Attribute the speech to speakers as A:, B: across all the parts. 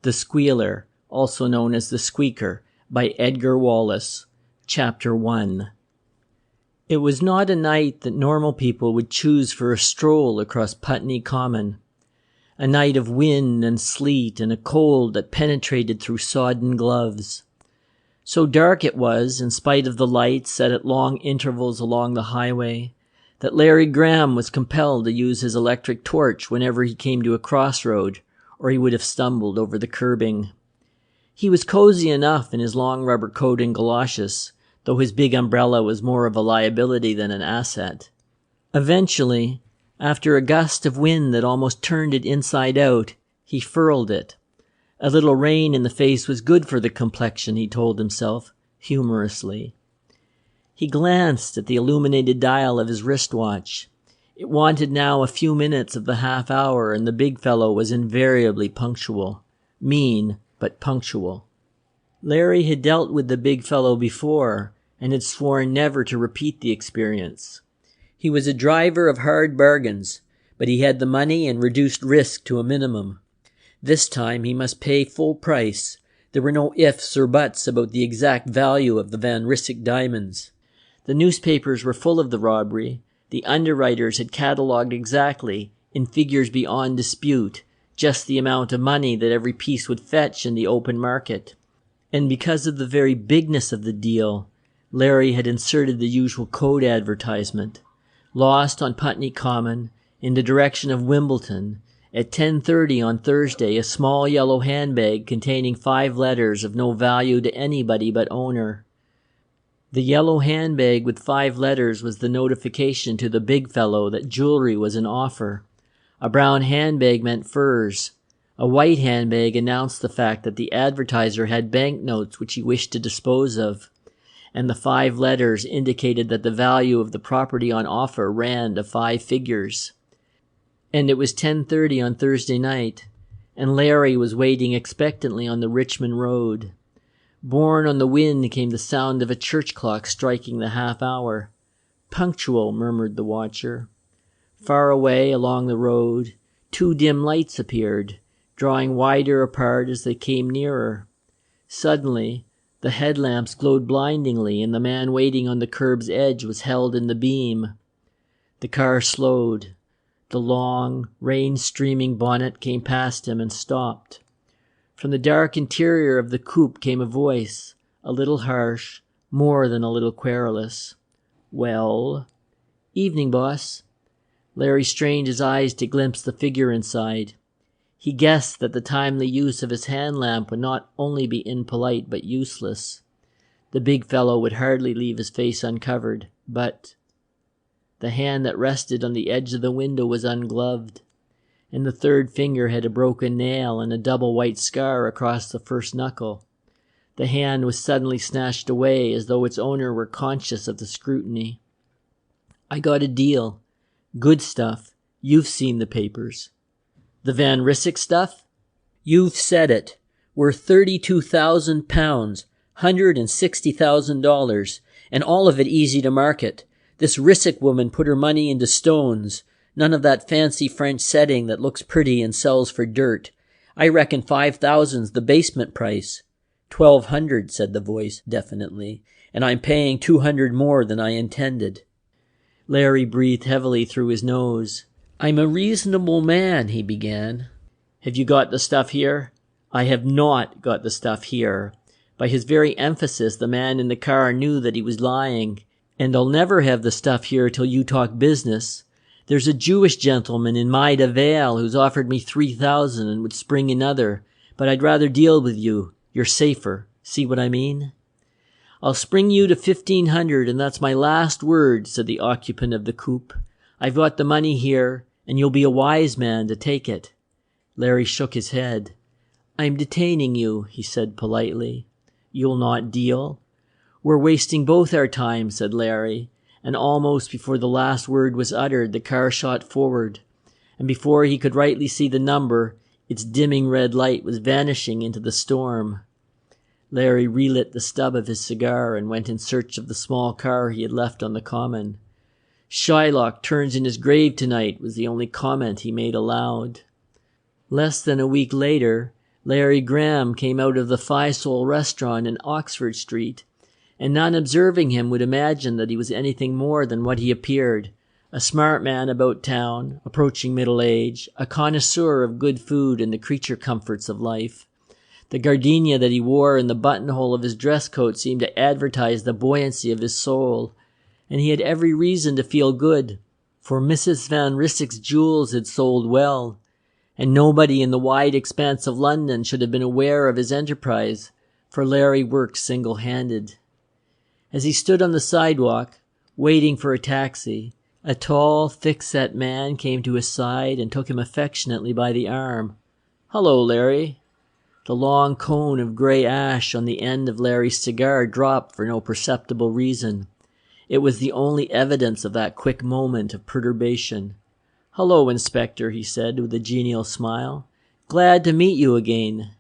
A: The Squealer, also known as the Squeaker, by Edgar Wallace, Chapter 1. It was not a night that normal people would choose for a stroll across Putney Common. A night of wind and sleet and a cold that penetrated through sodden gloves. So dark it was, in spite of the lights set at long intervals along the highway, that Larry Graham was compelled to use his electric torch whenever he came to a crossroad, or he would have stumbled over the curbing. He was cozy enough in his long rubber coat and galoshes, though his big umbrella was more of a liability than an asset. Eventually, after a gust of wind that almost turned it inside out, he furled it. A little rain in the face was good for the complexion, he told himself, humorously. He glanced at the illuminated dial of his wristwatch. It wanted now a few minutes of the half hour, and the big fellow was invariably punctual. Mean, but punctual. Larry had dealt with the big fellow before, and had sworn never to repeat the experience. He was a driver of hard bargains, but he had the money and reduced risk to a minimum. This time he must pay full price. There were no ifs or buts about the exact value of the Van Ryssyk diamonds. The newspapers were full of the robbery. The underwriters had catalogued exactly, in figures beyond dispute, just the amount of money that every piece would fetch in the open market. And because of the very bigness of the deal, Larry had inserted the usual code advertisement. Lost on Putney Common, in the direction of Wimbledon, at 10:30 on Thursday, a small yellow handbag containing 5 letters of no value to anybody but owner. The yellow handbag with 5 letters was the notification to the big fellow that jewelry was in offer. A brown handbag meant furs. A white handbag announced the fact that the advertiser had banknotes which he wished to dispose of, and the 5 letters indicated that the value of the property on offer ran to 5 figures. And it was 10:30 on Thursday night, and Larry was waiting expectantly on the Richmond road. Borne on the wind came the sound of a church clock striking the half hour. Punctual, murmured the watcher. Far away along the road, 2 dim lights appeared, drawing wider apart as they came nearer. Suddenly, the headlamps glowed blindingly, and the man waiting on the curb's edge was held in the beam. The car slowed. The long, rain-streaming bonnet came past him and stopped. From the dark interior of the coupe came a voice, a little harsh, more than a little querulous. "Well?" "Evening, boss." Larry strained his eyes to glimpse the figure inside. He guessed that the timely use of his hand lamp would not only be impolite but useless. The big fellow would hardly leave his face uncovered, but the hand that rested on the edge of the window was ungloved, and the 3rd finger had a broken nail and a double white scar across the first knuckle. The hand was suddenly snatched away as though its owner were conscious of the scrutiny. "I got a deal. Good stuff. You've seen the papers." "The Van Ryssyk stuff?" "You've said it. Worth £32,000, $160,000, and all of it easy to market. This Ryssyk woman put her money into stones. None of that fancy French setting that looks pretty and sells for dirt. I reckon 5,000's the basement price." 1,200, said the voice, definitely, "and I'm paying 200 more than I intended." Larry breathed heavily through his nose. "I'm a reasonable man," he began. "Have you got the stuff here?" "I have not got the stuff here." By his very emphasis, the man in the car knew that he was lying. "And I'll never have the stuff here till you talk business. There's a Jewish gentleman in Maida Vale who's offered me 3,000 and would spring another, but I'd rather deal with you. You're safer. See what I mean?" "I'll spring you to 1,500, and that's my last word," said the occupant of the coupe. "I've got the money here, and you'll be a wise man to take it." Larry shook his head. "I'm detaining you," he said politely. "You'll not deal?" "We're wasting both our time," said Larry. And almost before the last word was uttered, the car shot forward, and before he could rightly see the number, its dimming red light was vanishing into the storm. Larry relit the stub of his cigar and went in search of the small car he had left on the common. "Shylock turns in his grave tonight," was the only comment he made aloud. Less than a week later, Larry Graham came out of the Five-Soul restaurant in Oxford Street, and none observing him would imagine that he was anything more than what he appeared, a smart man about town, approaching middle age, a connoisseur of good food and the creature comforts of life. The gardenia that he wore in the buttonhole of his dress coat seemed to advertise the buoyancy of his soul, and he had every reason to feel good, for Mrs. Van Ryssik's jewels had sold well, and nobody in the wide expanse of London should have been aware of his enterprise, for Larry worked single-handed. As he stood on the sidewalk, waiting for a taxi, a tall, thick-set man came to his side and took him affectionately by the arm. "Hello, Larry." The long cone of gray ash on the end of Larry's cigar dropped for no perceptible reason. It was the only evidence of that quick moment of perturbation. "Hello, Inspector," he said with a genial smile. "Glad to meet you again."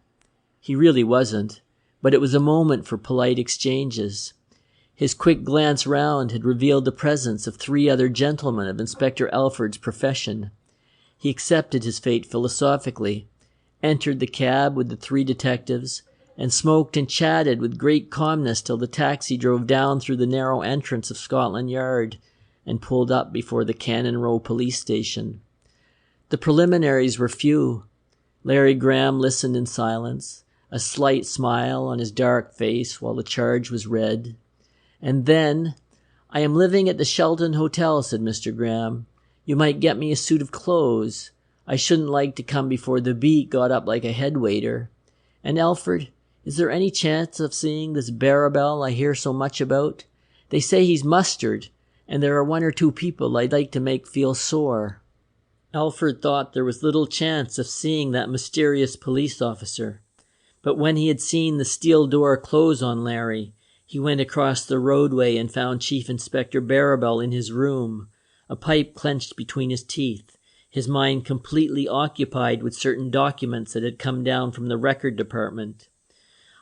A: He really wasn't, but it was a moment for polite exchanges. His quick glance round had revealed the presence of 3 other gentlemen of Inspector Alford's profession. He accepted his fate philosophically, entered the cab with the 3 detectives, and smoked and chatted with great calmness till the taxi drove down through the narrow entrance of Scotland Yard and pulled up before the Cannon Row police station. The preliminaries were few. Larry Graham listened in silence, a slight smile on his dark face while the charge was read. And then, "I am living at the Shelton Hotel," said Mr. Graham. "You might get me a suit of clothes. I shouldn't like to come before the beat got up like a head waiter. And Alford, is there any chance of seeing this Barrabal I hear so much about? They say he's mustard, and there are 1 or 2 people I'd like to make feel sore." Alford thought there was little chance of seeing that mysterious police officer, but when he had seen the steel door close on Larry, he went across the roadway and found Chief Inspector Barrabal in his room, a pipe clenched between his teeth, his mind completely occupied with certain documents that had come down from the record department.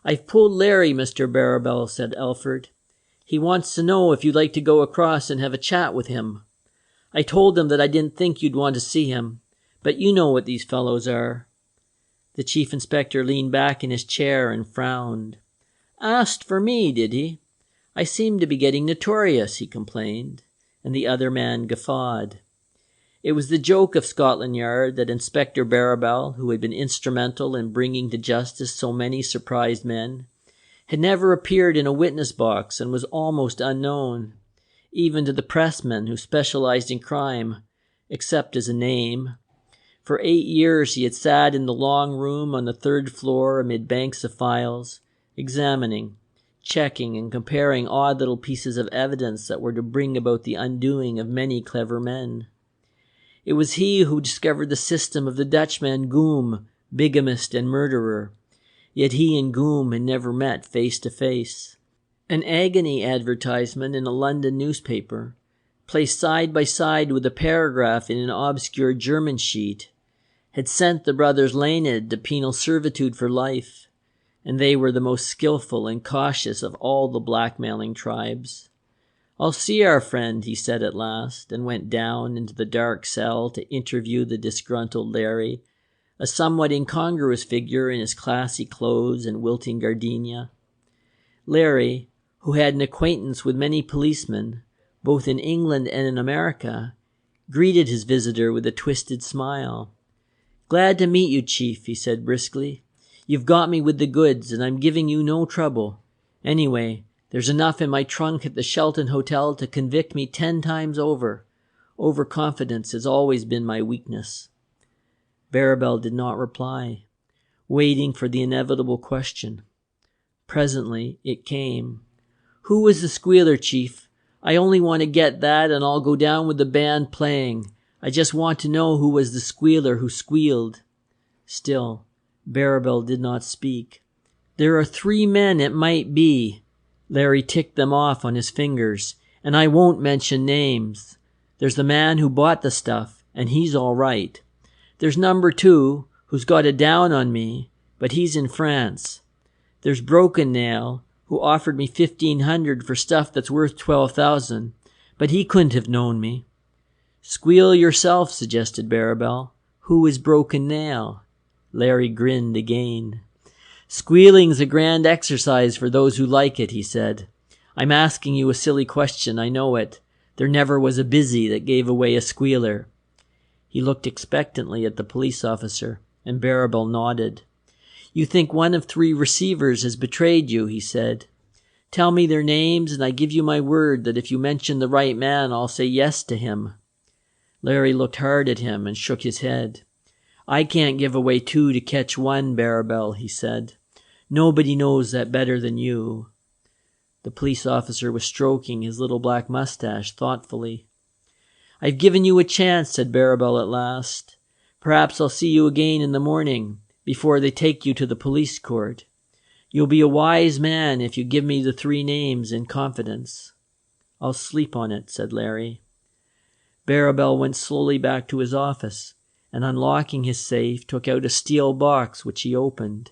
A: "I've pulled Larry, Mr. Barrabal," said Alford. "He wants to know if you'd like to go across and have a chat with him. I told him that I didn't think you'd want to see him, but you know what these fellows are." The chief inspector leaned back in his chair and frowned. "Asked for me, did he? I seem to be getting notorious," he complained, and the other man guffawed. It was the joke of Scotland Yard that Inspector Barrabal, who had been instrumental in bringing to justice so many surprised men, had never appeared in a witness box and was almost unknown, even to the pressmen who specialized in crime, except as a name. For 8 years he had sat in the long room on the 3rd floor amid banks of files, examining, checking, and comparing odd little pieces of evidence that were to bring about the undoing of many clever men. It was he who discovered the system of the Dutchman Goom, bigamist and murderer, yet he and Goom had never met face to face. An agony advertisement in a London newspaper, placed side by side with a paragraph in an obscure German sheet, had sent the brothers Leonid to penal servitude for life, and they were the most skillful and cautious of all the blackmailing tribes. "I'll see our friend," he said at last, and went down into the dark cell to interview the disgruntled Larry, a somewhat incongruous figure in his classy clothes and wilting gardenia. Larry, who had an acquaintance with many policemen, both in England and in America, greeted his visitor with a twisted smile. "Glad to meet you, Chief," he said briskly. "You've got me with the goods, and I'm giving you no trouble. Anyway, there's enough in my trunk at the Shelton Hotel to convict me 10 times over. Overconfidence has always been my weakness." Barrabal did not reply, waiting for the inevitable question. Presently it came. "Who was the squealer, Chief? I only want to get that and I'll go down with the band playing. I just want to know who was the squealer who squealed." Still, Barrabal did not speak. "There are 3 men it might be." Larry ticked them off on his fingers. "And I won't mention names. There's the man who bought the stuff, and he's all right. There's number 2, who's got a down on me, but he's in France. There's Broken Nail, who offered me 1,500 for stuff that's worth 12,000, but he couldn't have known me." "Squeal yourself," suggested Barrabal. "Who is Broken Nail?" Larry grinned again. "Squealing's a grand exercise for those who like it," he said. "I'm asking you a silly question, I know it. There never was a busy that gave away a squealer." He looked expectantly at the police officer, and Barrabal nodded. "You think one of 3 receivers has betrayed you," he said. "Tell me their names, and I give you my word that if you mention the right man, I'll say yes to him." Larry looked hard at him and shook his head. "I can't give away 2 to catch 1, Barrabal," he said. "Nobody knows that better than you." The police officer was stroking his little black mustache thoughtfully. "I've given you a chance," said Barrabal at last. "Perhaps I'll see you again in the morning, before they take you to the police court. You'll be a wise man if you give me the 3 names in confidence." "I'll sleep on it," said Larry. Barrabal went slowly back to his office, and unlocking his safe, took out a steel box which he opened.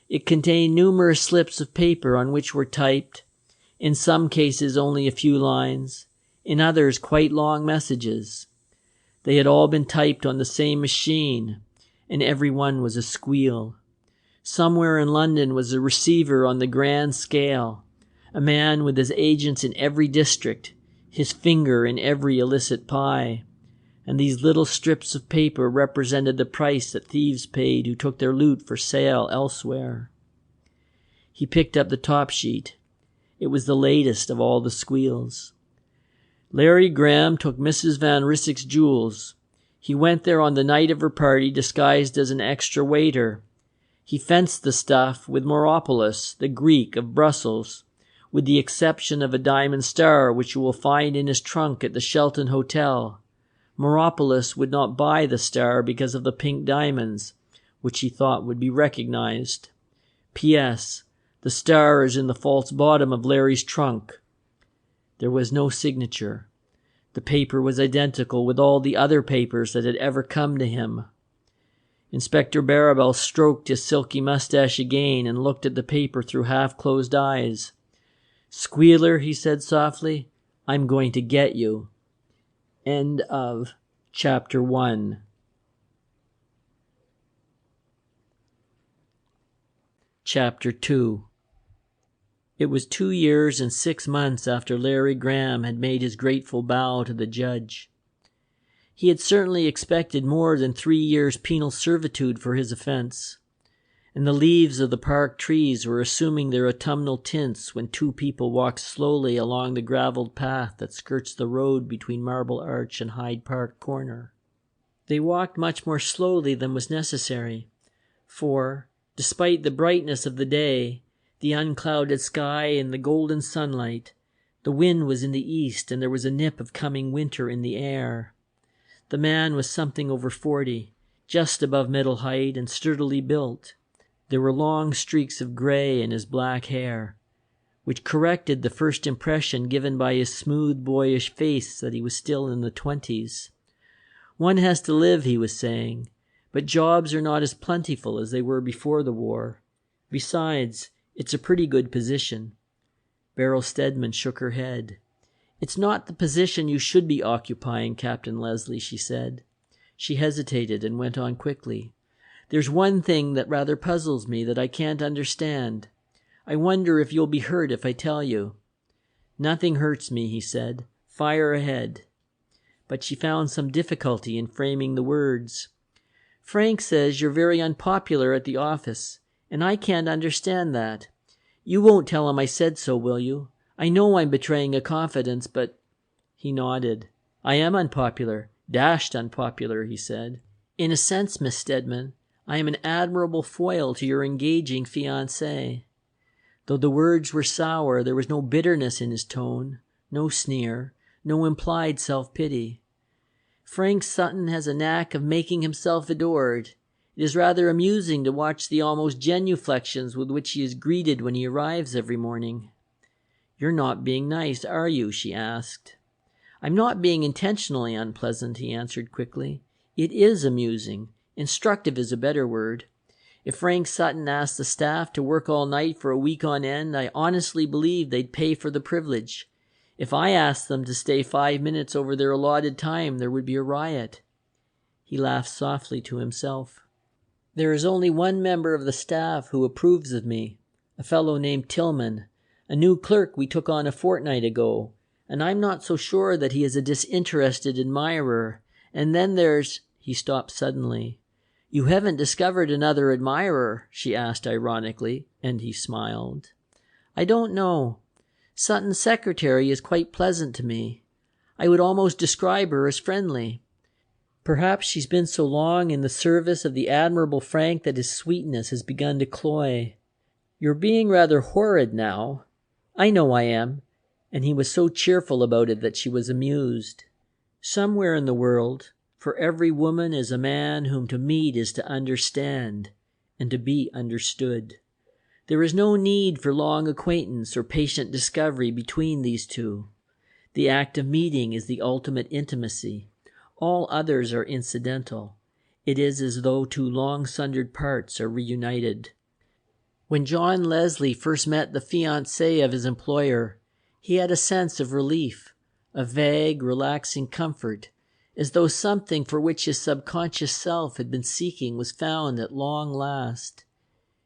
A: It contained numerous slips of paper on which were typed, in some cases only a few lines, in others quite long messages. They had all been typed on the same machine, and every one was a squeal. Somewhere in London was a receiver on the grand scale, a man with his agents in every district, his finger in every illicit pie, and these little strips of paper represented the price that thieves paid who took their loot for sale elsewhere. He picked up the top sheet. It was the latest of all the squeals. Larry Graham took Mrs. Van Ryssik's jewels. He went there on the night of her party disguised as an extra waiter. He fenced the stuff with Mauropolis, the Greek of Brussels, with the exception of a diamond star which you will find in his trunk at the Shelton Hotel. Mauropolis would not buy the star because of the pink diamonds, which he thought would be recognized. P.S. The star is in the false bottom of Larry's trunk. There was no signature. The paper was identical with all the other papers that had ever come to him. Inspector Barrabal stroked his silky mustache again and looked at the paper through half-closed eyes. "Squealer," he said softly, "I'm going to get you." End of Chapter 1. Chapter 2. It was 2 years and 6 months after Larry Graham had made his grateful bow to the judge. He had certainly expected more than 3 years' penal servitude for his offense, and the leaves of the park trees were assuming their autumnal tints when 2 people walked slowly along the gravelled path that skirts the road between Marble Arch and Hyde Park Corner. They walked much more slowly than was necessary, for, despite the brightness of the day, the unclouded sky and the golden sunlight, the wind was in the east and there was a nip of coming winter in the air. The man was something over 40, just above middle height and sturdily built. There were long streaks of gray in his black hair, which corrected the first impression given by his smooth, boyish face that he was still in the 20s. "One has to live," he was saying, "but jobs are not as plentiful as they were before the war. Besides, it's a pretty good position." Beryl Stedman shook her head. "It's not the position you should be occupying, Captain Leslie," she said. She hesitated and went on quickly. "There's one thing that rather puzzles me that I can't understand. I wonder if you'll be hurt if I tell you." "Nothing hurts me," he said. "Fire ahead." But she found some difficulty in framing the words. "Frank says you're very unpopular at the office, and I can't understand that. You won't tell him I said so, will you? I know I'm betraying a confidence, but—" He nodded. "I am unpopular, dashed unpopular," he said. "In a sense, Miss Stedman, I am an admirable foil to your engaging fiancé." Though the words were sour, there was no bitterness in his tone, no sneer, no implied self-pity. "Frank Sutton has a knack of making himself adored. It is rather amusing to watch the almost genuflections with which he is greeted when he arrives every morning." "You're not being nice, are you?" she asked. "I'm not being intentionally unpleasant," he answered quickly. "It is amusing. Instructive is a better word. If Frank Sutton asked the staff to work all night for a week on end, I honestly believe they'd pay for the privilege. If I asked them to stay 5 minutes over their allotted time, there would be a riot." He laughed softly to himself. There is only one member of the staff who approves of me, a fellow named Tillman, a new clerk we took on a fortnight ago, and I'm not so sure that he is a disinterested admirer. And then there's—" He stopped suddenly. "You haven't discovered another admirer?" she asked ironically, and he smiled. "I don't know. Sutton's secretary is quite pleasant to me. I would almost describe her as friendly. Perhaps she's been so long in the service of the admirable Frank that his sweetness has begun to cloy. You're being rather horrid now." "I know I am." And he was so cheerful about it that she was amused. Somewhere in the world, for every woman is a man whom to meet is to understand, and to be understood. There is no need for long acquaintance or patient discovery between these two. The act of meeting is the ultimate intimacy. All others are incidental. It is as though two long-sundered parts are reunited. When John Leslie first met the fiancée of his employer, he had a sense of relief, a vague, relaxing comfort, as though something for which his subconscious self had been seeking was found at long last.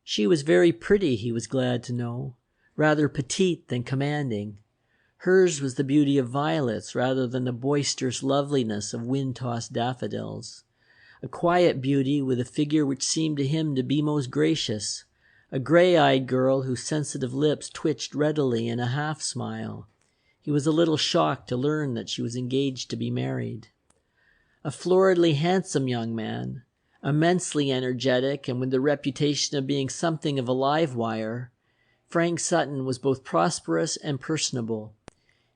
A: She was very pretty, he was glad to know, rather petite than commanding. Hers was the beauty of violets rather than the boisterous loveliness of wind-tossed daffodils. A quiet beauty with a figure which seemed to him to be most gracious, a gray-eyed girl whose sensitive lips twitched readily in a half-smile. He was a little shocked to learn that she was engaged to be married. A floridly handsome young man, immensely energetic and with the reputation of being something of a live wire, Frank Sutton was both prosperous and personable.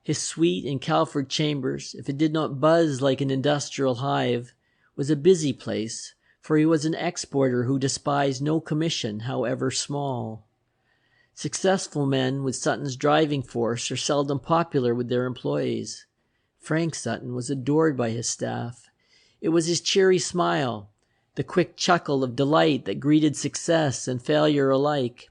A: His suite in Calford Chambers, if it did not buzz like an industrial hive, was a busy place, for he was an exporter who despised no commission, however small. Successful men with Sutton's driving force are seldom popular with their employees. Frank Sutton was adored by his staff. It was his cheery smile, the quick chuckle of delight that greeted success and failure alike.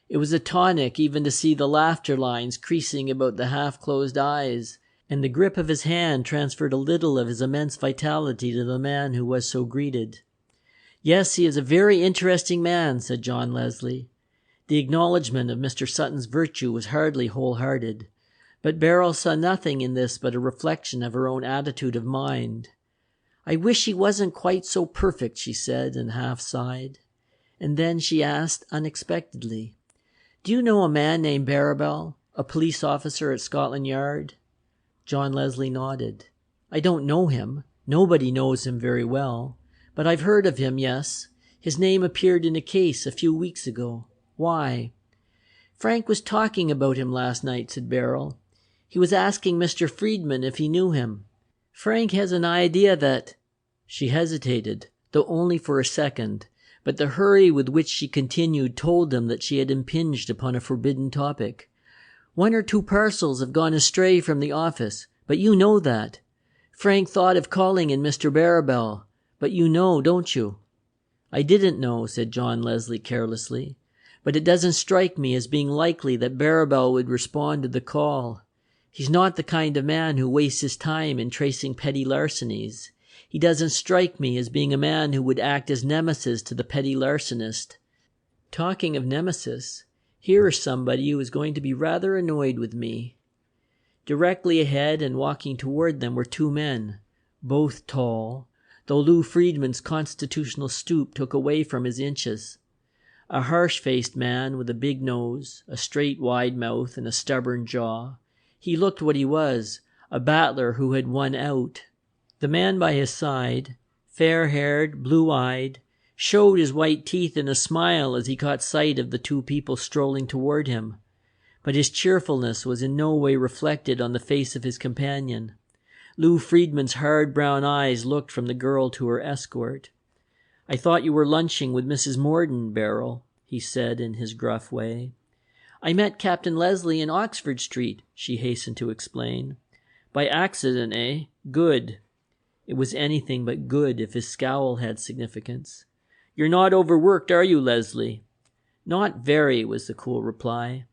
A: It was a tonic even to see the laughter lines creasing about the half-closed eyes, and the grip of his hand transferred a little of his immense vitality to the man who was so greeted. "Yes, he is a very interesting man," said John Leslie. The acknowledgment of Mr. Sutton's virtue was hardly wholehearted, but Beryl saw nothing in this but a reflection of her own attitude of mind. "I wish he wasn't quite so perfect," she said, and half sighed. And then she asked unexpectedly, "Do you know a man named Barrabal, a police officer at Scotland Yard?" John Leslie nodded. "I don't know him. Nobody knows him very well. But I've heard of him, yes. His name appeared in a case a few weeks ago. Why?" "Frank was talking about him last night," said Beryl. "He was asking Mr. Friedman if he knew him. Frank has an idea that—" She hesitated, though only for a second, but the hurry with which she continued told him that she had impinged upon a forbidden topic. "1 or 2 parcels have gone astray from the office, but you know that. Frank thought of calling in Mr. Barrabal, but you know, don't you?" "I didn't know," said John Leslie carelessly, "but it doesn't strike me as being likely that Barrabal would respond to the call. He's not the kind of man who wastes his time in tracing petty larcenies. He doesn't strike me as being a man who would act as nemesis to the petty larcenist. Talking of nemesis, here is somebody who is going to be rather annoyed with me." Directly ahead and walking toward them were 2 men, both tall, though Lou Friedman's constitutional stoop took away from his inches. A harsh-faced man with a big nose, a straight wide mouth, and a stubborn jaw. He looked what he was, a battler who had won out. The man by his side, fair-haired, blue-eyed, showed his white teeth in a smile as he caught sight of the 2 people strolling toward him. But his cheerfulness was in no way reflected on the face of his companion. Lou Friedman's hard brown eyes looked from the girl to her escort. "I thought you were lunching with Mrs. Morden, Beryl," he said in his gruff way. "I met Captain Leslie in Oxford Street," she hastened to explain. "By accident, eh? Good." It was anything but good if his scowl had significance. "You're not overworked, are you, Leslie?" "Not very," was the cool reply.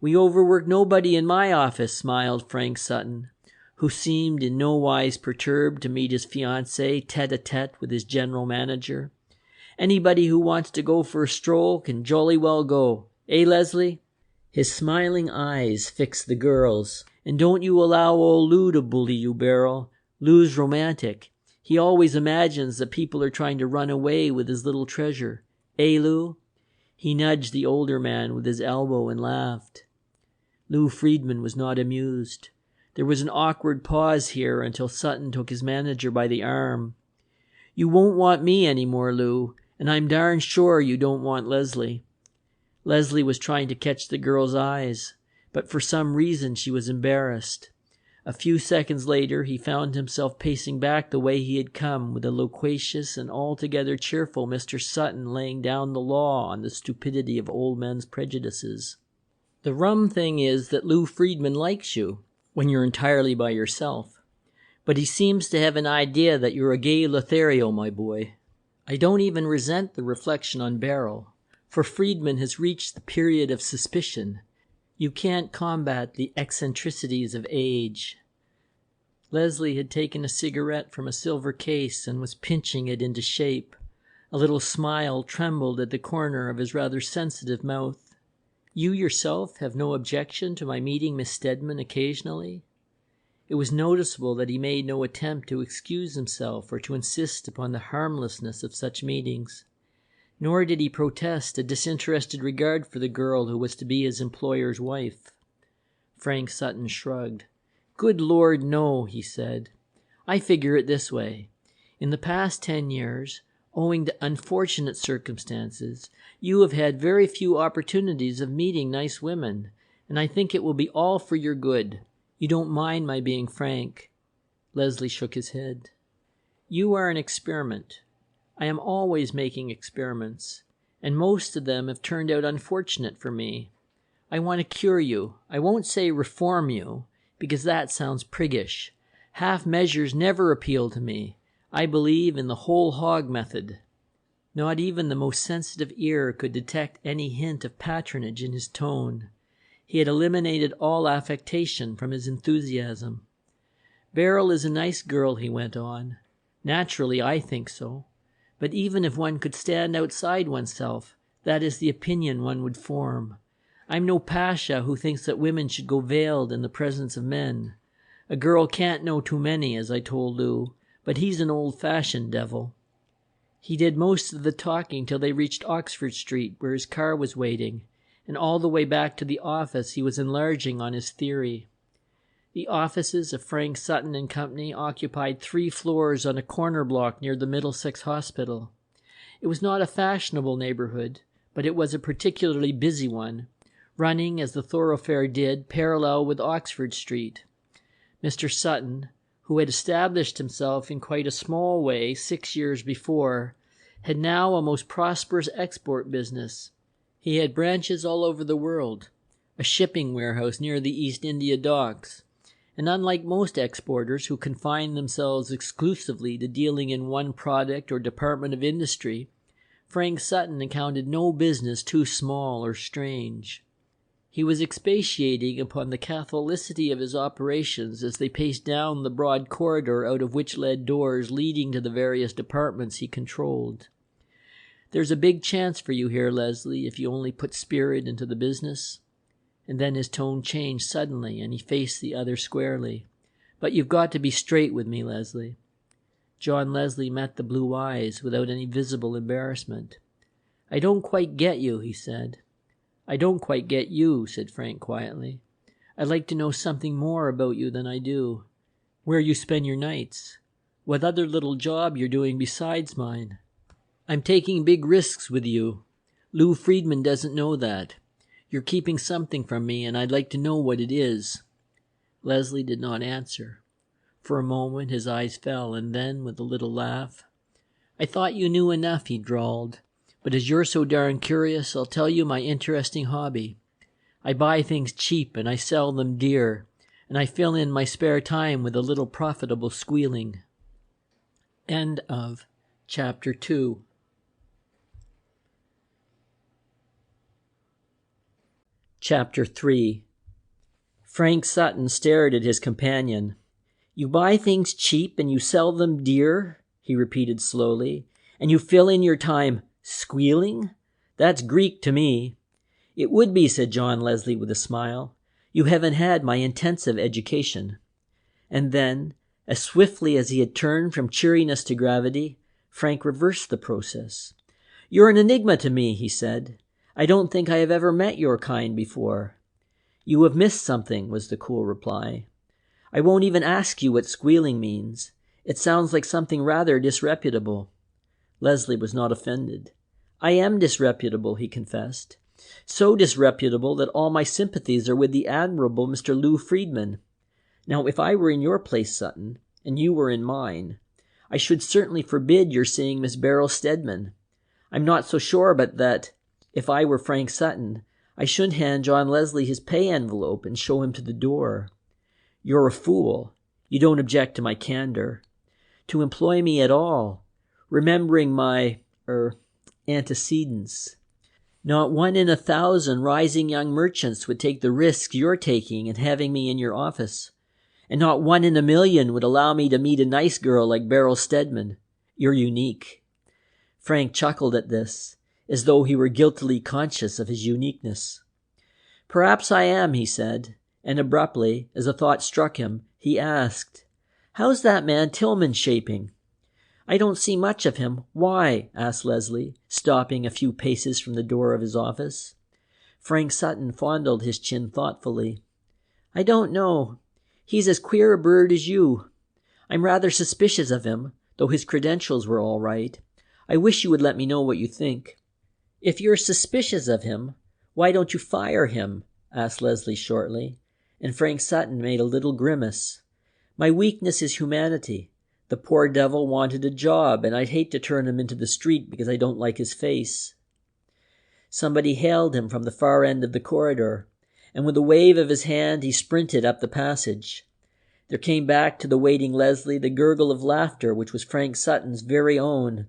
A: "We overwork nobody in my office," smiled Frank Sutton, who seemed in no wise perturbed to meet his fiancée tête-à-tête with his general manager. Anybody who wants to go for a stroll can jolly well go. Eh, Leslie?" His smiling eyes fixed the girl's. "And don't you allow old Lou to bully you, Beryl. Lou's romantic. He always imagines that people are trying to run away with his little treasure. Eh, Lou?" He nudged the older man with his elbow and laughed. Lou Friedman was not amused. There was an awkward pause here until Sutton took his manager by the arm. "You won't want me any more, Lou, and I'm darn sure you don't want Leslie." Leslie was trying to catch the girl's eyes, but for some reason she was embarrassed. A few seconds later he found himself pacing back the way he had come, with a loquacious and altogether cheerful Mr. Sutton laying down the law on the stupidity of old men's prejudices. "The rum thing is that Lou Friedman likes you when you're entirely by yourself. But he seems to have an idea that you're a gay Lothario, my boy. I don't even resent the reflection on Beryl, for Friedman has reached the period of suspicion. You can't combat the eccentricities of age." Leslie had taken a cigarette from a silver case and was pinching it into shape. A little smile trembled at the corner of his rather sensitive mouth. "You yourself have no objection to my meeting Miss Stedman occasionally?" It was noticeable that he made no attempt to excuse himself or to insist upon the harmlessness of such meetings. Nor did he protest a disinterested regard for the girl who was to be his employer's wife. Frank Sutton shrugged. "Good Lord, no," he said. "I figure it this way. In the past 10 years, owing to unfortunate circumstances, you have had very few opportunities of meeting nice women, and I think it will be all for your good. You don't mind my being frank?" Leslie shook his head. "You are an experiment. I am always making experiments, and most of them have turned out unfortunate for me. I want to cure you. I won't say reform you, because that sounds priggish. Half measures never appeal to me. I believe in the whole hog method." Not even the most sensitive ear could detect any hint of patronage in his tone. He had eliminated all affectation from his enthusiasm. "Beryl is a nice girl," he went on. "Naturally, I think so. But even if one could stand outside oneself, that is the opinion one would form. I'm no pasha who thinks that women should go veiled in the presence of men. A girl can't know too many, as I told Lou, but he's an old-fashioned devil." He did most of the talking till they reached Oxford Street, where his car was waiting, and all the way back to the office he was enlarging on his theory. The offices of Frank Sutton and Company occupied 3 floors on a corner block near the Middlesex Hospital. It was not a fashionable neighborhood, but it was a particularly busy one, running as the thoroughfare did parallel with Oxford Street. Mr. Sutton, who had established himself in quite a small way 6 years before, had now a most prosperous export business. He had branches all over the world, a shipping warehouse near the East India Docks, and unlike most exporters who confine themselves exclusively to dealing in one product or department of industry, Frank Sutton accounted no business too small or strange. He was expatiating upon the catholicity of his operations as they paced down the broad corridor out of which led doors leading to the various departments he controlled. "There's a big chance for you here, Leslie, if you only put spirit into the business." And then his tone changed suddenly, and he faced the other squarely. "But you've got to be straight with me, Leslie." John Leslie met the blue eyes without any visible embarrassment. "I don't quite get you," he said. "I don't quite get you," said Frank quietly. "I'd like to know something more about you than I do. Where you spend your nights. What other little job you're doing besides mine. I'm taking big risks with you. Lou Friedman doesn't know that. You're keeping something from me, and I'd like to know what it is." Leslie did not answer. For a moment his eyes fell, and then, with a little laugh, "I thought you knew enough," he drawled. "But as you're so darn curious, I'll tell you my interesting hobby. I buy things cheap, and I sell them dear, and I fill in my spare time with a little profitable squealing." End of Chapter 2. Chapter 3. Frank Sutton stared at his companion. "You buy things cheap and you sell them dear," he repeated slowly, And you fill in your time squealing? That's Greek to me. It would be, said John Leslie with a smile. You haven't had my intensive education. And then, as swiftly as he had turned from cheeriness to gravity, Frank reversed the process. You're an enigma to me, he said. I don't think I have ever met your kind before. You have missed something, was the cool reply. I won't even ask you what squealing means. It sounds like something rather disreputable. Leslie was not offended. I am disreputable, he confessed. So disreputable that all my sympathies are with the admirable Mr. Lou Friedman. Now, if I were in your place, Sutton, and you were in mine, I should certainly forbid your seeing Miss Beryl Stedman. I'm not so sure but that, if I were Frank Sutton, I shouldn't hand John Leslie his pay envelope and show him to the door. You're a fool. You don't object to my candor. To employ me at all, remembering my, antecedents. Not 1 in 1,000 rising young merchants would take the risk you're taking in having me in your office. And not 1 in 1,000,000 would allow me to meet a nice girl like Beryl Stedman. You're unique. Frank chuckled at this, as though he were guiltily conscious of his uniqueness. Perhaps I am, he said, and abruptly, as a thought struck him, he asked, How's that man Tillman shaping? I don't see much of him. Why? Asked Leslie, stopping a few paces from the door of his office. Frank Sutton fondled his chin thoughtfully. I don't know. He's as queer a bird as you. I'm rather suspicious of him, though his credentials were all right. I wish you would let me know what you think. If you're suspicious of him, why don't you fire him? Asked Leslie shortly, and Frank Sutton made a little grimace. My weakness is humanity. The poor devil wanted a job, and I'd hate to turn him into the street because I don't like his face. Somebody hailed him from the far end of the corridor, and with a wave of his hand he sprinted up the passage. There came back to the waiting Leslie the gurgle of laughter which was Frank Sutton's very own,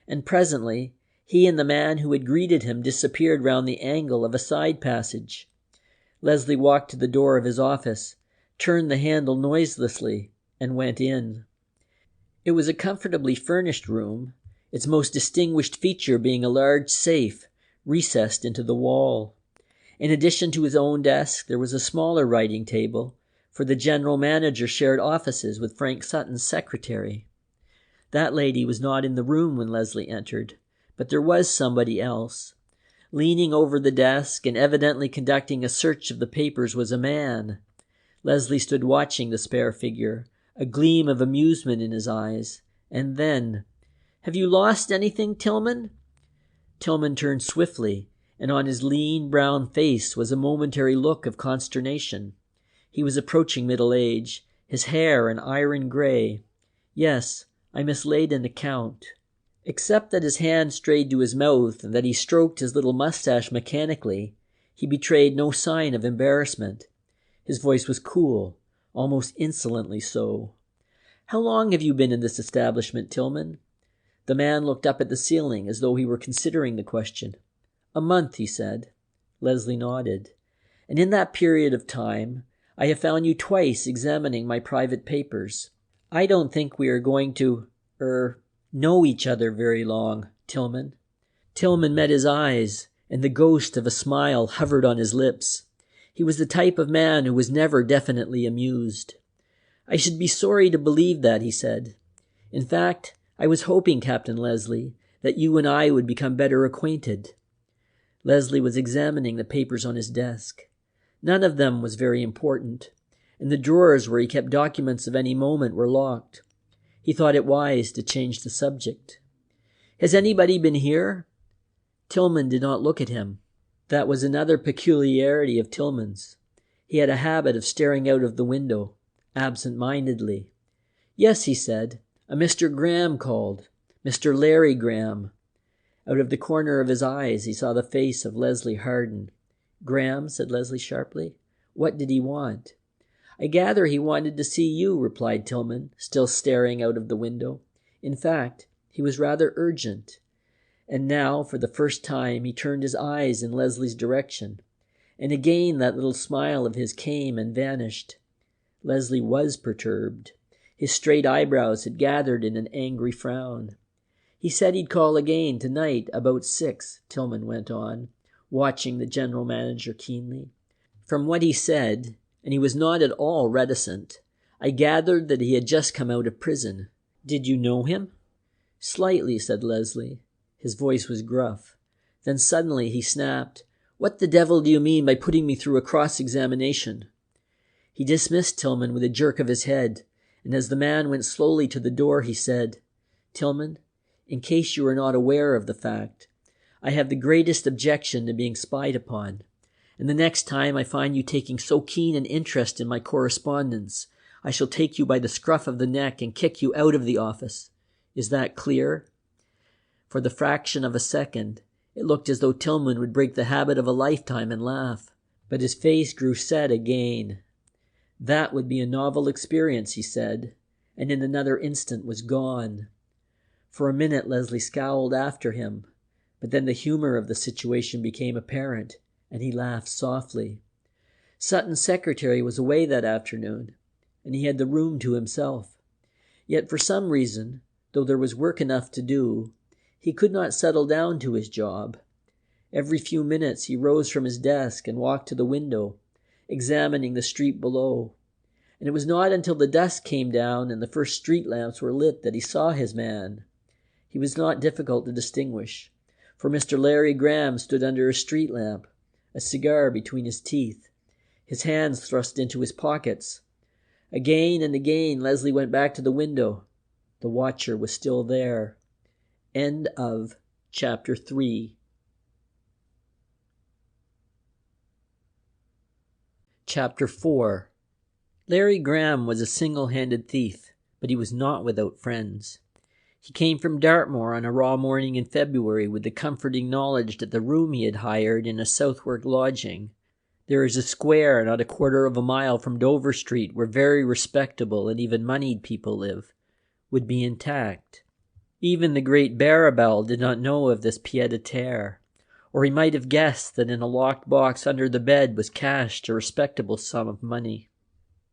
A: and presently he and the man who had greeted him disappeared round the angle of a side passage. Leslie walked to the door of his office, turned the handle noiselessly, and went in. It was a comfortably furnished room, its most distinguished feature being a large safe recessed into the wall. In addition to his own desk, there was a smaller writing table, for the general manager shared offices with Frank Sutton's secretary. That lady was not in the room when Leslie entered, but there was somebody else. Leaning over the desk and evidently conducting a search of the papers was a man. Leslie stood watching the spare figure, a gleam of amusement in his eyes, and then, Have you lost anything, Tillman? Tillman turned swiftly, and on his lean brown face was a momentary look of consternation. He was approaching middle age, his hair an iron gray. Yes, I mislaid an account. Except that his hand strayed to his mouth and that he stroked his little mustache mechanically, he betrayed no sign of embarrassment. His voice was cool, almost insolently so. How long have you been in this establishment, Tillman? The man looked up at the ceiling as though he were considering the question. A month, he said. Leslie nodded. And in that period of time, I have found you twice examining my private papers. I don't think we are going to, know each other very long, Tillman. Tillman met his eyes, and the ghost of a smile hovered on his lips. He was the type of man who was never definitely amused. I should be sorry to believe that, he said. In fact, I was hoping, Captain Leslie, that you and I would become better acquainted. Leslie was examining the papers on his desk. None of them was very important, and the drawers where he kept documents of any moment were locked. He thought it wise to change the subject. Has anybody been here? Tillman did not look at him. That was another peculiarity of Tillman's. He had a habit of staring out of the window, absent-mindedly. Yes, he said, a Mr. Graham called, Mr. Larry Graham. Out of the corner of his eyes he saw the face of Leslie harden. Graham, said Leslie sharply. What did he want? I gather he wanted to see you, replied Tillman, still staring out of the window. In fact, he was rather urgent. And now, for the first time, he turned his eyes in Leslie's direction. And again that little smile of his came and vanished. Leslie was perturbed. His straight eyebrows had gathered in an angry frown. He said he'd call again tonight about 6, Tillman went on, watching the general manager keenly. From what he said, and he was not at all reticent, I gathered that he had just come out of prison. Did you know him? Slightly, said Leslie. His voice was gruff. Then suddenly he snapped, What the devil do you mean by putting me through a cross-examination? He dismissed Tillman with a jerk of his head, and as the man went slowly to the door, he said, Tillman, in case you are not aware of the fact, I have the greatest objection to being spied upon, and the next time I find you taking so keen an interest in my correspondence, I shall take you by the scruff of the neck and kick you out of the office. Is that clear? For the fraction of a second, it looked as though Tillman would break the habit of a lifetime and laugh, but his face grew set again. That would be a novel experience, he said, and in another instant was gone. For a minute Leslie scowled after him, but then the humor of the situation became apparent, and he laughed softly. Sutton's secretary was away that afternoon, and he had the room to himself. Yet for some reason, though there was work enough to do, he could not settle down to his job. Every few minutes he rose from his desk and walked to the window, examining the street below. And it was not until the dusk came down and the first street lamps were lit that he saw his man. He was not difficult to distinguish, for Mr. Larry Graham stood under a street lamp, a cigar between his teeth, his hands thrust into his pockets. Again and again Leslie went back to the window. The watcher was still there. End of chapter 3. Chapter 4. Larry Graham was a single-handed thief, but he was not without friends. He came from Dartmoor on a raw morning in February with the comforting knowledge that the room he had hired in a Southwark lodging, there is a square not a quarter of a mile from Dover Street where very respectable and even moneyed people live, would be intact. Even the great Barrabal did not know of this pied-à-terre, or he might have guessed that in a locked box under the bed was cached a respectable sum of money.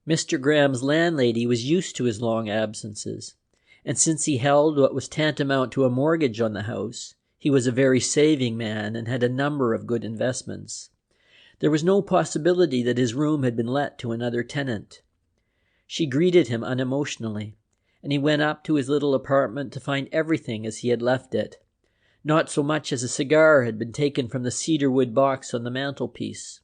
A: Mr. Graham's landlady was used to his long absences, and since he held what was tantamount to a mortgage on the house, he was a very saving man and had a number of good investments. There was no possibility that his room had been let to another tenant. She greeted him unemotionally, and he went up to his little apartment to find everything as he had left it. Not so much as a cigar had been taken from the cedarwood box on the mantelpiece.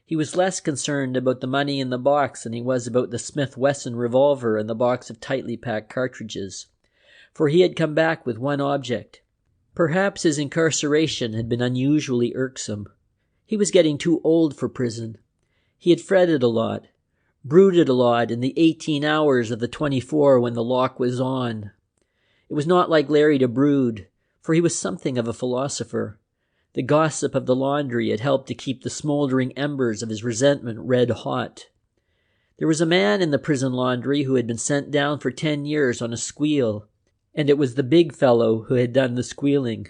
A: He was less concerned about the money in the box than he was about the Smith Wesson revolver and the box of tightly packed cartridges, for he had come back with one object. Perhaps his incarceration had been unusually irksome. He was getting too old for prison. He had fretted a lot, brooded a lot in the 18 hours of the 24 when the lock was on. It was not like Larry to brood, for he was something of a philosopher. The gossip of the laundry had helped to keep the smoldering embers of his resentment red hot. There was a man in the prison laundry who had been sent down for 10 years on a squeal, and it was the big fellow who had done the squealing.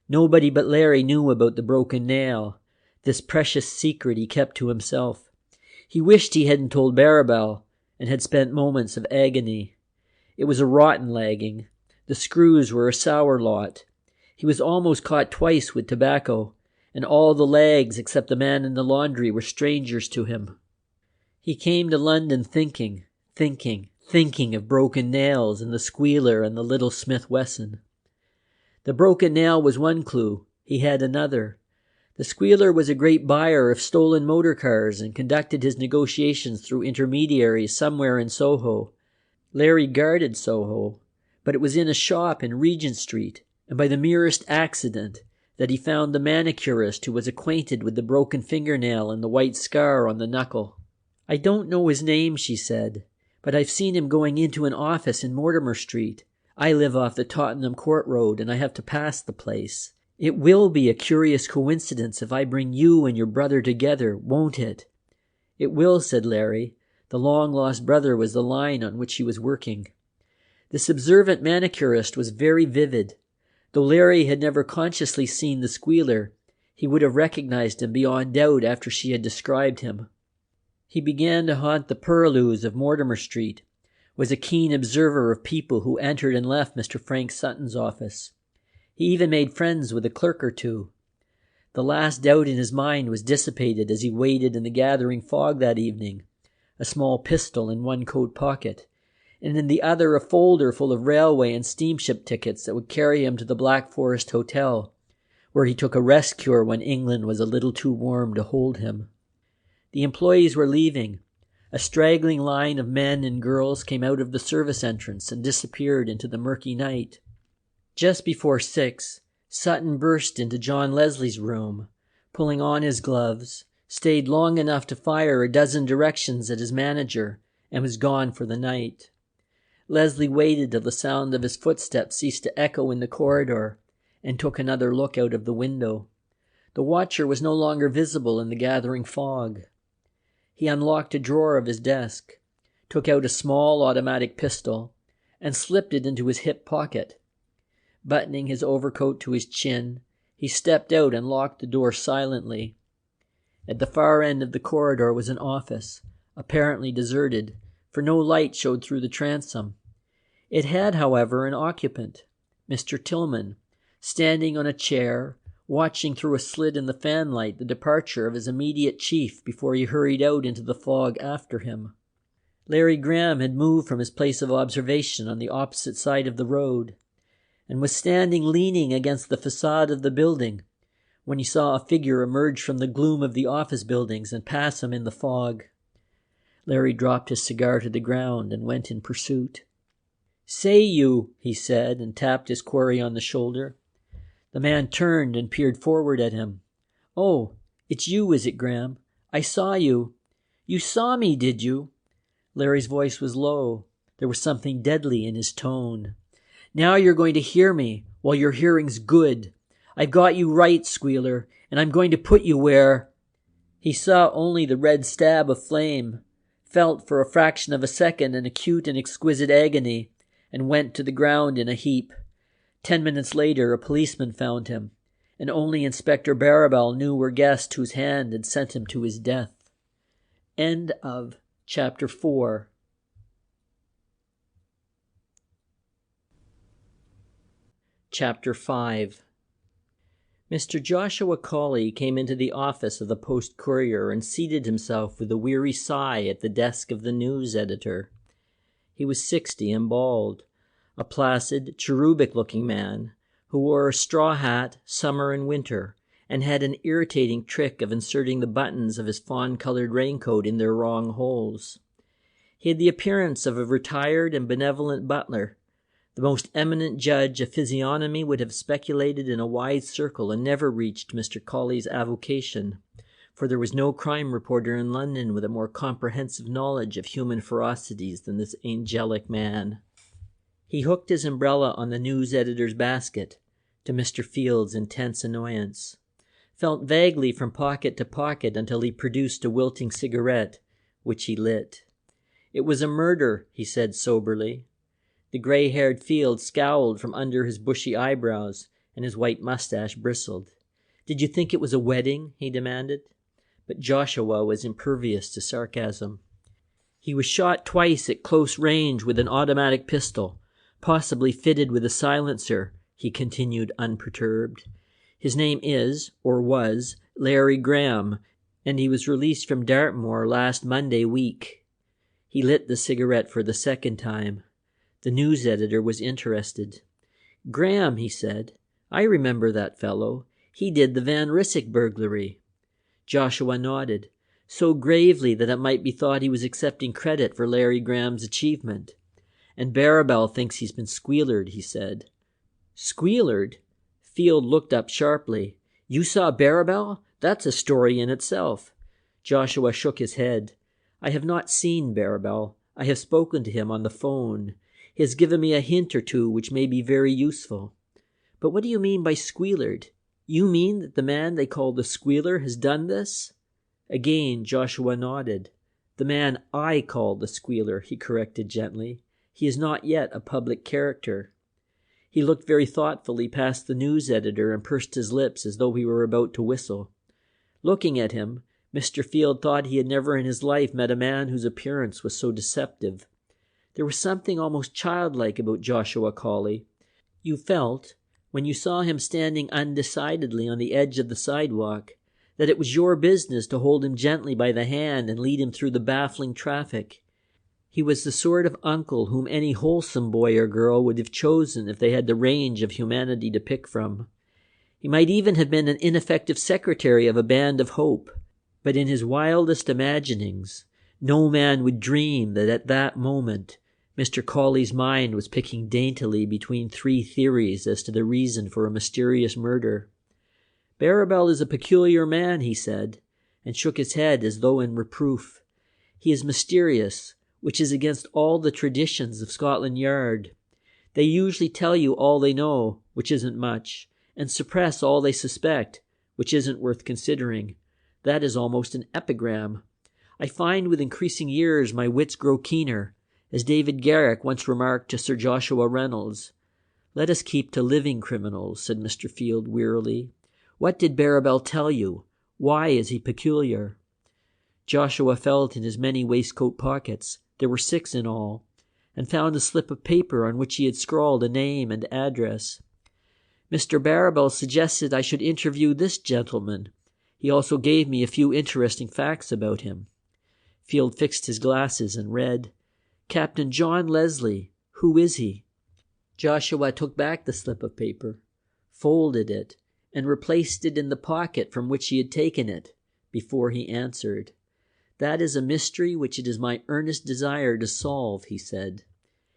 A: Nobody but Larry knew about the broken nail, this precious secret he kept to himself. He wished he hadn't told Barrabal, and had spent moments of agony. It was a rotten lagging. The screws were a sour lot. He was almost caught twice with tobacco, and all the lags except the man in the laundry were strangers to him. He came to London thinking of broken nails and the Squealer and the little Smith Wesson. The broken nail was one clue. He had another. The Squealer was a great buyer of stolen motor cars and conducted his negotiations through intermediaries somewhere in Soho. Larry guarded Soho, but it was in a shop in Regent Street, and by the merest accident, that he found the manicurist who was acquainted with the broken fingernail and the white scar on the knuckle. I don't know his name, she said, but I've seen him going into an office in Mortimer Street. I live off the Tottenham Court Road, and I have to pass the place. It will be a curious coincidence if I bring you and your brother together, won't it? It will, said Larry. The long-lost brother was the line on which he was working. This observant manicurist was very vivid. Though Larry had never consciously seen the Squealer, he would have recognized him beyond doubt after she had described him. He began to haunt the purlieus of Mortimer Street, was a keen observer of people who entered and left Mr. Frank Sutton's office. He even made friends with a clerk or two. The last doubt in his mind was dissipated as he waited in the gathering fog that evening, a small pistol in one coat pocket, and in the other a folder full of railway and steamship tickets that would carry him to the Black Forest Hotel, where he took a rest cure when England was a little too warm to hold him. The employees were leaving. A straggling line of men and girls came out of the service entrance and disappeared into the murky night. Just before 6, Sutton burst into John Leslie's room, pulling on his gloves, stayed long enough to fire a dozen directions at his manager, and was gone for the night. Leslie waited till the sound of his footsteps ceased to echo in the corridor, and took another look out of the window. The watcher was no longer visible in the gathering fog. He unlocked a drawer of his desk, took out a small automatic pistol, and slipped it into his hip pocket. Buttoning his overcoat to his chin, he stepped out and locked the door silently. At the far end of the corridor was an office, apparently deserted, for no light showed through the transom. It had, however, an occupant, Mr. Tillman, standing on a chair, watching through a slit in the fanlight the departure of his immediate chief before he hurried out into the fog after him. Larry Graham had moved from his place of observation on the opposite side of the road, and was standing leaning against the facade of the building when he saw a figure emerge from the gloom of the office buildings and pass him in the fog. Larry dropped his cigar to the ground and went in pursuit. "Say, you," he said, and tapped his quarry on the shoulder. The man turned and peered forward at him. "Oh, it's you, is it, Graham? I saw you. You saw me, did you?" Larry's voice was low. There was something deadly in his tone. "Now you're going to hear me, while your hearing's good. I've got you right, Squealer, and I'm going to put you where—" He saw only the red stab of flame, felt for a fraction of a second an acute and exquisite agony, and went to the ground in a heap. 10 minutes later, a policeman found him, and only Inspector Barrabal knew or guessed whose hand had sent him to his death. End of Chapter 4. Chapter 5. Mr. Joshua Colley came into the office of the Post-Courier and seated himself with a weary sigh at the desk of the news editor. He was 60 and bald, a placid, cherubic-looking man who wore a straw hat summer and winter, and had an irritating trick of inserting the buttons of his fawn-colored raincoat in their wrong holes. He had the appearance of a retired and benevolent butler. The most eminent judge of physiognomy would have speculated in a wide circle and never reached Mr. Colley's avocation, for there was no crime reporter in London with a more comprehensive knowledge of human ferocities than this angelic man. He hooked his umbrella on the news editor's basket, to Mr. Field's intense annoyance, felt vaguely from pocket to pocket until he produced a wilting cigarette, which he lit. "It was a murder," he said soberly. The gray-haired Field scowled from under his bushy eyebrows, and his white mustache bristled. "Did you think it was a wedding?" he demanded. But Joshua was impervious to sarcasm. "He was shot twice at close range with an automatic pistol, possibly fitted with a silencer," he continued unperturbed. "His name is, or was, Larry Graham, and he was released from Dartmoor last Monday week." He lit the cigarette for the second time. The news editor was interested. "Graham," he said. "I remember that fellow. He did the Van Ryswick burglary." Joshua nodded, so gravely that it might be thought he was accepting credit for Larry Graham's achievement. "And Barrabal thinks he's been squealered," he said. "Squealered?" Field looked up sharply. "You saw Barrabal? That's a story in itself." Joshua shook his head. "I have not seen Barrabal. I have spoken to him on the phone. He has given me a hint or two which may be very useful." "But what do you mean by squealered? You mean that the man they call the Squealer has done this?" Again Joshua nodded. "The man I call the Squealer," he corrected gently. "He is not yet a public character." He looked very thoughtfully past the news editor and pursed his lips as though he were about to whistle. Looking at him, Mr. Field thought he had never in his life met a man whose appearance was so deceptive. There was something almost childlike about Joshua Colley. You felt, when you saw him standing undecidedly on the edge of the sidewalk, that it was your business to hold him gently by the hand and lead him through the baffling traffic. He was the sort of uncle whom any wholesome boy or girl would have chosen if they had the range of humanity to pick from. He might even have been an ineffective secretary of a band of hope, but in his wildest imaginings, no man would dream that at that moment Mr. Colley's mind was picking daintily between three theories as to the reason for a mysterious murder. "Barrabal is a peculiar man," he said, and shook his head as though in reproof. "He is mysterious, which is against all the traditions of Scotland Yard. They usually tell you all they know, which isn't much, and suppress all they suspect, which isn't worth considering. That is almost an epigram. I find with increasing years my wits grow keener, as David Garrick once remarked to Sir Joshua Reynolds. Let us keep to living criminals," said Mr. Field wearily. "What did Barrabal tell you? Why is he peculiar?" Joshua felt in his many waistcoat pockets, there were 6 in all, and found a slip of paper on which he had scrawled a name and address. "Mr. Barrabal suggested I should interview this gentleman. He also gave me a few interesting facts about him." Field fixed his glasses and read, "Captain John Leslie. Who is he?" Joshua took back the slip of paper, folded it, and replaced it in the pocket from which he had taken it, before he answered. "That is a mystery which it is my earnest desire to solve," he said.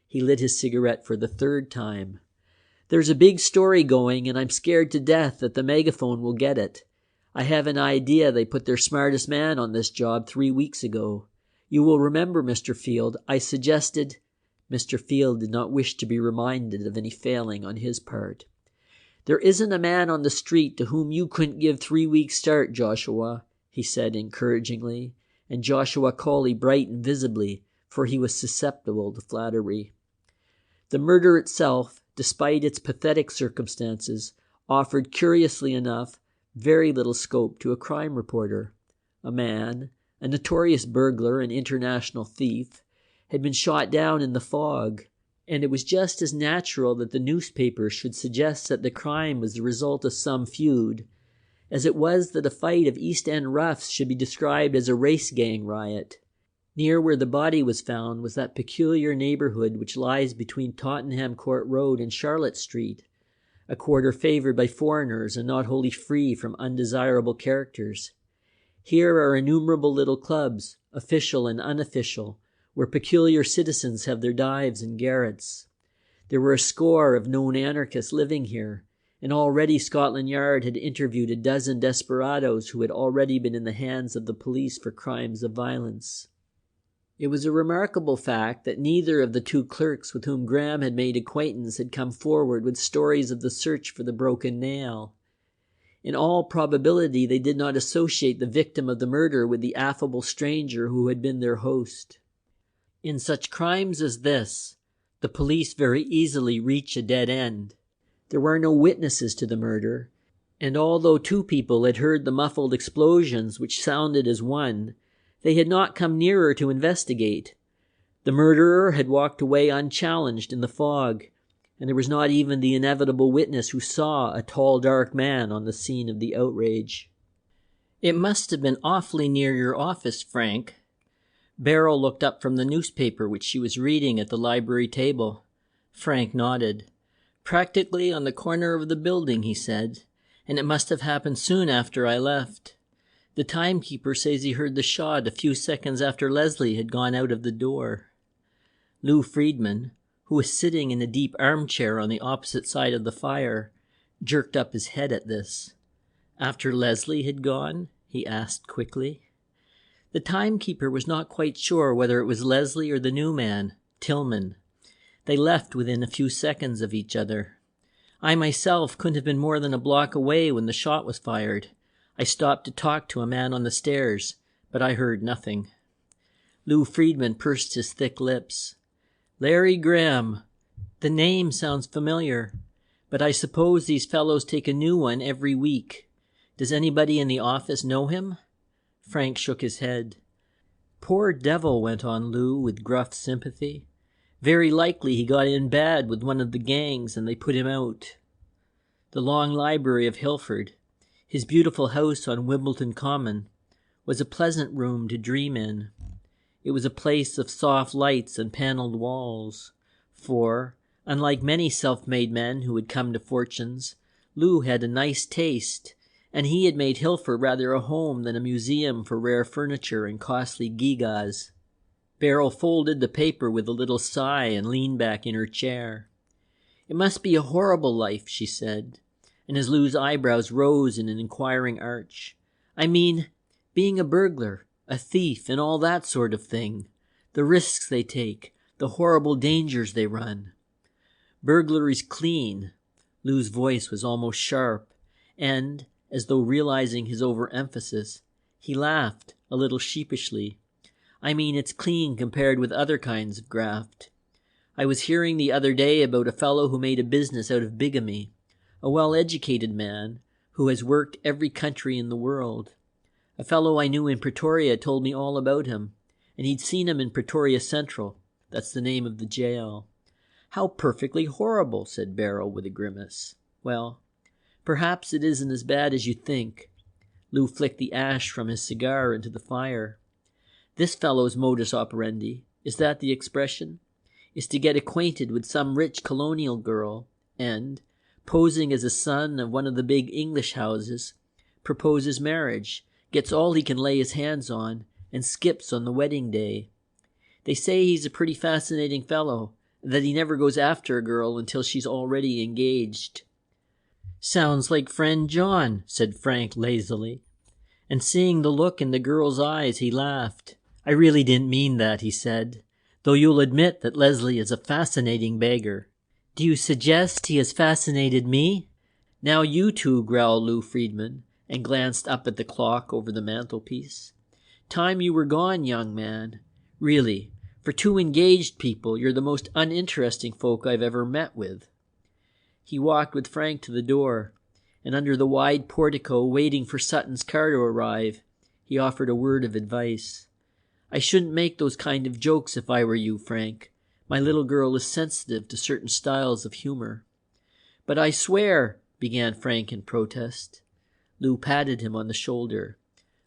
A: He lit his cigarette for the 3rd time. "There's a big story going, and I'm scared to death that the megaphone will get it. I have an idea they put their smartest man on this job 3 weeks ago. You will remember, Mr. Field, I suggested—" Mr. Field did not wish to be reminded of any failing on his part. "There isn't a man on the street to whom you couldn't give 3 weeks' start, Joshua," he said encouragingly, and Joshua Colley brightened visibly, for he was susceptible to flattery. The murder itself, despite its pathetic circumstances, offered, curiously enough, very little scope to a crime reporter. A man, a notorious burglar and international thief, had been shot down in the fog, and it was just as natural that the newspapers should suggest that the crime was the result of some feud, as it was that a fight of East End roughs should be described as a race gang riot. Near where the body was found was that peculiar neighborhood which lies between Tottenham Court Road and Charlotte Street, a quarter favored by foreigners and not wholly free from undesirable characters. Here are innumerable little clubs, official and unofficial, where peculiar citizens have their dives and garrets. There were a score of known anarchists living here, and already Scotland Yard had interviewed a dozen desperadoes who had already been in the hands of the police for crimes of violence. It was a remarkable fact that neither of the 2 clerks with whom Graham had made acquaintance had come forward with stories of the search for the broken nail. In all probability they did not associate the victim of the murder with the affable stranger who had been their host. In such crimes as this, the police very easily reach a dead end. There were no witnesses to the murder, and although 2 people had heard the muffled explosions which sounded as one, they had not come nearer to investigate. The murderer had walked away unchallenged in the fog, and there was not even the inevitable witness who saw a tall, dark man on the scene of the outrage. "It must have been awfully near your office, Frank." Beryl looked up from the newspaper which she was reading at the library table. Frank nodded. "Practically on the corner of the building," he said, "and it must have happened soon after I left. The timekeeper says he heard the shot a few seconds after Leslie had gone out of the door." Lou Friedman, who was sitting in a deep armchair on the opposite side of the fire, jerked up his head at this. "After Leslie had gone?" he asked quickly. The timekeeper was not quite sure whether it was Leslie or the new man, Tillman. They left within a few seconds of each other. I myself couldn't have been more than a block away when the shot was fired. I stopped to talk to a man on the stairs, but I heard nothing. Lou Friedman pursed his thick lips. "Larry Graham. The name sounds familiar, but I suppose these fellows take a new one every week. Does anybody in the office know him?" Frank shook his head. "Poor devil," went on Lou with gruff sympathy. Very likely he got in bad with one of the gangs and they put him out. The long library of Hilford, his beautiful house on Wimbledon Common, was a pleasant room to dream in. It was a place of soft lights and panelled walls, for, unlike many self-made men who had come to fortunes, Lou had a nice taste, and he had made Hilford rather a home than a museum for rare furniture and costly gewgaws. Beryl folded the paper with a little sigh and leaned back in her chair. "It must be a horrible life," she said, and as Lou's eyebrows rose in an inquiring arch. "I mean, being a burglar, a thief, and all that sort of thing. The risks they take, the horrible dangers they run." "Burglary's clean." Lou's voice was almost sharp, and, as though realizing his overemphasis, he laughed, a little sheepishly. "I mean, it's clean compared with other kinds of graft. I was hearing the other day about a fellow who made a business out of bigamy, a well-educated man who has worked every country in the world. A fellow I knew in Pretoria told me all about him, and he'd seen him in Pretoria Central. That's the name of the jail." "How perfectly horrible," said Beryl with a grimace. "Well, perhaps it isn't as bad as you think." Lou flicked the ash from his cigar into the fire. "This fellow's modus operandi, is that the expression? Is to get acquainted with some rich colonial girl and, posing as a son of one of the big English houses, proposes marriage, gets all he can lay his hands on, and skips on the wedding day. They say he's a pretty fascinating fellow, and that he never goes after a girl until she's already engaged." "Sounds like friend John," said Frank lazily, and seeing the look in the girl's eyes, he laughed. "I really didn't mean that," he said, "though you'll admit that Leslie is a fascinating beggar." "Do you suggest he has fascinated me?" "Now you two," growled Lou Friedman, and glanced up at the clock over the mantelpiece. "Time you were gone, young man. Really, for two engaged people, you're the most uninteresting folk I've ever met with." He walked with Frank to the door, and under the wide portico, waiting for Sutton's car to arrive, he offered a word of advice. "I shouldn't make those kind of jokes if I were you, Frank. My little girl is sensitive to certain styles of humor." "But I swear," began Frank in protest. Lou patted him on the shoulder.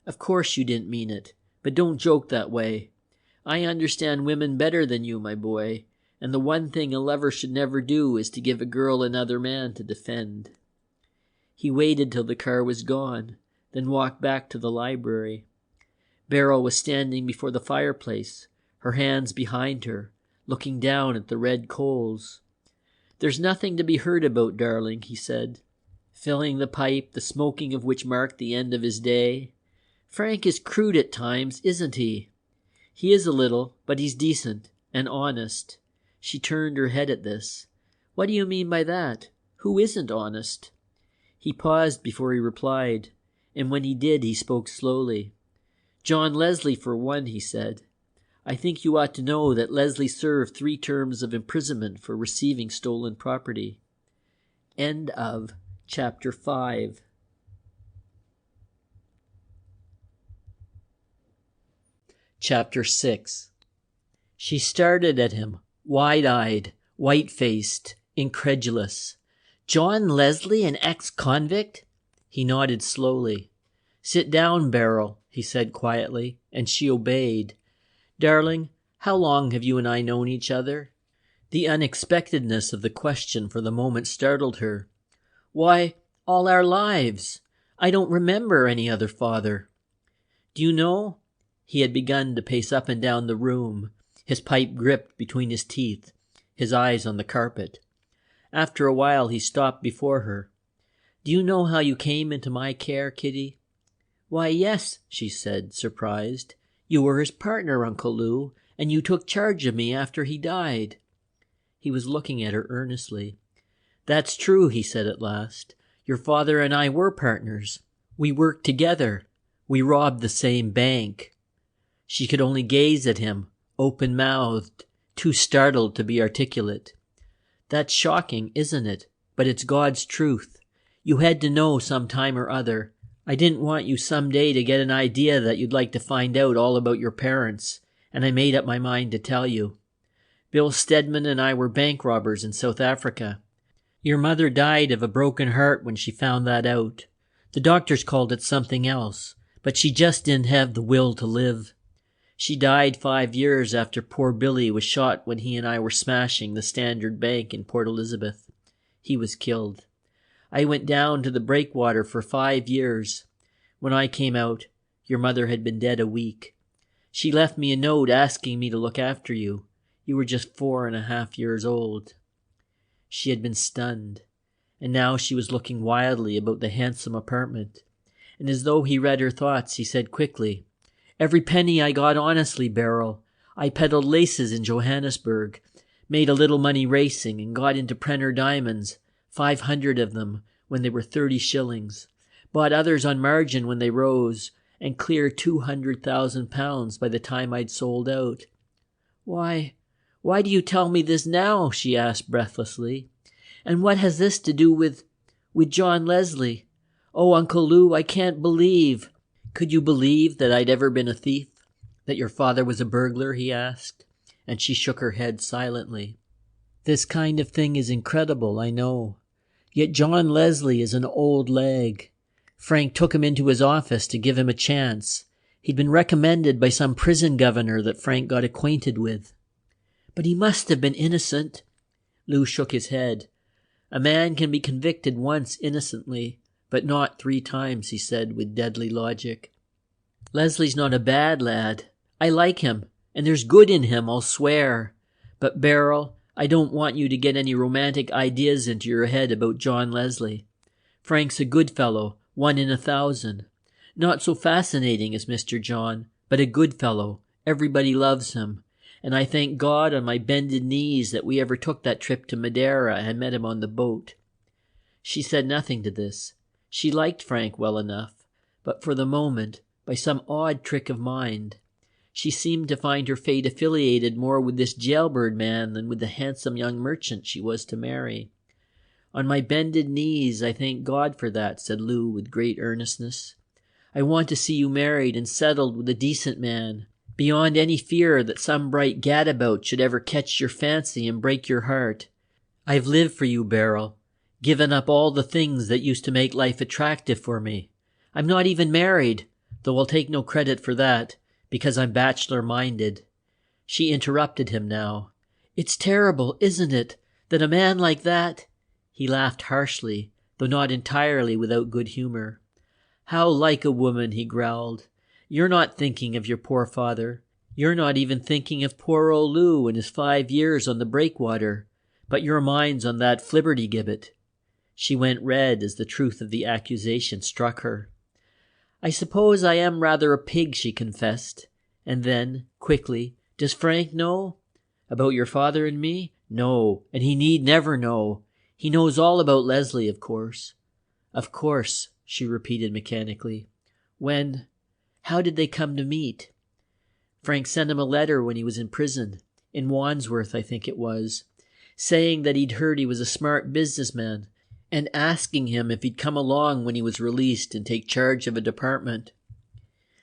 A: "Of course you didn't mean it, but don't joke that way. I understand women better than you, my boy, and the one thing a lover should never do is to give a girl another man to defend." He waited till the car was gone, then walked back to the library. Beryl was standing before the fireplace, her hands behind her, looking down at the red coals. "There's nothing to be heard about, darling," he said, filling the pipe, the smoking of which marked the end of his day. "Frank is crude at times, isn't he?" "He is a little, but he's decent and honest." She turned her head at this. "What do you mean by that? Who isn't honest?" He paused before he replied, and when he did, he spoke slowly. "John Leslie, for one," he said. "I think you ought to know that Leslie served 3 terms of imprisonment for receiving stolen property." End of Chapter 5. Chapter 6. She stared at him, wide-eyed, white-faced, incredulous. "John Leslie, an ex-convict?" He nodded slowly. "Sit down, Beryl," he said quietly, and she obeyed. "Darling, how long have you and I known each other?" The unexpectedness of the question for the moment startled her. "Why, all our lives. I don't remember any other father." "Do you know?" He had begun to pace up and down the room, his pipe gripped between his teeth, his eyes on the carpet. After a while he stopped before her. "Do you know how you came into my care, Kitty?" "Why, yes," she said, surprised. "You were his partner, Uncle Lou, and you took charge of me after he died." He was looking at her earnestly. "That's true," he said at last. "Your father and I were partners. We worked together. We robbed the same bank." She could only gaze at him, open-mouthed, too startled to be articulate. "That's shocking, isn't it? But it's God's truth. You had to know some time or other. I didn't want you some day to get an idea that you'd like to find out all about your parents, and I made up my mind to tell you." Bill Stedman and I were bank robbers in South Africa. Your mother died of a broken heart when she found that out. The doctors called it something else, but she just didn't have the will to live. She died 5 years after poor Billy was shot when he and I were smashing the Standard Bank in Port Elizabeth. He was killed. I went down to the breakwater for 5 years. When I came out, your mother had been dead a week. She left me a note asking me to look after you. You were just 4.5 years old. She had been stunned, and now she was looking wildly about the handsome apartment. And as though he read her thoughts, he said quickly, "Every penny I got honestly, Beryl. I peddled laces in Johannesburg, made a little money racing, and got into Prenner diamonds, 500 of them when they were 30 shillings. Bought others on margin when they rose, and clear 200,000 pounds by the time I'd sold out." Why do you tell me this now?" she asked breathlessly. "And what has this to do with John Leslie? Oh, Uncle Lou, I can't believe—" "Could you believe that I'd ever been a thief? That your father was a burglar?" he asked, and she shook her head silently. "This kind of thing is incredible, I know. Yet John Leslie is an old lag. Frank took him into his office to give him a chance. He'd been recommended by some prison governor that Frank got acquainted with." "But he must have been innocent." Lou shook his head. "A man can be convicted once innocently, but not 3 times, he said with deadly logic. "Leslie's not a bad lad. I like him, and there's good in him, I'll swear. But Beryl, I don't want you to get any romantic ideas into your head about John Leslie. Frank's a good fellow, 1 in 1,000. Not so fascinating as Mr. John, but a good fellow. Everybody loves him. And I thank God on my bended knees that we ever took that trip to Madeira and met him on the boat." She said nothing to this. She liked Frank well enough, but for the moment, by some odd trick of mind, she seemed to find her fate affiliated more with this jailbird man than with the handsome young merchant she was to marry. "On my bended knees, I thank God for that," said Lou with great earnestness. "I want to see you married and settled with a decent man, beyond any fear that some bright gadabout should ever catch your fancy and break your heart. I've lived for you, Beryl, given up all the things that used to make life attractive for me. I'm not even married, though I'll take no credit for that, because I'm bachelor-minded." She interrupted him now. "It's terrible, isn't it, that a man like that—" He laughed harshly, though not entirely without good humor. "How like a woman," he growled. "You're not thinking of your poor father. You're not even thinking of poor old Lou and his 5 years on the breakwater, but your mind's on that flibbertigibbet." She went red as the truth of the accusation struck her. "I suppose I am rather a pig," she confessed. And then, quickly, "Does Frank know?" "About your father and me? No, and he need never know. He knows all about Leslie, of course." "Of course," she repeated mechanically. How did they come to meet?" "Frank sent him a letter when he was in prison, in Wandsworth, I think it was, saying that he'd heard he was a smart businessman, and asking him if he'd come along when he was released and take charge of a department.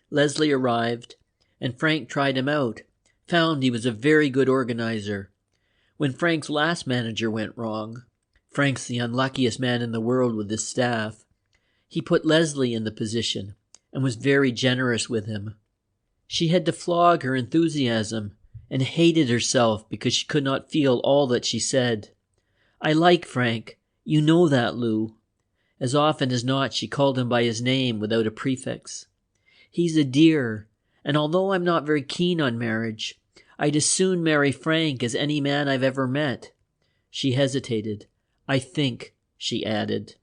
A: Leslie arrived, and Frank tried him out, found he was a very good organizer. When Frank's last manager went wrong— Frank's the unluckiest man in the world with his staff— he put Leslie in the position, and was very generous with him. She had to flog her enthusiasm, and hated herself because she could not feel all that she said. I like Frank. You know that, Lou. As often as not, she called him by his name without a prefix. He's a dear, and although I'm not very keen on marriage, I'd as soon marry Frank as any man I've ever met. She hesitated. I think, she added.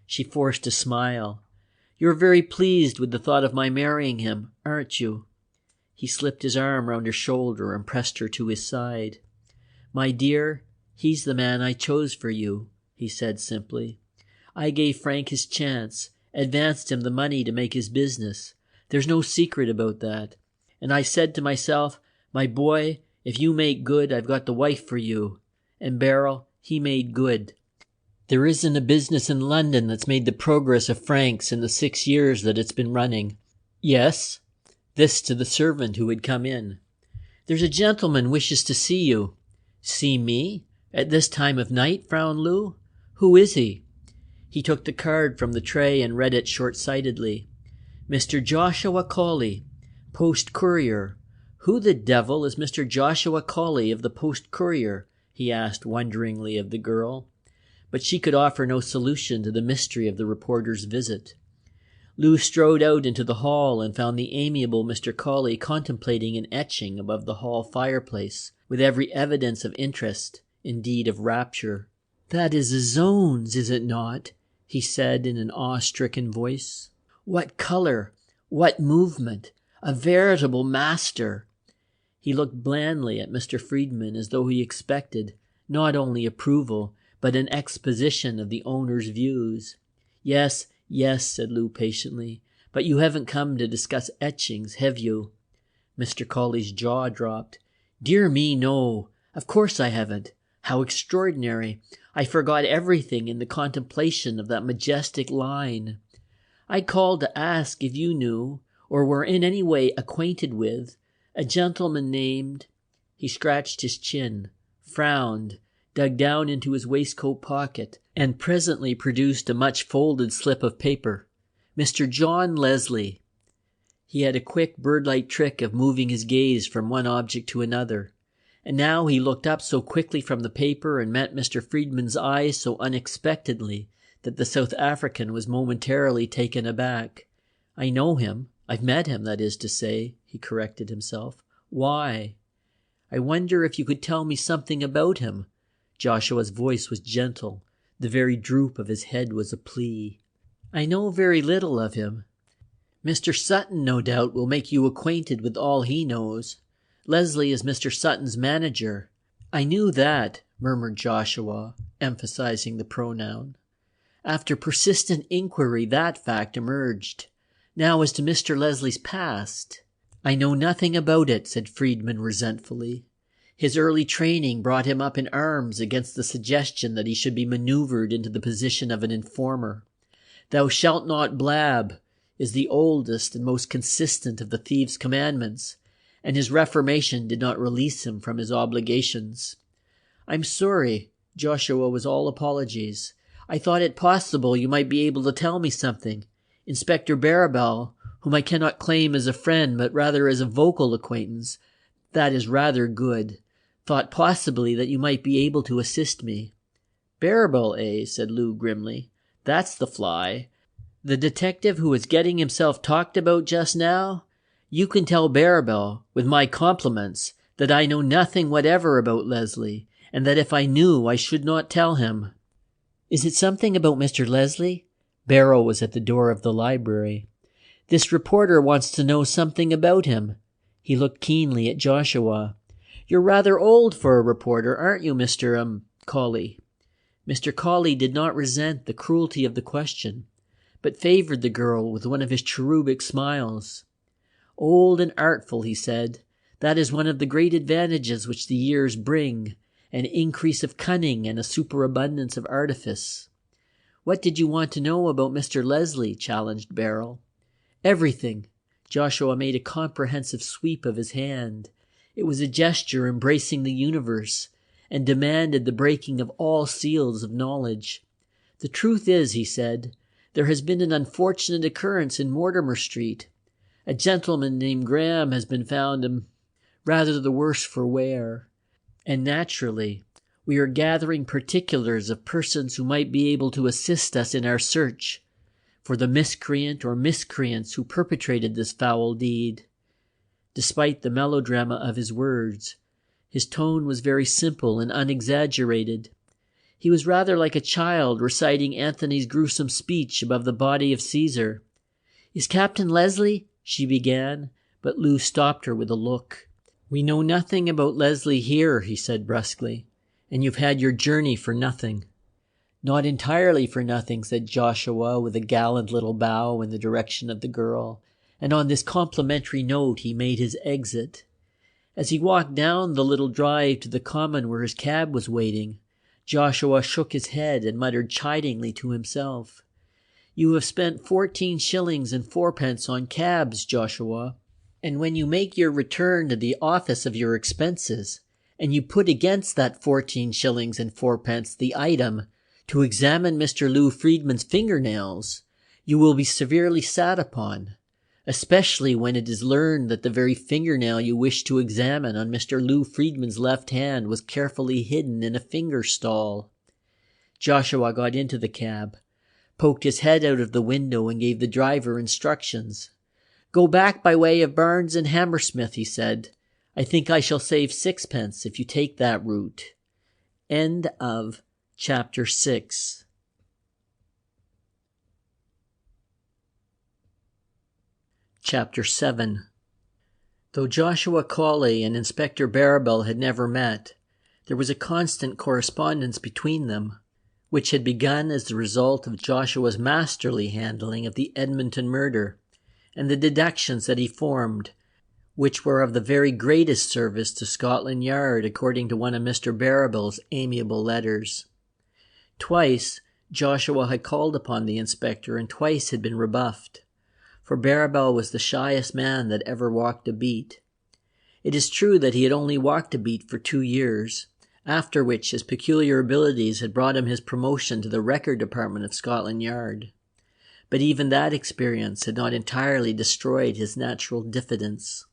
A: She forced a smile. You're very pleased with the thought of my marrying him, aren't you? He slipped his arm round her shoulder and pressed her to his side. My dear, he's the man I chose for you, he said simply. I gave Frank his chance, advanced him the money to make his business. There's no secret about that. And I said to myself, my boy, if you make good, I've got the wife for you. And Beryl, he made good. There isn't a business in London that's made the progress of Frank's in the 6 years that it's been running. Yes, this to the servant who had come in. There's a gentleman wishes to see you. See me? At this time of night? Frowned Lou. Who is he? He took the card from the tray and read it short-sightedly. Mr. Joshua Colley, Post Courier. Who the devil is Mr. Joshua Colley of the Post Courier? He asked wonderingly of the girl. But she could offer no solution to the mystery of the reporter's visit. Lou strode out into the hall and found the amiable Mr. Colley contemplating an etching above the hall fireplace, with every evidence of interest, indeed of rapture. "That is a zones, is it not?" he said in an awe-stricken voice. "What color! What movement! A veritable master!" He looked blandly at Mr. Friedman as though he expected not only approval, but an exposition of the owner's views. Yes, said Lou patiently, "but you haven't come to discuss etchings, have you?" Mr. Colley's jaw dropped. "Dear me, no. Of course I haven't. How extraordinary. I forgot everything in the contemplation of that majestic line. I called to ask if you knew, or were in any way acquainted with, a gentleman named—" He scratched his chin, frowned, dug down into his waistcoat pocket, and presently produced a much-folded slip of paper. "Mr. John Leslie." He had a quick bird-like trick of moving his gaze from one object to another, and now he looked up so quickly from the paper and met Mr. Friedman's eyes so unexpectedly that the South African was momentarily taken aback. "I know him. I've met him, that is to say," he corrected himself. "Why?" "I wonder if you could tell me something about him." Joshua's voice was gentle. The very droop of his head was a plea. "I know very little of him. Mr. Sutton, no doubt, will make you acquainted with all he knows. Leslie is Mr. Sutton's manager." "I knew that," murmured Joshua, emphasizing the pronoun. "After persistent inquiry, that fact emerged. Now as to Mr. Leslie's past." "I know nothing about it," said Friedman resentfully. "His early training brought him up in arms against the suggestion that he should be maneuvered into the position of an informer. 'Thou shalt not blab' is the oldest and most consistent of the thieves' commandments, and his reformation did not release him from his obligations." "I'm sorry." Joshua was all apologies. "I thought it possible you might be able to tell me something. Inspector Barrabal, whom I cannot claim as a friend but rather as a vocal acquaintance, that is rather good, thought possibly that you might be able to assist me." "Barrabal, eh?" said Lou grimly. "That's the fly. The detective who was getting himself talked about just now? You can tell Barrabal, with my compliments, that I know nothing whatever about Leslie, and that if I knew I should not tell him." "Is it something about Mr. Leslie?" Barrow was at the door of the library. "This reporter wants to know something about him." He looked keenly at Joshua. "You're rather old for a reporter, aren't you, Mr. Colley?" Mr. Colley did not resent the cruelty of the question, but favored the girl with one of his cherubic smiles. "Old and artful," he said. "That is one of the great advantages which the years bring, an increase of cunning and a superabundance of artifice." "What did you want to know about Mr. Leslie?" challenged Beryl. "Everything." Joshua made a comprehensive sweep of his hand. It was a gesture embracing the universe, and demanded the breaking of all seals of knowledge. "The truth is," he said, "there has been an unfortunate occurrence in Mortimer Street. A gentleman named Graham has been found rather the worse for wear. And naturally, we are gathering particulars of persons who might be able to assist us in our search for the miscreant or miscreants who perpetrated this foul deed." Despite the melodrama of his words, his tone was very simple and unexaggerated. He was rather like a child reciting Antony's gruesome speech above the body of Caesar. "Is Captain Leslie—" she began, but Lou stopped her with a look. "We know nothing about Leslie here," he said brusquely, "and you've had your journey for nothing." "Not entirely for nothing," said Joshua with a gallant little bow in the direction of the girl, and on this complimentary note he made his exit. As he walked down the little drive to the common where his cab was waiting, Joshua shook his head and muttered chidingly to himself. "You have spent 14 shillings and 4 pence on cabs, Joshua, and when you make your return to the office of your expenses, and you put against that 14 shillings and 4 pence the item to examine Mr. Lou Friedman's fingernails, you will be severely sat upon, especially when it is learned that the very fingernail you wish to examine on Mr. Lou Friedman's left hand was carefully hidden in a finger stall. Joshua got into the cab, poked his head out of the window, and gave the driver instructions. "Go back by way of Barnes and Hammersmith," he said. "I think I shall save 6 pence if you take that route." End of Chapter 6. Chapter 7. Though Joshua Cawley and Inspector Barrabal had never met, there was a constant correspondence between them, which had begun as the result of Joshua's masterly handling of the Edmonton murder, and the deductions that he formed, which were of the very greatest service to Scotland Yard, according to one of Mr. Barrabal's amiable letters. Twice Joshua had called upon the inspector, and twice had been rebuffed, for Barrabal was the shyest man that ever walked a beat. It is true that he had only walked a beat for 2 years, after which his peculiar abilities had brought him his promotion to the record department of Scotland Yard. But even that experience had not entirely destroyed his natural diffidence.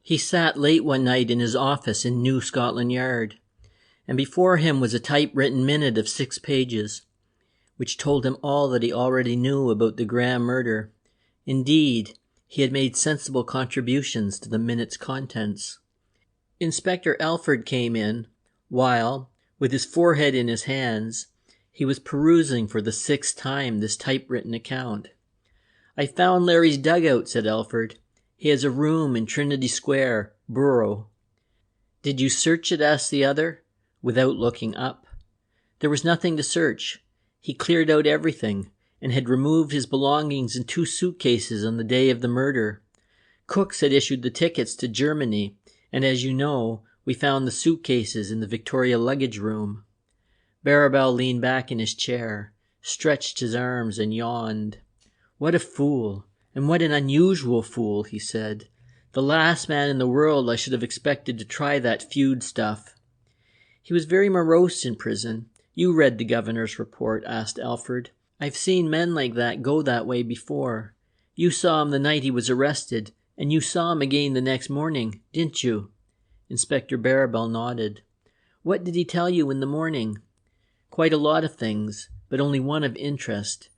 A: He sat late one night in his office in New Scotland Yard, and before him was a typewritten minute of 6 pages, which told him all that he already knew about the Graham murder. Indeed, he had made sensible contributions to the minute's contents. Inspector Alford came in, while, with his forehead in his hands, he was perusing for the 6th time this typewritten account. "I found Larry's dugout," said Alford. "He has a room in Trinity Square, Borough." "Did you search it?" asked the other, without looking up. There was nothing to search. He cleared out everything, and had removed his belongings in 2 suitcases on the day of the murder. Cooks had issued the tickets to Germany, and as you know, we found the suitcases in the Victoria luggage room. Barrabal leaned back in his chair, stretched his arms, and yawned. "What a fool, and what an unusual fool," he said. "The last man in the world I should have expected to try that feud stuff." "He was very morose in prison. You read the governor's report?" asked Alfred. "I've seen men like that go that way before. You saw him the night he was arrested, and you saw him again the next morning, didn't you?" Inspector Barrabal nodded. "What did he tell you in the morning?" "Quite a lot of things, but only one of interest."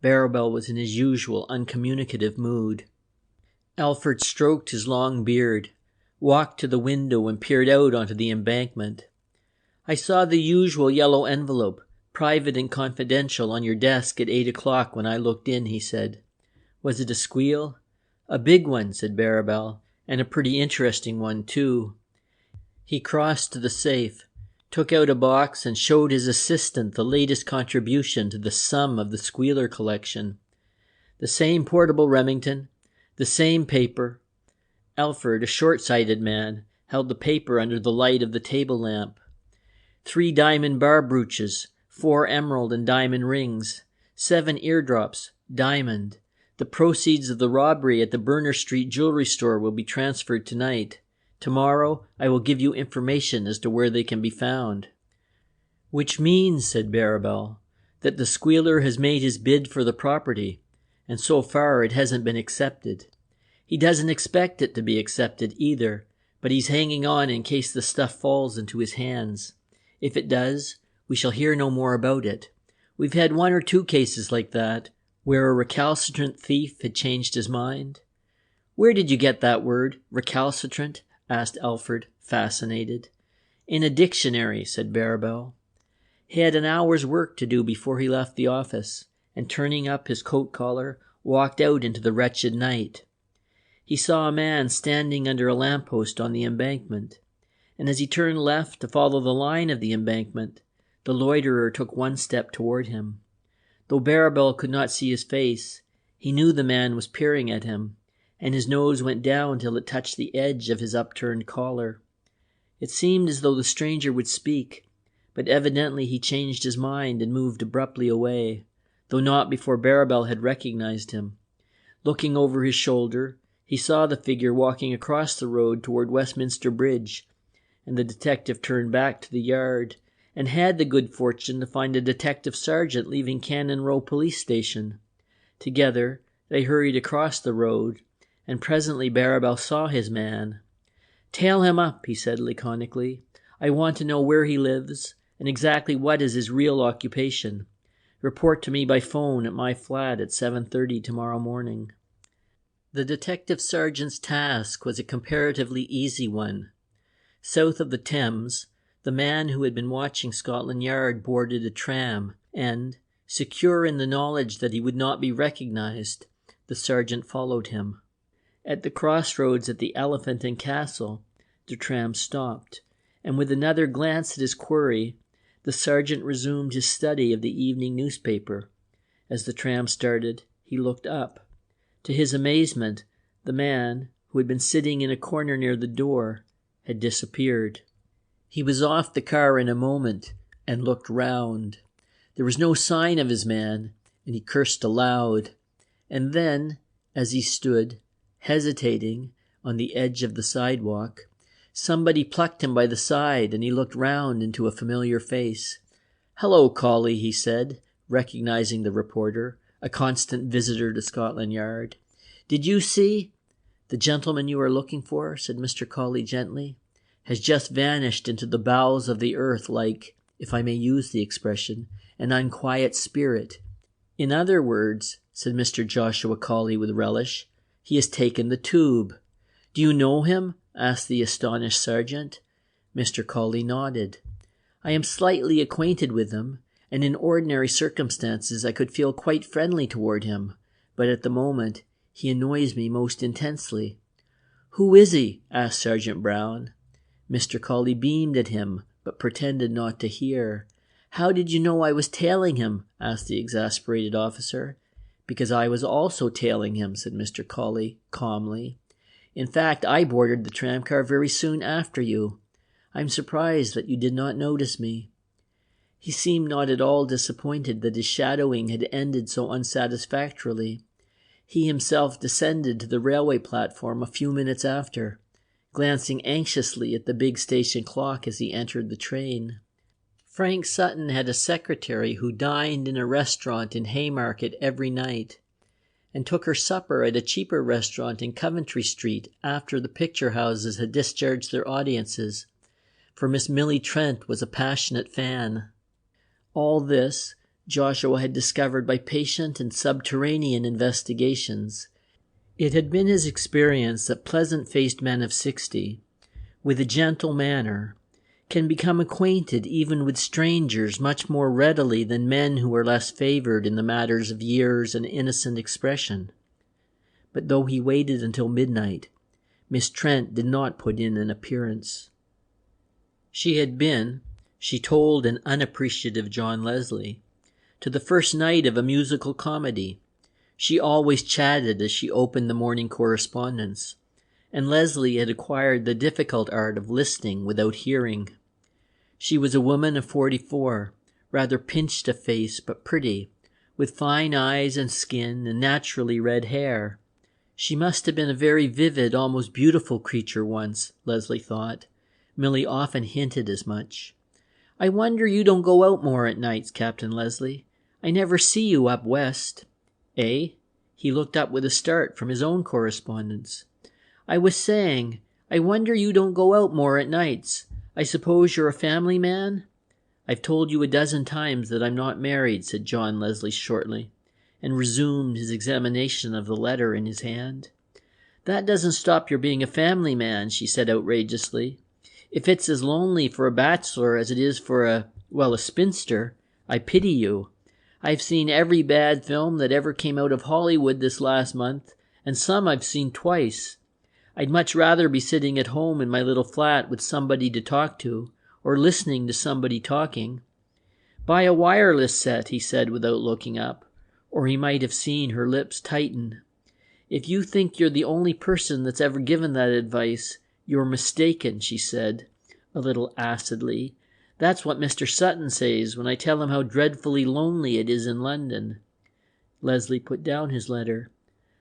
A: Barrabal was in his usual uncommunicative mood. Alfred stroked his long beard, walked to the window, and peered out onto the embankment. "I saw the usual yellow envelope, private and confidential, on your desk at 8 o'clock when I looked in," he said. "Was it a squeal?" "A big one," said Barrabal, "and a pretty interesting one, too." He crossed to the safe, took out a box, and showed his assistant the latest contribution to the sum of the Squealer collection. The same portable Remington, the same paper. Alfred, a short-sighted man, held the paper under the light of the table lamp. 3 diamond bar brooches, 4 emerald and diamond rings, 7 eardrops, diamond. The proceeds of the robbery at the Burner Street jewelry store will be transferred tonight. Tomorrow I will give you information as to where they can be found." "Which means," said Barrabal, "that the Squealer has made his bid for the property, and so far it hasn't been accepted. He doesn't expect it to be accepted either, but he's hanging on in case the stuff falls into his hands. If it does, we shall hear no more about it. We've had 1 or 2 cases like that, where a recalcitrant thief had changed his mind." "Where did you get that word, recalcitrant?" asked Alfred, fascinated. "In a dictionary," said Barrabal. He had an hour's work to do before he left the office, and turning up his coat collar, walked out into the wretched night. He saw a man standing under a lamppost on the embankment, and as he turned left to follow the line of the embankment, the loiterer took 1 step toward him. Though Barrabal could not see his face, he knew the man was peering at him, and his nose went down till it touched the edge of his upturned collar. It seemed as though the stranger would speak, but evidently he changed his mind and moved abruptly away, though not before Barrabal had recognized him. Looking over his shoulder, he saw the figure walking across the road toward Westminster Bridge, and the detective turned back to the yard and had the good fortune to find a detective sergeant leaving Cannon Row Police Station. Together, they hurried across the road, and presently Barrabal saw his man. "Tail him up," he said laconically. "I want to know where he lives and exactly what is his real occupation. Report to me by phone at my flat at 7:30 tomorrow morning." The detective sergeant's task was a comparatively easy one. South of the Thames, the man who had been watching Scotland Yard boarded a tram, and, secure in the knowledge that he would not be recognized, the sergeant followed him. At the crossroads at the Elephant and Castle, the tram stopped, and with another glance at his quarry, the sergeant resumed his study of the evening newspaper. As the tram started, he looked up. To his amazement, the man, who had been sitting in a corner near the door, had disappeared. He was off the car in a moment and looked round. There was no sign of his man, and he cursed aloud. And then, as he stood, hesitating, on the edge of the sidewalk, somebody plucked him by the side, and he looked round into a familiar face. "Hello, Collie," he said, recognizing the reporter, a constant visitor to Scotland Yard. "Did you see—" "The gentleman you are looking for," said Mr. Collie gently, "has just vanished into the bowels of the earth like, if I may use the expression, an unquiet spirit." "In other words," said Mr. Joshua Collie with relish, "he has taken the tube." "Do you know him?" asked the astonished sergeant. Mr. Collie nodded. "I am slightly acquainted with him, and in ordinary circumstances I could feel quite friendly toward him, but at the moment he annoys me most intensely." "Who is he?" asked Sergeant Brown. Mr. Collie beamed at him, but pretended not to hear. "How did you know I was tailing him?" asked the exasperated officer. "Because I was also tailing him," said Mr. Collie calmly. "In fact, I boarded the tramcar very soon after you. I'm surprised that you did not notice me." He seemed not at all disappointed that his shadowing had ended so unsatisfactorily. He himself descended to the railway platform a few minutes after, glancing anxiously at the big station clock as he entered the train. Frank Sutton had a secretary who dined in a restaurant in Haymarket every night, and took her supper at a cheaper restaurant in Coventry Street after the picture houses had discharged their audiences, for Miss Millie Trent was a passionate fan. All this Joshua had discovered by patient and subterranean investigations. It had been his experience that pleasant-faced men of 60, with a gentle manner, can become acquainted even with strangers much more readily than men who are less favored in the matters of years and innocent expression. But though he waited until midnight, Miss Trent did not put in an appearance. She had been, she told an unappreciative John Leslie, to the first night of a musical comedy. She always chatted as she opened the morning correspondence, and Leslie had acquired the difficult art of listening without hearing. She was a woman of 44, rather pinched of face but pretty, with fine eyes and skin and naturally red hair. She must have been a very vivid, almost beautiful creature once, Leslie thought. Millie often hinted as much. "I wonder you don't go out more at nights, Captain Leslie. I never see you up west." "Eh?" He looked up with a start from his own correspondence. "I was saying, I wonder you don't go out more at nights. I suppose you're a family man?" "I've told you a dozen times that I'm not married," said John Leslie shortly, and resumed his examination of the letter in his hand. "That doesn't stop your being a family man," she said outrageously. "If it's as lonely for a bachelor as it is for a spinster, I pity you. I've seen every bad film that ever came out of Hollywood this last month, and some I've seen twice. I'd much rather be sitting at home in my little flat with somebody to talk to, or listening to somebody talking." "Buy a wireless set," he said without looking up, or he might have seen her lips tighten. "If you think you're the only person that's ever given that advice, you're mistaken," she said, a little acidly. "That's what Mr. Sutton says when I tell him how dreadfully lonely it is in London." Leslie put down his letter.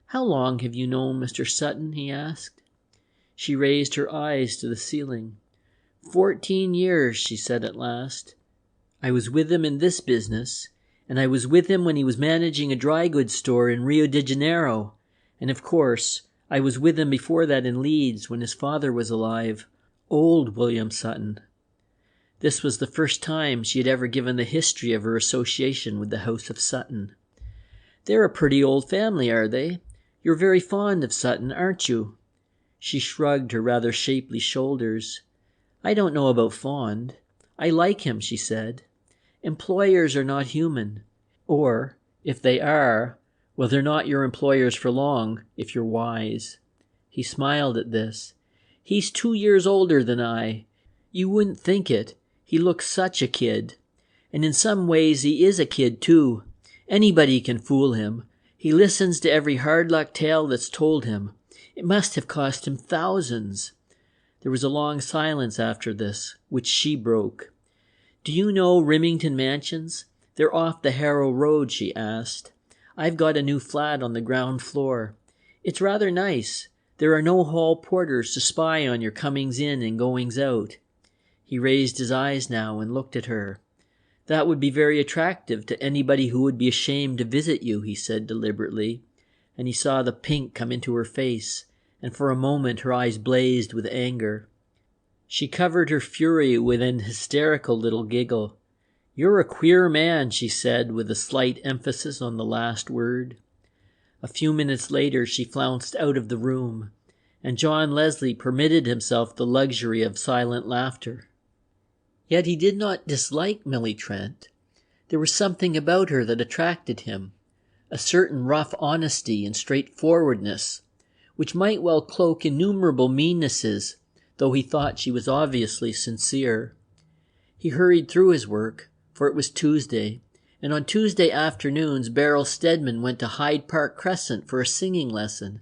A: "How long have you known Mr. Sutton?" he asked. She raised her eyes to the ceiling. 14 years, she said at last. I was with him in this business, and I was with him when he was managing a dry goods store in Rio de Janeiro, and of course, I was with him before that in Leeds when his father was alive, old William Sutton. This was the first time she had ever given the history of her association with the house of Sutton. They're a pretty old family, are they? You're very fond of Sutton, aren't you? She shrugged her rather shapely shoulders. I don't know about fond. I like him, she said. Employers are not human. Or, if they are, well, they're not your employers for long, if you're wise. He smiled at this. He's 2 years older than I. You wouldn't think it. He looks such a kid. And in some ways he is a kid, too. Anybody can fool him. He listens to every hard-luck tale that's told him. It must have cost him thousands. There was a long silence after this, which she broke. Do you know Rimington Mansions? They're off the Harrow Road, she asked. I've got a new flat on the ground floor. It's rather nice. There are no hall porters to spy on your comings in and goings out. He raised his eyes now and looked at her. That would be very attractive to anybody who would be ashamed to visit you, he said deliberately, and he saw the pink come into her face, and for a moment her eyes blazed with anger. She covered her fury with an hysterical little giggle. You're a queer man, she said, with a slight emphasis on the last word. A few minutes later she flounced out of the room, and John Leslie permitted himself the luxury of silent laughter. Yet he did not dislike Millie Trent. There was something about her that attracted him, a certain rough honesty and straightforwardness, which might well cloak innumerable meannesses, though he thought she was obviously sincere. He hurried through his work, for it was Tuesday, and on Tuesday afternoons Beryl Stedman went to Hyde Park Crescent for a singing lesson,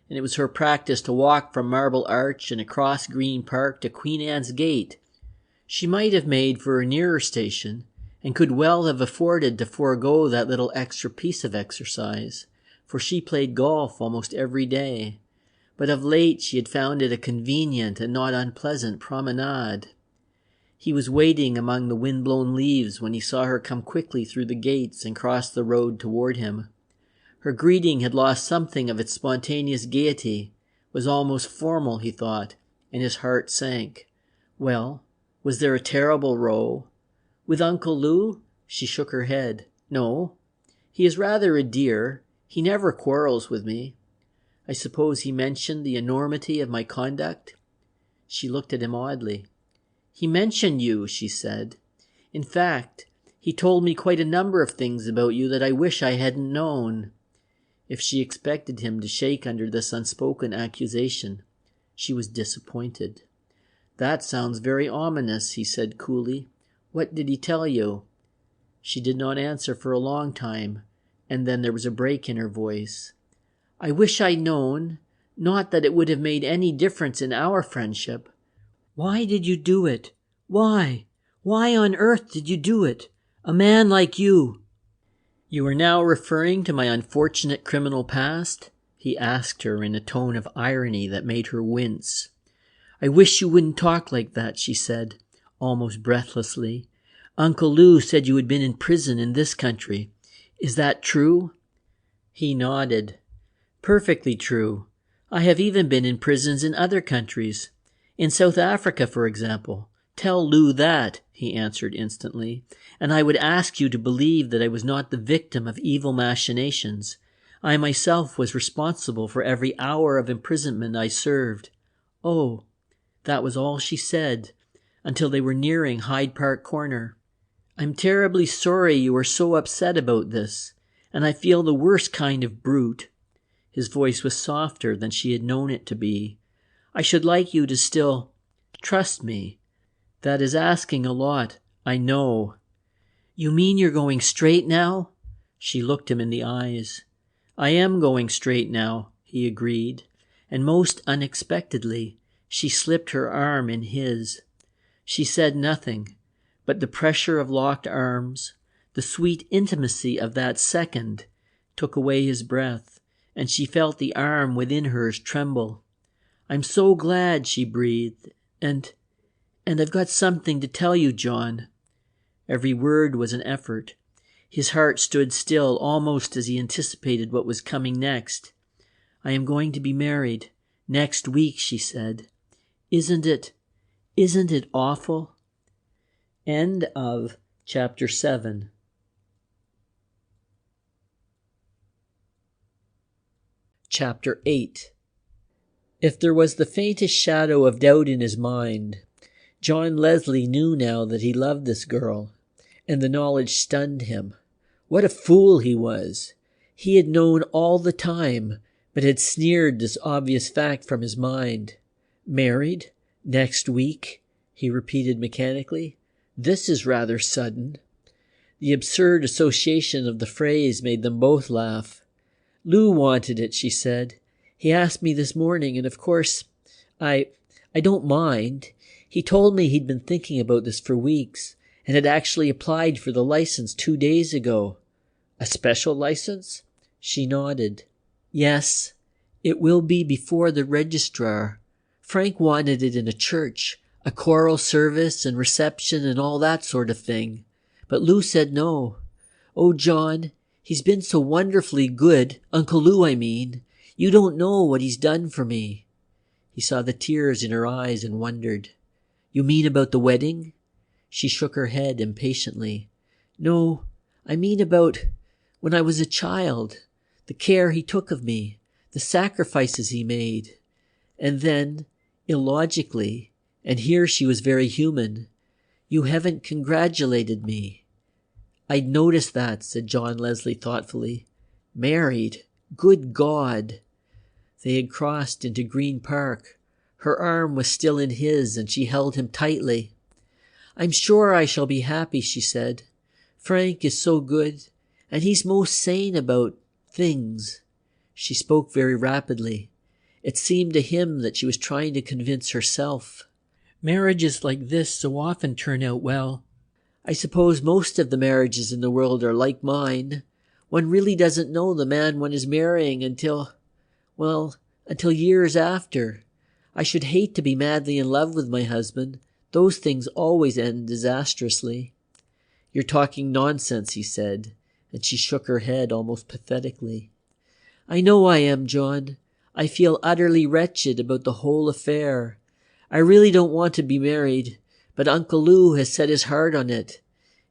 A: and it was her practice to walk from Marble Arch and across Green Park to Queen Anne's Gate. She might have made for a nearer station, and could well have afforded to forego that little extra piece of exercise, for she played golf almost every day, but of late she had found it a convenient and not unpleasant promenade. He was waiting among the wind-blown leaves when he saw her come quickly through the gates and cross the road toward him. Her greeting had lost something of its spontaneous gaiety, was almost formal, he thought, and his heart sank. Well, was there a terrible row? With Uncle Lou? She shook her head. No. He is rather a dear. He never quarrels with me. I suppose he mentioned the enormity of my conduct? She looked at him oddly. He mentioned you, she said. In fact, he told me quite a number of things about you that I wish I hadn't known. If she expected him to shake under this unspoken accusation, she was disappointed. That sounds very ominous, he said coolly. What did he tell you? She did not answer for a long time, and then there was a break in her voice. I wish I'd known, not that it would have made any difference in our friendship. Why did you do it? Why? Why on earth did you do it? A man like you. You are now referring to my unfortunate criminal past? He asked her in a tone of irony that made her wince. I wish you wouldn't talk like that, she said, almost breathlessly. Uncle Lou said you had been in prison in this country. Is that true? He nodded. Perfectly true. I have even been in prisons in other countries. In South Africa, for example. Tell Lou that, he answered instantly, and I would ask you to believe that I was not the victim of evil machinations. I myself was responsible for every hour of imprisonment I served. Oh, that was all she said, until they were nearing Hyde Park Corner. I'm terribly sorry you are so upset about this, and I feel the worst kind of brute. His voice was softer than she had known it to be. I should like you to still trust me. That is asking a lot, I know. You mean you're going straight now? She looked him in the eyes. I am going straight now, he agreed, and most unexpectedly, she slipped her arm in his. She said nothing, but the pressure of locked arms, the sweet intimacy of that second, took away his breath, and she felt the arm within hers tremble. I'm so glad, she breathed, and And I've got something to tell you, John." Every word was an effort. His heart stood still almost as he anticipated what was coming next. "I am going to be married next week," she said. Isn't it awful?" End of chapter 7. Chapter 8. If there was the faintest shadow of doubt in his mind, John Leslie knew now that he loved this girl, and the knowledge stunned him. What a fool he was! He had known all the time, but had sneered this obvious fact from his mind. "Married? Next week?" he repeated mechanically. "This is rather sudden." The absurd association of the phrase made them both laugh. "Lou wanted it," she said. "He asked me this morning, and of course, I don't mind. He told me he'd been thinking about this for weeks, and had actually applied for the license 2 days ago." "A special license?" She nodded. "Yes, it will be before the registrar. Frank wanted it in a church, a choral service and reception and all that sort of thing. But Lou said no. Oh, John, he's been so wonderfully good, Uncle Lou, I mean. You don't know what he's done for me." He saw the tears in her eyes and wondered. "You mean about the wedding?" She shook her head impatiently. "No, I mean about when I was a child, the care he took of me, the sacrifices he made. And then, illogically, and here she was very human, you haven't congratulated me." "I'd noticed that," said John Leslie thoughtfully. "Married? Good God!" They had crossed into Green Park. Her arm was still in his, and she held him tightly. "I'm sure I shall be happy," she said. "Frank is so good, and he's most sane about things." She spoke very rapidly. It seemed to him that she was trying to convince herself. "Marriages like this so often turn out well. I suppose most of the marriages in the world are like mine. One really doesn't know the man one is marrying until years after. I should hate to be madly in love with my husband. Those things always end disastrously." "You're talking nonsense," he said, and she shook her head almost pathetically. "I know I am, John. I feel utterly wretched about the whole affair. I really don't want to be married, but Uncle Lou has set his heart on it.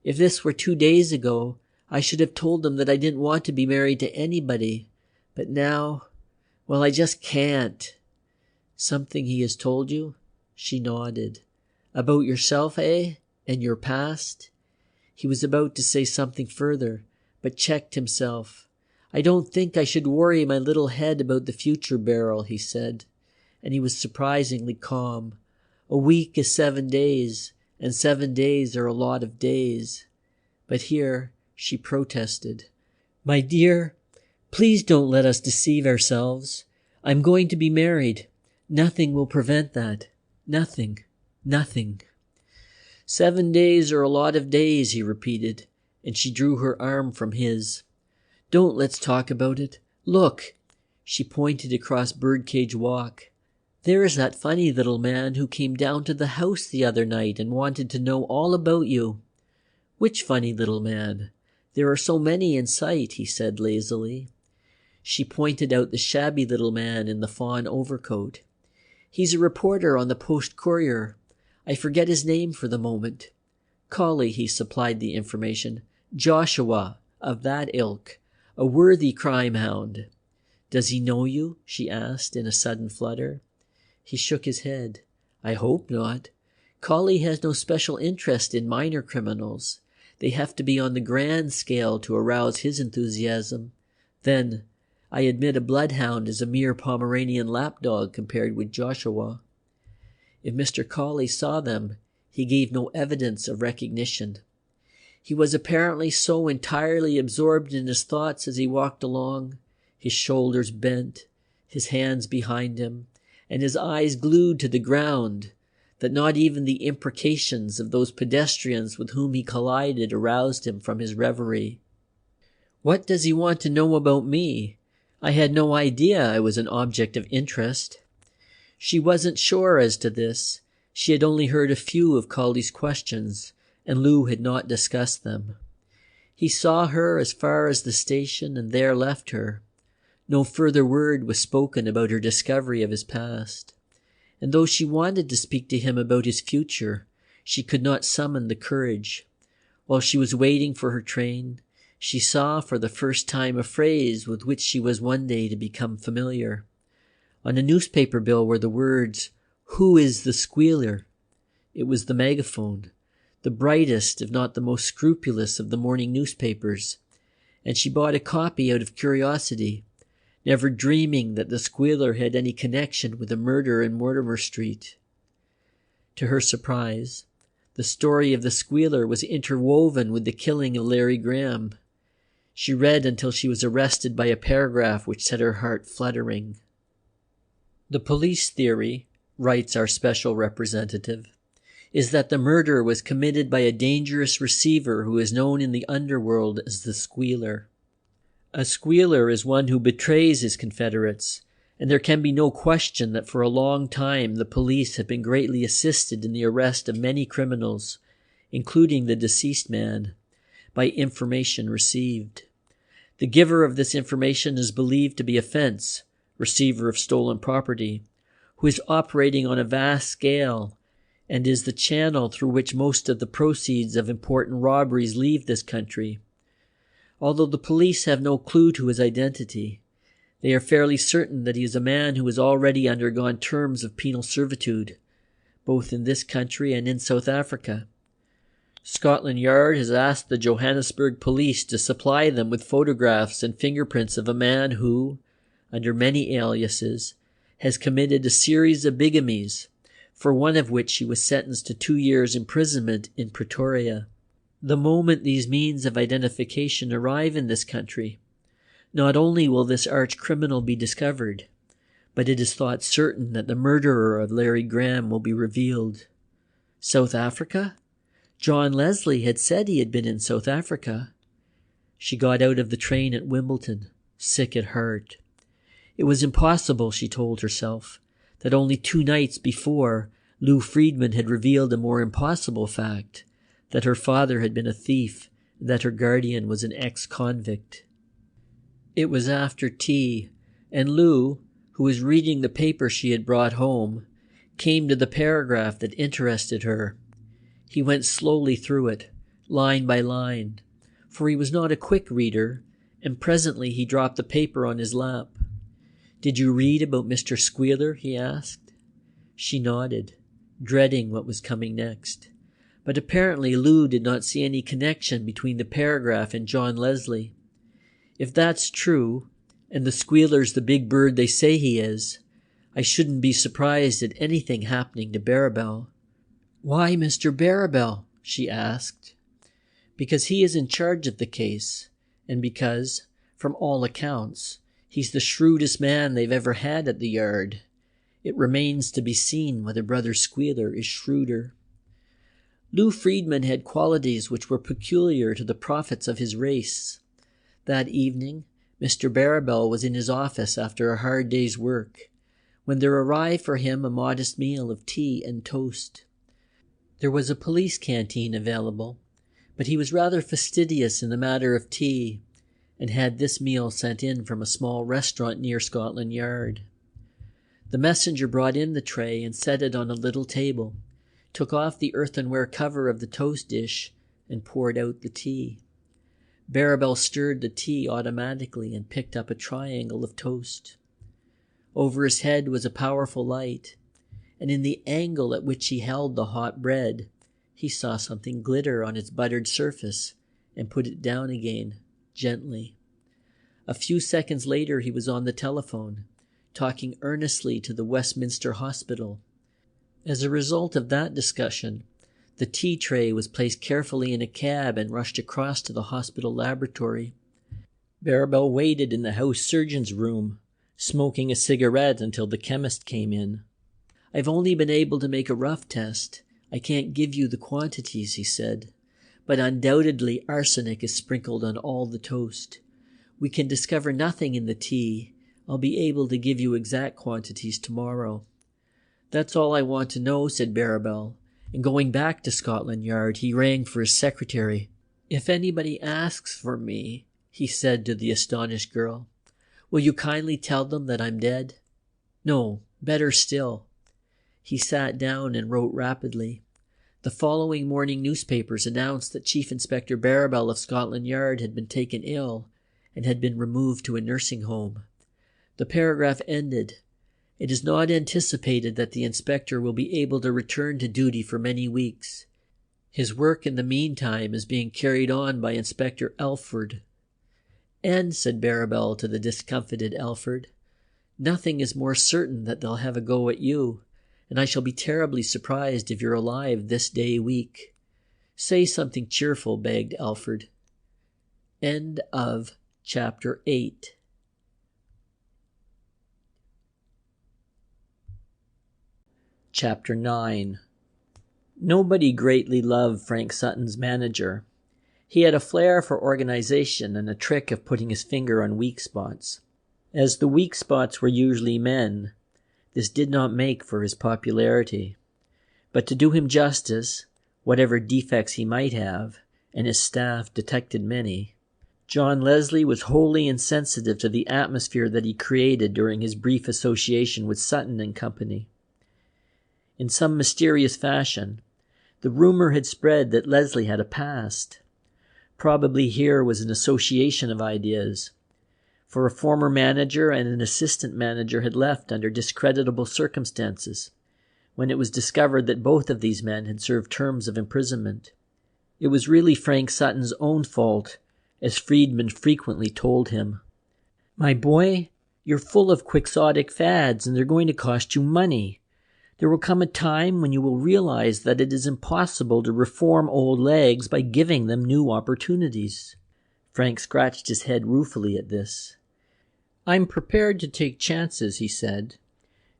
A: If this were 2 days ago, I should have told him that I didn't want to be married to anybody. But now, I just can't." "Something he has told you?" She nodded. "About yourself, eh? And your past?" He was about to say something further, but checked himself. "I don't think I should worry my little head about the future, Barrel," he said, and he was surprisingly calm. "A week is 7 days, and 7 days are a lot of days." But here she protested. "My dear, please don't let us deceive ourselves. I'm going to be married. Nothing will prevent that. Nothing. 7 days are a lot of days," he repeated, and she drew her arm from his. "Don't let's talk about it. Look." She pointed across Birdcage Walk. "There's that funny little man who came down to the house the other night and wanted to know all about you." "Which funny little man? There are so many in sight," he said lazily. She pointed out the shabby little man in the fawn overcoat. "He's a reporter on the Post-Courier. I forget his name for the moment." "Collie," he supplied the information. "Joshua, of that ilk. A worthy crime hound." "Does he know you?" she asked in a sudden flutter. He shook his head. "I hope not. Collie has no special interest in minor criminals. They have to be on the grand scale to arouse his enthusiasm. Then, I admit a bloodhound is a mere Pomeranian lapdog compared with Joshua." If Mr. Collie saw them, he gave no evidence of recognition. He was apparently so entirely absorbed in his thoughts as he walked along, his shoulders bent, his hands behind him, and his eyes glued to the ground, that not even the imprecations of those pedestrians with whom he collided aroused him from his reverie. "What does he want to know about me? I had no idea I was an object of interest." She wasn't sure as to this, She had only heard a few of Collie's questions, and Lou had not discussed them. He saw her as far as the station and there left her. No further word was spoken about her discovery of his past. And though she wanted to speak to him about his future, she could not summon the courage. While she was waiting for her train, she saw for the first time a phrase with which she was one day to become familiar. On a newspaper bill were the words, "Who is the Squealer?" It was the megaphone, the brightest, if not the most scrupulous, of the morning newspapers, and she bought a copy out of curiosity, never dreaming that the Squealer had any connection with a murder in Mortimer Street. To her surprise, the story of the Squealer was interwoven with the killing of Larry Graham. She read until she was arrested by a paragraph which set her heart fluttering. "The police theory," writes our special representative, "is that the murder was committed by a dangerous receiver who is known in the underworld as the Squealer. A Squealer is one who betrays his confederates, and there can be no question that for a long time the police have been greatly assisted in the arrest of many criminals, including the deceased man, by information received. The giver of this information is believed to be a fence, receiver of stolen property, who is operating on a vast scale and is the channel through which most of the proceeds of important robberies leave this country. Although the police have no clue to his identity, they are fairly certain that he is a man who has already undergone terms of penal servitude, both in this country and in South Africa. Scotland Yard has asked the Johannesburg police to supply them with photographs and fingerprints of a man who, under many aliases, has committed a series of bigamies, for one of which he was sentenced to 2 years' imprisonment in Pretoria. The moment these means of identification arrive in this country, not only will this arch-criminal be discovered, but it is thought certain that the murderer of Larry Graham will be revealed. South Africa? John Leslie had said he had been in South Africa. She got out of the train at Wimbledon, sick at heart. It was impossible, she told herself, that only 2 nights before Lou Friedman had revealed a more impossible fact, that her father had been a thief and that her guardian was an ex-convict. It was after tea, and Lou, who was reading the paper she had brought home, came to the paragraph that interested her. He went slowly through it, line by line, for he was not a quick reader, and presently he dropped the paper on his lap. "Did you read about Mr. Squealer?" he asked. She nodded, dreading what was coming next. But apparently Lou did not see any connection between the paragraph and John Leslie. "If that's true, and the Squealer's the big bird they say he is, I shouldn't be surprised at anything happening to Barrabal." "Why Mr. Barrabal?" she asked. "Because he is in charge of the case, and because, from all accounts, he's the shrewdest man they've ever had at the Yard. It remains to be seen whether Brother Squealer is shrewder." Lou Friedman had qualities which were peculiar to the prophets of his race. That evening, Mr. Barrabal was in his office after a hard day's work, when there arrived for him a modest meal of tea and toast. There was a police canteen available, but he was rather fastidious in the matter of tea, and had this meal sent in from a small restaurant near Scotland Yard. The messenger brought in the tray and set it on a little table, took off the earthenware cover of the toast dish, and poured out the tea. Barrabal stirred the tea automatically and picked up a triangle of toast. Over his head was a powerful light, and in the angle at which he held the hot bread, he saw something glitter on its buttered surface and put it down again, gently. A few seconds later he was on the telephone, talking earnestly to the Westminster Hospital. As a result of that discussion, the tea tray was placed carefully in a cab and rushed across to the hospital laboratory. Barrabal waited in the house surgeon's room, smoking a cigarette until the chemist came in. "I've only been able to make a rough test. I can't give you the quantities," he said, "but undoubtedly arsenic is sprinkled on all the toast. We can discover nothing in the tea. I'll be able to give you exact quantities tomorrow." "That's all I want to know," said Barrabal, and going back to Scotland Yard, he rang for his secretary. "If anybody asks for me," he said to the astonished girl, "will you kindly tell them that I'm dead? No, better still." He sat down and wrote rapidly. The following morning newspapers announced that Chief Inspector Barrabal of Scotland Yard had been taken ill and had been removed to a nursing home. The paragraph ended, "It is not anticipated that the inspector will be able to return to duty for many weeks. His work in the meantime is being carried on by Inspector Alford." "And," said Barrabal to the discomfited Alford, "nothing is more certain that they'll have a go at you, and I shall be terribly surprised if you're alive this day week." "Say something cheerful," begged Alford. End of chapter 8. Chapter 9. Nobody greatly loved Frank Sutton's manager. He had a flair for organization and a trick of putting his finger on weak spots. As the weak spots were usually men, this did not make for his popularity. But to do him justice, whatever defects he might have, and his staff detected many, John Leslie was wholly insensitive to the atmosphere that he created during his brief association with Sutton and Company. In some mysterious fashion, the rumor had spread that Leslie had a past. Probably here was an association of ideas, for a former manager and an assistant manager had left under discreditable circumstances, when it was discovered that both of these men had served terms of imprisonment. It was really Frank Sutton's own fault, as Friedman frequently told him. "My boy, you're full of quixotic fads, and they're going to cost you money. There will come a time when you will realize that it is impossible to reform old legs by giving them new opportunities." Frank scratched his head ruefully at this. "I'm prepared to take chances," he said,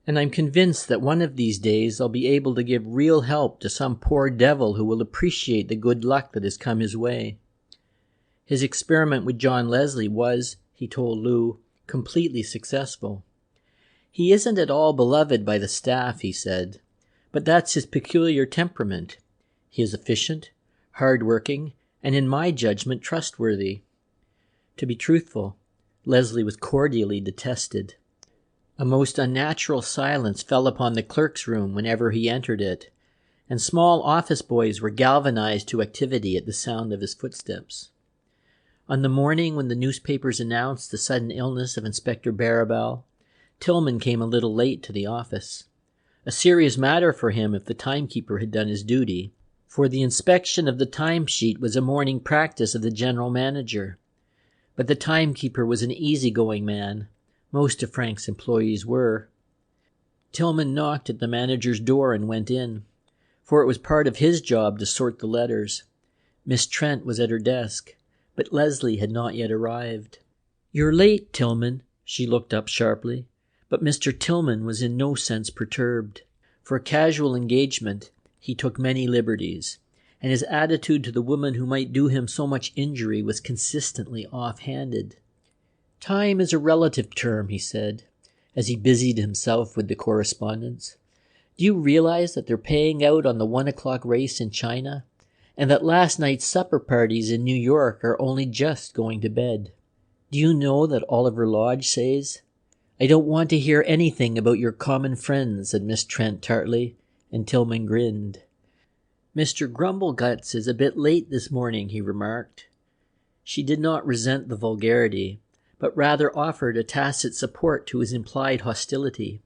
A: "and I'm convinced that one of these days I'll be able to give real help to some poor devil who will appreciate the good luck that has come his way." His experiment with John Leslie was, he told Lou, completely successful. "He isn't at all beloved by the staff," he said, "but that's his peculiar temperament. He is efficient, hard-working, and in my judgment trustworthy." To be truthful, Leslie was cordially detested. A most unnatural silence fell upon the clerk's room whenever he entered it, and small office boys were galvanized to activity at the sound of his footsteps. On the morning when the newspapers announced the sudden illness of Inspector Barrabal, Tillman came a little late to the office. A serious matter for him if the timekeeper had done his duty, for the inspection of the timesheet was a morning practice of the general manager. But the timekeeper was an easy-going man. Most of Frank's employees were. Tillman knocked at the manager's door and went in, for it was part of his job to sort the letters. Miss Trent was at her desk, but Leslie had not yet arrived. "You're late, Tillman." She looked up sharply, but Mr. Tillman was in no sense perturbed. For a casual engagement, he took many liberties, and his attitude to the woman who might do him so much injury was consistently off-handed. "Time is a relative term," he said, as he busied himself with the correspondence. "Do you realize that they're paying out on the 1 o'clock race in China, and that last night's supper parties in New York are only just going to bed? Do you know that Oliver Lodge says—" "I don't want to hear anything about your common friends," said Miss Trent tartly, and Tillman grinned. "Mr. Grumbleguts is a bit late this morning," he remarked. She did not resent the vulgarity, but rather offered a tacit support to his implied hostility.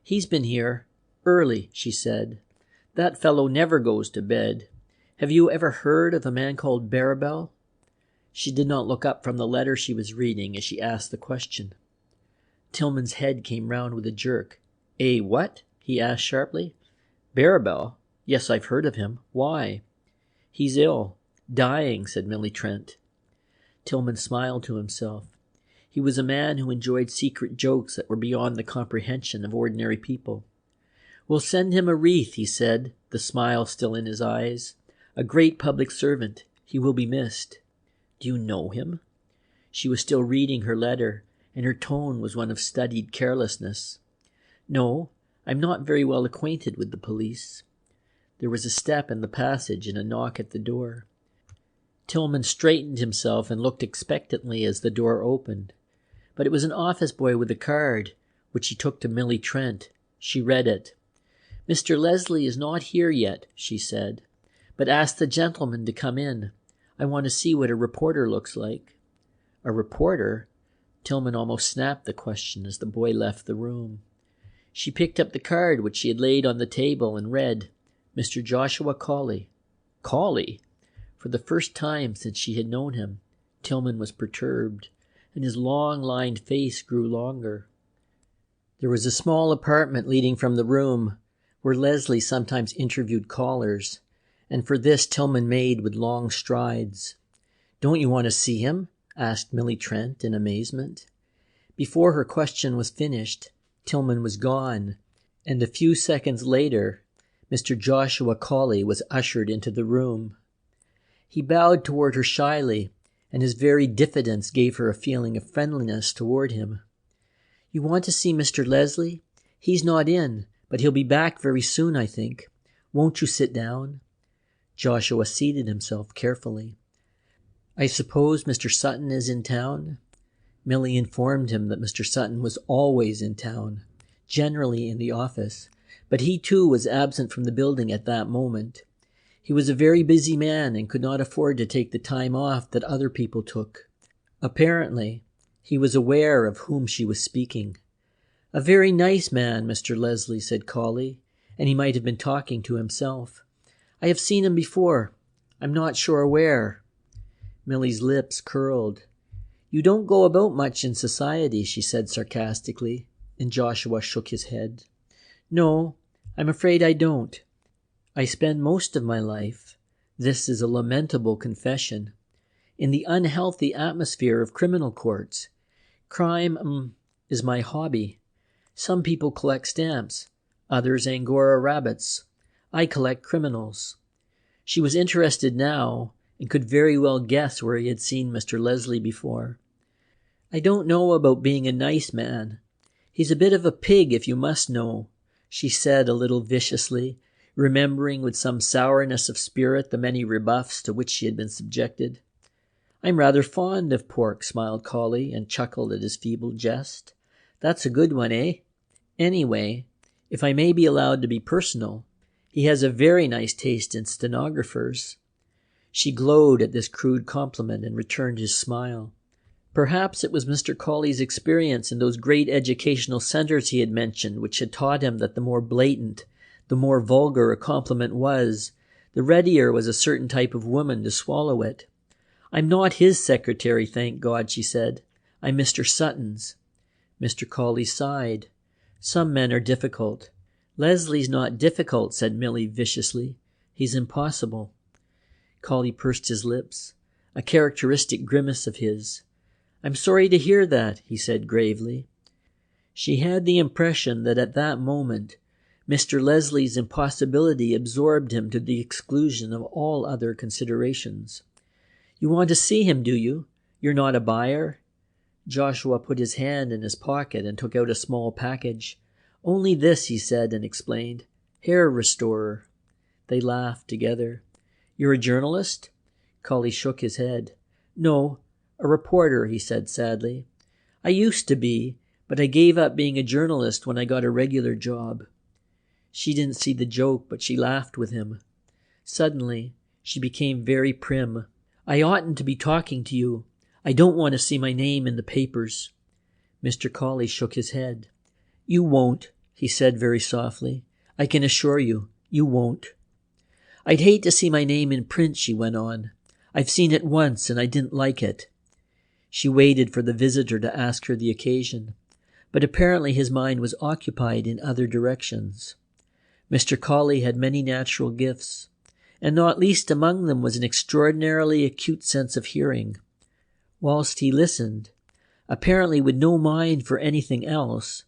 A: "He's been here early," she said. "That fellow never goes to bed. Have you ever heard of a man called Barrabal?" She did not look up from the letter she was reading as she asked the question. Tillman's head came round with a jerk. What?" he asked sharply. "Barrabal? Yes, I've heard of him. Why?" "He's ill. Dying," said Millie Trent. Tillman smiled to himself. He was a man who enjoyed secret jokes that were beyond the comprehension of ordinary people. "We'll send him a wreath," he said, the smile still in his eyes. "A great public servant. He will be missed." "Do you know him?" She was still reading her letter, and her tone was one of studied carelessness. "No, I'm not very well acquainted with the police." There was a step in the passage and a knock at the door. Tillman straightened himself and looked expectantly as the door opened. But it was an office boy with a card, which he took to Millie Trent. She read it. "Mr. Leslie is not here yet," she said, "but ask the gentleman to come in. I want to see what a reporter looks like." A reporter? Tillman almost snapped the question as the boy left the room. She picked up the card which she had laid on the table and read, "Mr. Joshua Cawley." Cawley? For the first time since she had known him, Tillman was perturbed, and his long, lined face grew longer. There was a small apartment leading from the room where Leslie sometimes interviewed callers, and for this Tillman made with long strides. "Don't you want to see him?" asked Millie Trent in amazement. Before her question was finished, Tillman was gone, and a few seconds later, Mr. Joshua Cawley was ushered into the room. He bowed toward her shyly, and his very diffidence gave her a feeling of friendliness toward him. "You want to see Mr. Leslie? He's not in, but he'll be back very soon, I think. Won't you sit down?" Joshua seated himself carefully. "I suppose Mr. Sutton is in town?" Millie informed him that Mr. Sutton was always in town, generally in the office, but he too was absent from the building at that moment. He was a very busy man and could not afford to take the time off that other people took. Apparently, he was aware of whom she was speaking. "A very nice man, Mr. Leslie," said Cawley, and he might have been talking to himself. "I have seen him before. I'm not sure where." Millie's lips curled. "You don't go about much in society," she said sarcastically, and Joshua shook his head. "No, I'm afraid I don't. I spend most of my life, this is a lamentable confession, in the unhealthy atmosphere of criminal courts. Crime, is my hobby. Some people collect stamps, others Angora rabbits. I collect criminals." She was interested now and could very well guess where he had seen Mr. Leslie before. "I don't know about being a nice man. He's a bit of a pig, if you must know," she said a little viciously, remembering with some sourness of spirit the many rebuffs to which she had been subjected. "I'm rather fond of pork," smiled Cawley, and chuckled at his feeble jest. "That's a good one, eh? Anyway, if I may be allowed to be personal, he has a very nice taste in stenographers." She glowed at this crude compliment and returned his smile. Perhaps it was Mr. Cawley's experience in those great educational centers he had mentioned which had taught him that the more blatant, the more vulgar a compliment was, the readier was a certain type of woman to swallow it. "I'm not his secretary, thank God," she said. "I'm Mr. Sutton's." Mr. Cawley sighed. "Some men are difficult." "Leslie's not difficult," said Millie viciously. "He's impossible." Cawley pursed his lips, a characteristic grimace of his. "I'm sorry to hear that," he said gravely. She had the impression that at that moment Mr. Leslie's impossibility absorbed him to the exclusion of all other considerations. "You want to see him, do you? You're not a buyer?" Joshua put his hand in his pocket and took out a small package. "Only this," he said and explained. "Hair restorer." They laughed together. "You're a journalist?" Cawley shook his head. "No, a reporter," he said sadly. "I used to be, but I gave up being a journalist when I got a regular job." She didn't see the joke, but she laughed with him. Suddenly, she became very prim. "I oughtn't to be talking to you. I don't want to see my name in the papers." Mr. Cawley shook his head. "You won't," he said very softly. "I can assure you, you won't." "I'd hate to see my name in print," she went on. "I've seen it once and I didn't like it." She waited for the visitor to ask her the occasion, but apparently his mind was occupied in other directions. Mr. Cawley had many natural gifts, and not least among them was an extraordinarily acute sense of hearing. Whilst he listened, apparently with no mind for anything else,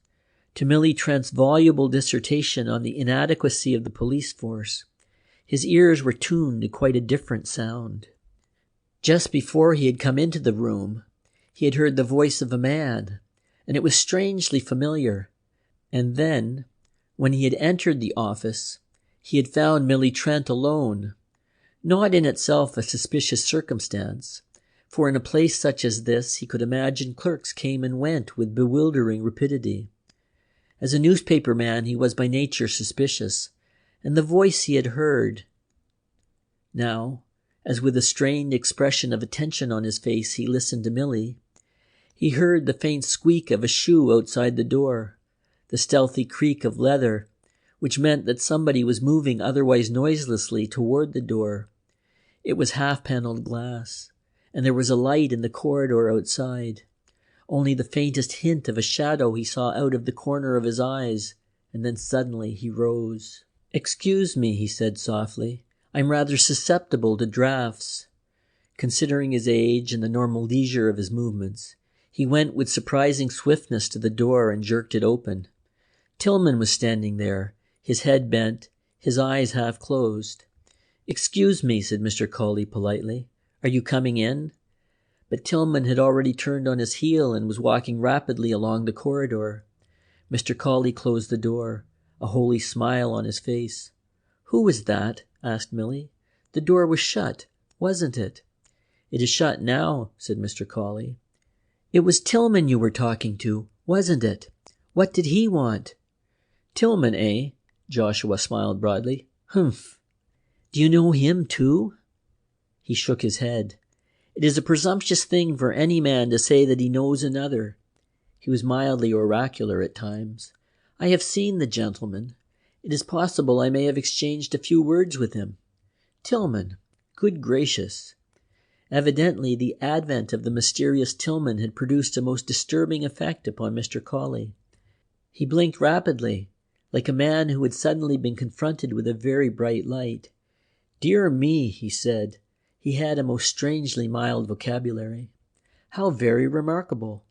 A: to Millie Trent's voluble dissertation on the inadequacy of the police force, his ears were tuned to quite a different sound. Just before he had come into the room, he had heard the voice of a man, and it was strangely familiar. And then, When he had entered the office, he had found Millie Trent alone. Not in itself a suspicious circumstance, for in a place such as this he could imagine clerks came and went with bewildering rapidity. As a newspaper man he was by nature suspicious, and the voice he had heard. Now, as with a strained expression of attention on his face he listened to Millie, he heard the faint squeak of a shoe outside the door, the stealthy creak of leather, which meant that somebody was moving otherwise noiselessly toward the door. It was half-paneled glass, and there was a light in the corridor outside. Only the faintest hint of a shadow he saw out of the corner of his eyes, and then suddenly he rose. "Excuse me," he said softly. "I'm rather susceptible to draughts." Considering his age and the normal leisure of his movements, he went with surprising swiftness to the door and jerked it open. Tillman was standing there, his head bent, his eyes half closed. "Excuse me," said Mr. Cawley politely. "Are you coming in?" But Tillman had already turned on his heel and was walking rapidly along the corridor. Mr. Cawley closed the door, a holy smile on his face. "Who was that?" asked Millie. "The door was shut, wasn't it?" "It is shut now," said Mr. Cawley. "It was Tillman you were talking to, wasn't it? What did he want?" "Tillman, eh?" Joshua smiled broadly. "Humph. Do you know him too?" He shook his head. "It is a presumptuous thing for any man to say that he knows another." He was mildly oracular at times. "I have seen the gentleman. It is possible I may have exchanged a few words with him. Tillman. Good gracious." Evidently the advent of the mysterious Tillman had produced a most disturbing effect upon Mr. Cawley. He blinked rapidly, like a man who had suddenly been confronted with a very bright light. "Dear me," he said. He had a most strangely mild vocabulary. "How very remarkable."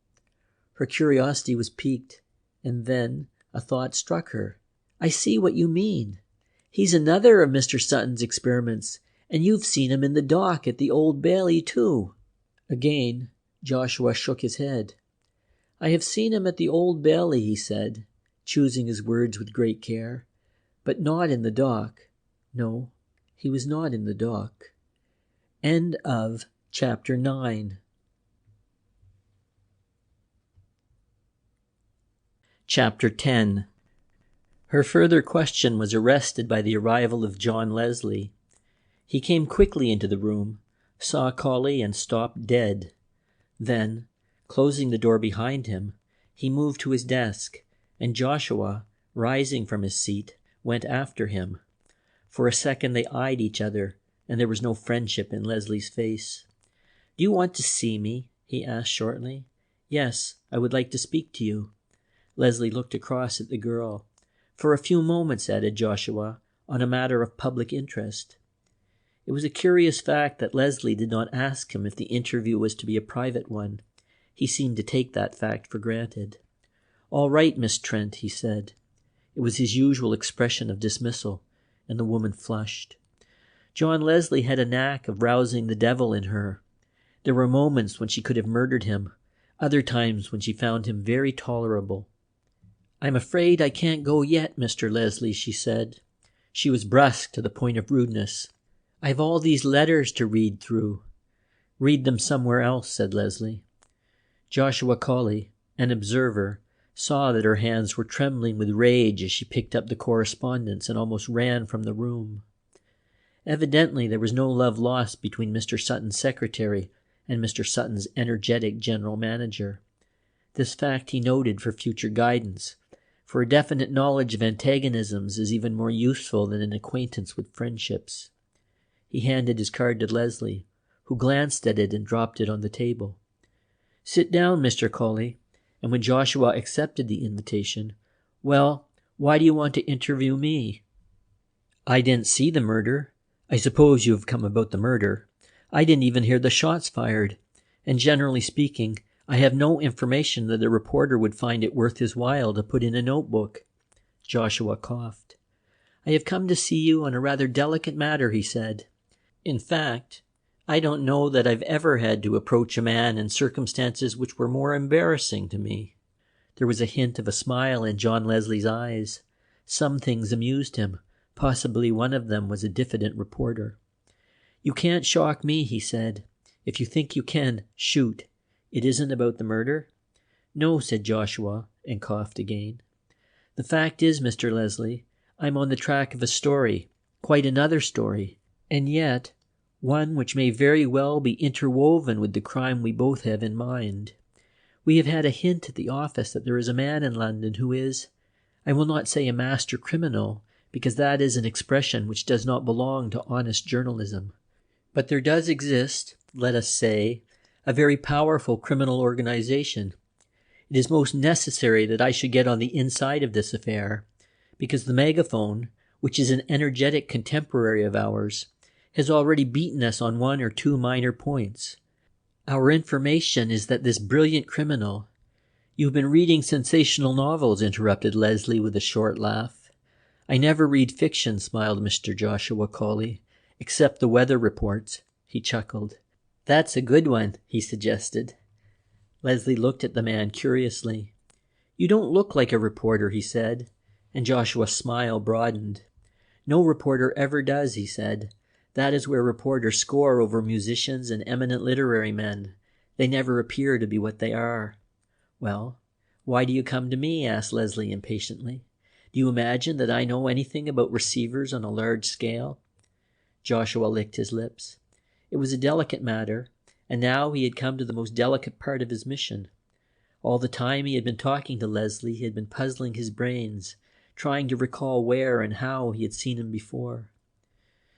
A: Her curiosity was piqued, and then a thought struck her. "I see what you mean. He's another of Mr. Sutton's experiments, and you've seen him in the dock at the Old Bailey too." Again Joshua shook his head. "I have seen him at the Old Bailey," he said, choosing his words with great care, "but not in the dock. No, he was not in the dock." End of chapter 9. Chapter 10. Her further question was arrested by the arrival of John Leslie. He came quickly into the room, saw Cawley, and stopped dead. Then, closing the door behind him, he moved to his desk, and Joshua, rising from his seat, went after him. For a second they eyed each other, and there was no friendship in Leslie's face. "Do you want to see me?" he asked shortly. "Yes, I would like to speak to you." Leslie looked across at the girl. "For a few moments," added Joshua, "on a matter of public interest." It was a curious fact that Leslie did not ask him if the interview was to be a private one. He seemed to take that fact for granted. "All right, Miss Trent," he said. It was his usual expression of dismissal, and the woman flushed. John Leslie had a knack of rousing the devil in her. There were moments when she could have murdered him, other times when she found him very tolerable. "I'm afraid I can't go yet, Mr. Leslie," she said. She was brusque to the point of rudeness. "I've all these letters to read through." "Read them somewhere else," said Leslie. Joshua Cawley, an observer, saw that her hands were trembling with rage as she picked up the correspondence and almost ran from the room. Evidently there was no love lost between Mr. Sutton's secretary and Mr. Sutton's energetic general manager. This fact he noted for future guidance, for a definite knowledge of antagonisms is even more useful than an acquaintance with friendships. He handed his card to Leslie, who glanced at it and dropped it on the table. "Sit down, Mr. Cawley." And when Joshua accepted the invitation, "Well, why do you want to interview me?" "I didn't see the murder. I suppose you have come about the murder. I didn't even hear the shots fired. And generally speaking, I have no information that a reporter would find it worth his while to put in a notebook." Joshua coughed. "I have come to see you on a rather delicate matter," he said. "In fact, I don't know that I've ever had to approach a man in circumstances which were more embarrassing to me." There was a hint of a smile in John Leslie's eyes. Some things amused him. Possibly one of them was a diffident reporter. "You can't shock me," he said. "If you think you can, shoot. It isn't about the murder?" "No," said Joshua, and coughed again. "The fact is, Mr. Leslie, I'm on the track of a story, quite another story, and yet one which may very well be interwoven with the crime we both have in mind. We have had a hint at the office that there is a man in London who is, I will not say a master criminal, because that is an expression which does not belong to honest journalism. But there does exist, let us say, a very powerful criminal organization. It is most necessary that I should get on the inside of this affair, because the Megaphone, which is an energetic contemporary of ours, has already beaten us on one or two minor points. Our information is that this brilliant criminal— You've been reading sensational novels, interrupted Leslie with a short laugh. I never read fiction, smiled Mr. Joshua Colley, except the weather reports. He chuckled. That's a good one, he suggested. Leslie looked at the man curiously. You don't look like a reporter, he said, and Joshua's smile broadened. No reporter ever does, he said. That is where reporters score over musicians and eminent literary men. They never appear to be what they are. Well, why do you come to me? Asked Leslie impatiently. Do you imagine that I know anything about receivers on a large scale? Joshua licked his lips. It was a delicate matter, and now he had come to the most delicate part of his mission. All the time he had been talking to Leslie, he had been puzzling his brains, trying to recall where and how he had seen him before.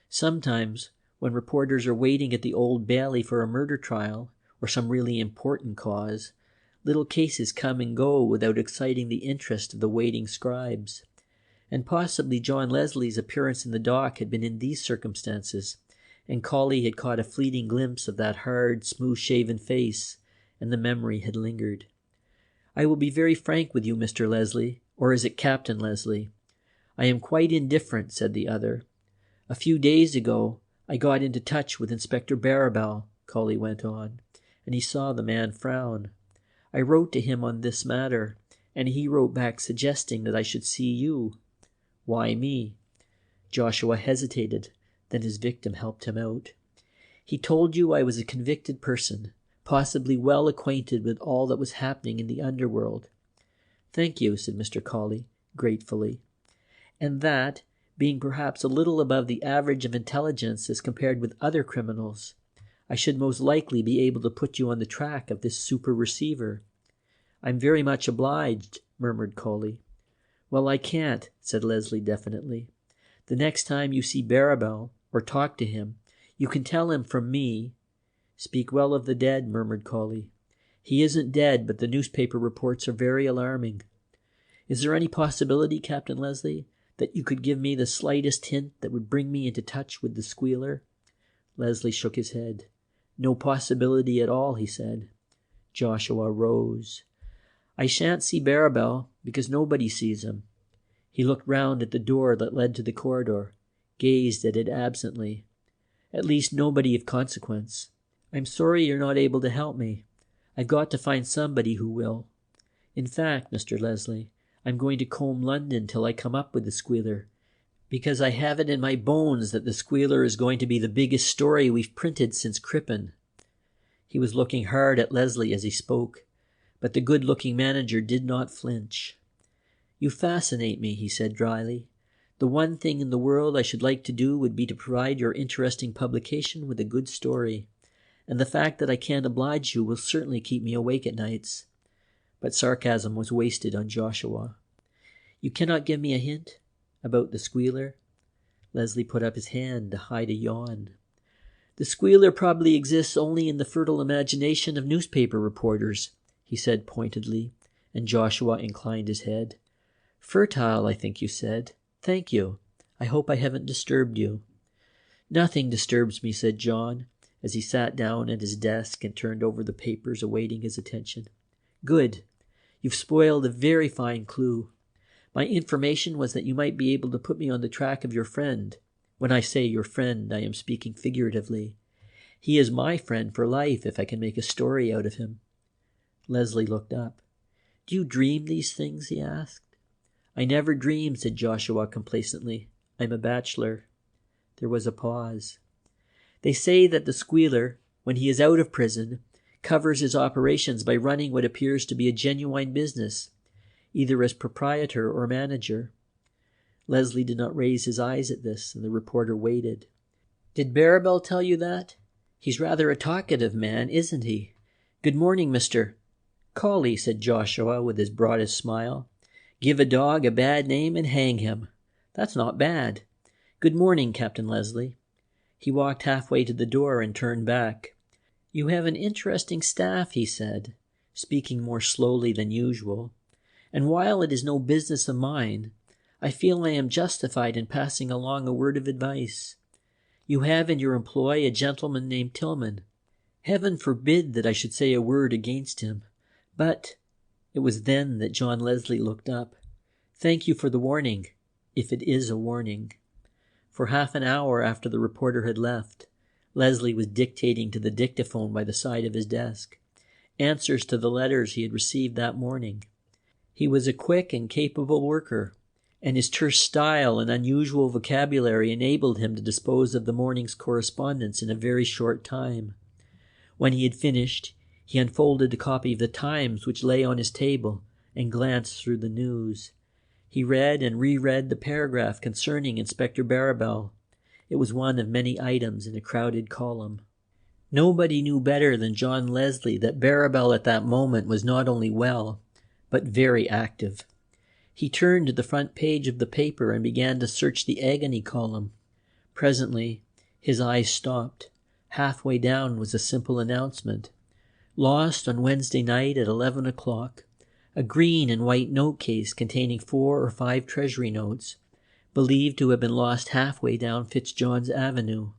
A: Sometimes, when reporters are waiting at the Old Bailey for a murder trial or some really important cause, little cases come and go without exciting the interest of the waiting scribes. And possibly John Leslie's appearance in the dock had been in these circumstances, and Colley had caught a fleeting glimpse of that hard, smooth-shaven face, and the memory had lingered. I will be very frank with you, Mr. Leslie, or is it Captain Leslie? I am quite indifferent, said the other. A few days ago, I got into touch with Inspector Barrabal, Colley went on, and he saw the man frown. I wrote to him on this matter, and he wrote back suggesting that I should see you. Why me? Joshua hesitated, then his victim helped him out. He told you I was a convicted person, possibly well acquainted with all that was happening in the underworld. Thank you, said Mr. Colley, gratefully. And that, being perhaps a little above the average of intelligence as compared with other criminals, I should most likely be able to put you on the track of this super receiver. I'm very much obliged, murmured Colley. Well, I can't, said Leslie definitely. The next time you see Barrabal, or talk to him, you can tell him from me. Speak well of the dead, murmured Colley. He isn't dead, but the newspaper reports are very alarming. Is there any possibility, Captain Leslie, that you could give me the slightest hint that would bring me into touch with the Squealer? Leslie shook his head. No possibility at all, he said. Joshua rose. I shan't see Barrabal, because nobody sees him. He looked round at the door that led to the corridor, gazed at it absently. At least nobody of consequence. I'm sorry you're not able to help me. I've got to find somebody who will. In fact, Mr. Leslie, I'm going to comb London till I come up with the Squealer, because I have it in my bones that the Squealer is going to be the biggest story we've printed since Crippen. He was looking hard at Leslie as he spoke, but the good-looking manager did not flinch. You fascinate me, he said dryly. The one thing in the world I should like to do would be to provide your interesting publication with a good story, and the fact that I can't oblige you will certainly keep me awake at nights. But sarcasm was wasted on Joshua. You cannot give me a hint about the Squealer? Leslie put up his hand to hide a yawn. The Squealer probably exists only in the fertile imagination of newspaper reporters, he said pointedly, and Joshua inclined his head. Fertile, I think you said. Thank you. I hope I haven't disturbed you. Nothing disturbs me, said John, as he sat down at his desk and turned over the papers awaiting his attention. Good. You've spoiled a very fine clue. My information was that you might be able to put me on the track of your friend. When I say your friend, I am speaking figuratively. He is my friend for life if I can make a story out of him. Leslie looked up. Do you dream these things? He asked. "I never dreamed," said Joshua complacently. "I'm a bachelor." There was a pause. "They say that the Squealer, when he is out of prison, covers his operations by running what appears to be a genuine business, either as proprietor or manager." Leslie did not raise his eyes at this, and the reporter waited. "Did Barrabal tell you that? He's rather a talkative man, isn't he? Good morning, Mr. "Collie," said Joshua with his broadest smile. "Give a dog a bad name and hang him. That's not bad. Good morning, Captain Leslie." He walked halfway to the door and turned back. "You have an interesting staff," he said, speaking more slowly than usual. "And while it is no business of mine, I feel I am justified in passing along a word of advice. You have in your employ a gentleman named Tillman. Heaven forbid that I should say a word against him. But—" It was then that John Leslie looked up. "Thank you for the warning, if it is a warning." For half an hour after the reporter had left, Leslie was dictating to the dictaphone by the side of his desk, answers to the letters he had received that morning. He was a quick and capable worker, and his terse style and unusual vocabulary enabled him to dispose of the morning's correspondence in a very short time. When he had finished, he unfolded a copy of the Times which lay on his table and glanced through the news. He read and reread the paragraph concerning Inspector Barrabal. It was one of many items in a crowded column. Nobody knew better than John Leslie that Barrabal at that moment was not only well, but very active. He turned to the front page of the paper and began to search the agony column. Presently, his eyes stopped. Halfway down was a simple announcement. "Lost on Wednesday night at 11 o'clock. A green and white note case containing 4 or 5 treasury notes, believed to have been lost halfway down Fitzjohn's Avenue."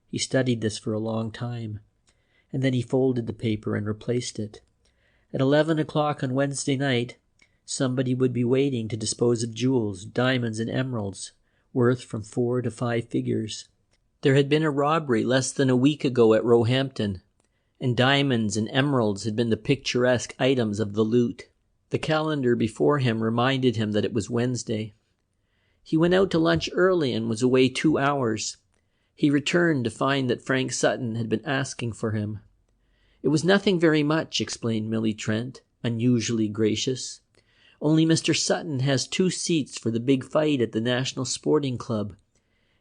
A: He studied this for a long time, and then he folded the paper and replaced it. At 11 o'clock on Wednesday night, somebody would be waiting to dispose of jewels, diamonds and emeralds, worth from 4 to 5 figures. There had been a robbery less than a week ago at Roehampton, and diamonds and emeralds had been the picturesque items of the loot. The calendar before him reminded him that it was Wednesday. He went out to lunch early and was away 2 hours. He returned to find that Frank Sutton had been asking for him. "It was nothing very much," explained Millie Trent, unusually gracious. "Only Mr. Sutton has 2 seats for the big fight at the National Sporting Club,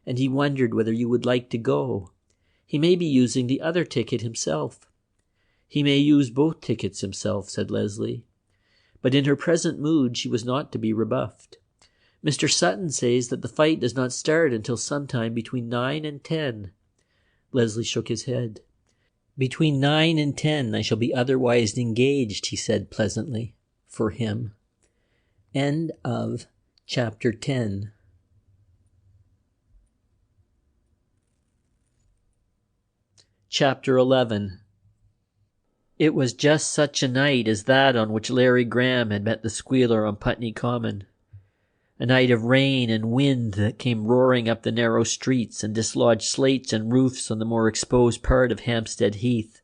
A: and he wondered whether you would like to go. He may be using the other ticket himself." "He may use both tickets himself," said Leslie. But in her present mood she was not to be rebuffed. "Mr. Sutton says that the fight does not start until sometime between 9 and 10. Leslie shook his head. "Between 9 and 10 I shall be otherwise engaged," he said pleasantly, "for him." End of chapter 10. Chapter 11. It was just such a night as that on which Larry Graham had met the Squealer on Putney Common. A night of rain and wind that came roaring up the narrow streets and dislodged slates and roofs on the more exposed part of Hampstead Heath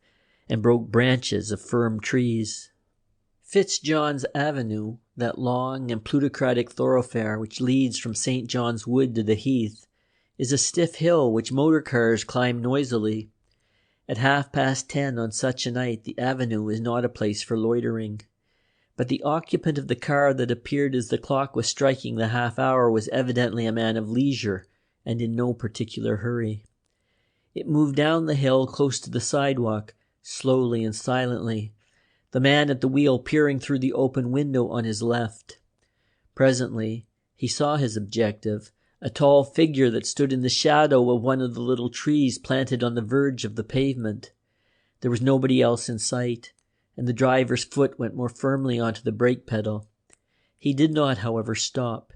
A: and broke branches of firm trees. Fitzjohn's Avenue, that long and plutocratic thoroughfare which leads from St. John's Wood to the Heath, is a stiff hill which motor cars climb noisily. At 10:30 on such a night the avenue is not a place for loitering. But the occupant of the car that appeared as the clock was striking the half-hour was evidently a man of leisure and in no particular hurry. It moved down the hill close to the sidewalk, slowly and silently, the man at the wheel peering through the open window on his left. Presently he saw his objective, a tall figure that stood in the shadow of one of the little trees planted on the verge of the pavement. There was nobody else in sight, and the driver's foot went more firmly onto the brake pedal. He did not, however, stop.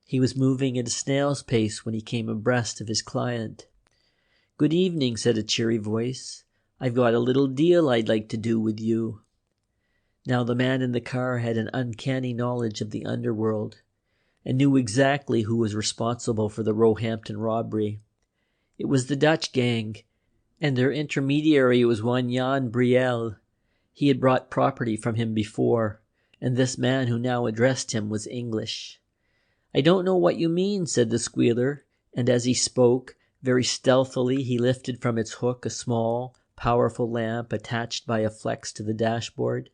A: He was moving at a snail's pace when he came abreast of his client. "Good evening," said a cheery voice. "I've got a little deal I'd like to do with you." Now the man in the car had an uncanny knowledge of the underworld, and knew exactly who was responsible for the Roehampton robbery. It was the Dutch gang, and their intermediary was one Jan Briel. He had brought property from him before, and this man who now addressed him was English. "I don't know what you mean," said the Squealer, and as he spoke, very stealthily he lifted from its hook a small, powerful lamp attached by a flex to the dashboard.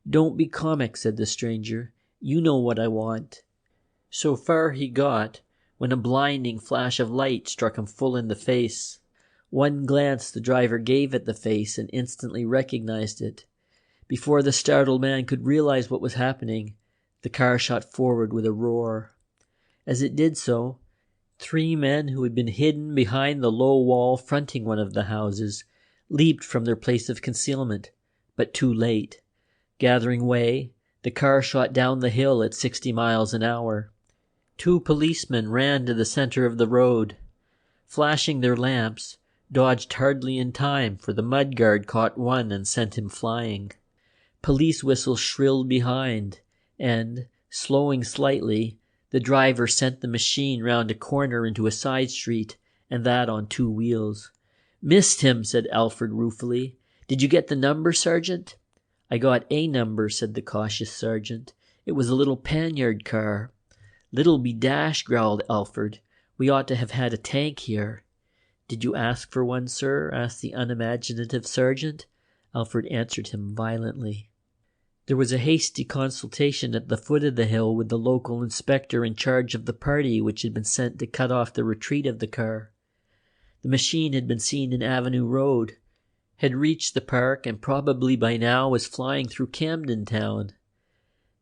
A: "Don't be comic," said the stranger. "You know what I want." So far he got, when a blinding flash of light struck him full in the face. One glance the driver gave at the face and instantly recognized it. Before the startled man could realize what was happening, the car shot forward with a roar. As it did so, 3 men who had been hidden behind the low wall fronting one of the houses leaped from their place of concealment, but too late. Gathering way, the car shot down the hill at 60 miles an hour. 2 policemen ran to the center of the road. Flashing their lamps, dodged hardly in time, for the mudguard caught one and sent him flying. Police whistles shrilled behind, and, slowing slightly, the driver sent the machine round a corner into a side street, and that on 2 wheels. "Missed him," said Alfred ruefully. "Did you get the number, Sergeant?" "I got a number," said the cautious sergeant. "It was a little panyard car." "Little be dashed," growled Alfred. "We ought to have had a tank here." "Did you ask for one, sir?" asked the unimaginative sergeant. Alfred answered him violently. There was a hasty consultation at the foot of the hill with the local inspector in charge of the party which had been sent to cut off the retreat of the car. The machine had been seen in Avenue Road, had reached the park, and probably by now was flying through Camden Town.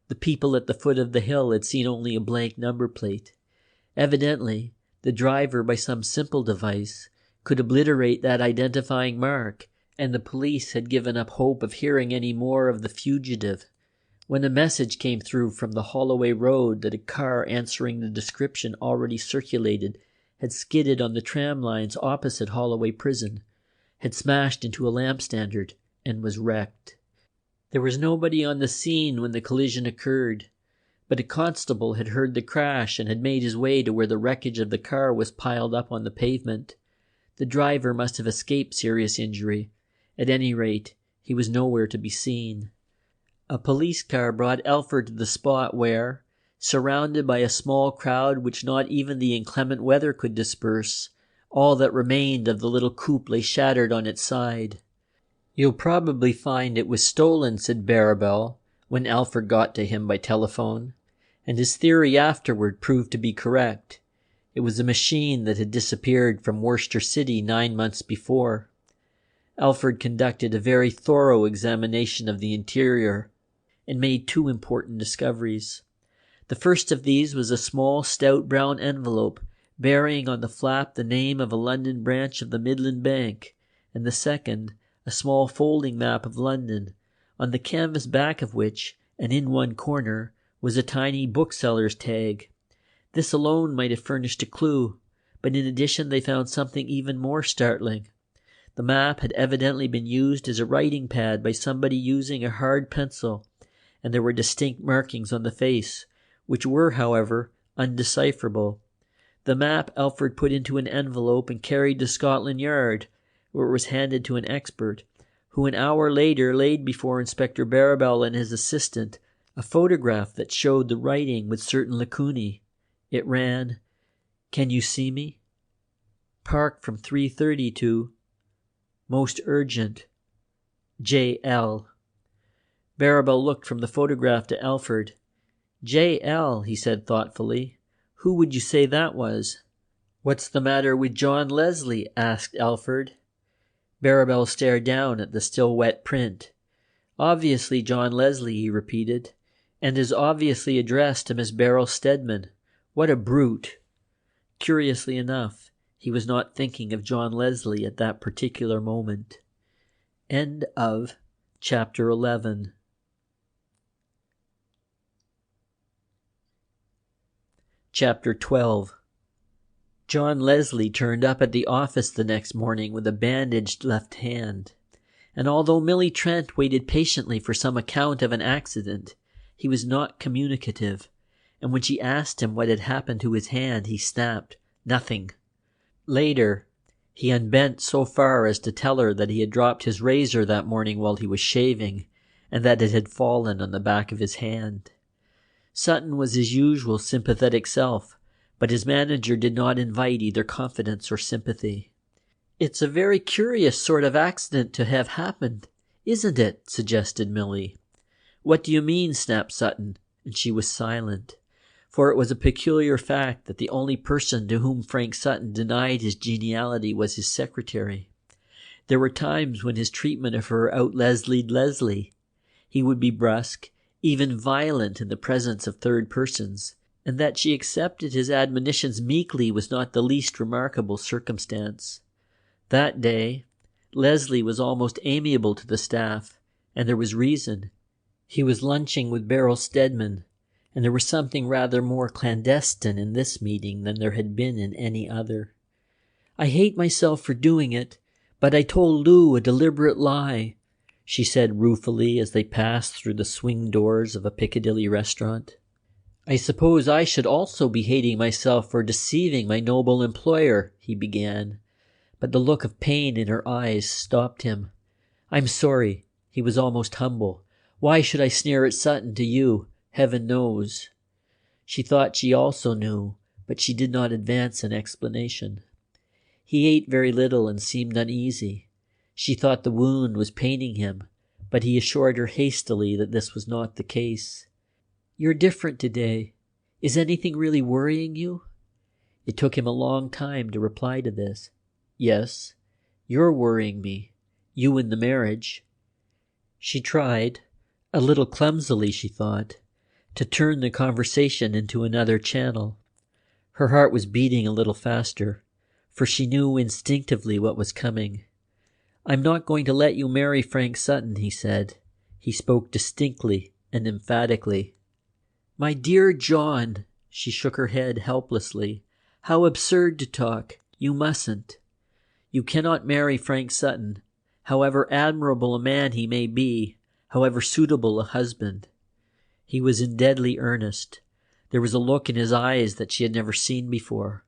A: The people at the foot of the hill had seen only a blank number plate. Evidently, the driver, by some simple device, could obliterate that identifying mark, and the police had given up hope of hearing any more of the fugitive, when a message came through from the Holloway Road that a car answering the description already circulated had skidded on the tram lines opposite Holloway Prison, had smashed into a lamp standard, and was wrecked. There was nobody on the scene when the collision occurred, but a constable had heard the crash and had made his way to where the wreckage of the car was piled up on the pavement. The driver must have escaped serious injury. At any rate, he was nowhere to be seen. A police car brought Alfred to the spot where, surrounded by a small crowd which not even the inclement weather could disperse, all that remained of the little coupe lay shattered on its side. "You'll probably find it was stolen," said Barrabal, when Alfred got to him by telephone, and his theory afterward proved to be correct. It was a machine that had disappeared from Worcester City 9 months before. Alfred conducted a very thorough examination of the interior and made 2 important discoveries. The first of these was a small, stout brown envelope bearing on the flap the name of a London branch of the Midland Bank, and the second, a small folding map of London, on the canvas back of which, and in one corner, was a tiny bookseller's tag. This alone might have furnished a clue, but in addition they found something even more startling. The map had evidently been used as a writing pad by somebody using a hard pencil, and there were distinct markings on the face, which were, however, undecipherable. The map Alfred put into an envelope and carried to Scotland Yard, where it was handed to an expert, who an hour later laid before Inspector Barrabal and his assistant a photograph that showed the writing with certain lacunae. It ran, "Can you see me? Park from 3:30 to most urgent. J.L." Barrabal looked from the photograph to Alfred. "J.L.," he said thoughtfully. "Who would you say that was?" "What's the matter with John Leslie?" asked Alfred. Barrabal stared down at the still wet print. "Obviously John Leslie," he repeated, "and is obviously addressed to Miss Beryl Stedman. What a brute!" Curiously enough, he was not thinking of John Leslie at that particular moment. End of chapter 11. Chapter 12. John Leslie turned up at the office the next morning with a bandaged left hand, and although Millie Trent waited patiently for some account of an accident, he was not communicative, and when she asked him what had happened to his hand, he snapped, "Nothing." Later, he unbent so far as to tell her that he had dropped his razor that morning while he was shaving, and that it had fallen on the back of his hand. Sutton was his usual sympathetic self, but his manager did not invite either confidence or sympathy. "It's a very curious sort of accident to have happened, isn't it?" suggested Milly. "What do you mean?" snapped Sutton, and she was silent. For it was a peculiar fact that the only person to whom Frank Sutton denied his geniality was his secretary. There were times when his treatment of her out-Leslie'd Leslie. He would be brusque, even violent in the presence of third persons, and that she accepted his admonitions meekly was not the least remarkable circumstance. That day, Leslie was almost amiable to the staff, and there was reason. He was lunching with Beryl Stedman, and there was something rather more clandestine in this meeting than there had been in any other. "I hate myself for doing it, but I told Lou a deliberate lie," she said ruefully as they passed through the swing doors of a Piccadilly restaurant. "I suppose I should also be hating myself for deceiving my noble employer," he began, but the look of pain in her eyes stopped him. "I'm sorry." He was almost humble. "Why should I sneer at Sutton to you? Heaven knows." She thought she also knew, but she did not advance an explanation. He ate very little and seemed uneasy. She thought the wound was paining him, but he assured her hastily that this was not the case. "You're different today. Is anything really worrying you?" It took him a long time to reply to this. "Yes, you're worrying me. You and the marriage." She tried, a little clumsily she thought, to turn the conversation into another channel. Her heart was beating a little faster, for she knew instinctively what was coming. "I'm not going to let you marry Frank Sutton," he said. He spoke distinctly and emphatically. "My dear John," she shook her head helplessly. "How absurd to talk. You mustn't. You cannot marry Frank Sutton, however admirable a man he may be, however suitable a husband." He was in deadly earnest. There was a look in his eyes that she had never seen before.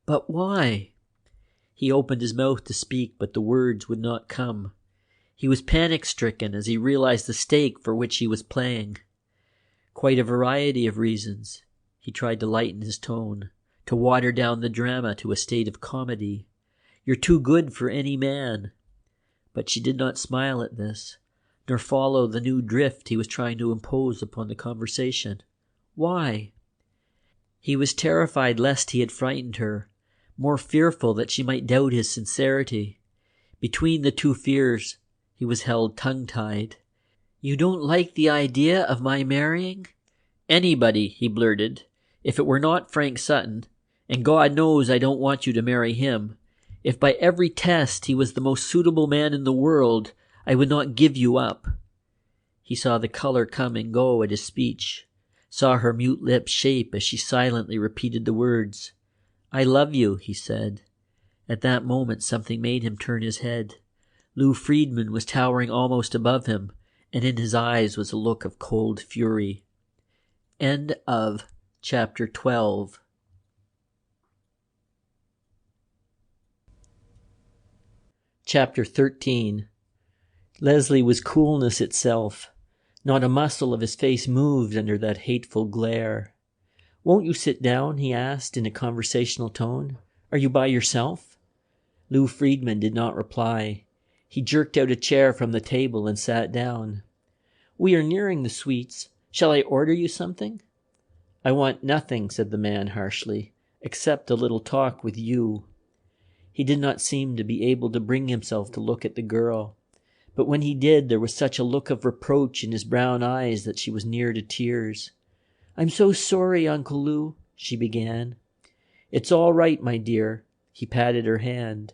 A: "But why?" He opened his mouth to speak, but the words would not come. He was panic-stricken as he realized the stake for which he was playing. "Quite a variety of reasons." He tried to lighten his tone, to water down the drama to a state of comedy. "You're too good for any man." But she did not smile at this, nor follow the new drift he was trying to impose upon the conversation. "Why?" He was terrified lest he had frightened her, more fearful that she might doubt his sincerity. Between the two fears, he was held tongue-tied. "You don't like the idea of my marrying?" "Anybody," he blurted, "if it were not Frank Sutton, and God knows I don't want you to marry him. If by every test he was the most suitable man in the world, I would not give you up." He saw the color come and go at his speech, saw her mute lips shape as she silently repeated the words. "I love you," he said. At that moment something made him turn his head. Lou Friedman was towering almost above him, and in his eyes was a look of cold fury. End of chapter 12. Chapter 13. Leslie was coolness itself. Not a muscle of his face moved under that hateful glare. "Won't you sit down?" he asked in a conversational tone. "Are you by yourself?" Lou Friedman did not reply. He jerked out a chair from the table and sat down. "We are nearing the suites. Shall I order you something?" "I want nothing," said the man harshly, "except a little talk with you." He did not seem to be able to bring himself to look at the girl. But when he did, there was such a look of reproach in his brown eyes that she was near to tears. "I'm so sorry, Uncle Lou," she began. "It's all right, my dear." He patted her hand.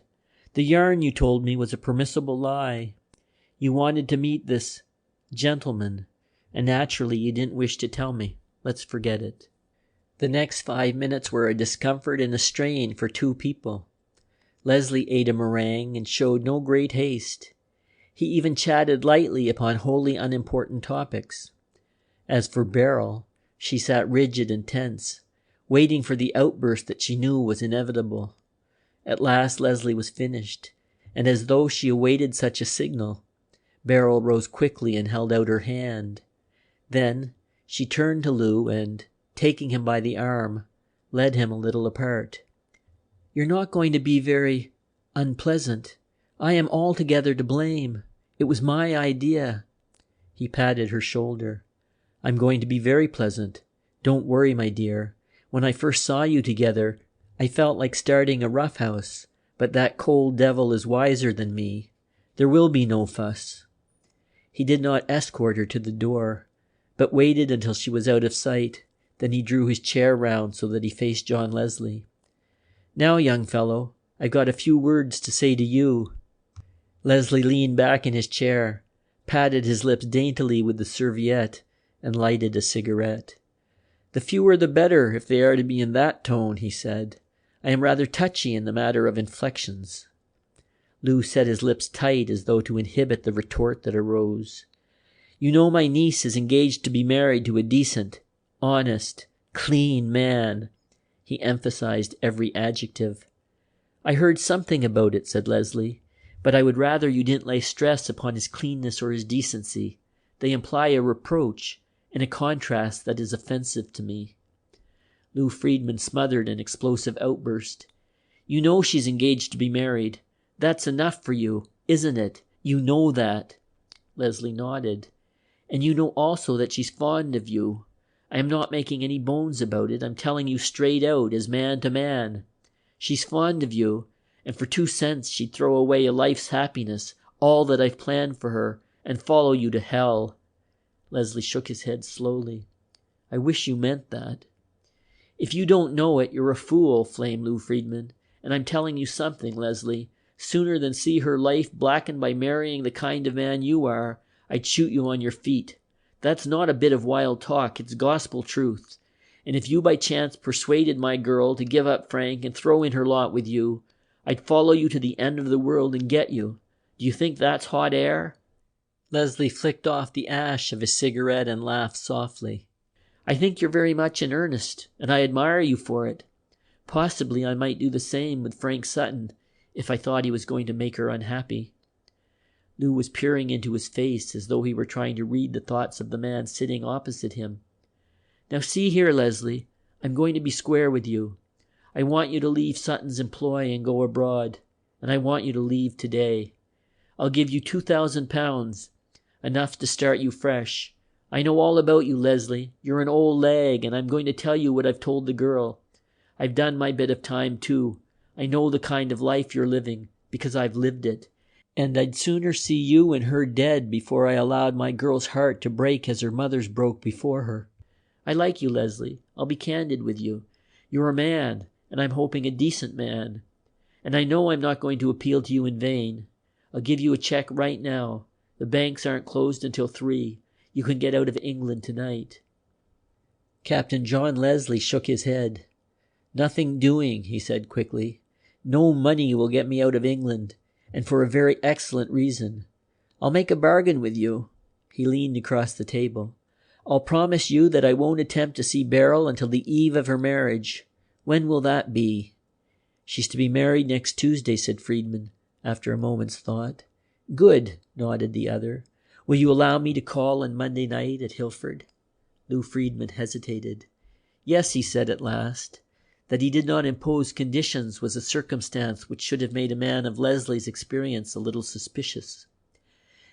A: "The yarn you told me was a permissible lie. You wanted to meet this gentleman, and naturally you didn't wish to tell me. Let's forget it." The next 5 minutes were a discomfort and a strain for two people. Leslie ate a meringue and showed no great haste. He even chatted lightly upon wholly unimportant topics. As for Beryl, she sat rigid and tense, waiting for the outburst that she knew was inevitable. At last Leslie was finished, and as though she awaited such a signal, Beryl rose quickly and held out her hand. Then she turned to Lou and, taking him by the arm, led him a little apart. "You're not going to be very unpleasant. I am altogether to blame. It was my idea." He patted her shoulder. "I'm going to be very pleasant. Don't worry, my dear. When I first saw you together, I felt like starting a roughhouse, but that cold devil is wiser than me. There will be no fuss." He did not escort her to the door, but waited until she was out of sight. Then he drew his chair round so that he faced John Leslie. "Now, young fellow, I've got a few words to say to you." Leslie leaned back in his chair, patted his lips daintily with the serviette, and lighted a cigarette. "The fewer the better, if they are to be in that tone," he said. "I am rather touchy in the matter of inflections." Lou set his lips tight as though to inhibit the retort that arose. "You know my niece is engaged to be married to a decent, honest, clean man." He emphasized every adjective. "I heard something about it," said Leslie, "but I would rather you didn't lay stress upon his cleanness or his decency. They imply a reproach and a contrast that is offensive to me." Lou Friedman smothered an explosive outburst. "You know she's engaged to be married. That's enough for you, isn't it? You know that." Leslie nodded. "And you know also that she's fond of you. I am not making any bones about it. I'm telling you straight out, as man to man. She's fond of you, and for 2 cents she'd throw away a life's happiness, all that I've planned for her, and follow you to hell." Leslie shook his head slowly. "I wish you meant that." "If you don't know it, you're a fool," flamed Lou Friedman. "And I'm telling you something, Leslie. Sooner than see her life blackened by marrying the kind of man you are, I'd shoot you on your feet. That's not a bit of wild talk, it's gospel truth. And if you by chance persuaded my girl to give up Frank and throw in her lot with you, I'd follow you to the end of the world and get you. Do you think that's hot air?" Leslie flicked off the ash of his cigarette and laughed softly. "I think you're very much in earnest, and I admire you for it. Possibly I might do the same with Frank Sutton, if I thought he was going to make her unhappy." Lou was peering into his face as though he were trying to read the thoughts of the man sitting opposite him. "Now see here, Leslie, I'm going to be square with you. I want you to leave Sutton's employ and go abroad, and I want you to leave today. I'll give you £2,000, enough to start you fresh. I know all about you, Leslie. You're an old lag, and I'm going to tell you what I've told the girl. I've done my bit of time too. I know the kind of life you're living, because I've lived it. And I'd sooner see you and her dead before I allowed my girl's heart to break as her mother's broke before her. I like you, Leslie. I'll be candid with you. You're a man, and I'm hoping a decent man. And I know I'm not going to appeal to you in vain. I'll give you a check right now. The banks aren't closed until 3. You can get out of England tonight." Captain John Leslie shook his head. "Nothing doing," he said quickly. "No money will get me out of England, and for a very excellent reason. I'll make a bargain with you." He leaned across the table. "I'll promise you that I won't attempt to see Beryl until the eve of her marriage. When will that be?" "She's to be married next Tuesday," said Friedman, after a moment's thought. "Good," nodded the other. "Will you allow me to call on Monday night at Hilford?" Lou Friedman hesitated. "Yes," he said at last. That he did not impose conditions was a circumstance which should have made a man of Leslie's experience a little suspicious.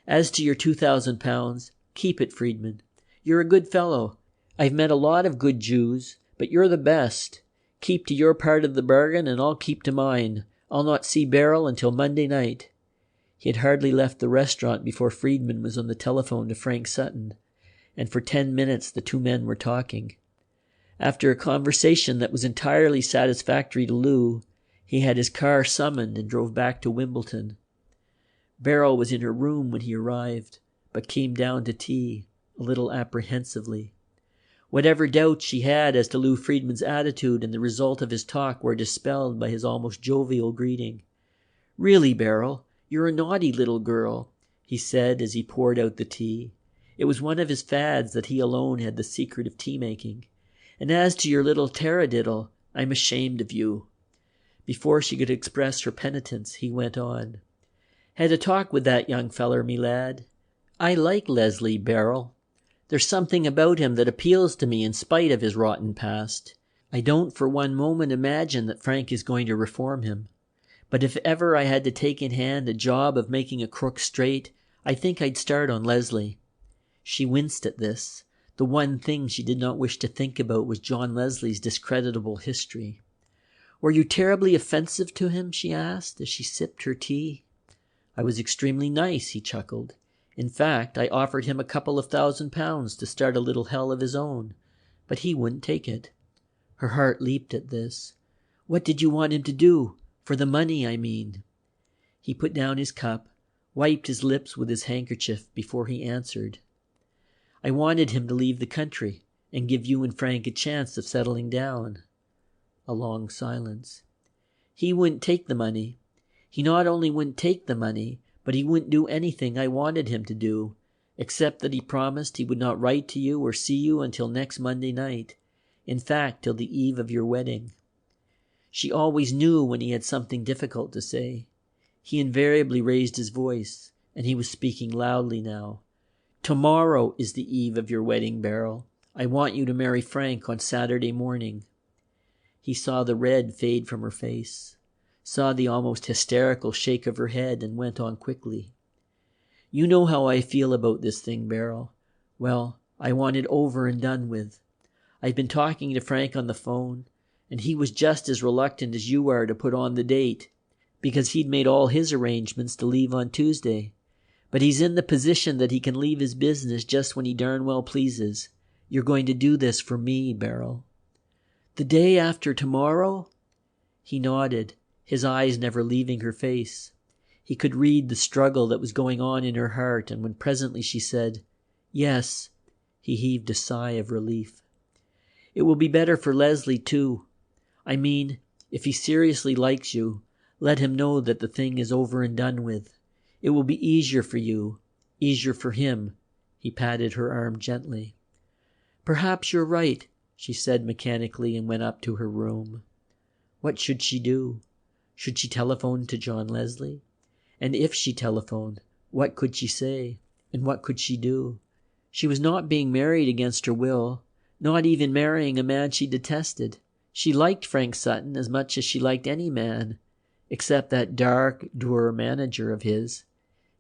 A: "As to your £2,000, keep it, Friedman. You're a good fellow. I've met a lot of good Jews, but you're the best. Keep to your part of the bargain, and I'll keep to mine. I'll not see Beryl until Monday night." He had hardly left the restaurant before Friedman was on the telephone to Frank Sutton, and for 10 minutes the two men were talking. After a conversation that was entirely satisfactory to Lou, he had his car summoned and drove back to Wimbledon. Beryl was in her room when he arrived, but came down to tea, a little apprehensively. Whatever doubts she had as to Lou Friedman's attitude and the result of his talk were dispelled by his almost jovial greeting. "Really, Beryl, you're a naughty little girl," he said as he poured out the tea. It was one of his fads that he alone had the secret of tea-making. "And as to your little taradiddle, I'm ashamed of you." Before she could express her penitence, he went on. "Had a talk with that young feller, me lad. I like Leslie, Barrel. There's something about him that appeals to me in spite of his rotten past. I don't for one moment imagine that Frank is going to reform him. But if ever I had to take in hand a job of making a crook straight, I think I'd start on Leslie." She winced at this. The one thing she did not wish to think about was John Leslie's discreditable history. "Were you terribly offensive to him?" she asked, as she sipped her tea. "I was extremely nice," he chuckled. "In fact, I offered him a couple of £1,000 to start a little hell of his own, but he wouldn't take it." Her heart leaped at this. "What did you want him to do? For the money, I mean." He put down his cup, wiped his lips with his handkerchief before he answered. "I wanted him to leave the country and give you and Frank a chance of settling down." A long silence. "He wouldn't take the money. He not only wouldn't take the money, but he wouldn't do anything I wanted him to do, except that he promised he would not write to you or see you until next Monday night. In fact, till the eve of your wedding." She always knew when he had something difficult to say. He invariably raised his voice, and he was speaking loudly now. "Tomorrow is the eve of your wedding, Barrel. I want you to marry Frank on Saturday morning." He saw the red fade from her face, saw the almost hysterical shake of her head, and went on quickly. "You know how I feel about this thing, Barrel. Well, I want it over and done with. I've been talking to Frank on the phone, and he was just as reluctant as you are to put on the date, because he'd made all his arrangements to leave on Tuesday. But he's in the position that he can leave his business just when he darn well pleases. You're going to do this for me, Barrel." "The day after tomorrow?" He nodded, his eyes never leaving her face. He could read the struggle that was going on in her heart, and when presently she said, "Yes," he heaved a sigh of relief. "It will be better for Leslie, too. I mean, if he seriously likes you, let him know that the thing is over and done with. It will be easier for you, easier for him." He patted her arm gently. "Perhaps you're right," she said mechanically, and went up to her room. What should she do? Should she telephone to John Leslie? And if she telephoned, what could she say? And what could she do? She was not being married against her will, not even marrying a man she detested. She liked Frank Sutton as much as she liked any man, except that dark, dour manager of his.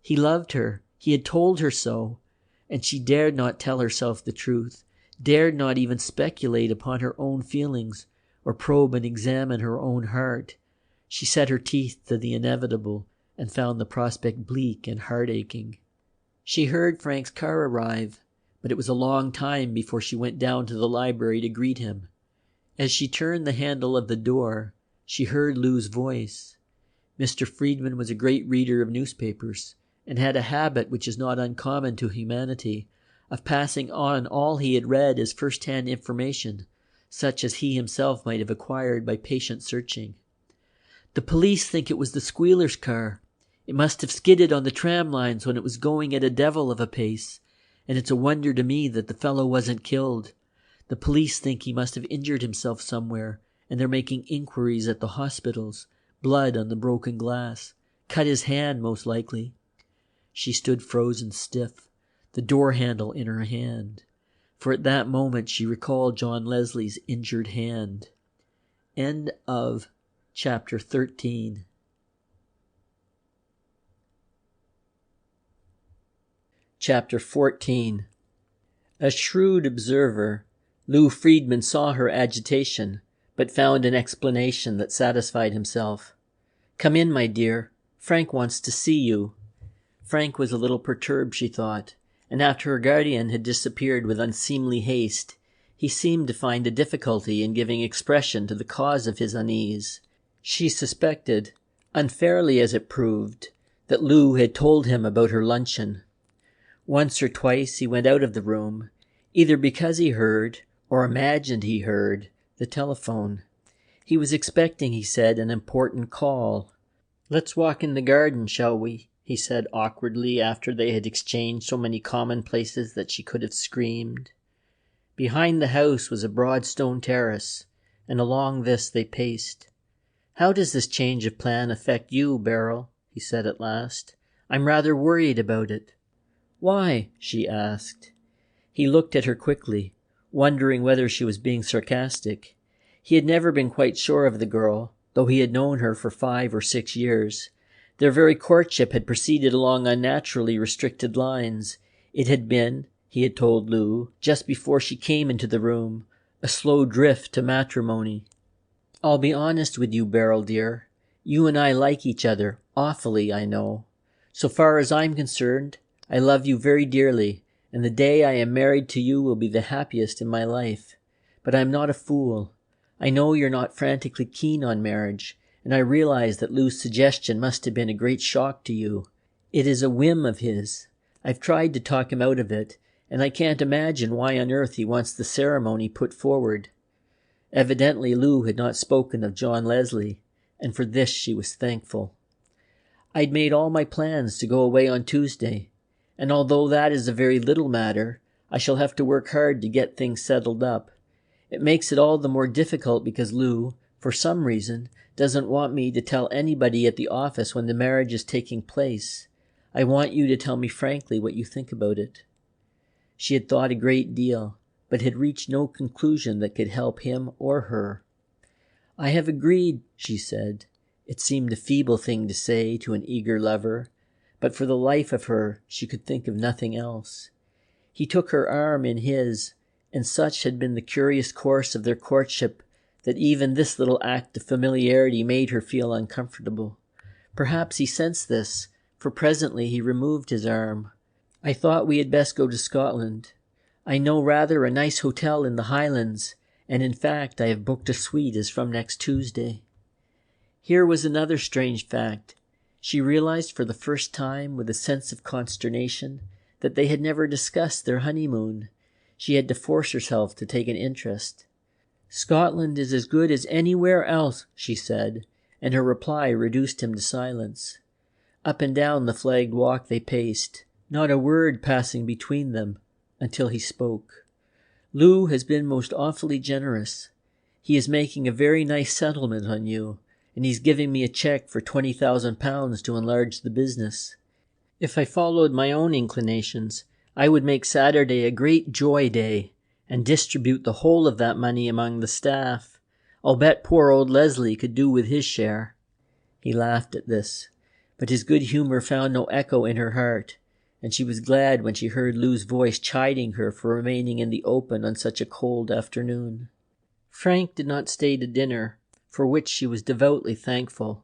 A: He loved her. He had told her so. And she dared not tell herself the truth, dared not even speculate upon her own feelings, or probe and examine her own heart. She set her teeth to the inevitable, and found the prospect bleak and heart-aching. She heard Frank's car arrive, but it was a long time before she went down to the library to greet him. As she turned the handle of the door, she heard Lou's voice. Mr. Friedman was a great reader of newspapers, and had a habit which is not uncommon to humanity, of passing on all he had read as first-hand information, such as he himself might have acquired by patient searching. "The police think it was the Squealer's car. It must have skidded on the tram lines when it was going at a devil of a pace, and it's a wonder to me that the fellow wasn't killed. The police think he must have injured himself somewhere, and they're making inquiries at the hospitals. Blood on the broken glass. Cut his hand, most likely." She stood frozen stiff, the door handle in her hand. For at that moment she recalled John Leslie's injured hand. End of chapter 13. Chapter 14. A shrewd observer, Lou Friedman saw her agitation, but found an explanation that satisfied himself. "Come in, my dear. Frank wants to see you." Frank was a little perturbed, she thought, and after her guardian had disappeared with unseemly haste, he seemed to find a difficulty in giving expression to the cause of his unease. She suspected, unfairly as it proved, that Lou had told him about her luncheon. Once or twice he went out of the room, either because he heard, or imagined he heard, the telephone. He was expecting, he said, an important call. "Let's walk in the garden, shall we?" he said awkwardly, after they had exchanged so many commonplaces that she could have screamed. Behind the house was a broad stone terrace, and along this they paced. "How does this change of plan affect you, Barrel?" he said at last. "I'm rather worried about it." "Why?" she asked. He looked at her quickly, wondering whether she was being sarcastic. He had never been quite sure of the girl, though he had known her for 5 or 6 years. Their very courtship had proceeded along unnaturally restricted lines. It had been, he had told Lou, just before she came into the room, a slow drift to matrimony. "I'll be honest with you, Beryl dear. You and I like each other, awfully, I know. So far as I'm concerned, I love you very dearly, and the day I am married to you will be the happiest in my life. But I'm not a fool. I know you're not frantically keen on marriage, and I realize that Lou's suggestion must have been a great shock to you. It is a whim of his. I've tried to talk him out of it, and I can't imagine why on earth he wants the ceremony put forward." Evidently Lou had not spoken of John Leslie, and for this she was thankful. "I'd made all my plans to go away on Tuesday, and although that is a very little matter, I shall have to work hard to get things settled up. It makes it all the more difficult because Lou, for some reason, doesn't want me to tell anybody at the office when the marriage is taking place. I want you to tell me frankly what you think about it." She had thought a great deal, but had reached no conclusion that could help him or her. "I have agreed," she said. It seemed a feeble thing to say to an eager lover, but for the life of her she could think of nothing else. He took her arm in his, and such had been the curious course of their courtship that even this little act of familiarity made her feel uncomfortable. Perhaps he sensed this, for presently he removed his arm. "I thought we had best go to Scotland. I know rather a nice hotel in the Highlands, and in fact I have booked a suite as from next Tuesday." Here was another strange fact. She realized for the first time with a sense of consternation that they had never discussed their honeymoon. She had to force herself to take an interest. "Scotland is as good as anywhere else," she said, and her reply reduced him to silence. Up and down the flagged walk they paced, not a word passing between them, until he spoke. "Lou has been most awfully generous. He is making a very nice settlement on you, and he's giving me a check for £20,000 to enlarge the business. If I followed my own inclinations, I would make Saturday a great joy day, and distribute the whole of that money among the staff. I'll bet poor old Leslie could do with his share." He laughed at this, but his good humor found no echo in her heart, and she was glad when she heard Lou's voice chiding her for remaining in the open on such a cold afternoon. Frank did not stay to dinner, for which she was devoutly thankful,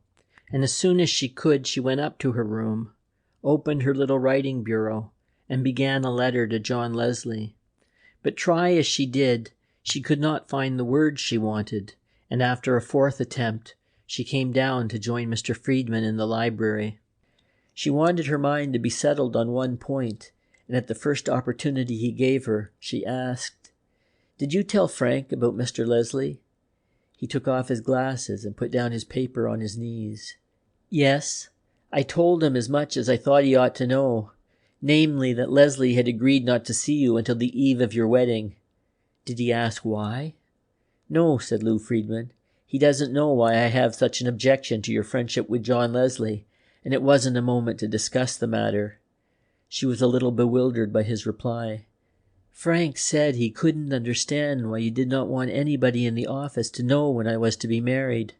A: and as soon as she could she went up to her room, opened her little writing bureau, and began a letter to John Leslie. But try as she did, she could not find the words she wanted, and after a 4th attempt, she came down to join Mr. Friedman in the library. She wanted her mind to be settled on one point, and at the first opportunity he gave her, she asked, "Did you tell Frank about Mr. Leslie?" He took off his glasses and put down his paper on his knees. "Yes, I told him as much as I thought he ought to know, namely that Leslie had agreed not to see you until the eve of your wedding." "Did he ask why?" "No," said Lou Friedman. "He doesn't know why I have such an objection to your friendship with John Leslie, and it wasn't a moment to discuss the matter." She was a little bewildered by his reply. "Frank said he couldn't understand why you did not want anybody in the office to know when I was to be married."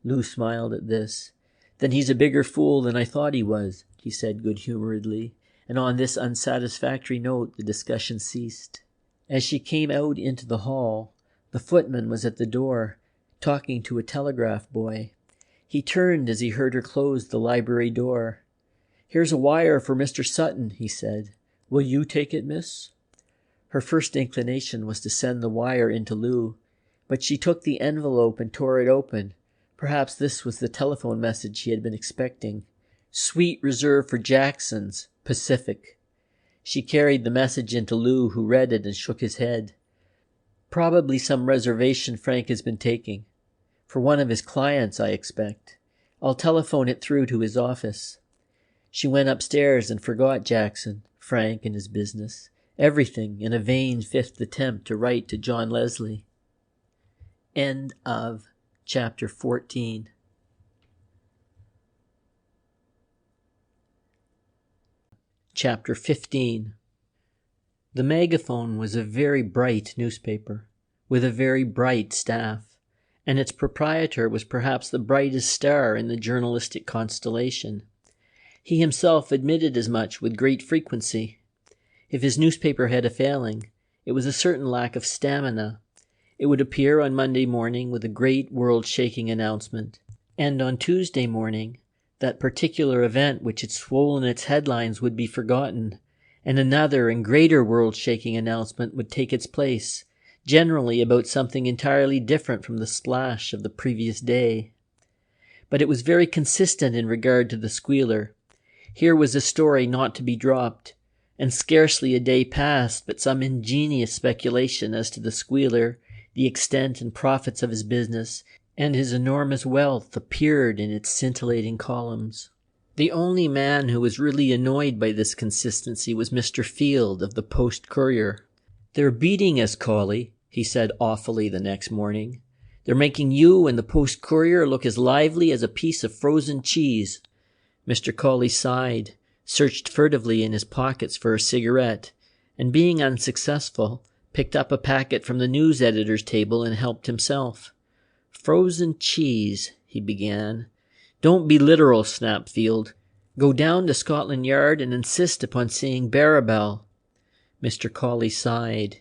A: Lou smiled at this. "Then he's a bigger fool than I thought he was," he said good-humoredly, and on this unsatisfactory note the discussion ceased. As she came out into the hall, the footman was at the door, talking to a telegraph boy. He turned as he heard her close the library door. "Here's a wire for Mr. Sutton," he said. "Will you take it, miss?" Her first inclination was to send the wire into Lou, but she took the envelope and tore it open. Perhaps this was the telephone message she had been expecting. "Suite reserved for Jackson's, Pacific." She carried the message into Lou, who read it and shook his head. "Probably some reservation Frank has been taking. For one of his clients, I expect. I'll telephone it through to his office." She went upstairs and forgot Jackson, Frank, and his business. Everything in a vain 5th attempt to write to John Leslie. End of chapter 14. Chapter 15. The Megaphone was a very bright newspaper, with a very bright staff, and its proprietor was perhaps the brightest star in the journalistic constellation. He himself admitted as much with great frequency. If his newspaper had a failing, it was a certain lack of stamina. It would appear on Monday morning with a great world-shaking announcement, and on Tuesday morning that particular event which had swollen its headlines would be forgotten, and another and greater world-shaking announcement would take its place, generally about something entirely different from the splash of the previous day. But it was very consistent in regard to the Squealer. Here was a story not to be dropped, and scarcely a day passed but some ingenious speculation as to the Squealer, the extent and profits of his business, and his enormous wealth appeared in its scintillating columns. The only man who was really annoyed by this consistency was Mr. Field of the Post-Courier. "They're beating us, Colley," he said awfully the next morning. "They're making you and the Post-Courier look as lively as a piece of frozen cheese." Mr. Colley sighed, searched furtively in his pockets for a cigarette, and being unsuccessful, picked up a packet from the news editor's table and helped himself. "Frozen cheese," he began. "Don't be literal," snapped Field. "Go down to Scotland Yard and insist upon seeing Barrabal." Mr. Colley sighed.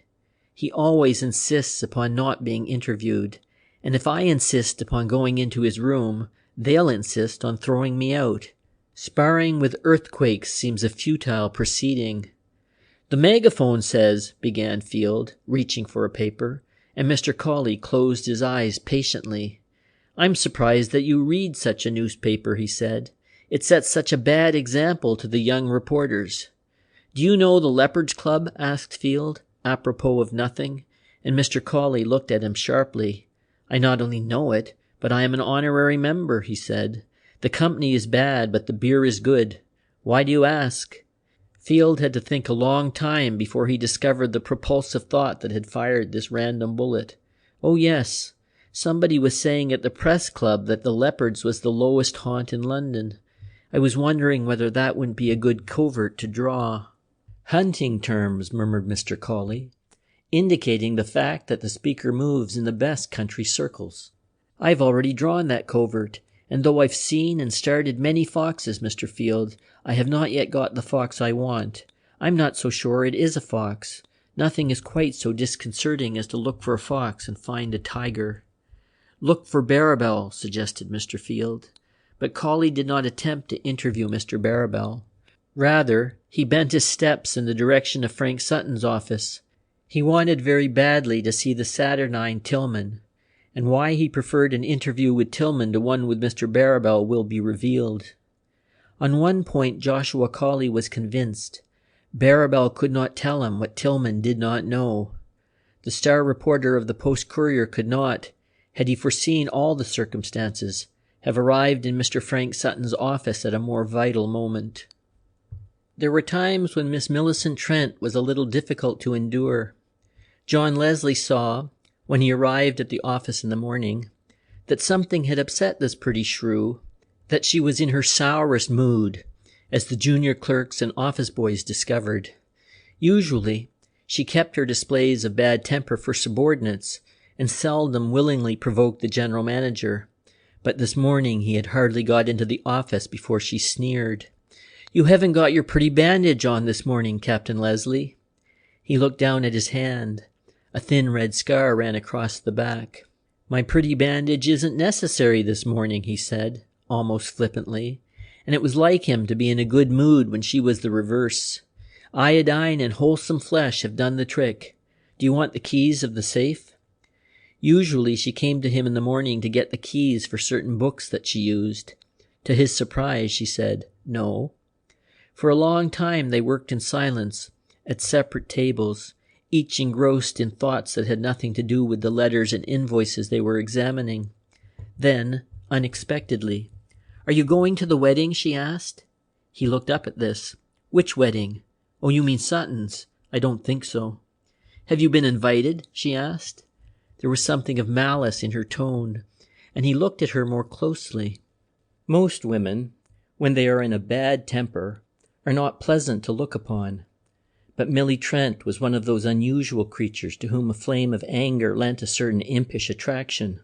A: "He always insists upon not being interviewed, and if I insist upon going into his room, they'll insist on throwing me out. Sparring with earthquakes seems a futile proceeding." "The Megaphone says," began Field, reaching for a paper, and Mr. Colley closed his eyes patiently. "I'm surprised that you read such a newspaper," he said. "It sets such a bad example to the young reporters." "Do you know the Leopards Club?" asked Field, apropos of nothing, and Mr. Colley looked at him sharply. "I not only know it, but I am an honorary member," he said. "The company is bad, but the beer is good. Why do you ask?" Field had to think a long time before he discovered the propulsive thought that had fired this random bullet. "Oh yes, somebody was saying at the Press Club that the Leopards was the lowest haunt in London. I was wondering whether that wouldn't be a good covert to draw." "Hunting terms," murmured Mr. Colley, indicating the fact that the speaker moves in the best country circles. "I've already drawn that covert, and though I've seen and started many foxes, Mr. Field, I have not yet got the fox I want. I'm not so sure it is a fox. Nothing is quite so disconcerting as to look for a fox and find a tiger." "Look for Barrabal," suggested Mr. Field. But Colley did not attempt to interview Mr. Barrabal. Rather, he bent his steps in the direction of Frank Sutton's office. He wanted very badly to see the saturnine Tillman, and why he preferred an interview with Tillman to one with Mr. Barrabal will be revealed. On one point Joshua Colley was convinced. Barrabal could not tell him what Tillman did not know. The star reporter of the Post-Courier could not, had he foreseen all the circumstances, have arrived in Mr. Frank Sutton's office at a more vital moment. There were times when Miss Millicent Trent was a little difficult to endure. John Leslie saw, when he arrived at the office in the morning, that something had upset this pretty shrew, that she was in her sourest mood, as the junior clerks and office boys discovered. Usually, she kept her displays of bad temper for subordinates, and seldom willingly provoked the general manager. But this morning he had hardly got into the office before she sneered. "You haven't got your pretty bandage on this morning, Captain Leslie." He looked down at his hand. A thin red scar ran across the back. "My pretty bandage isn't necessary this morning," he said, almost flippantly, and it was like him to be in a good mood when she was the reverse. "Iodine and wholesome flesh have done the trick. Do you want the keys of the safe?" Usually she came to him in the morning to get the keys for certain books that she used. To his surprise, she said, "No." For a long time they worked in silence, at separate tables, each engrossed in thoughts that had nothing to do with the letters and invoices they were examining. Then, unexpectedly, "Are you going to the wedding?" she asked. He looked up at this. "Which wedding?" "Oh, you mean Sutton's." "I don't think so." "Have you been invited?" she asked. There was something of malice in her tone, and he looked at her more closely. Most women, when they are in a bad temper, are not pleasant to look upon. But Millie Trent was one of those unusual creatures to whom a flame of anger lent a certain impish attraction.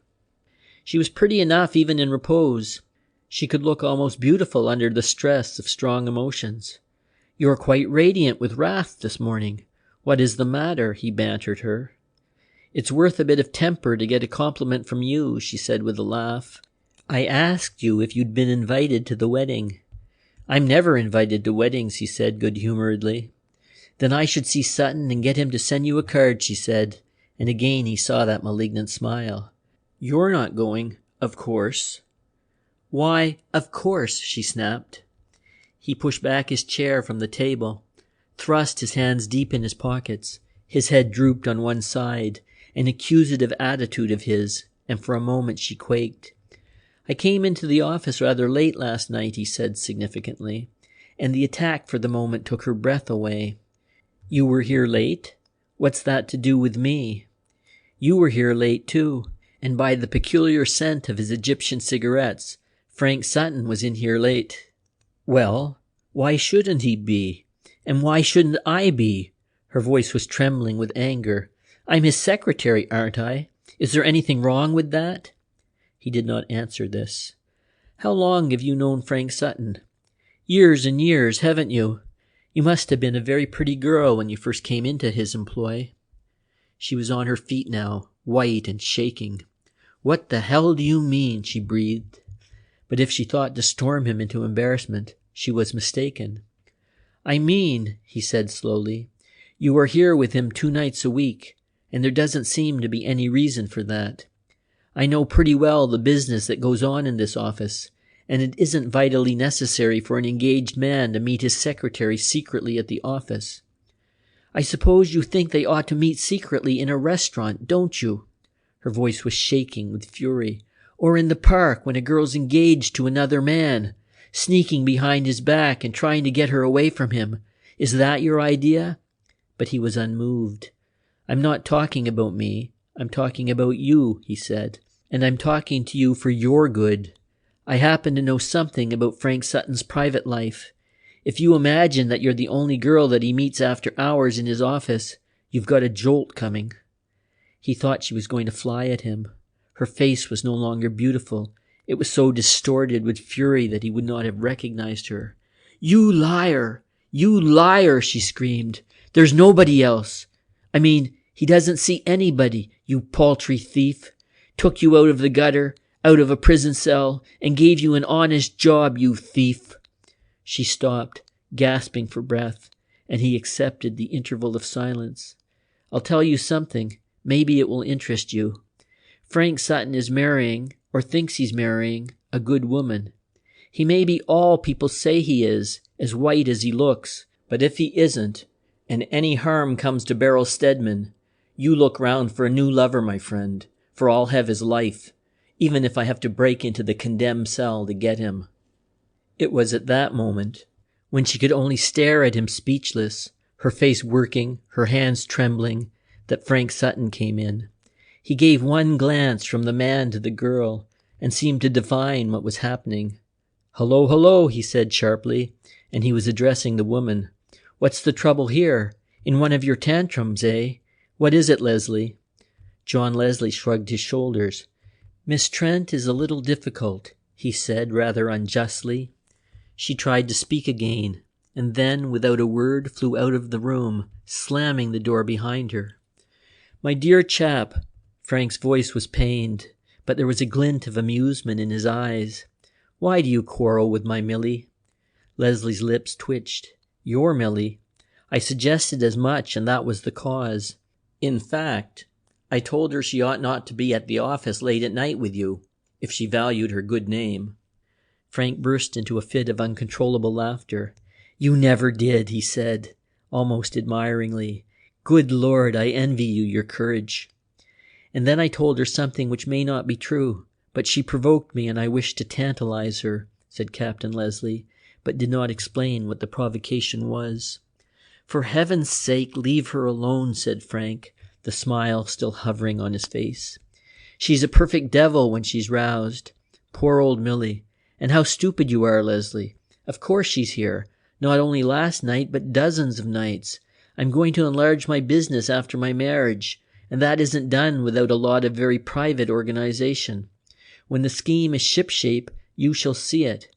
A: She was pretty enough even in repose. She could look almost beautiful under the stress of strong emotions. "You are quite radiant with wrath this morning. What is the matter?" he bantered her. "It's worth a bit of temper to get a compliment from you," she said with a laugh. "I asked you if you'd been invited to the wedding." "I'm never invited to weddings," he said good-humoredly. "Then I should see Sutton and get him to send you a card," she said, and again he saw that malignant smile. "You're not going, of course." "Why, of course," she snapped. He pushed back his chair from the table, thrust his hands deep in his pockets. His head drooped on one side, an accusative attitude of his, and for a moment she quaked. "I came into the office rather late last night," he said significantly, and the attack for the moment took her breath away. "You were here late? What's that to do with me?" "You were here late too, and by the peculiar scent of his Egyptian cigarettes, Frank Sutton was in here late." "Well, why shouldn't he be? And why shouldn't I be?" Her voice was trembling with anger. "I'm his secretary, aren't I? Is there anything wrong with that?" He did not answer this. "How long have you known Frank Sutton?" "Years and years, haven't you? You must have been a very pretty girl when you first came into his employ." She was on her feet now, white and shaking. "What the hell do you mean?" she breathed. But if she thought to storm him into embarrassment, she was mistaken. "I mean," he said slowly, "you are here with him 2 nights a week, and there doesn't seem to be any reason for that. I know pretty well the business that goes on in this office, and it isn't vitally necessary for an engaged man to meet his secretary secretly at the office. I suppose you think they ought to meet secretly in a restaurant, don't you?" Her voice was shaking with fury. "Or in the park when a girl's engaged to another man, sneaking behind his back and trying to get her away from him. Is that your idea?" But he was unmoved. "I'm not talking about me. I'm talking about you," he said. "And I'm talking to you for your good. I happen to know something about Frank Sutton's private life. If you imagine that you're the only girl that he meets after hours in his office, you've got a jolt coming." He thought she was going to fly at him. Her face was no longer beautiful. It was so distorted with fury that he would not have recognized her. "You liar! You liar!" she screamed. "There's nobody else. I mean, he doesn't see anybody, you paltry thief. Took you out of the gutter, out of a prison cell, and gave you an honest job, you thief." She stopped, gasping for breath, and he accepted the interval of silence. "I'll tell you something. Maybe it will interest you. Frank Sutton is marrying, or thinks he's marrying, a good woman. He may be all people say he is, as white as he looks, but if he isn't, and any harm comes to Beryl Stedman, you look round for a new lover, my friend, for I'll have his life, even if I have to break into the condemned cell to get him." It was at that moment, when she could only stare at him speechless, her face working, her hands trembling, that Frank Sutton came in. He gave one glance from the man to the girl and seemed to divine what was happening. "Hello, hello," he said sharply, and he was addressing the woman. "What's the trouble here? In one of your tantrums, eh? What is it, Leslie?" John Leslie shrugged his shoulders. "Miss Trent is a little difficult," he said rather unjustly. She tried to speak again, and then, without a word, flew out of the room, slamming the door behind her. "My dear chap," Frank's voice was pained, but there was a glint of amusement in his eyes. "Why do you quarrel with my Millie?" Leslie's lips twitched. "Your Millie? I suggested as much, and that was the cause. In fact, I told her she ought not to be at the office late at night with you, if she valued her good name." Frank burst into a fit of uncontrollable laughter. "You never did," he said, almost admiringly. "Good Lord, I envy you your courage." "And then I told her something which may not be true, but she provoked me and I wished to tantalize her," said Captain Leslie, but did not explain what the provocation was. "For heaven's sake, leave her alone," said Frank, the smile still hovering on his face. "She's a perfect devil when she's roused. Poor old Millie. And how stupid you are, Leslie. Of course she's here. Not only last night, but dozens of nights. I'm going to enlarge my business after my marriage, and that isn't done without a lot of very private organization. When the scheme is shipshape, you shall see it.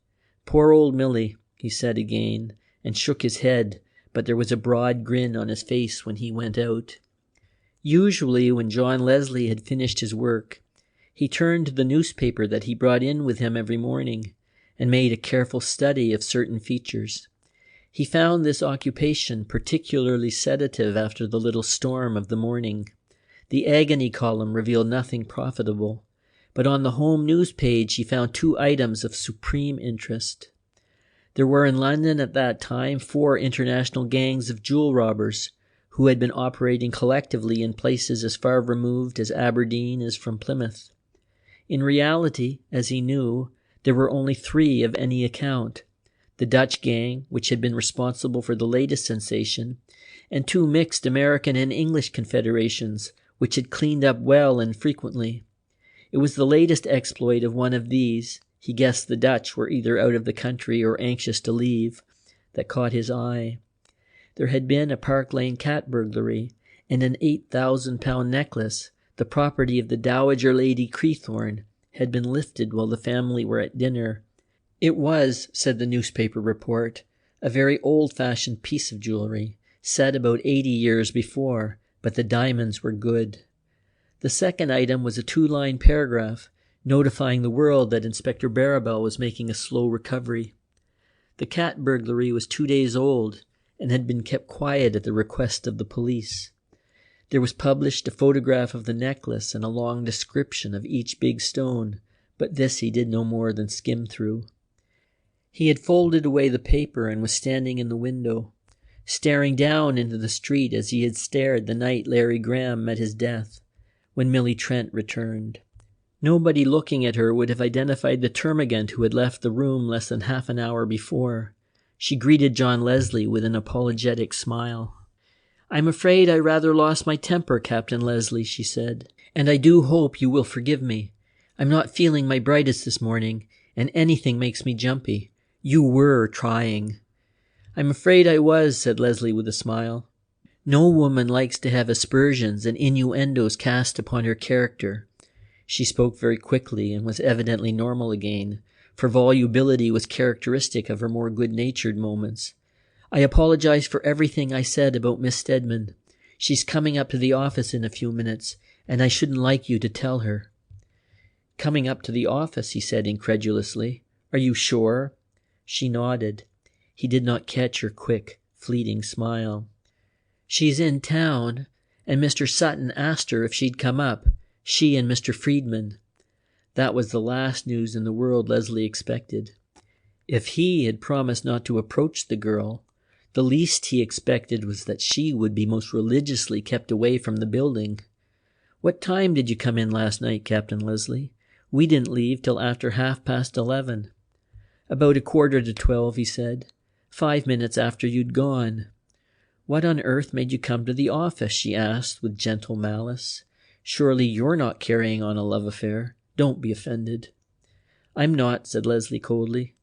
A: Poor old Millie, he said again, and shook his head, but there was a broad grin on his face when he went out. Usually, when John Leslie had finished his work, he turned to the newspaper that he brought in with him every morning, and made a careful study of certain features. He found this occupation particularly sedative after the little storm of the morning. The agony column revealed nothing profitable, but on the home news page he found 2 items of supreme interest. There were in London at that time 4 international gangs of jewel robbers who had been operating collectively in places as far removed as Aberdeen is from Plymouth. In reality, as he knew, there were only 3 of any account: the Dutch gang, which had been responsible for the latest sensation, and 2 mixed American and English confederations, which had cleaned up well and frequently. It was the latest exploit of one of these, he guessed the Dutch were either out of the country or anxious to leave, that caught his eye. There had been a Park Lane cat burglary, and an £8,000 necklace, the property of the Dowager Lady Creathorne, had been lifted while the family were at dinner. It was, said the newspaper report, a very old-fashioned piece of jewelry, set about 80 years before, but the diamonds were good. The second item was a 2-line paragraph notifying the world that Inspector Barrabal was making a slow recovery. The cat burglary was 2 days old and had been kept quiet at the request of the police. There was published a photograph of the necklace and a long description of each big stone, but this he did no more than skim through. He had folded away the paper and was standing in the window, staring down into the street as he had stared the night Larry Graham met his death, when Millie Trent returned. Nobody looking at her would have identified the termagant who had left the room less than half an hour before. She greeted John Leslie with an apologetic smile. "I'm afraid I rather lost my temper, Captain Leslie," she said, "and I do hope you will forgive me. I'm not feeling my brightest this morning, and anything makes me jumpy. You were trying." "I'm afraid I was," said Leslie with a smile. "No woman likes to have aspersions and innuendos cast upon her character." She spoke very quickly and was evidently normal again, for volubility was characteristic of her more good-natured moments. "I apologize for everything I said about Miss Stedman. She's coming up to the office in a few minutes, and I shouldn't like you to tell her." "Coming up to the office?" he said incredulously. "Are you sure?" She nodded. He did not catch her quick, fleeting smile. "She's in town, and Mr. Sutton asked her if she'd come up. She and Mr. Friedman." That was the last news in the world Leslie expected. If he had promised not to approach the girl, the least he expected was that she would be most religiously kept away from the building. "What time did you come in last night, Captain Leslie? We didn't leave till after 11:30. "About 11:45, he said. 5 minutes after you'd gone." "What on earth made you come to the office?" she asked with gentle malice. "Surely you're not carrying on a love affair. Don't be offended." "I'm not," said Leslie coldly.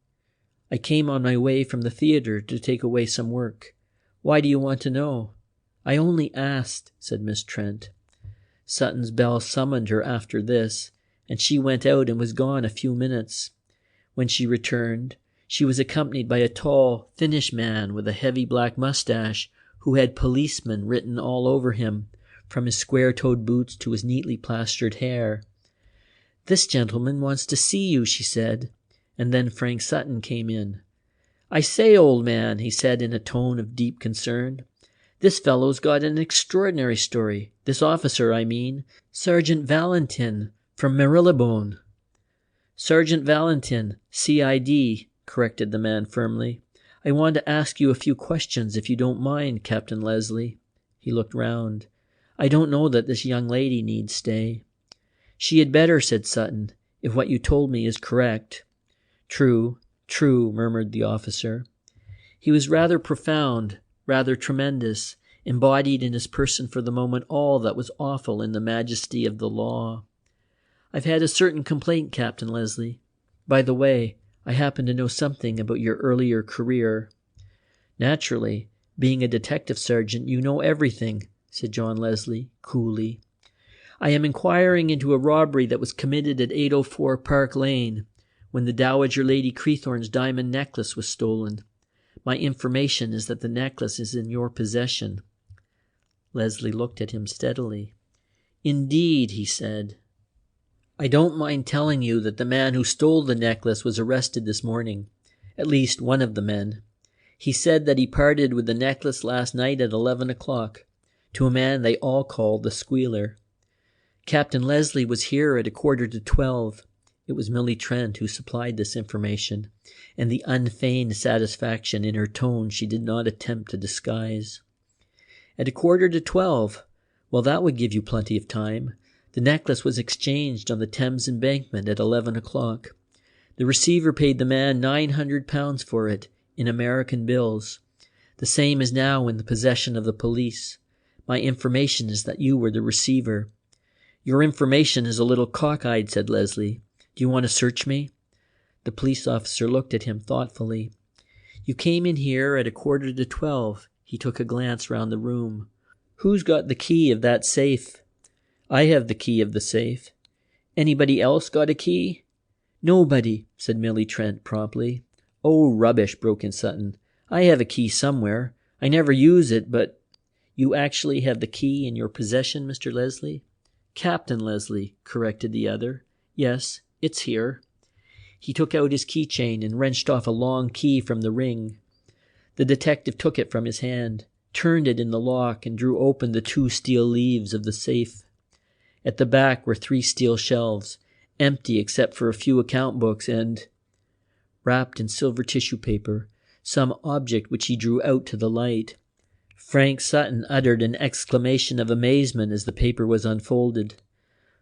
A: "I came on my way from the theater to take away some work. Why do you want to know?" "I only asked," said Miss Trent. Sutton's bell summoned her after this, and she went out and was gone a few minutes. When she returned, she was accompanied by a tall, thinnish man with a heavy black mustache who had policeman written all over him, from his square-toed boots to his neatly plastered hair. "This gentleman wants to see you," she said, and then Frank Sutton came in. "I say, old man," he said in a tone of deep concern, "this fellow's got an extraordinary story. This officer, I mean, Sergeant Valentin, from Marylebone." "Sergeant Valentin, C.I.D., corrected the man firmly. "I want to ask you a few questions, if you don't mind, Captain Leslie." He looked round. "I don't know that this young lady needs stay." "She had better," said Sutton, "if what you told me is correct." "True, true," murmured the officer. He was rather profound, rather tremendous, embodied in his person for the moment all that was awful in the majesty of the law. "I've had a certain complaint, Captain Leslie. By the way, I happen to know something about your earlier career." Naturally, being a detective sergeant, you know everything, said John Leslie, coolly. I am inquiring into a robbery that was committed at 804 Park Lane, when the Dowager Lady Creathorne's diamond necklace was stolen. My information is that the necklace is in your possession. Leslie looked at him steadily. Indeed, he said. I don't mind telling you that the man who stole the necklace was arrested this morning. At least one of the men. He said that he parted with the necklace last night at 11 o'clock, to a man they all call the Squealer. Captain Leslie was here at 11:45. It was Millie Trent who supplied this information, and the unfeigned satisfaction in her tone she did not attempt to disguise. At 11:45, well, that would give you plenty of time. The necklace was exchanged on the Thames embankment at 11 o'clock. The receiver paid the man £900 for it, in American bills. The same is now in the possession of the police. My information is that you were the receiver. Your information is a little cockeyed, said Leslie. Do you want to search me? The police officer looked at him thoughtfully. You came in here at 11:45. He took a glance round the room. Who's got the key of that safe? I have the key of the safe. Anybody else got a key? Nobody, said Millie Trent promptly. Oh, rubbish, broke in Sutton. I have a key somewhere. I never use it, but... You actually have the key in your possession, Mr. Leslie? Captain Leslie, corrected the other. Yes, it's here. He took out his keychain and wrenched off a long key from the ring. The detective took it from his hand, turned it in the lock, and drew open the 2 steel leaves of the safe. At the back were 3 steel shelves, empty except for a few account books and, wrapped in silver tissue paper, some object which he drew out to the light. Frank Sutton uttered an exclamation of amazement as the paper was unfolded,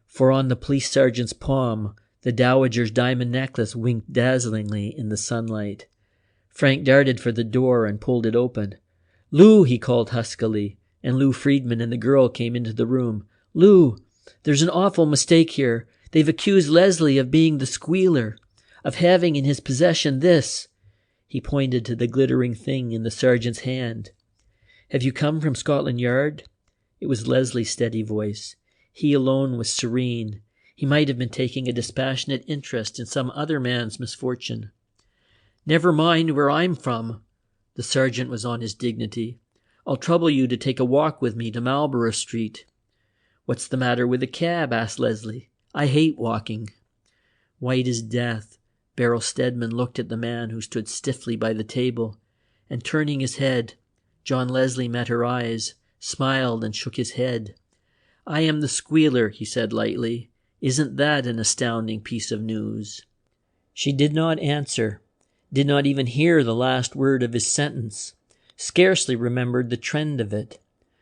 A: for on the police sergeant's palm the Dowager's diamond necklace winked dazzlingly in the sunlight. Frank darted for the door and pulled it open. Lou, he called huskily, and Lou Friedman and the girl came into the room. Lou, there's an awful mistake here. They've accused Leslie of being the Squealer, of having in his possession this. He pointed to the glittering thing in the sergeant's hand. Have you come from Scotland Yard? It was Leslie's steady voice. He alone was serene. He might have been taking a dispassionate interest in some other man's misfortune. Never mind where I'm from. The sergeant was on his dignity. I'll trouble you to take a walk with me to Marlborough Street. What's the matter with a cab? Asked Leslie. I hate walking. White as death, Beryl Stedman looked at the man who stood stiffly by the table, and turning his head, John Leslie met her eyes, smiled and shook his head. I am the Squealer, he said lightly. Isn't that an astounding piece of news? She did not answer, did not even hear the last word of his sentence, scarcely remembered the trend of it.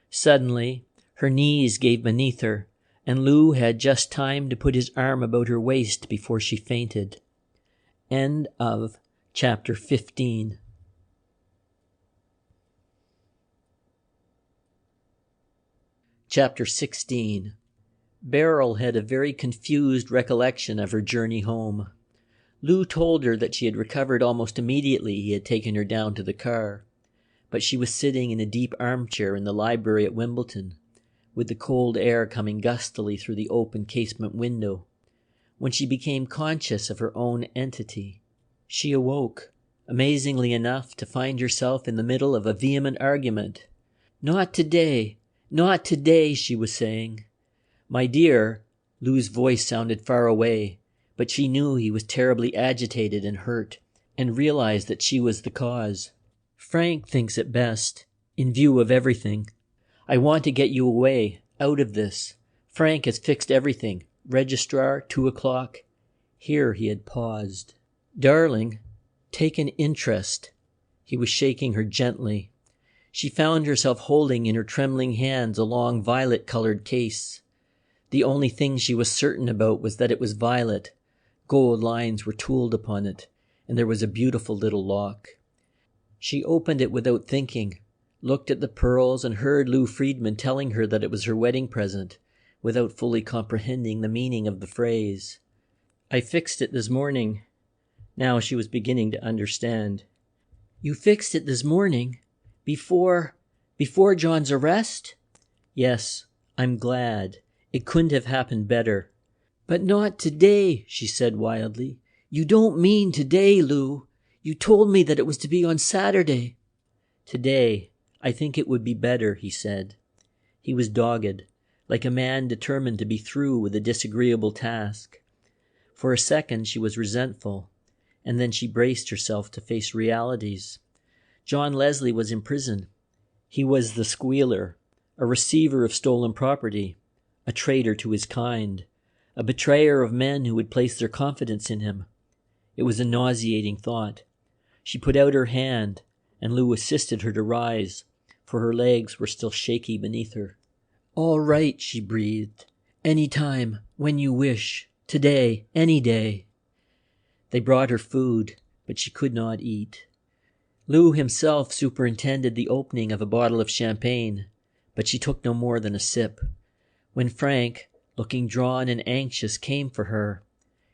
A: Suddenly, her knees gave beneath her, and Lou had just time to put his arm about her waist before she fainted. End of chapter 15. Chapter 16. Beryl had a very confused recollection of her journey home. Lou told her that she had recovered almost immediately he had taken her down to the car, but she was sitting in a deep armchair in the library at Wimbledon, with the cold air coming gustily through the open casement window, when she became conscious of her own entity. She awoke, amazingly enough, to find herself in the middle of a vehement argument. Not today, not today, she was saying. My dear, Lou's voice sounded far away, but she knew he was terribly agitated and hurt, and realized that she was the cause. Frank thinks it best, in view of everything. I want to get you away, out of this. Frank has fixed everything. Registrar, 2 o'clock. Here he had paused. Darling, take an interest. He was shaking her gently. She found herself holding in her trembling hands a long violet-colored case. The only thing she was certain about was that it was violet. Gold lines were tooled upon it, and there was a beautiful little lock. She opened it without thinking, looked at the pearls, and heard Lou Friedman telling her that it was her wedding present, without fully comprehending the meaning of the phrase. I fixed it this morning. Now she was beginning to understand. You fixed it this morning? Before John's arrest? Yes, I'm glad. It couldn't have happened better. But not today, she said wildly. You don't mean today, Lou. You told me that it was to be on Saturday. Today, I think it would be better, he said. He was dogged, like a man determined to be through with a disagreeable task. For a second she was resentful, and then she braced herself to face realities. John Leslie was in prison. He was the Squealer, a receiver of stolen property, a traitor to his kind, a betrayer of men who had placed their confidence in him. It was a nauseating thought. She put out her hand, and Lou assisted her to rise, for her legs were still shaky beneath her. All right, she breathed. Any time, when you wish. Today, any day. They brought her food, but she could not eat. Lou himself superintended the opening of a bottle of champagne, but she took no more than a sip. When Frank, looking drawn and anxious, came for her,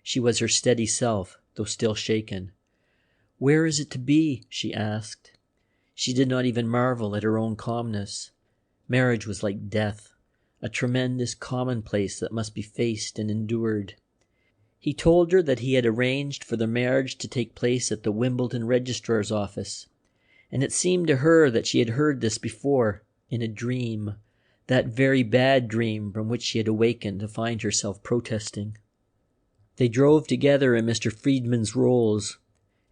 A: she was her steady self, though still shaken. Where is it to be? She asked. She did not even marvel at her own calmness. Marriage was like death, a tremendous commonplace that must be faced and endured. He told her that he had arranged for the marriage to take place at the Wimbledon registrar's office, and it seemed to her that she had heard this before, in a dream, that very bad dream from which she had awakened to find herself protesting. They drove together in Mr. Friedman's Rolls,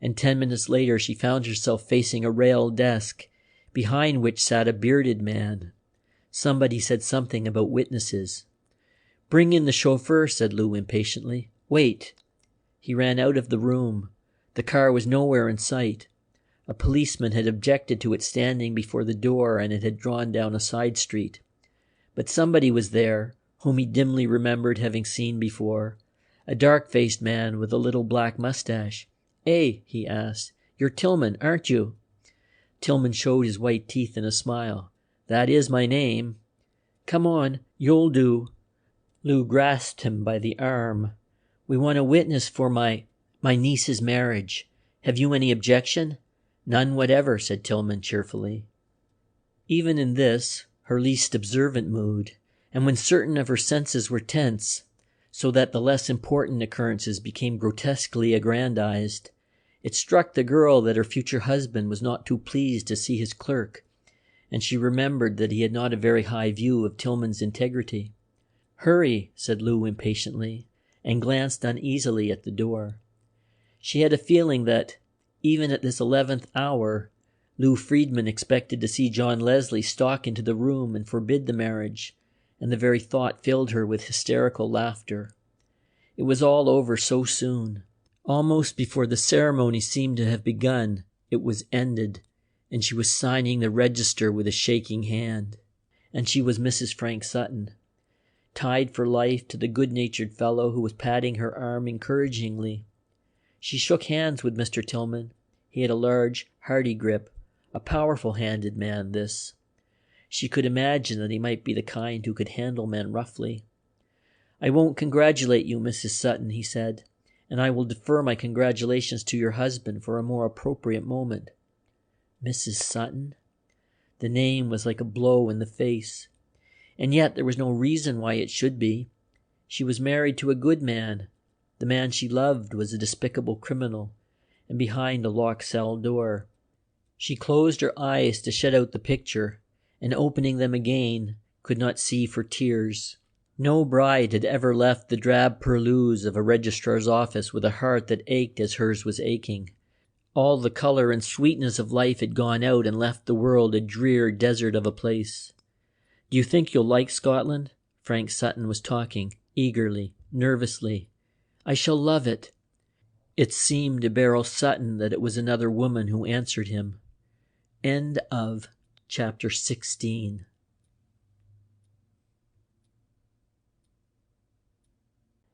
A: and 10 minutes later she found herself facing a railed desk, behind which sat a bearded man. Somebody said something about witnesses. Bring in the chauffeur, said Lou impatiently. Wait. He ran out of the room. The car was nowhere in sight. A policeman had objected to it standing before the door, and it had drawn down a side street. But somebody was there, whom he dimly remembered having seen before. A dark-faced man with a little black mustache. Hey, he asked, you're Tillman, aren't you? Tillman showed his white teeth in a smile. That is my name. Come on, you'll do. Lou grasped him by the arm. We want a witness for my niece's marriage. Have you any objection? None whatever, said Tillman cheerfully. Even in this, her least observant mood, and when certain of her senses were tense, so that the less important occurrences became grotesquely aggrandized, it struck the girl that her future husband was not too pleased to see his clerk, and she remembered that he had not a very high view of Tillman's integrity. Hurry, said Lou impatiently, and glanced uneasily at the door. She had a feeling that, even at this 11th hour, Lou Friedman expected to see John Leslie stalk into the room and forbid the marriage, and the very thought filled her with hysterical laughter. It was all over so soon. Almost before the ceremony seemed to have begun, it was ended, and she was signing the register with a shaking hand. And she was Mrs. Frank Sutton, tied for life to the good-natured fellow who was patting her arm encouragingly. She shook hands with Mr. Tillman. He had a large, hearty grip, a powerful-handed man, this. She could imagine that he might be the kind who could handle men roughly. I won't congratulate you, Mrs. Sutton, he said, and I will defer my congratulations to your husband for a more appropriate moment. Mrs. Sutton? The name was like a blow in the face. And yet there was no reason why it should be. She was married to a good man. The man she loved was a despicable criminal, and behind a locked cell door. She closed her eyes to shut out the picture, and opening them again, could not see for tears. No bride had ever left the drab purlieus of a registrar's office with a heart that ached as hers was aching. All the color and sweetness of life had gone out and left the world a drear desert of a place. Do you think you'll like Scotland? Frank Sutton was talking, eagerly, nervously. I shall love it. It seemed to Beryl Sutton that it was another woman who answered him. End of chapter 16.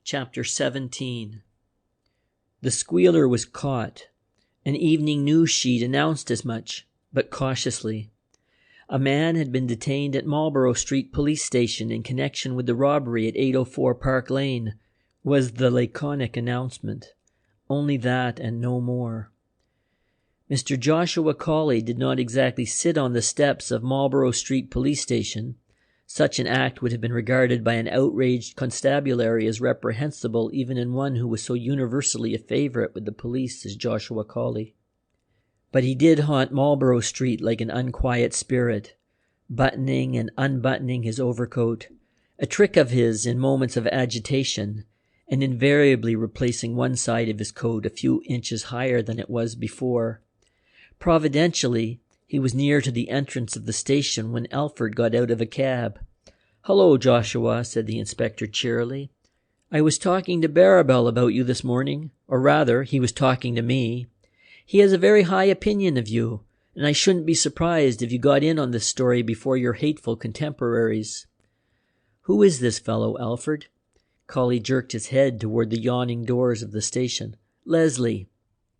A: Chapter 17. The Squealer was caught. An evening news sheet announced as much, but cautiously. A man had been detained at Marlborough Street Police Station in connection with the robbery at 804 Park Lane, was the laconic announcement. Only that and no more. Mr. Joshua Cawley did not exactly sit on the steps of Marlborough Street Police Station. Such an act would have been regarded by an outraged constabulary as reprehensible even in one who was so universally a favourite with the police as Joshua Cawley. But he did haunt Marlborough Street like an unquiet spirit, buttoning and unbuttoning his overcoat, a trick of his in moments of agitation, and invariably replacing one side of his coat a few inches higher than it was before. Providentially, he was near to the entrance of the station when Alfred got out of a cab. "Hello, Joshua," said the inspector cheerily. "I was talking to Barrabal about you this morning, or rather, he was talking to me. He has a very high opinion of you, and I shouldn't be surprised if you got in on this story before your hateful contemporaries." "Who is this fellow, Alfred?" Cawley jerked his head toward the yawning doors of the station. "Leslie."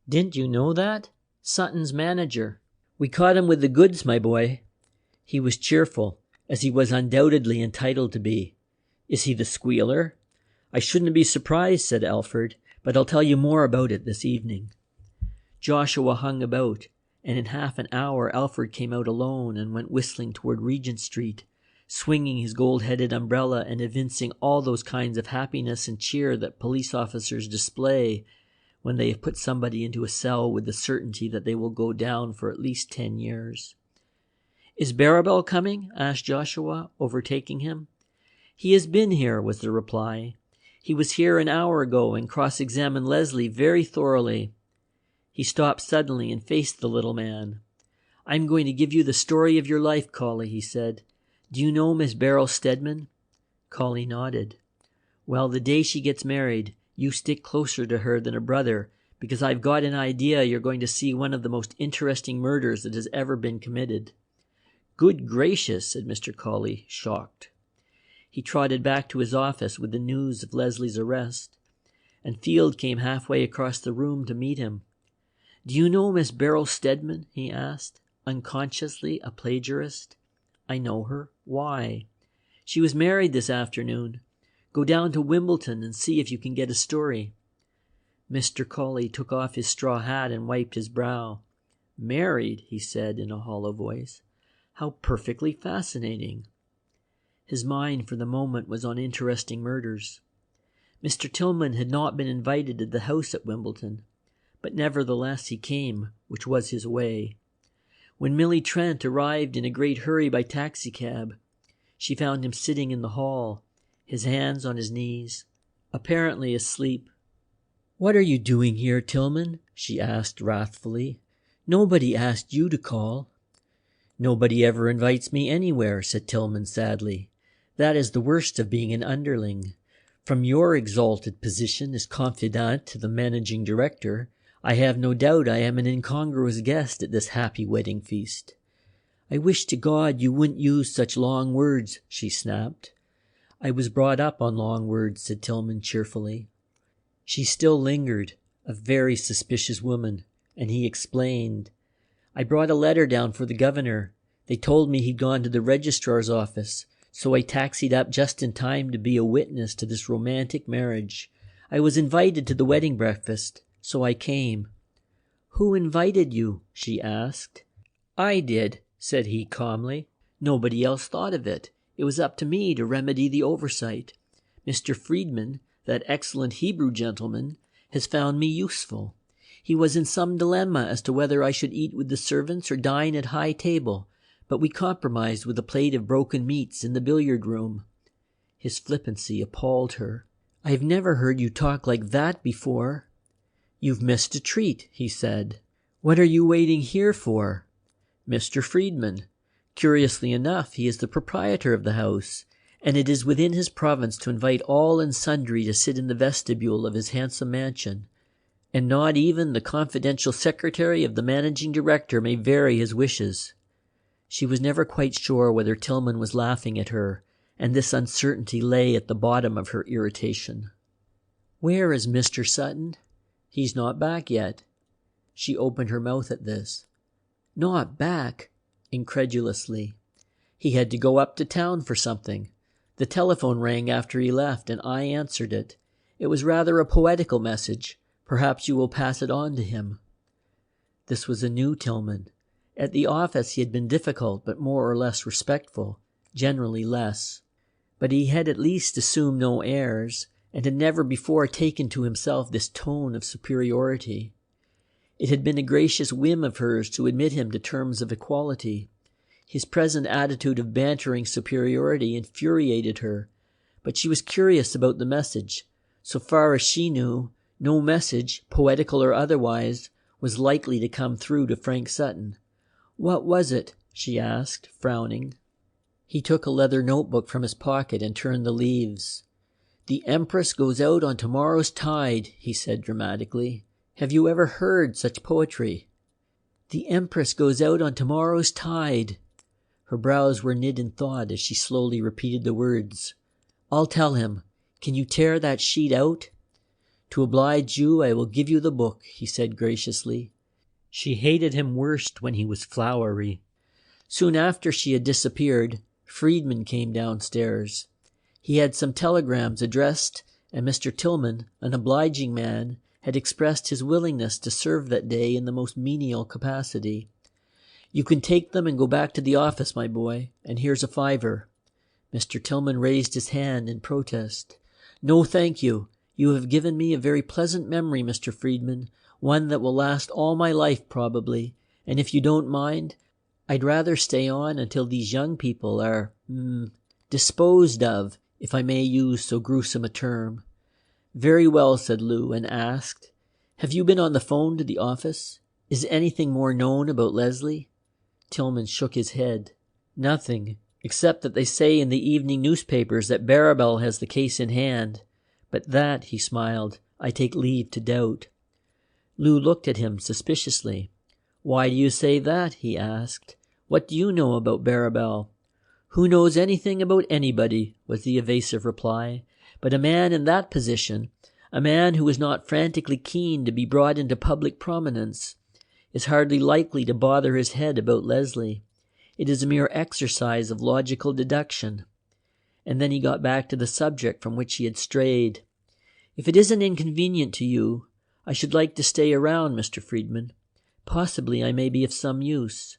A: "Didn't you know that? Sutton's manager. We caught him with the goods, my boy." He was cheerful, as he was undoubtedly entitled to be. "Is he the Squealer?" "I shouldn't be surprised," said Alfred, "but I'll tell you more about it this evening." Joshua hung about, and in half an hour Alfred came out alone and went whistling toward Regent Street, swinging his gold-headed umbrella and evincing all those kinds of happiness and cheer that police officers display when they have put somebody into a cell with the certainty that they will go down for at least 10 years. "Is Barrabal coming?" asked Joshua, overtaking him. "He has been here," was the reply. "He was here an hour ago and cross-examined Leslie very thoroughly." He stopped suddenly and faced the little man. "I'm going to give you the story of your life, Cawley," he said. "Do you know Miss Beryl Stedman?" Cawley nodded. "Well, the day she gets married, you stick closer to her than a brother, because I've got an idea you're going to see one of the most interesting murders that has ever been committed." "Good gracious," said Mr. Cawley, shocked. He trotted back to his office with the news of Leslie's arrest, and Field came halfway across the room to meet him. "Do you know Miss Beryl Stedman?" he asked, unconsciously a plagiarist. "I know her. Why?" "She was married this afternoon. Go down to Wimbledon and see if you can get a story." Mr. Cawley took off his straw hat and wiped his brow. "Married," he said in a hollow voice. "How perfectly fascinating." His mind for the moment was on interesting murders. Mr. Tillman had not been invited to the house at Wimbledon, but nevertheless he came, which was his way. When Millie Trent arrived in a great hurry by taxicab, she found him sitting in the hall, his hands on his knees, apparently asleep. "What are you doing here, Tillman?" she asked wrathfully. "Nobody asked you to call." "Nobody ever invites me anywhere," said Tillman sadly. "That is the worst of being an underling. From your exalted position as confidant to the managing director, I have no doubt I am an incongruous guest at this happy wedding feast." "I wish to God you wouldn't use such long words," she snapped. "I was brought up on long words," said Tillman cheerfully. She still lingered, a very suspicious woman, and he explained. "I brought a letter down for the governor. They told me he'd gone to the registrar's office, so I taxied up just in time to be a witness to this romantic marriage. I was invited to the wedding breakfast, so I came." "Who invited you?" she asked. "I did," said he calmly. "Nobody else thought of it. It was up to me to remedy the oversight. Mr. Friedman, that excellent Hebrew gentleman, has found me useful. He was in some dilemma as to whether I should eat with the servants or dine at high table, but we compromised with a plate of broken meats in the billiard room." His flippancy appalled her. "I've never heard you talk like that before." "You've missed a treat," he said. "What are you waiting here for?" "Mr. Friedman. Curiously enough, he is the proprietor of the house, and it is within his province to invite all and sundry to sit in the vestibule of his handsome mansion, and not even the confidential secretary of the managing director may vary his wishes." She was never quite sure whether Tillman was laughing at her, and this uncertainty lay at the bottom of her irritation. "Where is Mr. Sutton?" "He's not back yet." She opened her mouth at this. "Not back?" incredulously. "He had to go up to town for something. The telephone rang after he left, and I answered it. It was rather a poetical message. Perhaps you will pass it on to him." This was a new Tillman. At the office he had been difficult but more or less respectful, generally less. But he had at least assumed no airs, and had never before taken to himself this tone of superiority. It had been a gracious whim of hers to admit him to terms of equality. His present attitude of bantering superiority infuriated her, but she was curious about the message. So far as she knew, no message, poetical or otherwise, was likely to come through to Frank Sutton. "What was it?" she asked, frowning. He took a leather notebook from his pocket and turned the leaves. "The Empress goes out on tomorrow's tide," he said dramatically. "Have you ever heard such poetry?" "The Empress goes out on tomorrow's tide." Her brows were knit in thought as she slowly repeated the words. "I'll tell him. Can you tear that sheet out?" "To oblige you, I will give you the book," he said graciously. She hated him worst when he was flowery. Soon after she had disappeared, Friedman came downstairs. He had some telegrams addressed, and Mr. Tillman, an obliging man, had expressed his willingness to serve that day in the most menial capacity. "You can take them and go back to the office, my boy, and here's a $5." Mr. Tillman raised his hand in protest. "No, thank you. You have given me a very pleasant memory, Mr. Friedman, one that will last all my life probably, and if you don't mind, I'd rather stay on until these young people are, disposed of, if I may use so gruesome a term." "Very well," said Lou, and asked, "Have you been on the phone to the office? Is anything more known about Leslie?" Tillman shook his head. "Nothing, except that they say in the evening newspapers that Barrabal has the case in hand. But that," he smiled, "I take leave to doubt." Lou looked at him suspiciously. "Why do you say that?" he asked. "What do you know about Barrabal?" "Who knows anything about anybody?" was the evasive reply. "But a man in that position, a man who is not frantically keen to be brought into public prominence, is hardly likely to bother his head about Leslie. It is a mere exercise of logical deduction." And then he got back to the subject from which he had strayed. "If it isn't inconvenient to you, I should like to stay around, Mr. Friedman. Possibly I may be of some use."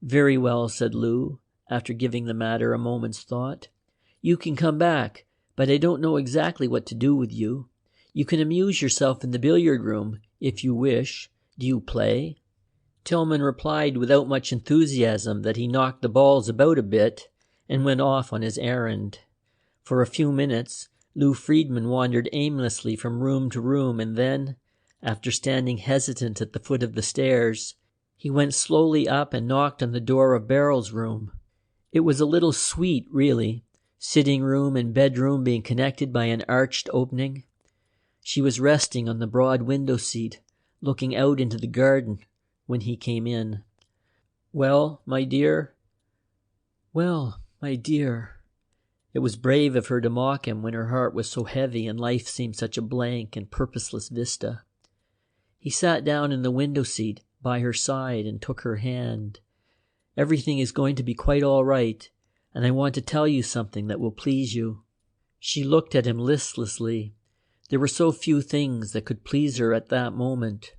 A: "Very well," said Lou, after giving the matter a moment's thought. "You can come back, but I don't know exactly what to do with you. You can amuse yourself in the billiard room, if you wish. Do you play?" Tillman replied without much enthusiasm that he knocked the balls about a bit, and went off on his errand. For a few minutes, Lou Friedman wandered aimlessly from room to room, and then, after standing hesitant at the foot of the stairs, he went slowly up and knocked on the door of Beryl's room. It was a little suite, really, sitting room and bedroom being connected by an arched opening. She was resting on the broad window seat, looking out into the garden, when he came in. "Well, my dear?" "Well, my dear." It was brave of her to mock him when her heart was so heavy and life seemed such a blank and purposeless vista. He sat down in the window seat by her side and took her hand. "Everything is going to be quite all right, and I want to tell you something that will please you." She looked at him listlessly. There were so few things that could please her at that moment.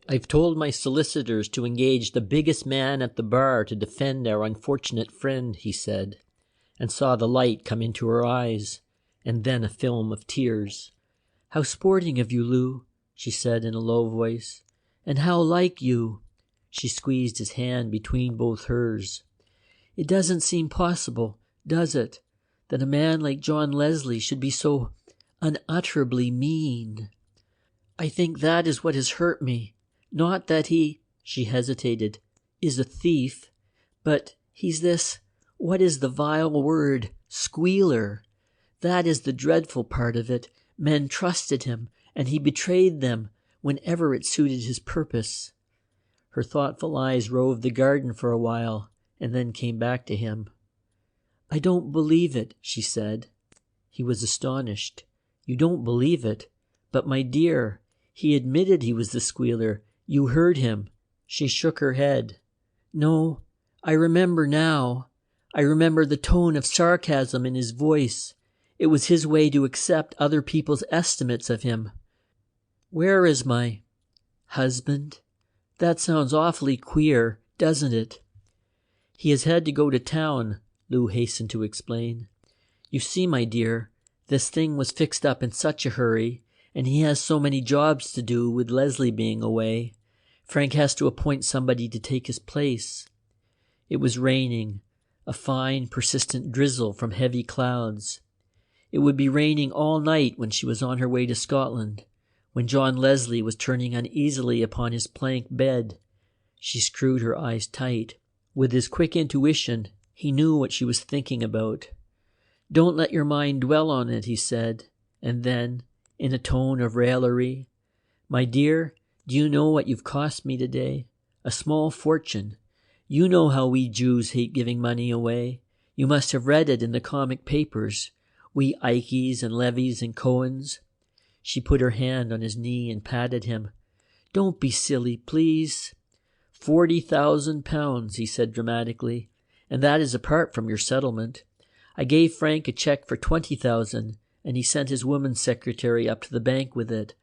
A: "I've told my solicitors to engage the biggest man at the bar to defend our unfortunate friend," he said, and saw the light come into her eyes, and then a film of tears. "How sporting of you, Lou," she said in a low voice. "And how like you." She squeezed his hand between both hers. "It doesn't seem possible, does it, that a man like John Leslie should be so unutterably mean? I think that is what has hurt me. Not that he," she hesitated, "is a thief, but he's this, what is the vile word, squealer. That is the dreadful part of it. Men trusted him, and he betrayed them whenever it suited his purpose." Her thoughtful eyes roved the garden for a while, and then came back to him. "I don't believe it," she said. He was astonished. "You don't believe it? But, my dear, he admitted he was the squealer. You heard him." She shook her head. "No, I remember now. I remember the tone of sarcasm in his voice. It was his way to accept other people's estimates of him. Where is my husband?" That sounds awfully queer, doesn't it? He has had to go to town, Lou hastened to explain. You see, my dear, this thing was fixed up in such a hurry, and he has so many jobs to do with Leslie being away. Frank has to appoint somebody to take his place. It was raining, a fine, persistent drizzle from heavy clouds. It would be raining all night when she was on her way to Scotland, when John Leslie was turning uneasily upon his plank bed. She screwed her eyes tight. With his quick intuition, he knew what she was thinking about. Don't let your mind dwell on it, he said, and then, in a tone of raillery, My dear, do you know what you've cost me today? A small fortune. You know how we Jews hate giving money away. You must have read it in the comic papers. We Ikeys and Levies and Cohens. She put her hand on his knee and patted him. Don't be silly, please. 40,000 pounds, he said dramatically, and that is apart from your settlement. I gave Frank a check for 20,000, and he sent his woman's secretary up to the bank with it.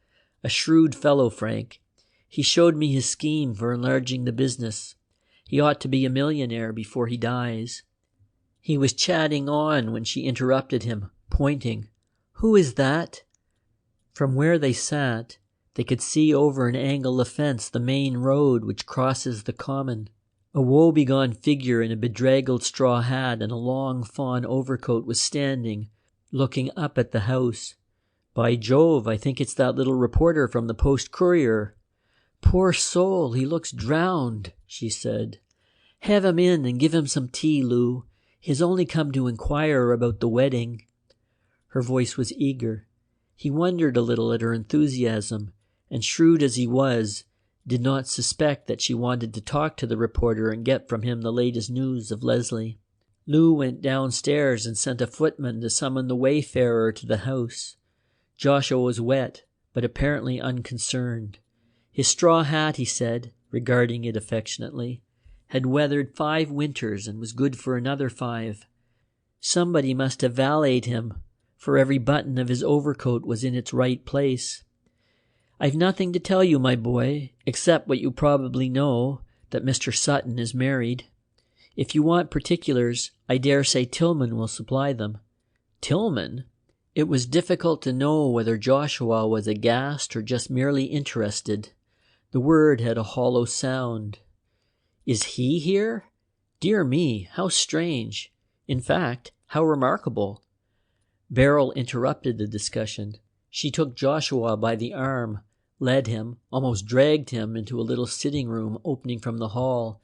A: A shrewd fellow, Frank. He showed me his scheme for enlarging the business. He ought to be a millionaire before he dies. He was chatting on when she interrupted him, pointing. Who is that? From where they sat, they could see over an angle of fence the main road which crosses the common. A woebegone figure in a bedraggled straw hat and a long fawn overcoat was standing, looking up at the house. By Jove, I think it's that little reporter from the Post-Courier. Poor soul, he looks drowned, she said. Have him in and give him some tea, Lou. He has only come to inquire about the wedding. Her voice was eager. He wondered a little at her enthusiasm, and shrewd as he was, did not suspect that she wanted to talk to the reporter and get from him the latest news of Leslie. Lou went downstairs and sent a footman to summon the wayfarer to the house. Joshua was wet, but apparently unconcerned. His straw hat, he said, regarding it affectionately, had weathered 5 winters and was good for another 5. Somebody must have valeted him, for every button of his overcoat was in its right place. I've nothing to tell you, my boy, except what you probably know, that Mr. Sutton is married. If you want particulars, I dare say Tillman will supply them. Tillman? It was difficult to know whether Joshua was aghast or just merely interested. The word had a hollow sound. Is he here? Dear me, how strange. In fact, how remarkable. Beryl interrupted the discussion. She took Joshua by the arm, led him, almost dragged him into a little sitting room opening from the hall,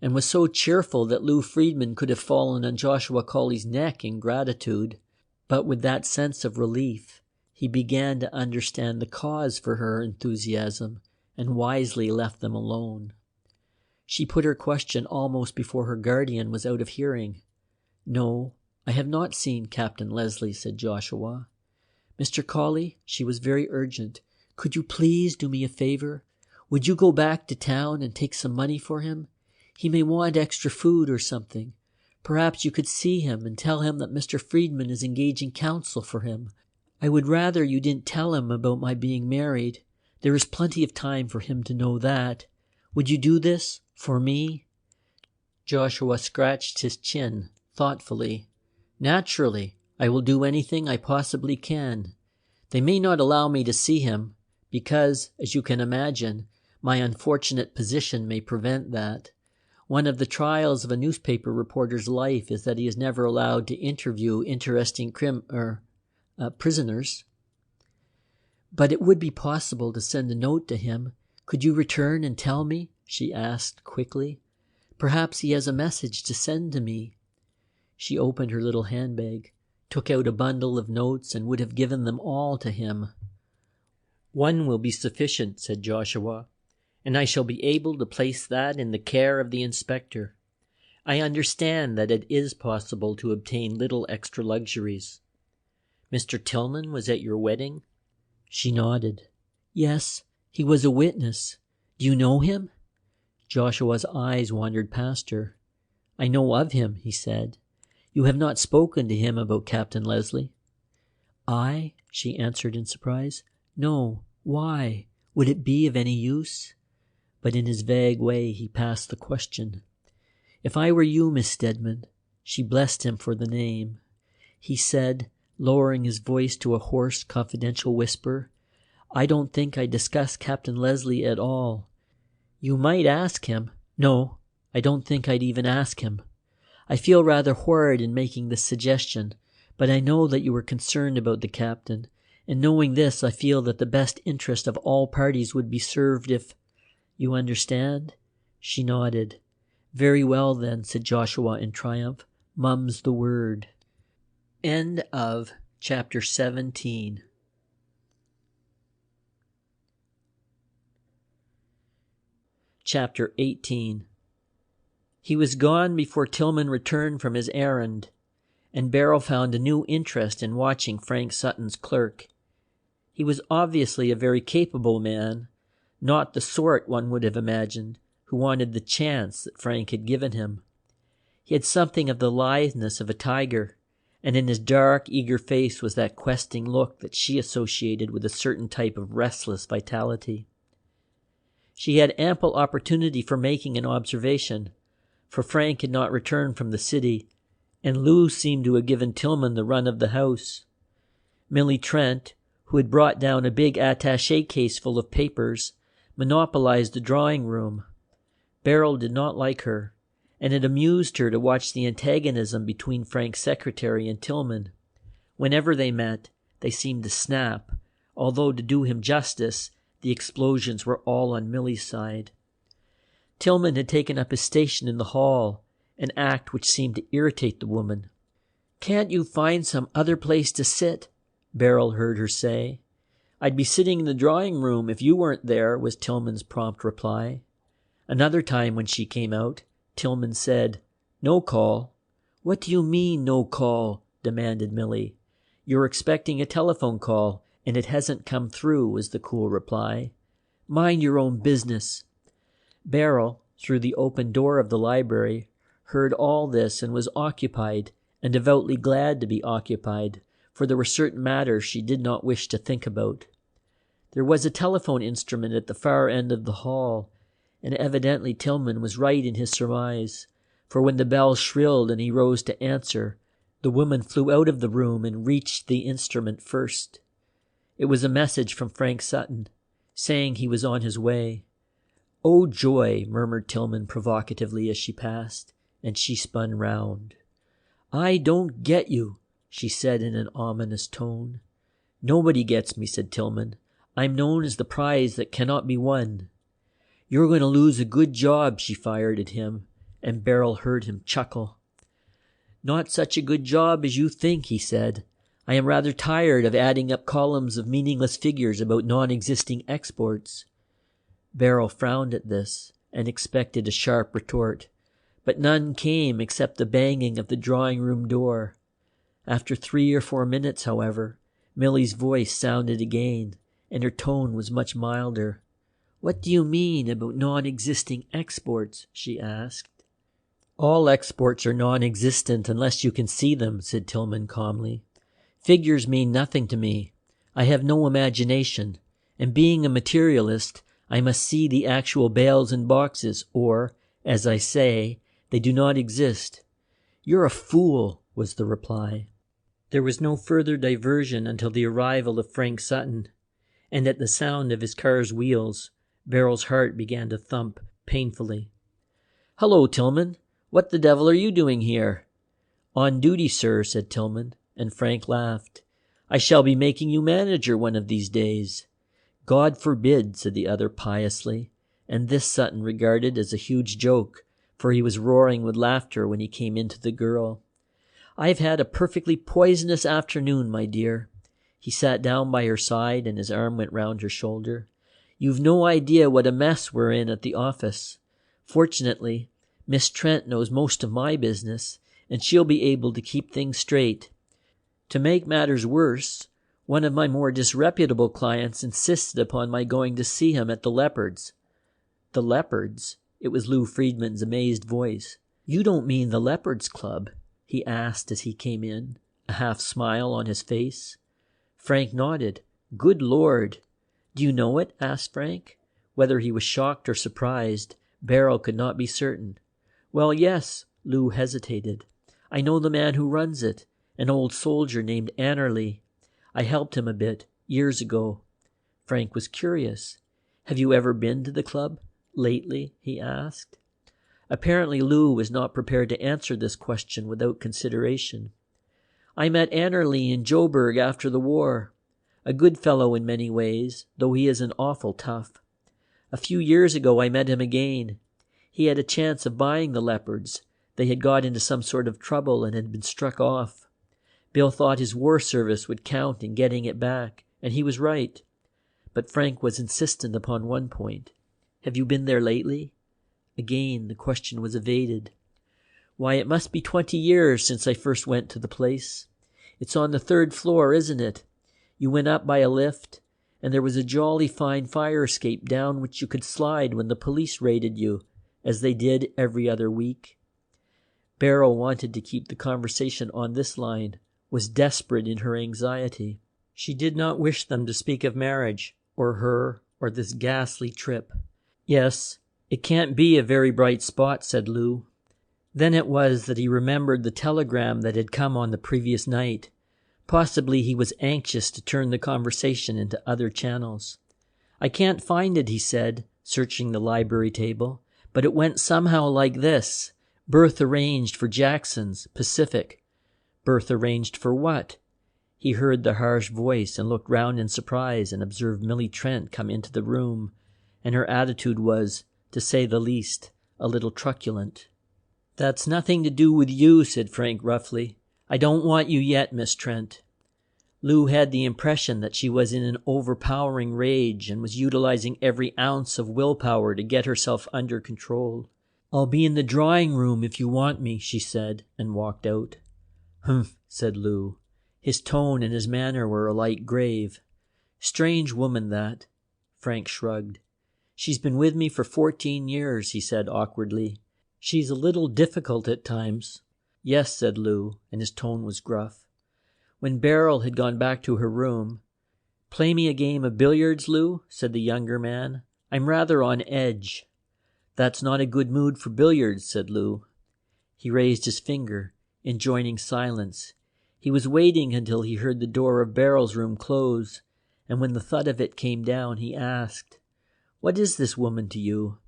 A: and was so cheerful that Lou Friedman could have fallen on Joshua Colley's neck in gratitude. But with that sense of relief, he began to understand the cause for her enthusiasm, and wisely left them alone. She put her question almost before her guardian was out of hearing. No, I have not seen Captain Leslie, said Joshua. Mr. Colley, she was very urgent. Could you please do me a favor? Would you go back to town and take some money for him? He may want extra food or something. Perhaps you could see him and tell him that Mr. Friedman is engaging counsel for him. I would rather you didn't tell him about my being married. There is plenty of time for him to know that. Would you do this for me? Joshua scratched his chin thoughtfully. Naturally, I will do anything I possibly can. They may not allow me to see him, because, as you can imagine, my unfortunate position may prevent that. One of the trials of a newspaper reporter's life is that he is never allowed to interview interesting prisoners. But it would be possible to send a note to him. Could you return and tell me? She asked quickly. Perhaps he has a message to send to me. She opened her little handbag, took out a bundle of notes, and would have given them all to him. One will be sufficient, said Joshua, and I shall be able to place that in the care of the inspector. I understand that it is possible to obtain little extra luxuries. Mr. Tillman was at your wedding? She nodded. Yes, he was a witness. Do you know him? Joshua's eyes wandered past her. I know of him, he said. You have not spoken to him about Captain Leslie? I? She answered in surprise. No. Why? Would it be of any use? but in his vague way he passed the question. "If I were you, Miss Stedman," she blessed him for the name. He said, lowering his voice to a hoarse, confidential whisper, "I don't think I discuss Captain Leslie at all. You might ask him. No, I don't think I'd even ask him. I feel rather horrid in making this suggestion, but I know that you were concerned about the captain, and knowing this, I feel that the best interest of all parties would be served if... You understand?" She nodded. "Very well, then," said Joshua in triumph. "Mum's the word." End of chapter 17. Chapter 18. He was gone before Tillman returned from his errand, and Barrel found a new interest in watching Frank Sutton's clerk. He was obviously a very capable man, not the sort one would have imagined, who wanted the chance that Frank had given him. He had something of the litheness of a tiger, and in his dark, eager face was that questing look that she associated with a certain type of restless vitality. She had ample opportunity for making an observation, for Frank had not returned from the city, and Lou seemed to have given Tillman the run of the house. Millie Trent, who had brought down a big attaché case full of papers, monopolized the drawing room. Barrel did not like her, and it amused her to watch the antagonism between Frank's secretary and Tillman. Whenever they met, they seemed to snap, although to do him justice, the explosions were all on Millie's side. Tillman had taken up his station in the hall, an act which seemed to irritate the woman. "Can't you find some other place to sit?" Barrel heard her say. "I'd be sitting in the drawing room if you weren't there," was Tillman's prompt reply. Another time when she came out, Tillman said, "No call." "What do you mean, no call?" demanded Millie. "You're expecting a telephone call, and it hasn't come through," was the cool reply. "Mind your own business." Barrel, through the open door of the library, heard all this and was occupied, and devoutly glad to be occupied, for there were certain matters she did not wish to think about. There was a telephone instrument at the far end of the hall, and evidently Tillman was right in his surmise, for when the bell shrilled and he rose to answer, the woman flew out of the room and reached the instrument first. It was a message from Frank Sutton, saying he was on his way. "Oh, joy," murmured Tillman provocatively as she passed, and she spun round. "I don't get you," she said in an ominous tone. "Nobody gets me," said Tillman. "I'm known as the prize that cannot be won." "You're going to lose a good job," she fired at him, and Barrel heard him chuckle. "Not such a good job as you think," he said. "I am rather tired of adding up columns of meaningless figures about non-existing exports." Barrel frowned at this, and expected a sharp retort, but none came except the banging of the drawing-room door. After 3 or 4 minutes, however, Millie's voice sounded again, and her tone was much milder. "What do you mean about non-existing exports?" she asked. "All exports are non-existent unless you can see them," said Tillman calmly. "Figures mean nothing to me. I have no imagination, and being a materialist, I must see the actual bales and boxes, or, as I say, they do not exist." "You're a fool," was the reply. There was no further diversion until the arrival of Frank Sutton, and at the sound of his car's wheels, Barrel's heart began to thump painfully. "Hello, Tillman. What the devil are you doing here?" "On duty, sir," said Tillman, and Frank laughed. "I shall be making you manager one of these days." "God forbid," said the other piously, and this Sutton regarded as a huge joke, for he was roaring with laughter when he came into the girl. "I've had a perfectly poisonous afternoon, my dear." He sat down by her side and his arm went round her shoulder. "You've no idea what a mess we're in at the office. Fortunately, Miss Trent knows most of my business, and she'll be able to keep things straight. To make matters worse, one of my more disreputable clients insisted upon my going to see him at the Leopards." "The Leopards?" It was Lou Friedman's amazed voice. "You don't mean the Leopards Club?" he asked as he came in, a half smile on his face. Frank nodded. "Good Lord." "Do you know it?" asked Frank. Whether he was shocked or surprised, Barrel could not be certain. "Well, yes," Lou hesitated. "I know the man who runs it, an old soldier named Annerly. I helped him a bit, years ago." Frank was curious. "Have you ever been to the club lately?" he asked. Apparently Lou was not prepared to answer this question without consideration. "I met Annerly in Joburg after the war. A good fellow in many ways, though he is an awful tough. A few years ago I met him again. He had a chance of buying the Leopards. They had got into some sort of trouble and had been struck off. Bill thought his war service would count in getting it back, and he was right. But Frank was insistent upon one point. "Have you been there lately?" Again the question was evaded. "Why, it must be 20 years since I first went to the place. It's on the 3rd floor, isn't it? You went up by a lift, and there was a jolly fine fire escape down which you could slide when the police raided you, as they did every other week." Barrel wanted to keep the conversation on this line, was desperate in her anxiety. She did not wish them to speak of marriage, or her, or this ghastly trip. "Yes, it can't be a very bright spot," said Lou. Then it was that he remembered the telegram that had come on the previous night. Possibly he was anxious to turn the conversation into other channels. "I can't find it," he said, searching the library table, "but it went somehow like this. Berth arranged for Jackson's, Pacific." "Berth arranged for what?" He heard the harsh voice and looked round in surprise and observed Millie Trent come into the room, and her attitude was, to say the least, a little truculent. "That's nothing to do with you," said Frank roughly. "I don't want you yet, Miss Trent." Lou had the impression that she was in an overpowering rage and was utilizing every ounce of willpower to get herself under control. "I'll be in the drawing room if you want me," she said, and walked out. "Humph," said Lou. His tone and his manner were alike grave. "Strange woman, that." Frank shrugged. "She's been with me for 14 years, he said awkwardly. "She's a little difficult at times." "Yes," said Lou, and his tone was gruff. When Barrel had gone back to her room, "Play me a game of billiards, Lou," said the younger man. "I'm rather on edge." "That's not a good mood for billiards," said Lou. He raised his finger, enjoining silence. He was waiting until he heard the door of Barrel's room close, and when the thud of it came down, he asked, "What is this woman to you?"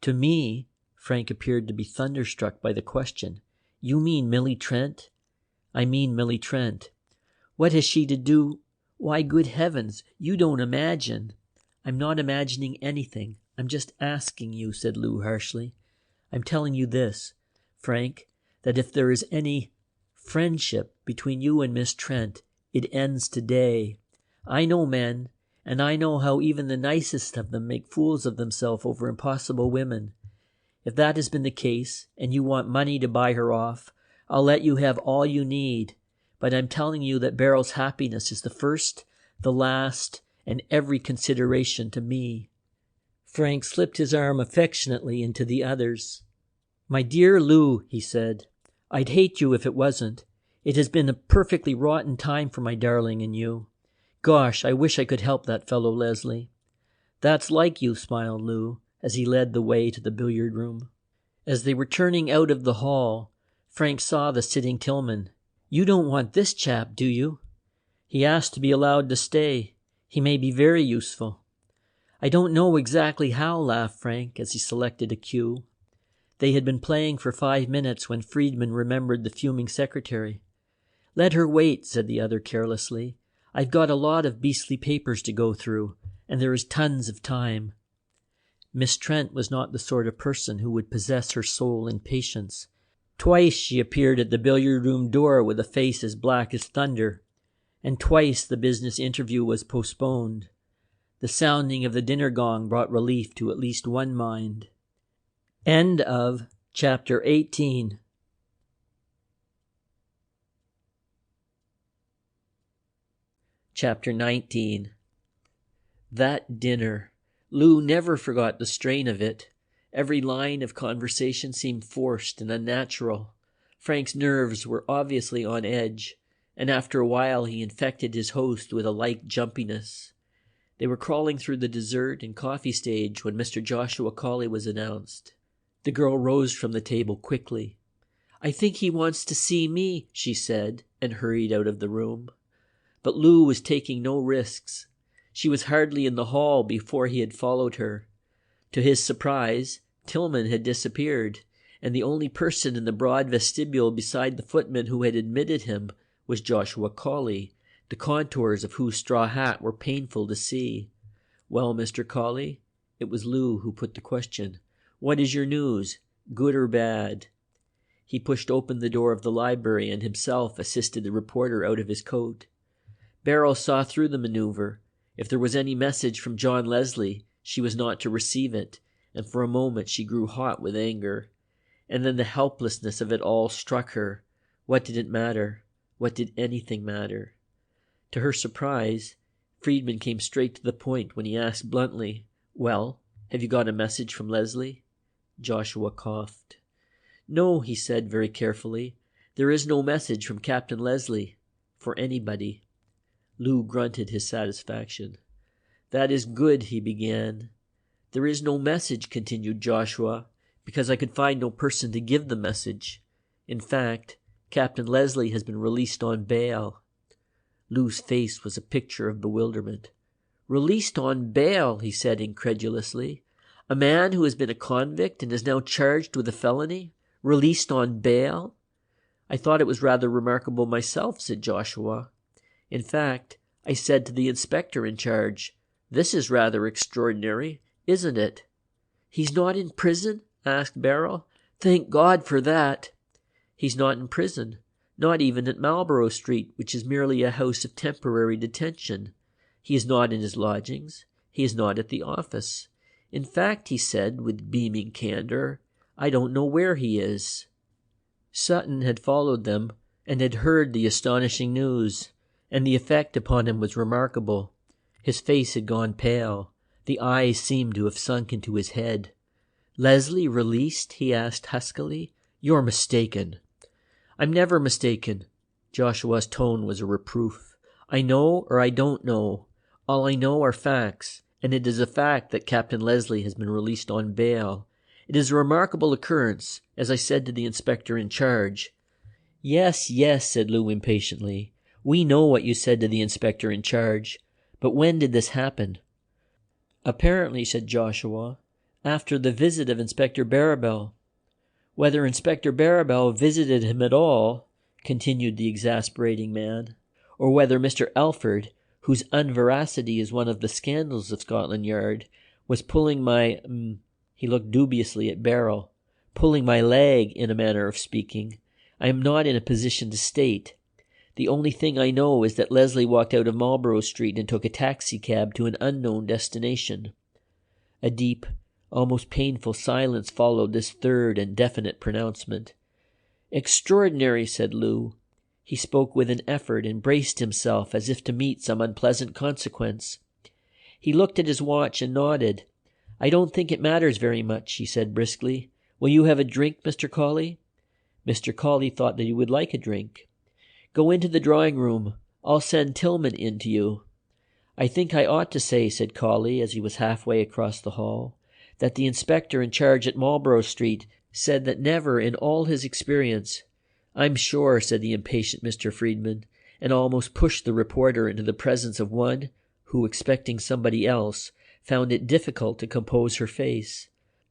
A: "To me?" Frank appeared to be thunderstruck by the question. "You mean Millie Trent?" "I mean Millie Trent." "What has she to do—" "Why, good heavens, you don't imagine—" "I'm not imagining anything. I'm just asking you," said Lou harshly. "I'm telling you this, Frank, that if there is any friendship between you and Miss Trent, it ends today. I know men, and I know how even the nicest of them make fools of themselves over impossible women. If that has been the case, and you want money to buy her off, I'll let you have all you need. But I'm telling you that Barrel's happiness is the first, the last, and every consideration to me." Frank slipped his arm affectionately into the other's. "My dear Lou," he said, "I'd hate you if it wasn't. It has been a perfectly rotten time for my darling and you. Gosh, I wish I could help that fellow Leslie." "That's like you," smiled Lou, as he led the way to the billiard room. As they were turning out of the hall, Frank saw the sitting Tillman. "You don't want this chap, do you?" "He asked to be allowed to stay. He may be very useful." "I don't know exactly how," laughed Frank as he selected a cue. They had been playing for 5 minutes when Friedman remembered the fuming secretary. "Let her wait," said the other carelessly. "I've got a lot of beastly papers to go through, and there is tons of time." Miss Trent was not the sort of person who would possess her soul in patience. Twice she appeared at the billiard-room door with a face as black as thunder, and twice the business interview was postponed. The sounding of the dinner gong brought relief to at least one mind. End of Chapter 18. Chapter 19. That dinner. Lou never forgot the strain of it. Every line of conversation seemed forced and unnatural. Frank's nerves were obviously on edge, and after a while he infected his host with a like jumpiness. They were crawling through the dessert and coffee stage when Mr. Joshua Colley was announced. The girl rose from the table quickly. "I think he wants to see me," she said, and hurried out of the room. But Lou was taking no risks. She was hardly in the hall before he had followed her. To his surprise, Tillman had disappeared, and the only person in the broad vestibule beside the footman who had admitted him was Joshua Colley, the contours of whose straw hat were painful to see. "Well, Mr. Colley?" It was Lou who put the question. "What is your news, good or bad?" He pushed open the door of the library and himself assisted the reporter out of his coat. Beryl saw through the maneuver. If there was any message from John Leslie, she was not to receive it, and for a moment she grew hot with anger. And then the helplessness of it all struck her. What did it matter? What did anything matter? To her surprise, Friedman came straight to the point when he asked bluntly, "Well, have you got a message from Leslie?" Joshua coughed. "No," he said very carefully. "There is no message from Captain Leslie. For anybody." Lou grunted his satisfaction. "That is good," he began. "There is no message," continued Joshua, "because I could find no person to give the message. In fact, Captain Leslie has been released on bail." Lou's face was a picture of bewilderment. "Released on bail," he said incredulously. "A man who has been a convict and is now charged with a felony? Released on bail?" "I thought it was rather remarkable myself," said Joshua. "In fact, I said to the inspector in charge, 'This is rather extraordinary, isn't it?'" "He's not in prison?" asked Beryl. "Thank God for that." "He's not in prison, not even at Marlborough Street, which is merely a house of temporary detention. He is not in his lodgings. He is not at the office. In fact," he said with beaming candor, "I don't know where he is." Sutton had followed them and had heard the astonishing news, and the effect upon him was remarkable. His face had gone pale. The eyes seemed to have sunk into his head. "Leslie released?" he asked huskily. "You're mistaken." "I'm never mistaken." Joshua's tone was a reproof. "I know or I don't know. All I know are facts, and it is a fact that Captain Leslie has been released on bail. It is a remarkable occurrence, as I said to the inspector in charge." "Yes, yes," said Lou impatiently. "We know what you said to the inspector in charge. But when did this happen?" "Apparently," said Joshua, "after the visit of Inspector Barrabal." "Whether Inspector Barrabal visited him at all," continued the exasperating man, "or whether Mr. Alford, whose unveracity is one of the scandals of Scotland Yard, was pulling my he looked dubiously at Beryl, "pulling my leg, in a manner of speaking, I am not in a position to state. The only thing I know is that Leslie walked out of Marlborough Street and took a taxicab to an unknown destination." A deep, almost painful silence followed this third and definite pronouncement. "Extraordinary," said Lou. He spoke with an effort and braced himself as if to meet some unpleasant consequence. He looked at his watch and nodded. "I don't think it matters very much," he said briskly. "Will you have a drink, Mr. Colley?" Mr. Colley thought that he would like a drink. "Go into the drawing-room. I'll send Tillman in to you." "I think I ought to say," said Colley as he was halfway across the hall, "that the inspector in charge at Marlborough Street said that never in all his experience—" "I'm sure," said the impatient Mr. Friedman, and almost pushed the reporter into the presence of one who, expecting somebody else, found it difficult to compose her face.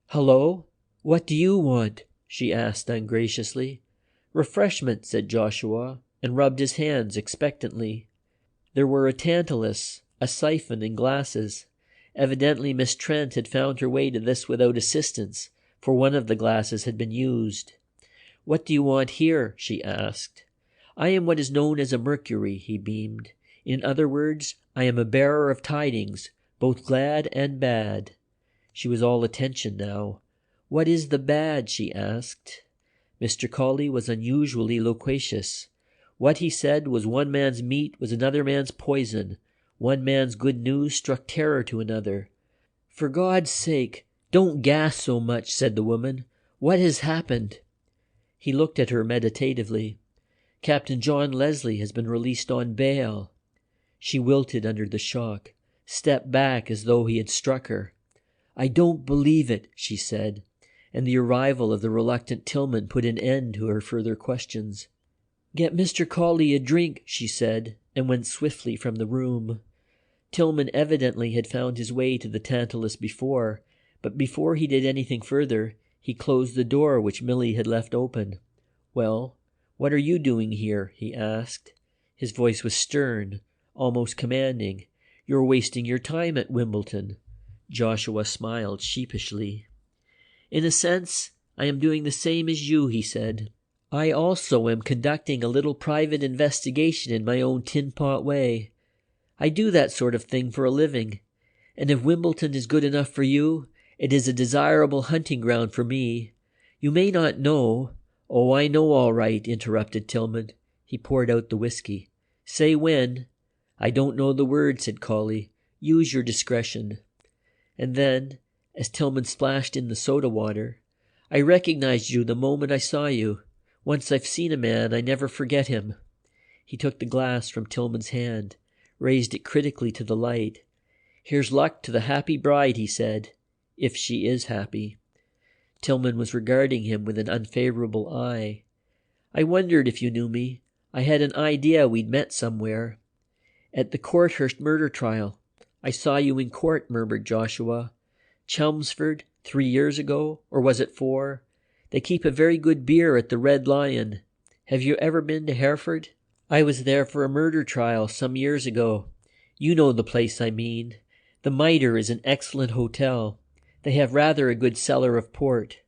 A: "Hello? What do you want?" she asked ungraciously. "Refreshment," said Joshua, and rubbed his hands expectantly. There were a tantalus, a siphon, and glasses. Evidently Miss Trent had found her way to this without assistance, for one of the glasses had been used. "What do you want here?" she asked. "I am what is known as a Mercury," he beamed. "In other words, I am a bearer of tidings, both glad and bad." She was all attention now. "What is the bad?" she asked. Mr. Colley was unusually loquacious. What he said was one man's meat was another man's poison. One man's good news struck terror to another. "For God's sake, don't gas so much," said the woman. "What has happened?" He looked at her meditatively. "Captain John Leslie has been released on bail." She wilted under the shock. stepped back as though he had struck her. "I don't believe it," she said, and the arrival of the reluctant Tillman put an end to her further questions. "Get Mr. Colley a drink," she said, and went swiftly from the room. Tillman evidently had found his way to the Tantalus before, but before he did anything further, he closed the door which Millie had left open. "Well, what are you doing here?" he asked. His voice was stern, almost commanding. "You're wasting your time at Wimbledon." Joshua smiled sheepishly. "In a sense, I am doing the same as you," he said. "I also am conducting a little private investigation in my own tin-pot way. I do that sort of thing for a living, and if Wimbledon is good enough for you, it is a desirable hunting ground for me. You may not know—" "Oh, I know all right," interrupted Tillman. He poured out the whiskey. "Say when." "I don't know the word," said Colley. "Use your discretion." And then, as Tillman splashed in the soda water, "I recognized you the moment I saw you. Once I've seen a man, I never forget him." He took the glass from Tillman's hand, raised it critically to the light. "Here's luck to the happy bride," he said, "if she is happy." Tillman was regarding him with an unfavorable eye. "I wondered if you knew me. I had an idea we'd met somewhere." "At the Courthurst murder trial. I saw you in court," murmured Joshua. "Chelmsford, 3 years ago, or was it 4? They keep a very good beer at the Red Lion. Have you ever been to Hereford? I was there for a murder trial some years ago. You know the place I mean. The Mitre is an excellent hotel. They have rather a good cellar of port."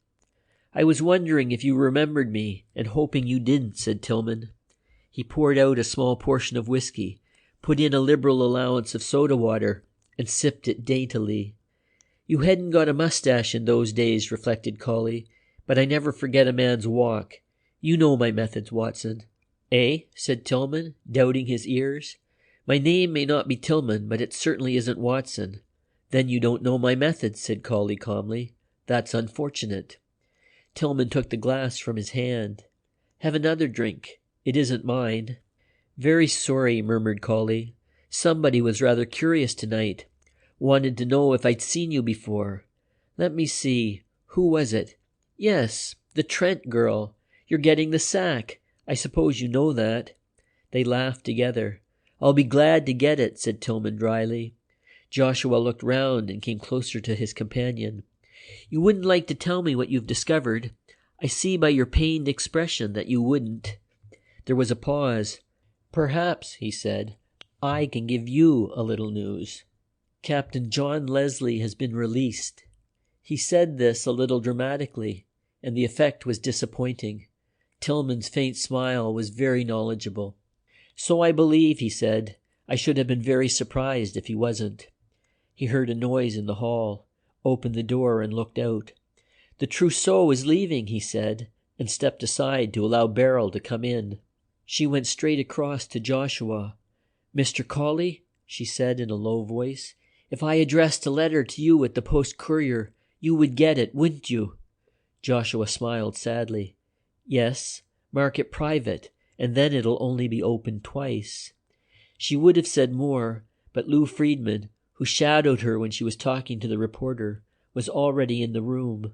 A: "I was wondering if you remembered me, and hoping you didn't," said Tillman. He poured out a small portion of whiskey, put in a liberal allowance of soda water, and sipped it daintily. "You hadn't got a mustache in those days," reflected Colley, "but I never forget a man's walk. You know my methods, Watson." "Eh?" said Tillman, doubting his ears. "My name may not be Tillman, but it certainly isn't Watson." "Then you don't know my methods," said Colley calmly. "That's unfortunate." Tillman took the glass from his hand. "Have another drink. It isn't mine." "Very sorry," murmured Colley. "Somebody was rather curious tonight. Wanted to know if I'd seen you before. Let me see. Who was it? Yes, the Trent girl. You're getting the sack. I suppose you know that." They laughed together. "I'll be glad to get it," said Tillman dryly. Joshua looked round and came closer to his companion. "You wouldn't like to tell me what you've discovered? I see by your pained expression that you wouldn't." There was a pause. "Perhaps," he said, "I can give you a little news. Captain John Leslie has been released." He said this a little dramatically, and the effect was disappointing. Tillman's faint smile was very knowledgeable. "So I believe," he said. "I should have been very surprised if he wasn't." He heard a noise in the hall, opened the door and looked out. "The trousseau is leaving," he said, and stepped aside to allow Beryl to come in. She went straight across to Joshua. "Mr. Colley," she said in a low voice, "if I addressed a letter to you at the Post-Courier, you would get it, wouldn't you?" Joshua smiled sadly. "Yes, mark it private, and then it'll only be opened twice." She would have said more, but Lou Friedman, who shadowed her when she was talking to the reporter, was already in the room.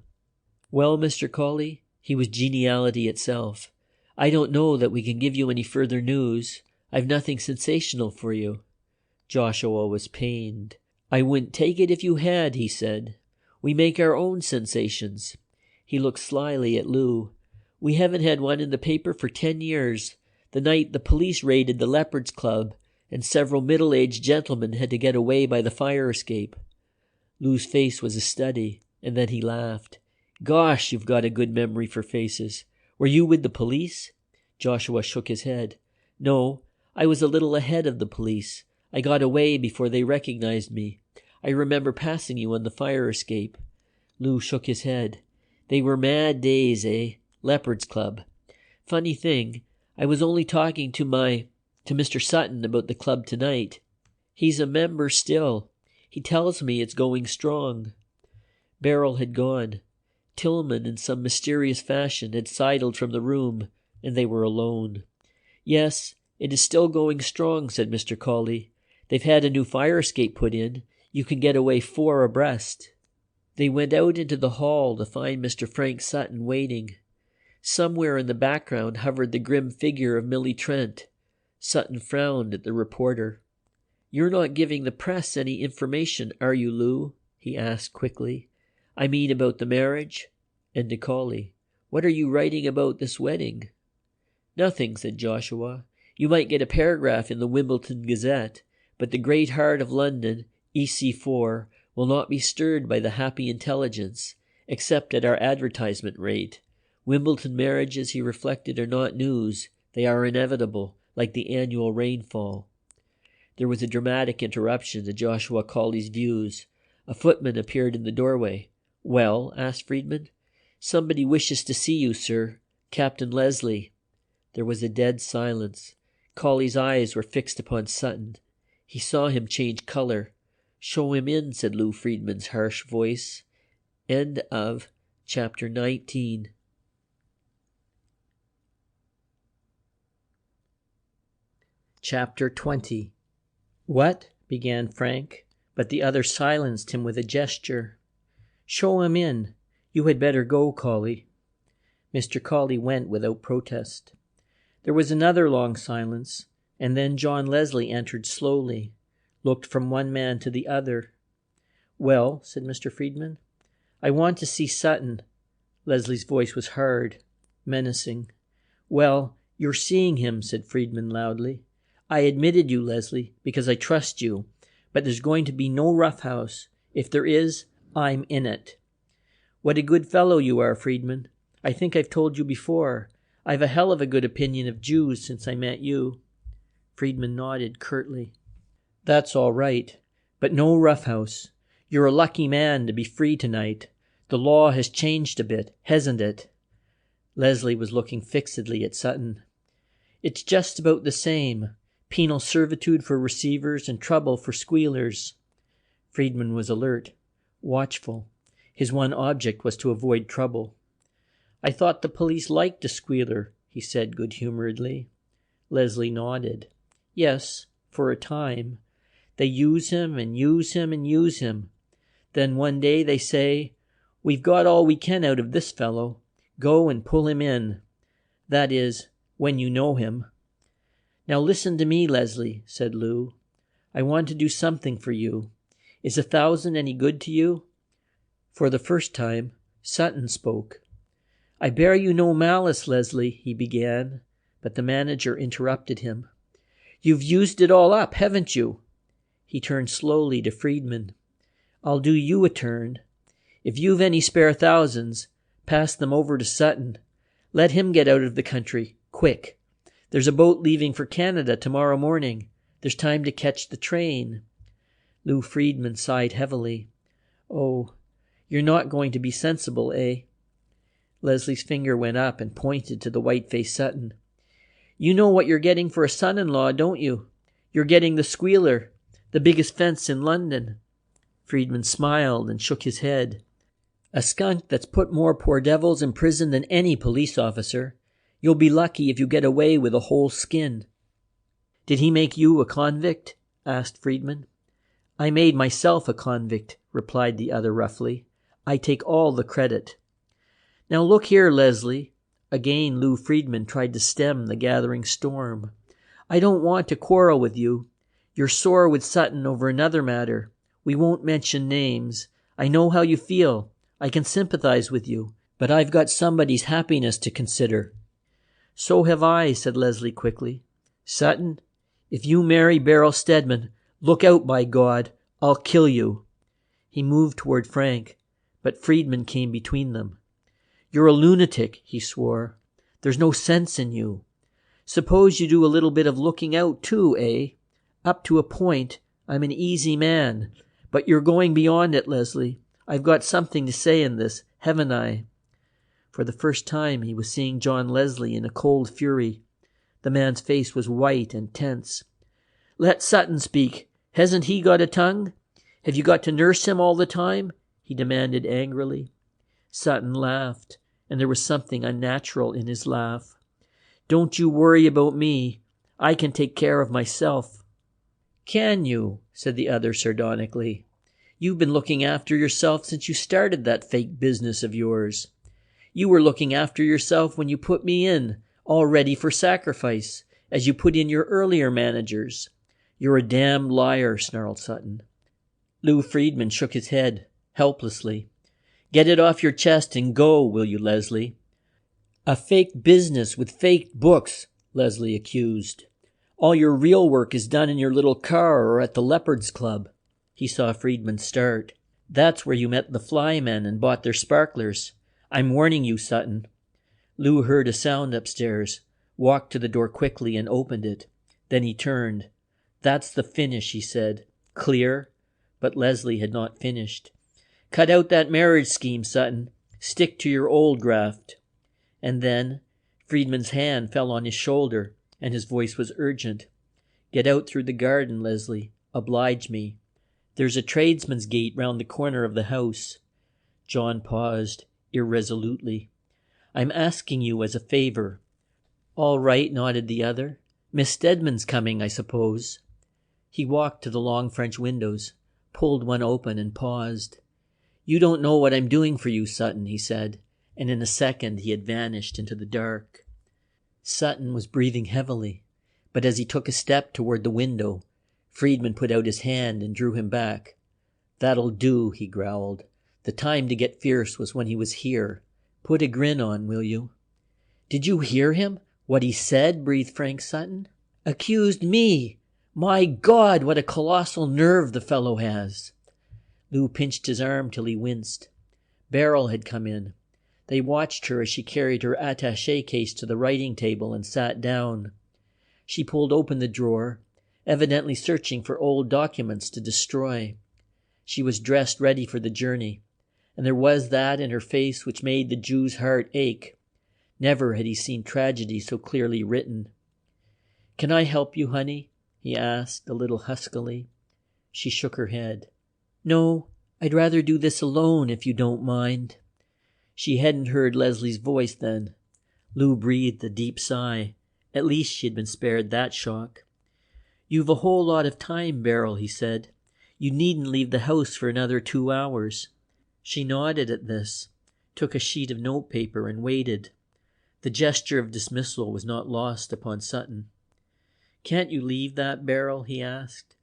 A: "Well, Mr. Colley," he was geniality itself, "I don't know that we can give you any further news. I've nothing sensational for you." Joshua was pained. "I wouldn't take it if you had," he said. "We make our own sensations." He looked slyly at Lou. "We haven't had one in the paper for 10 years. The night the police raided the Leopards Club, and several middle-aged gentlemen had to get away by the fire escape." Lou's face was a study, and then he laughed. "Gosh, you've got a good memory for faces. Were you with the police?" Joshua shook his head. "No, I was a little ahead of the police. I got away before they recognized me. I remember passing you on the fire escape." Lou shook his head. "They were mad days, eh? Leopards Club. Funny thing, I was only talking to Mr. Sutton about the club tonight. He's a member still. He tells me it's going strong." Beryl had gone. Tillman, in some mysterious fashion, had sidled from the room, and they were alone. "Yes, it is still going strong," said Mr. Colley.
B: They've had a new fire escape put in. You can get away 4 abreast." They went out into the hall to find Mr. Frank Sutton waiting. Somewhere in the background hovered the grim figure of Millie Trent. Sutton frowned at the reporter. "You're not giving the press any information, are you, Lou?" he asked quickly. "I mean about the marriage?" And to Collie, "What are you writing about this wedding?" "Nothing," said Joshua. "You might get a paragraph in the Wimbledon Gazette, but the great heart of London, EC4, will not be stirred by the happy intelligence, except at our advertisement rate. Wimbledon marriages," he reflected, "are not news. They are inevitable, like the annual rainfall." There was a dramatic interruption to Joshua Colley's views. A footman appeared in the doorway. "Well?" asked Friedman. "Somebody wishes to see you, sir. Captain Leslie." There was a dead silence. Colley's eyes were fixed upon Sutton. He saw him change color. "Show him in," said Lou Friedman's harsh voice. End of chapter 19.
A: Chapter 20. "What?" began Frank, but the other silenced him with a gesture. "Show him in. You had better go, Colley." Mr. Colley went without protest. There was another long silence, and then John Leslie entered slowly, looked from one man to the other. "Well," said Mr. Friedman. "I want to see Sutton." Leslie's voice was hard, menacing. "Well, you're seeing him," said Friedman loudly. "I admitted you, Leslie, because I trust you, but there's going to be no roughhouse. If there is, I'm in it." "What a good fellow you are, Friedman. I think I've told you before. I've a hell of a good opinion of Jews since I met you." Friedman nodded curtly. "That's all right, but no roughhouse. You're a lucky man to be free tonight. The law has changed a bit, hasn't it?" Leslie was looking fixedly at Sutton. "It's just about the same. Penal servitude for receivers and trouble for squealers." Friedman was alert, watchful. His one object was to avoid trouble. "I thought the police liked a squealer," he said good-humoredly. Leslie nodded. "Yes, for a time. They use him and use him and use him. Then one day they say, 'We've got all we can out of this fellow. Go and pull him in.' That is, when you know him." "Now listen to me, Leslie," said Lou. "I want to do something for you. Is 1,000 any good to you?" For the first time, Sutton spoke. "I bear you no malice, Leslie," he began, but the manager interrupted him. "You've used it all up, haven't you?" He turned slowly to Friedman. "I'll do you a turn. If you've any spare thousands, pass them over to Sutton. Let him get out of the country, quick. There's a boat leaving for Canada tomorrow morning. There's time to catch the train." Lou Friedman sighed heavily. "Oh, you're not going to be sensible, eh?" Leslie's finger went up and pointed to the white-faced Sutton. "You know what you're getting for a son-in-law, don't you? You're getting the Squealer, the biggest fence in London." Friedman smiled and shook his head. "A skunk that's put more poor devils in prison than any police officer. You'll be lucky if you get away with a whole skin." "Did he make you a convict?" asked Friedman. "I made myself a convict," replied the other roughly. "I take all the credit." "Now look here, Leslie." Again Lou Friedman tried to stem the gathering storm. "I don't want to quarrel with you. You're sore with Sutton over another matter. We won't mention names. I know how you feel. I can sympathize with you. But I've got somebody's happiness to consider." "So have I," said Leslie quickly. "Sutton, if you marry Beryl Stedman, look out, by God, I'll kill you." He moved toward Frank, but Friedman came between them. "You're a lunatic," he swore. "There's no sense in you. Suppose you do a little bit of looking out too, eh? Up to a point, I'm an easy man. But you're going beyond it, Leslie. I've got something to say in this, haven't I?" For the first time he was seeing John Leslie in a cold fury. The man's face was white and tense. "Let Sutton speak. Hasn't he got a tongue? Have you got to nurse him all the time?" he demanded angrily. Sutton laughed, and there was something unnatural in his laugh. "Don't you worry about me. I can take care of myself."
B: "Can you?" said the other sardonically. "You've been looking after yourself since you started that fake business of yours. You were looking after yourself when you put me in, all ready for sacrifice, as you put in your earlier managers." "You're a damned liar," snarled Sutton. Lou Friedman shook his head, helplessly. "Get it off your chest and go, will you, Leslie?" "A fake business with fake books," Leslie accused. "All your real work is done in your little car or at the Leopards Club." He saw Friedman start. "That's where you met the flymen and bought their sparklers. I'm warning you, Sutton." Lou heard a sound upstairs, walked to the door quickly and opened it. Then he turned. "That's the finish," he said. "Clear?" But Leslie had not finished. "Cut out that marriage scheme, Sutton. Stick to your old graft." And then Friedman's hand fell on his shoulder, and his voice was urgent. "Get out through the garden, Leslie. Oblige me. There's a tradesman's gate round the corner of the house." John paused, irresolutely. "I'm asking you as a favor." "All right," nodded the other. "Miss Stedman's coming, I suppose." He walked to the long French windows, pulled one open, and paused. "You don't know what I'm doing for you, Sutton," he said, and in a second he had vanished into the dark. Sutton was breathing heavily, but as he took a step toward the window, Friedman put out his hand and drew him back. "That'll do," he growled. "The time to get fierce was when he was here. Put a grin on, will you?" "Did you hear him? What he said?" breathed Frank Sutton. "Accused me! My God, what a colossal nerve the fellow has!" Lou pinched his arm till he winced. Beryl had come in. They watched her as she carried her attaché case to the writing table and sat down. She pulled open the drawer, evidently searching for old documents to destroy. She was dressed ready for the journey, and there was that in her face which made the Jew's heart ache. Never had he seen tragedy so clearly written. "Can I help you, honey?" he asked, a little huskily. She shook her head. "No, I'd rather do this alone, if you don't mind." She hadn't heard Leslie's voice then. Lou breathed a deep sigh. At least she had been spared that shock. "You've a whole lot of time, Beryl," he said. "You needn't leave the house for another 2 hours." She nodded at this, took a sheet of notepaper, and waited. The gesture of dismissal was not lost upon Sutton. "Can't you leave that, Beryl?" he asked,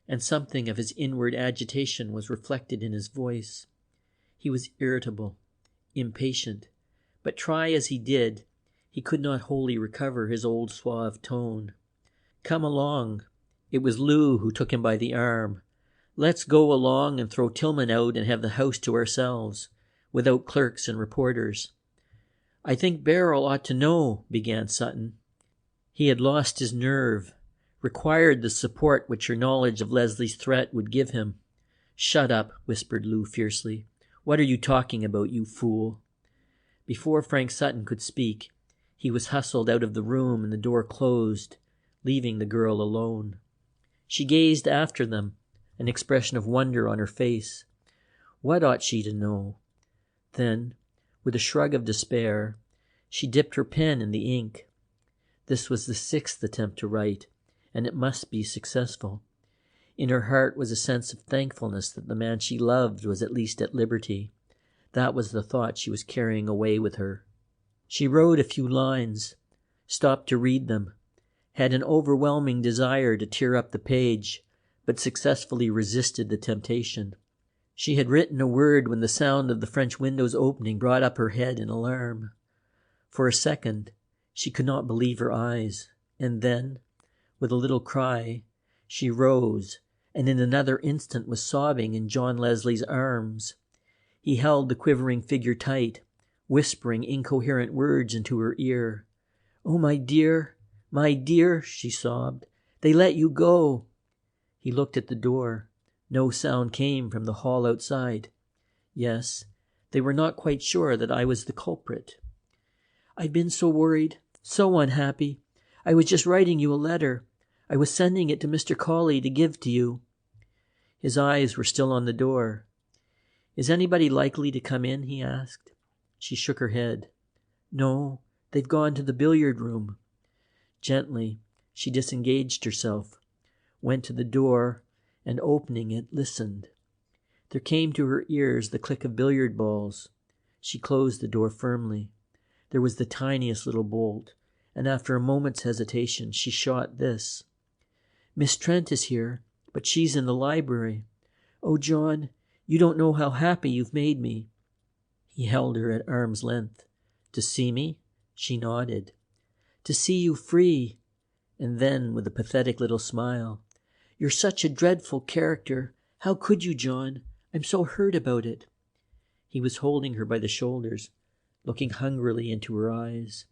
B: and something of his inward agitation was reflected in his voice. He was irritable, impatient, but try as he did, he could not wholly recover his old suave tone. "Come along." It was Lou who took him by the arm. "Let's go along and throw Tillman out and have the house to ourselves, without clerks and reporters." "I think Beryl ought to know," began Sutton. He had lost his nerve, required the support which her knowledge of Leslie's threat would give him. "Shut up," whispered Lou fiercely. "What are you talking about, you fool?" Before Frank Sutton could speak, he was hustled out of the room and the door closed, leaving the girl alone. She gazed after them, an expression of wonder on her face. What ought she to know? Then, with a shrug of despair, she dipped her pen in the ink. This was the 6th attempt to write, and it must be successful. In her heart was a sense of thankfulness that the man she loved was at least at liberty. That was the thought she was carrying away with her. She wrote a few lines, stopped to read them, had an overwhelming desire to tear up the page, but successfully resisted the temptation. She had written a word when the sound of the French windows opening brought up her head in alarm. For a second, she could not believe her eyes, and then, with a little cry, she rose, and in another instant was sobbing in John Leslie's arms. He held the quivering figure tight, whispering incoherent words into her ear. "Oh, my dear, she sobbed. "They let you go." He looked at the door. No sound came from the hall outside. Yes, they were not quite sure that I was the culprit. "I've been so worried, so unhappy. I was just writing you a letter. I was sending it to Mr. Cawley to give to you." His eyes were still on the door. "Is anybody likely to come in?" he asked. She shook her head. "No, they've gone to the billiard room." Gently, she disengaged herself. went to the door, and opening it, listened. There came to her ears the click of billiard balls. She closed the door firmly. There was the tiniest little bolt, and after a moment's hesitation, she shot this. "Miss Trent is here, but she's in the library. Oh, John, you don't know how happy you've made me." He held her at arm's length. "To see me?" She nodded. "To see you free." And then, with a pathetic little smile, "You're such a dreadful character. How could you, John? I'm so hurt about it." He was holding her by the shoulders, looking hungrily into her eyes.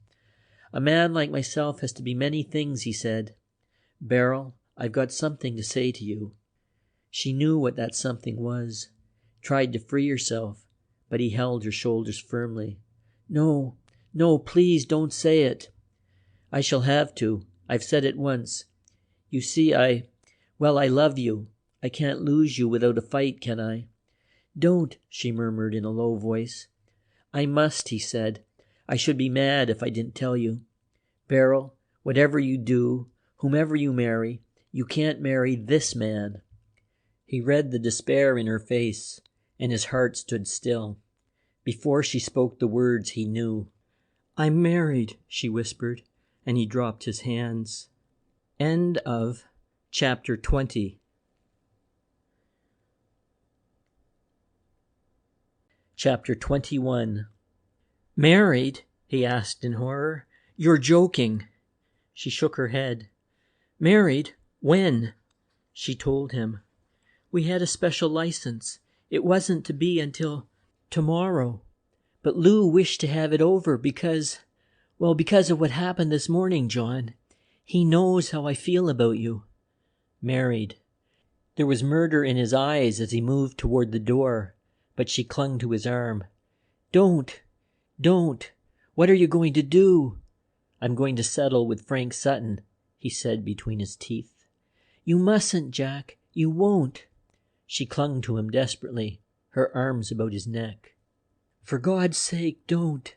B: "A man like myself has to be many things," he said. "Beryl, I've got something to say to you." She knew what that something was, tried to free herself, but he held her shoulders firmly. "No, no, please don't say it." "I shall have to. I've said it once. You see, I love you. I can't lose you without a fight, can I?" "Don't," she murmured in a low voice. "I must," he said. "I should be mad if I didn't tell you. Beryl, whatever you do, whomever you marry, you can't marry this man." He read the despair in her face, and his heart stood still. Before she spoke the words, he knew. "I'm married," she whispered, and he dropped his hands. End of chapter 20. Chapter 21. "Married?" he asked in horror. "You're joking." She shook her head. "Married? When?" She told him. "We had a special license. It wasn't to be until tomorrow. But Lou wished to have it over because of what happened this morning, John. He knows how I feel about you." Married. There was murder in his eyes as he moved toward the door, but she clung to his arm. Don't. What are you going to do?" "I'm going to settle with Frank Sutton," he said between his teeth. "You mustn't, Jack. You won't." She clung to him desperately, her arms about his neck. "For God's sake, don't.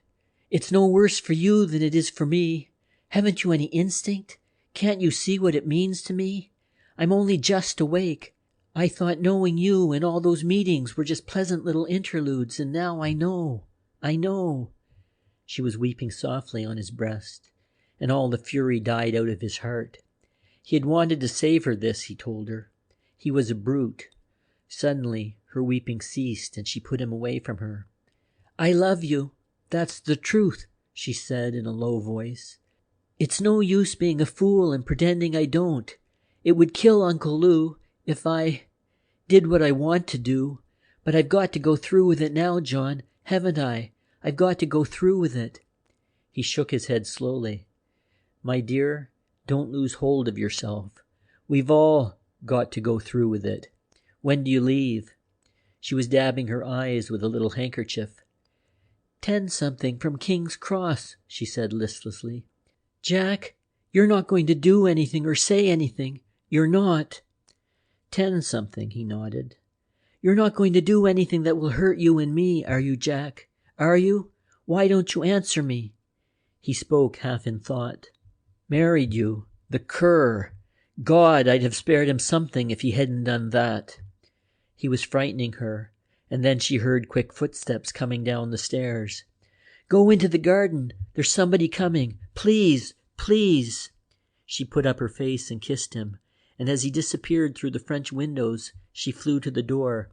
B: It's no worse for you than it is for me. Haven't you any instinct? Can't you see what it means to me? I'm only just awake. I thought knowing you and all those meetings were just pleasant little interludes, and now I know. She was weeping softly on his breast, and all the fury died out of his heart. He had wanted to save her this, he told her. He was a brute. Suddenly, her weeping ceased, and she put him away from her. "I love you. That's the truth," she said in a low voice. "It's no use being a fool and pretending I don't. It would kill Uncle Lou if I did what I want to do. But I've got to go through with it now, John, haven't I? I've got to go through with it." He shook his head slowly. "My dear, don't lose hold of yourself. We've all got to go through with it. When do you leave?" She was dabbing her eyes with a little handkerchief. 10-something from King's Cross," she said listlessly. "Jack, you're not going to do anything or say anything. You're not." 10-something, he nodded. "You're not going to do anything that will hurt you and me, are you, Jack? Are you? Why don't you answer me?" He spoke half in thought. "Married you. The cur. God, I'd have spared him something if he hadn't done that." He was frightening her, and then she heard quick footsteps coming down the stairs. "Go into the garden. There's somebody coming. Please. She put up her face and kissed him, and as he disappeared through the French windows, she flew to the door,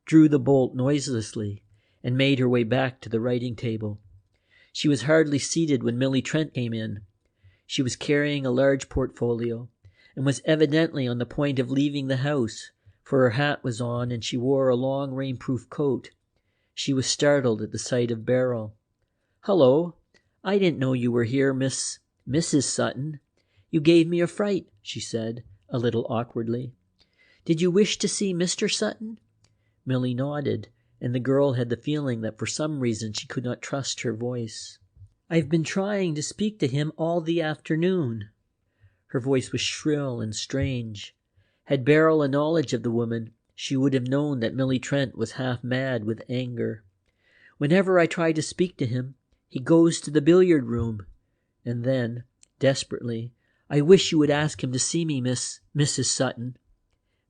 B: drew the bolt noiselessly, and made her way back to the writing table. She was hardly seated when Millie Trent came in. She was carrying a large portfolio, and was evidently on the point of leaving the house, for her hat was on and she wore a long rainproof coat. She was startled at the sight of Beryl. "Hello, I didn't know you were here, Mrs. Sutton. You gave me a fright," she said, a little awkwardly. "Did you wish to see Mr. Sutton?" Millie nodded, and the girl had the feeling that for some reason she could not trust her voice. "I've been trying to speak to him all the afternoon." Her voice was shrill and strange. Had Beryl a knowledge of the woman, she would have known that Millie Trent was half mad with anger. "Whenever I try to speak to him, he goes to the billiard room." And then, desperately, I wish you would ask him to see me, Mrs. Sutton.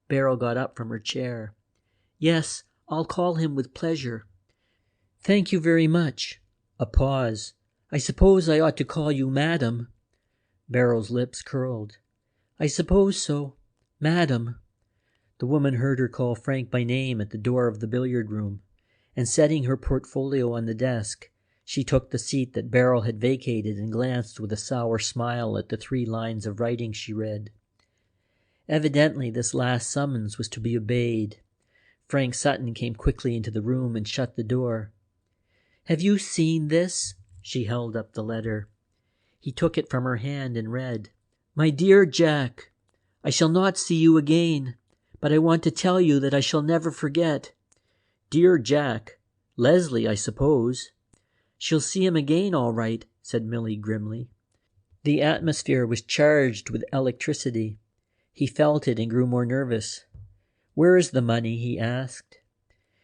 B: Beryl got up from her chair. Yes, I'll call him with pleasure. Thank you very much. A pause. I suppose I ought to call you Madam. Beryl's lips curled. I suppose so. Madam. The woman heard her call Frank by name at the door of the billiard room, and setting her portfolio on the desk, she took the seat that Beryl had vacated and glanced with a sour smile at the 3 lines of writing she read. Evidently this last summons was to be obeyed. Frank Sutton came quickly into the room and shut the door. Have you seen this? She held up the letter. He took it from her hand and read, My dear Jack, I shall not see you again, but I want to tell you that I shall never forget. Dear Jack, Leslie, I suppose. She'll see him again, all right, said Millie grimly. The atmosphere was charged with electricity. He felt it and grew more nervous. Where is the money? He asked.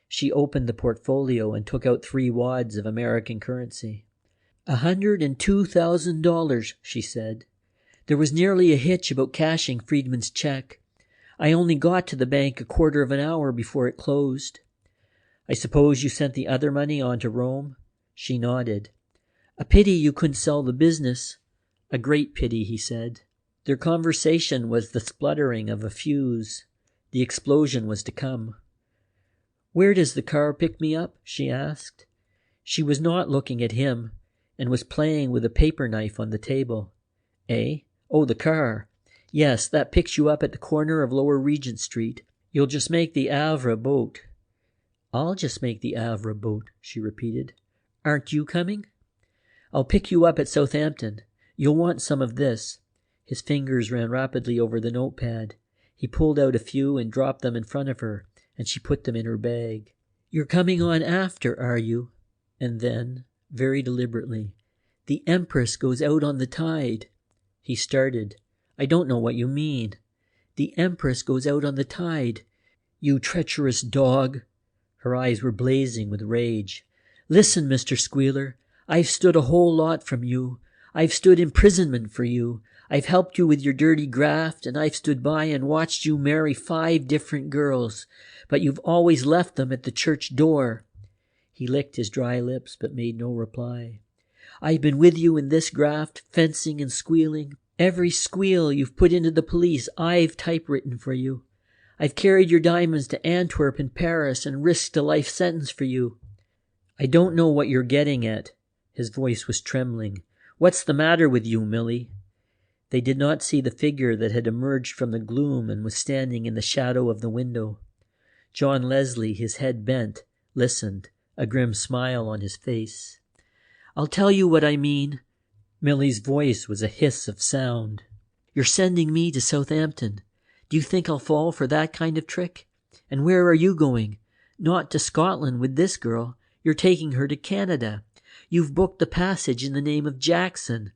B: She opened the portfolio and took out 3 wads of American currency. $102,000, she said. There was nearly a hitch about cashing Friedman's check. I only got to the bank a quarter of an hour before it closed. I suppose you sent the other money on to Rome? She nodded. A pity you couldn't sell the business. A great pity, he said. Their conversation was the spluttering of a fuse. The explosion was to come. Where does the car pick me up? She asked. She was not looking at him, and was playing with a paper knife on the table. Eh? Oh, the car. Yes, that picks you up at the corner of Lower Regent Street. You'll just make the Havre boat. I'll just make the Havre boat, she repeated. Aren't you coming? I'll pick you up at Southampton. You'll want some of this. His fingers ran rapidly over the notepad. He pulled out a few and dropped them in front of her, and she put them in her bag. You're coming on after, are you? And then, very deliberately, the Empress goes out on the tide. He started. I don't know what you mean. The Empress goes out on the tide. You treacherous dog. Her eyes were blazing with rage. Listen, Mr. Squealer, I've stood a whole lot from you. I've stood imprisonment for you. I've helped you with your dirty graft, and I've stood by and watched you marry 5 different girls, but you've always left them at the church door. He licked his dry lips, but made no reply. I've been with you in this graft, fencing and squealing. Every squeal you've put into the police, I've typewritten for you. I've carried your diamonds to Antwerp and Paris and risked a life sentence for you. I don't know what you're getting at. His voice was trembling. What's the matter with you, Millie? They did not see the figure that had emerged from the gloom and was standing in the shadow of the window. John Leslie, his head bent, listened, a grim smile on his face. I'll tell you what I mean. Millie's voice was a hiss of sound. You're sending me to Southampton. Do you think I'll fall for that kind of trick? And where are you going? Not to Scotland with this girl. You're taking her to Canada. You've booked the passage in the name of Jackson.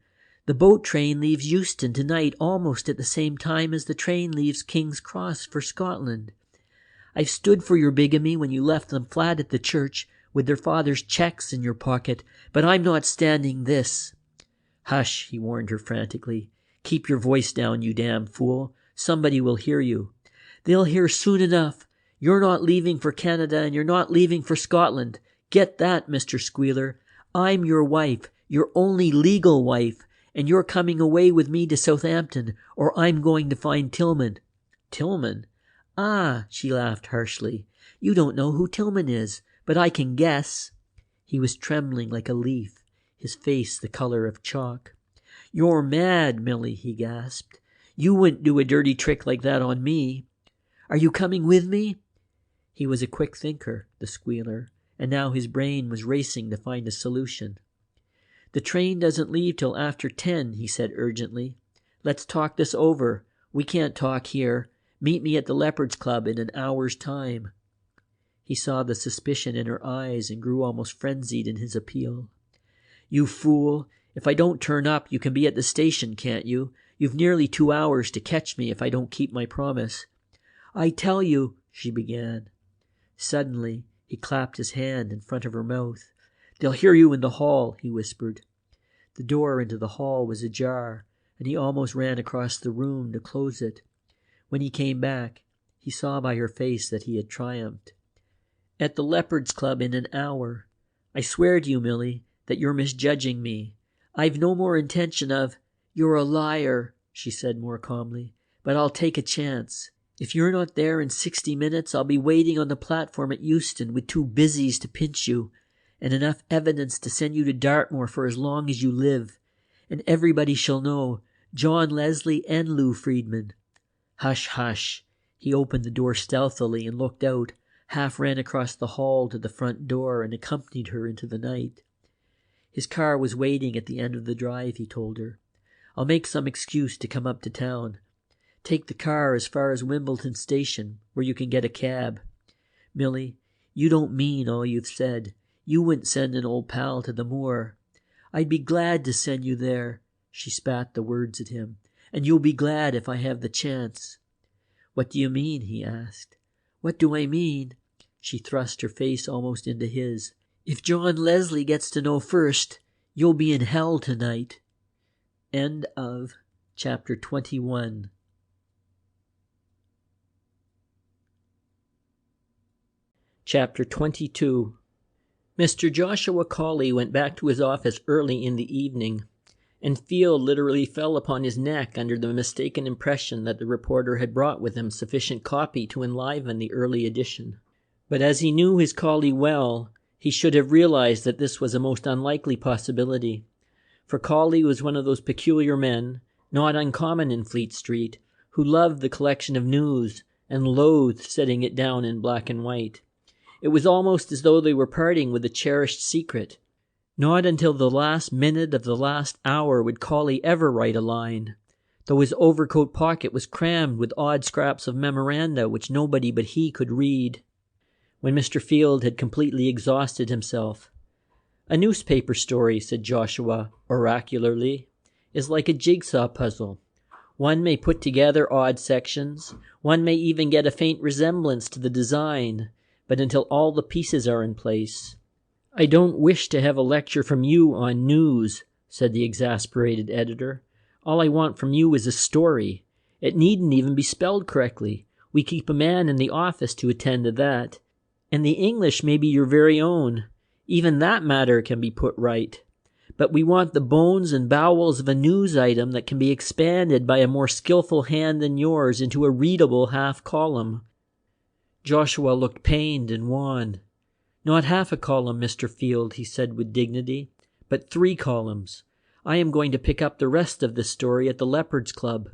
B: The boat train leaves Euston tonight almost at the same time as the train leaves King's Cross for Scotland. I've stood for your bigamy when you left them flat at the church with their father's cheques in your pocket, but I'm not standing this. Hush, he warned her frantically. Keep your voice down, you damn fool. Somebody will hear you. They'll hear soon enough. You're not leaving for Canada and you're not leaving for Scotland. Get that, Mr. Squealer. I'm your wife, your only legal wife, and you're coming away with me to Southampton, or I'm going to find Tillman. Tillman? Ah, she laughed harshly. You don't know who Tillman is, but I can guess. He was trembling like a leaf, his face the color of chalk. You're mad, Millie, he gasped. You wouldn't do a dirty trick like that on me. Are you coming with me? He was a quick thinker, the Squealer, and now his brain was racing to find a solution. The train doesn't leave till after 10, he said urgently. Let's talk this over. We can't talk here. Meet me at the Leopards Club in an hour's time. He saw the suspicion in her eyes and grew almost frenzied in his appeal. You fool! If I don't turn up, you can be at the station, can't you? You've nearly 2 hours to catch me if I don't keep my promise. I tell you, she began. Suddenly, he clapped his hand in front of her mouth. They'll hear you in the hall, he whispered. The door into the hall was ajar, and he almost ran across the room to close it. When he came back, he saw by her face that he had triumphed. "At the Leopards Club in an hour. I swear to you, Milly, that you're misjudging me. I've no more intention of—" "You're a liar," she said more calmly, "but I'll take a chance. If you're not there in 60 minutes, I'll be waiting on the platform at Euston with 2 busies to pinch you, and enough evidence to send you to Dartmoor for as long as you live. And everybody shall know, John Leslie and Lou Friedman." "Hush, hush." He opened the door stealthily and looked out, half ran across the hall to the front door and accompanied her into the night. His car was waiting at the end of the drive, he told her. "I'll make some excuse to come up to town. Take the car as far as Wimbledon Station, where you can get a cab. Milly, you don't mean all you've said. You wouldn't send an old pal to the moor." "I'd be glad to send you there," she spat the words at him, "and you'll be glad if I have the chance." "What do you mean?" he asked. "What do I mean?" She thrust her face almost into his. "If John Leslie gets to know first, you'll be in hell tonight." End of chapter 21. Chapter 22. Mr. Joshua Colley went back to his office early in the evening, and Field literally fell upon his neck under the mistaken impression that the reporter had brought with him sufficient copy to enliven the early edition. But as he knew his Colley well, he should have realized that this was a most unlikely possibility, for Colley was one of those peculiar men, not uncommon in Fleet Street, who loved the collection of news and loathed setting it down in black and white. It was almost as though they were parting with a cherished secret. Not until the last minute of the last hour would Colley ever write a line, though his overcoat pocket was crammed with odd scraps of memoranda which nobody but he could read. When Mr. Field had completely exhausted himself, "A newspaper story," said Joshua oracularly, "is like a jigsaw puzzle. One may put together odd sections, one may even get a faint resemblance to the design, but until all the pieces are in place—" "I don't wish to have a lecture from you on news," said the exasperated editor. "All I want from you is a story. It needn't even be spelled correctly. We keep a man in the office to attend to that. And the English may be your very own. Even that matter can be put right. But we want the bones and bowels of a news item that can be expanded by a more skillful hand than yours into a readable half-column." Joshua looked pained and wan. "Not half a column, Mr. Field," he said with dignity, "but 3 columns. I am going to pick up the rest of this story at the Leopards Club.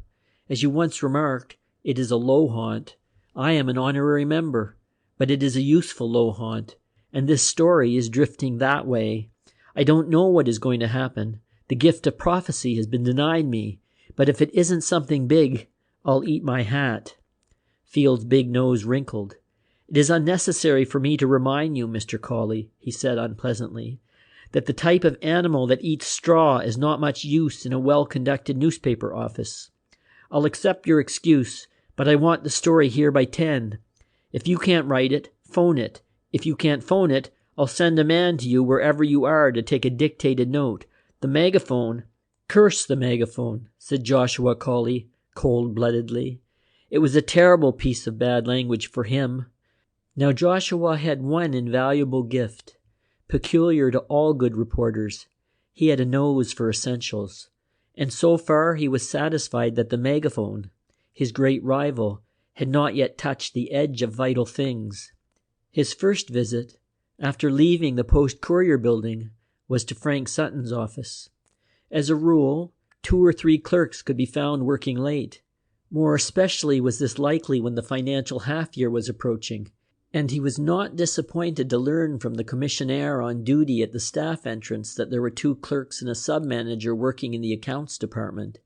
B: As you once remarked, it is a low haunt. I am an honorary member, but it is a useful low haunt, and this story is drifting that way. I don't know what is going to happen. The gift of prophecy has been denied me, but if it isn't something big, I'll eat my hat." Field's big nose wrinkled. "It is unnecessary for me to remind you, Mr. Colley," he said unpleasantly, "that the type of animal that eats straw is not much use in a well-conducted newspaper office. I'll accept your excuse, but I want the story here by 10. If you can't write it, phone it. If you can't phone it, I'll send a man to you wherever you are to take a dictated note. The megaphone—" "Curse the megaphone," said Joshua Colley cold-bloodedly. It was a terrible piece of bad language for him. Now Joshua had one invaluable gift, peculiar to all good reporters. He had a nose for essentials, and so far he was satisfied that the megaphone, his great rival, had not yet touched the edge of vital things. His first visit, after leaving the Post-Courier building, was to Frank Sutton's office. As a rule, 2 or 3 clerks could be found working late. More especially was this likely when the financial half-year was approaching, and he was not disappointed to learn from the commissionaire on duty at the staff entrance that there were 2 clerks and a sub-manager working in the accounts department.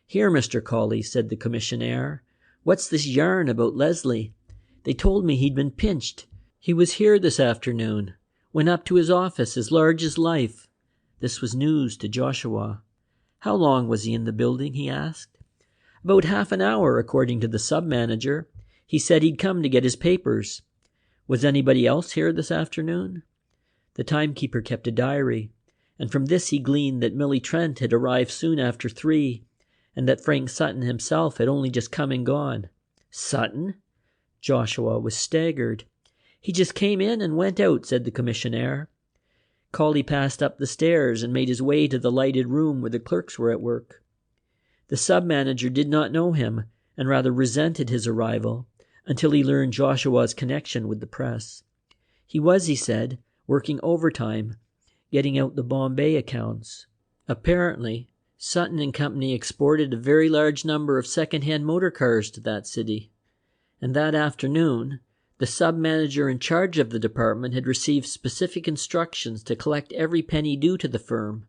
B: "Here, Mr. Colley," said the commissionaire, "what's this yarn about Leslie? They told me he'd been pinched. He was here this afternoon. Went up to his office as large as life." This was news to Joshua. "How long was he in the building?" he asked. "About half an hour, according to the sub-manager. He said he'd come to get his papers." "Was anybody else here this afternoon?" The timekeeper kept a diary, and from this he gleaned that Milly Trent had arrived soon after 3, and that Frank Sutton himself had only just come and gone. Sutton? Joshua was staggered. He just came in and went out, said the commissionaire. Colley passed up the stairs and made his way to the lighted room where the clerks were at work. The sub-manager did not know him and rather resented his arrival until he learned Joshua's connection with the press. He was, he said, working overtime, getting out the Bombay accounts. Apparently, Sutton and Company exported a very large number of second-hand motor cars to that city, and that afternoon, the sub-manager in charge of the department had received specific instructions to collect every penny due to the firm,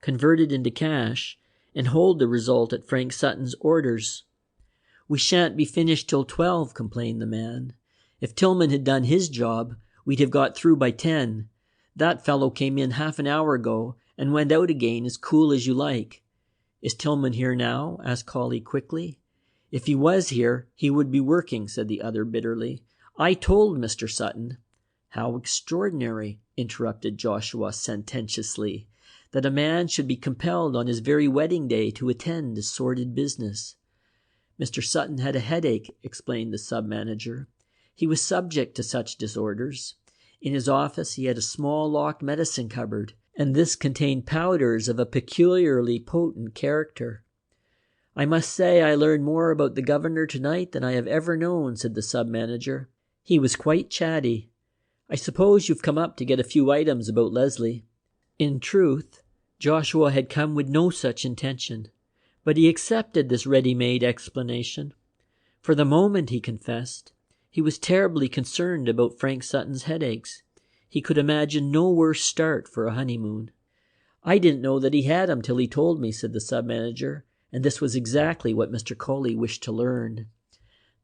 B: convert it into cash, and hold the result at Frank Sutton's orders. "We shan't be finished till 12, complained the man. "If Tillman had done his job, we'd have got through by 10. That fellow came in half an hour ago and went out again as cool as you like." "Is Tillman here now?" asked Colley quickly. "If he was here, he would be working," said the other bitterly. "I told Mr. Sutton—" "How extraordinary," interrupted Joshua sententiously, "that a man should be compelled on his very wedding day to attend to sordid business." "Mr. Sutton had a headache," explained the sub-manager. "He was subject to such disorders. In his office he had a small locked medicine cupboard, and this contained powders of a peculiarly potent character." "I must say I learned more about the governor tonight than I have ever known," said the sub-manager. "He was quite chatty. I suppose you've come up to get a few items about Leslie." In truth, Joshua had come with no such intention, but he accepted this ready-made explanation. For the moment, he confessed, he was terribly concerned about Frank Sutton's headaches. He could imagine no worse start for a honeymoon. "I didn't know that he had 'em till he told me," said the sub-manager, and this was exactly what Mr. Colley wished to learn.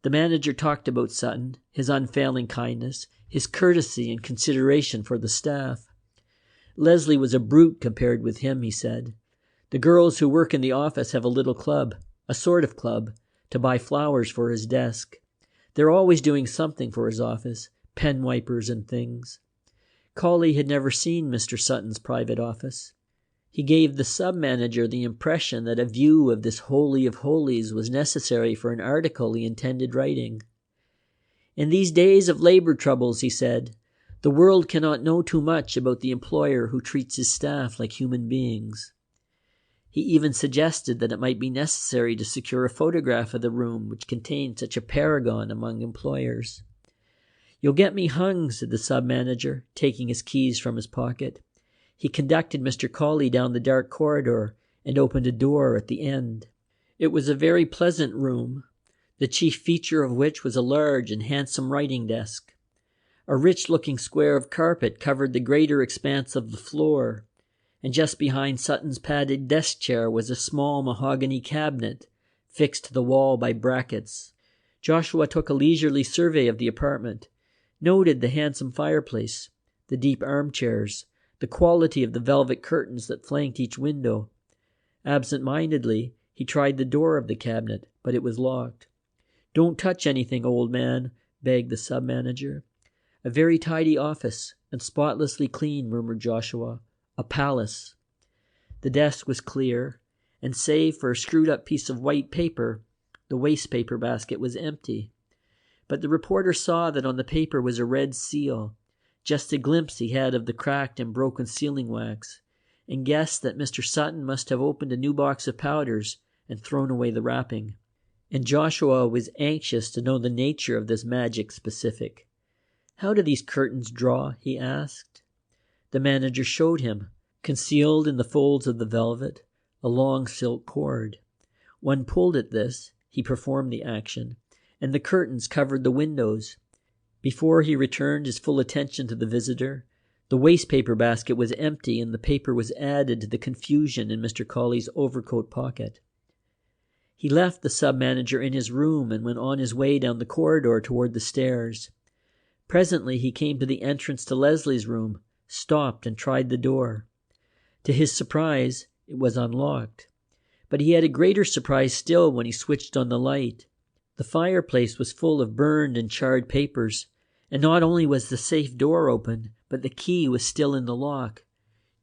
B: The manager talked about Sutton, his unfailing kindness, his courtesy and consideration for the staff. "Leslie was a brute compared with him," he said. "The girls who work in the office have a little club, a sort of club, to buy flowers for his desk. They're always doing something for his office, pen wipers and things." Colley had never seen Mr. Sutton's private office. He gave the sub-manager the impression that a view of this holy of holies was necessary for an article he intended writing. "In these days of labor troubles," he said, "the world cannot know too much about the employer who treats his staff like human beings." He even suggested that it might be necessary to secure a photograph of the room which contained such a paragon among employers. "You'll get me hung," said the sub-manager, taking his keys from his pocket. He conducted Mr. Colley down the dark corridor and opened a door at the end. It was a very pleasant room, the chief feature of which was a large and handsome writing desk. A rich-looking square of carpet covered the greater expanse of the floor, and just behind Sutton's padded desk chair was a small mahogany cabinet, fixed to the wall by brackets. Joshua took a leisurely survey of the apartment, noted the handsome fireplace, the deep armchairs, the quality of the velvet curtains that flanked each window. Absent-mindedly, he tried the door of the cabinet, but it was locked. "Don't touch anything, old man," begged the sub-manager. "A very tidy office, and spotlessly clean," murmured Joshua. "A palace." The desk was clear, and save for a screwed-up piece of white paper, the waste-paper basket was empty. But the reporter saw that on the paper was a red seal, just a glimpse he had of the cracked and broken sealing wax, and guessed that Mr. Sutton must have opened a new box of powders and thrown away the wrapping. And Joshua was anxious to know the nature of this magic specific. "How do these curtains draw?" he asked. The manager showed him, concealed in the folds of the velvet, a long silk cord. One pulled at this, he performed the action, and the curtains covered the windows. Before he returned his full attention to the visitor, the waste-paper basket was empty and the paper was added to the confusion in Mr. Colley's overcoat pocket. He left the sub-manager in his room and went on his way down the corridor toward the stairs. Presently he came to the entrance to Leslie's room, stopped and tried the door. To his surprise, it was unlocked. But he had a greater surprise still when he switched on the light. The fireplace was full of burned and charred papers, and not only was the safe door open, but the key was still in the lock.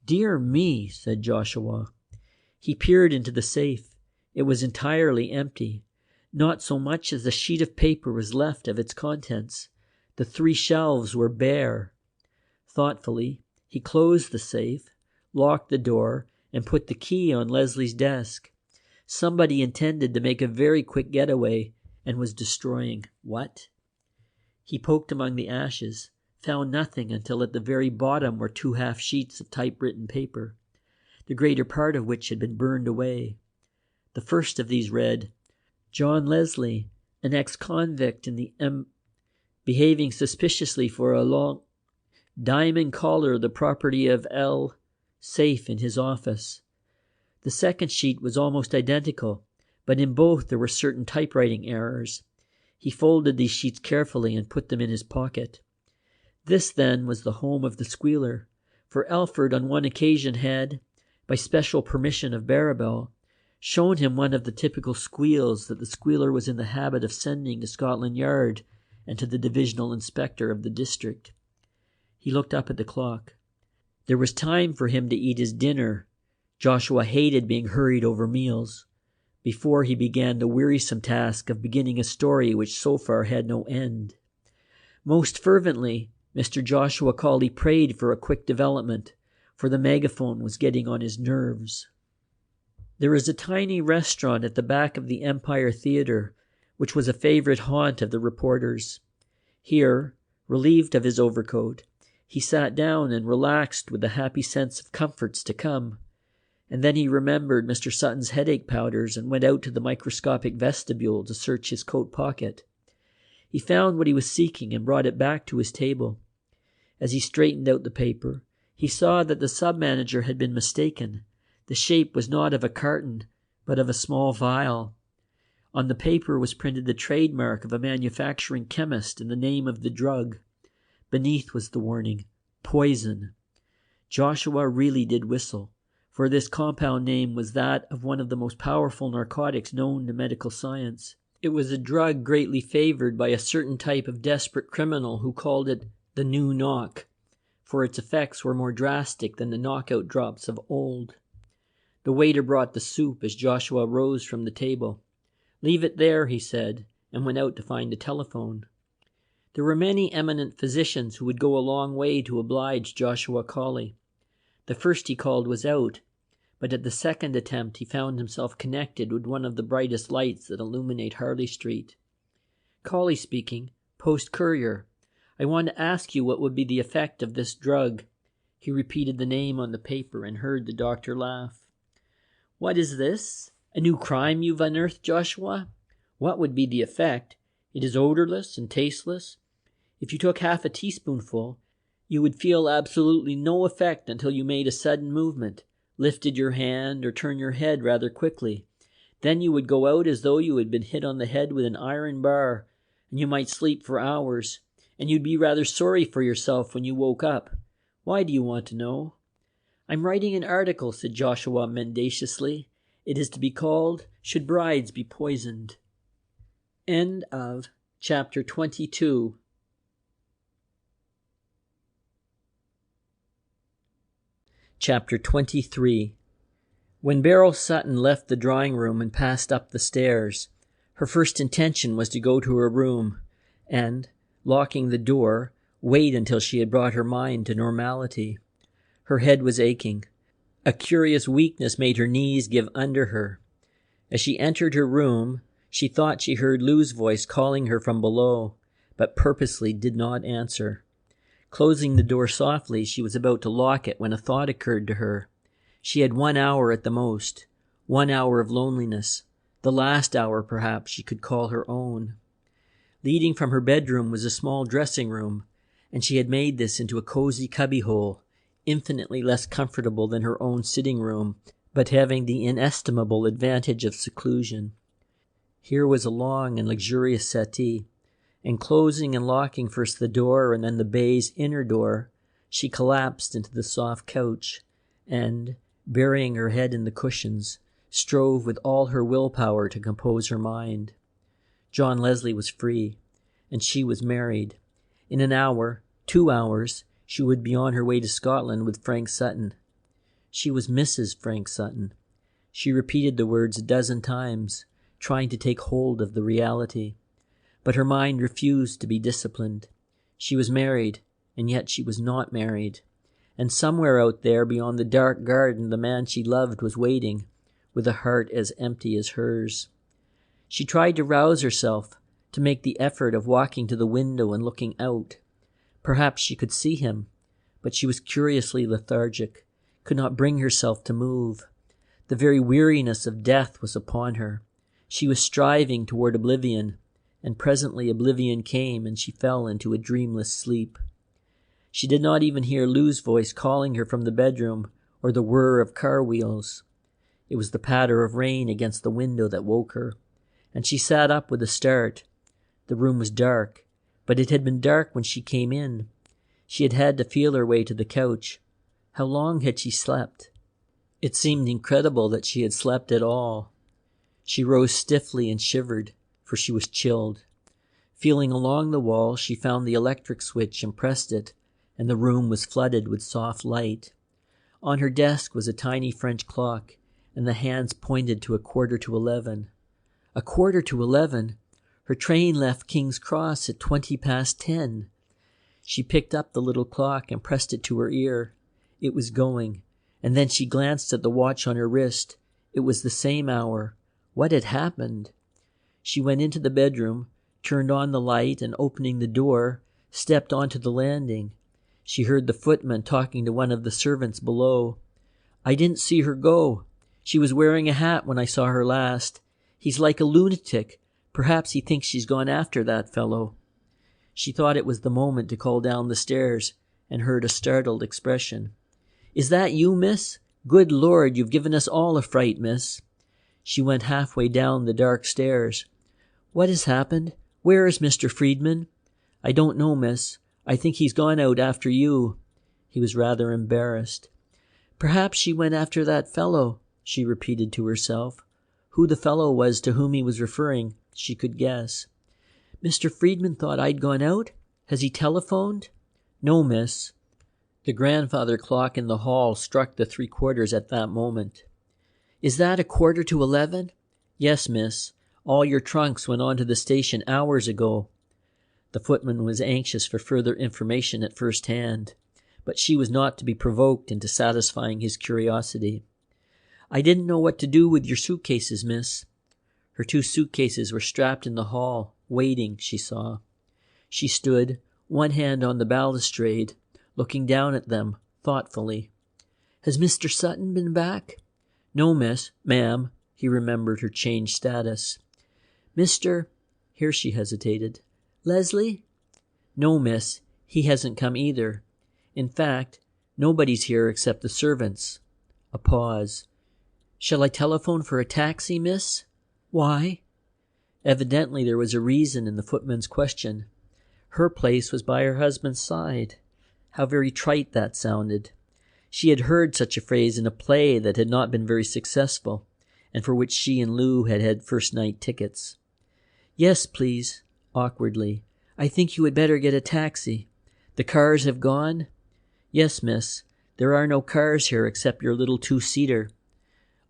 B: "Dear me," said Joshua. He peered into the safe. It was entirely empty. Not so much as a sheet of paper was left of its contents. The 3 shelves were bare. Thoughtfully, he closed the safe, locked the door, and put the key on Leslie's desk. Somebody intended to make a very quick getaway and was destroying what? He poked among the ashes, found nothing until at the very bottom were 2 half sheets of typewritten paper, the greater part of which had been burned away. The first of these read, "John Leslie, an ex-convict in the behaving suspiciously for a long diamond collar, the property of L. safe in his office." The second sheet was almost identical, but in both there were certain typewriting errors. He folded these sheets carefully and put them in his pocket. This, then, was the home of the Squealer, for Alfred on one occasion had, by special permission of Barrabal, shown him one of the typical squeals that the Squealer was in the habit of sending to Scotland Yard and to the divisional inspector of the district. He looked up at the clock. There was time for him to eat his dinner. Joshua hated being hurried over meals, before he began the wearisome task of beginning a story which so far had no end. Most fervently, Mr. Joshua Cawley prayed for a quick development, for the megaphone was getting on his nerves. There is a tiny restaurant at the back of the Empire Theatre, which was a favorite haunt of the reporters. Here, relieved of his overcoat, he sat down and relaxed with a happy sense of comforts to come. And then he remembered Mr. Sutton's headache powders and went out to the microscopic vestibule to search his coat pocket. He found what he was seeking and brought it back to his table. As he straightened out the paper, he saw that the sub-manager had been mistaken. The shape was not of a carton, but of a small vial. On the paper was printed the trademark of a manufacturing chemist and the name of the drug. Beneath was the warning, "Poison." Joshua really did whistle, for this compound name was that of one of the most powerful narcotics known to medical science. It was a drug greatly favored by a certain type of desperate criminal who called it the new knock, for its effects were more drastic than the knockout drops of old. The waiter brought the soup as Joshua rose from the table. "Leave it there," he said, and went out to find a telephone. There were many eminent physicians who would go a long way to oblige Joshua Cawley. The first he called was out, but at the second attempt he found himself connected with one of the brightest lights that illuminate Harley Street. "Cawley speaking, Post Courier. I want to ask you what would be the effect of this drug." He repeated the name on the paper and heard the doctor laugh. "What is this? A new crime you've unearthed, Joshua? What would be the effect? It is odorless and tasteless. If you took half a teaspoonful, you would feel absolutely no effect until you made a sudden movement, lifted your hand or turned your head rather quickly. Then you would go out as though you had been hit on the head with an iron bar, and you might sleep for hours, and you'd be rather sorry for yourself when you woke up. Why do you want to know?" "I'm writing an article," said Joshua mendaciously. "It is to be called, 'Should Brides Be Poisoned?'" End of chapter 22. Chapter 23. When Beryl Sutton left the drawing-room and passed up the stairs, her first intention was to go to her room and, locking the door, wait until she had brought her mind to normality. Her head was aching. A curious weakness made her knees give under her. As she entered her room, she thought she heard Lou's voice calling her from below, but purposely did not answer. Closing the door softly, she was about to lock it when a thought occurred to her. She had 1 hour at the most, 1 hour of loneliness, the last hour, perhaps, she could call her own. Leading from her bedroom was a small dressing room, and she had made this into a cozy cubbyhole, infinitely less comfortable than her own sitting room, but having the inestimable advantage of seclusion. Here was a long and luxurious settee, and closing and locking first the door and then the baize inner door, she collapsed into the soft couch, and, burying her head in the cushions, strove with all her willpower to compose her mind. John Leslie was free, and she was married. In an hour, 2 hours, she would be on her way to Scotland with Frank Sutton. She was Mrs. Frank Sutton.
A: She repeated the words a dozen times, trying to take hold of the reality. But her mind refused to be disciplined. She was married, and yet she was not married. And somewhere out there beyond the dark garden the man she loved was waiting, with a heart as empty as hers. She tried to rouse herself, to make the effort of walking to the window and looking out. Perhaps she could see him, but she was curiously lethargic, could not bring herself to move. The very weariness of death was upon her. She was striving toward oblivion, and presently oblivion came and she fell into a dreamless sleep. She did not even hear Lou's voice calling her from the bedroom or the whir of car wheels. It was the patter of rain against the window that woke her, and she sat up with a start. The room was dark, but it had been dark when she came in. She had had to feel her way to the couch. How long had she slept? It seemed incredible that she had slept at all. She rose stiffly and shivered, for she was chilled. Feeling along the wall, she found the electric switch and pressed it, and the room was flooded with soft light. On her desk was a tiny French clock, and the hands pointed to 11:15. 11:15? Her train left King's Cross at 10:20. She picked up the little clock and pressed it to her ear. It was going, and then she glanced at the watch on her wrist. It was the same hour. What had happened? She went into the bedroom, turned on the light, and opening the door, stepped onto the landing. She heard the footman talking to one of the servants below. "I didn't see her go. She was wearing a hat when I saw her last. He's like a lunatic. Perhaps he thinks she's gone after that fellow." She thought it was the moment to call down the stairs, and heard a startled expression. "Is that you, miss? Good Lord, you've given us all a fright, miss." She went halfway down the dark stairs. "What has happened? Where is Mr. Friedman?" "I don't know, miss. I think he's gone out after you." He was rather embarrassed. "Perhaps she went after that fellow," she repeated to herself. Who the fellow was to whom he was referring, she could guess. "Mr. Friedman thought I'd gone out? Has he telephoned?" "No, miss." The grandfather clock in the hall struck the 3/4 at that moment. "Is that 11:15? "Yes, miss. All your trunks went on to the station hours ago." The footman was anxious for further information at first hand, but she was not to be provoked into satisfying his curiosity. "I didn't know what to do with your suitcases, miss." Her 2 suitcases were strapped in the hall, waiting, she saw. She stood, one hand on the balustrade, looking down at them, thoughtfully. "Has Mr. Sutton been back?" "No, miss. Ma'am." He remembered her changed status. "Mr. Here she hesitated. "Leslie?" "No, miss. He hasn't come either. In fact, nobody's here except the servants." A pause. "Shall I telephone for a taxi, miss?" "Why?" Evidently there was a reason in the footman's question. Her place was by her husband's side. How very trite that sounded. She had heard such a phrase in a play that had not been very successful, and for which she and Lou had had first-night tickets. "Yes, please," awkwardly. "I think you had better get a taxi. The cars have gone?" "Yes, miss. There are no cars here except your little 2-seater.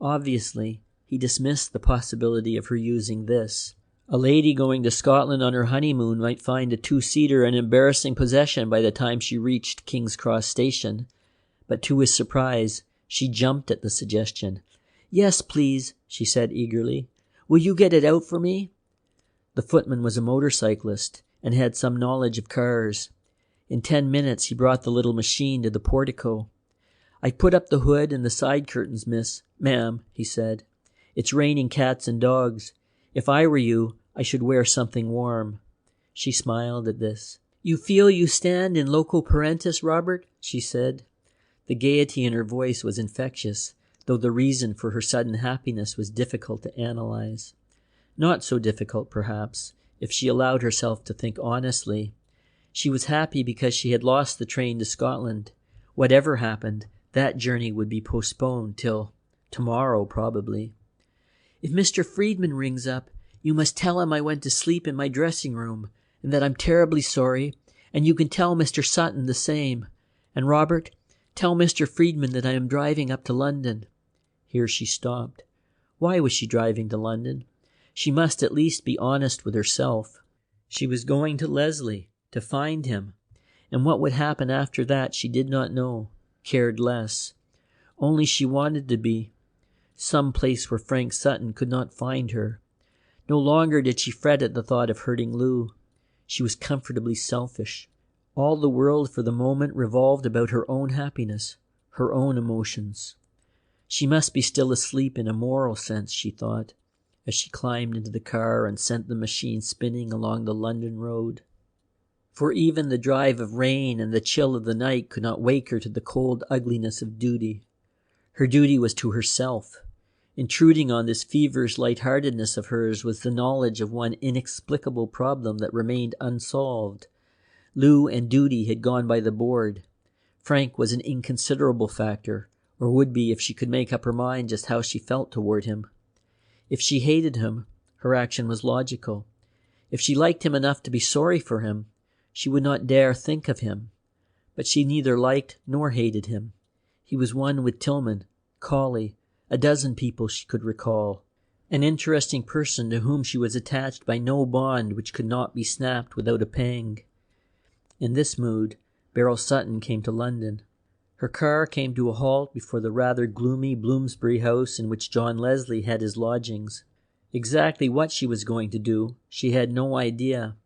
A: Obviously, he dismissed the possibility of her using this. A lady going to Scotland on her honeymoon might find a 2-seater an embarrassing possession by the time she reached King's Cross Station. But to his surprise, she jumped at the suggestion. "Yes, please," she said eagerly. "Will you get it out for me?" The footman was a motorcyclist and had some knowledge of cars. In 10 minutes he brought the little machine to the portico. "I put up the hood and the side curtains, ma'am," he said. "It's raining cats and dogs. If I were you, I should wear something warm." She smiled at this. "You feel you stand in loco parentis, Robert?" she said. The gaiety in her voice was infectious, though the reason for her sudden happiness was difficult to analyze. Not so difficult, perhaps, if she allowed herself to think honestly. She was happy because she had lost the train to Scotland. Whatever happened, that journey would be postponed till tomorrow, probably. "If Mr. Friedman rings up, you must tell him I went to sleep in my dressing room, and that I'm terribly sorry, and you can tell Mr. Sutton the same. And Robert, tell Mr. Friedman that I am driving up to London." Here she stopped.
B: Why was she driving to London? She must at least be honest with herself. She was going to Leslie, to find him. And what would happen after that she did not know, cared less. Only she wanted to be some place where Frank Sutton could not find her. No longer did she fret at the thought of hurting Lou. She was comfortably selfish. All the world for the moment revolved about her own happiness, her own emotions. She must be still asleep in a moral sense, she thought, as she climbed into the car and sent the machine spinning along the London road. For even the drive of rain and the chill of the night could not wake her to the cold ugliness of duty. Her duty was to herself. Intruding on this feverish lightheartedness of hers was the knowledge of one inexplicable problem that remained unsolved. Lou and duty had gone by the board. Frank was an inconsiderable factor, or would be if she could make up her mind just how she felt toward him. If she hated him, her action was logical. If she liked him enough to be sorry for him, she would not dare think of him. But she neither liked nor hated him. He was one with Tillman, Colley, a dozen people she could recall. An interesting person to whom she was attached by no bond which could not be snapped without a pang. In this mood, Beryl Sutton came to London. Her car came to a halt before the rather gloomy Bloomsbury house in which John Leslie had his lodgings. Exactly what she was going to do, she had no idea.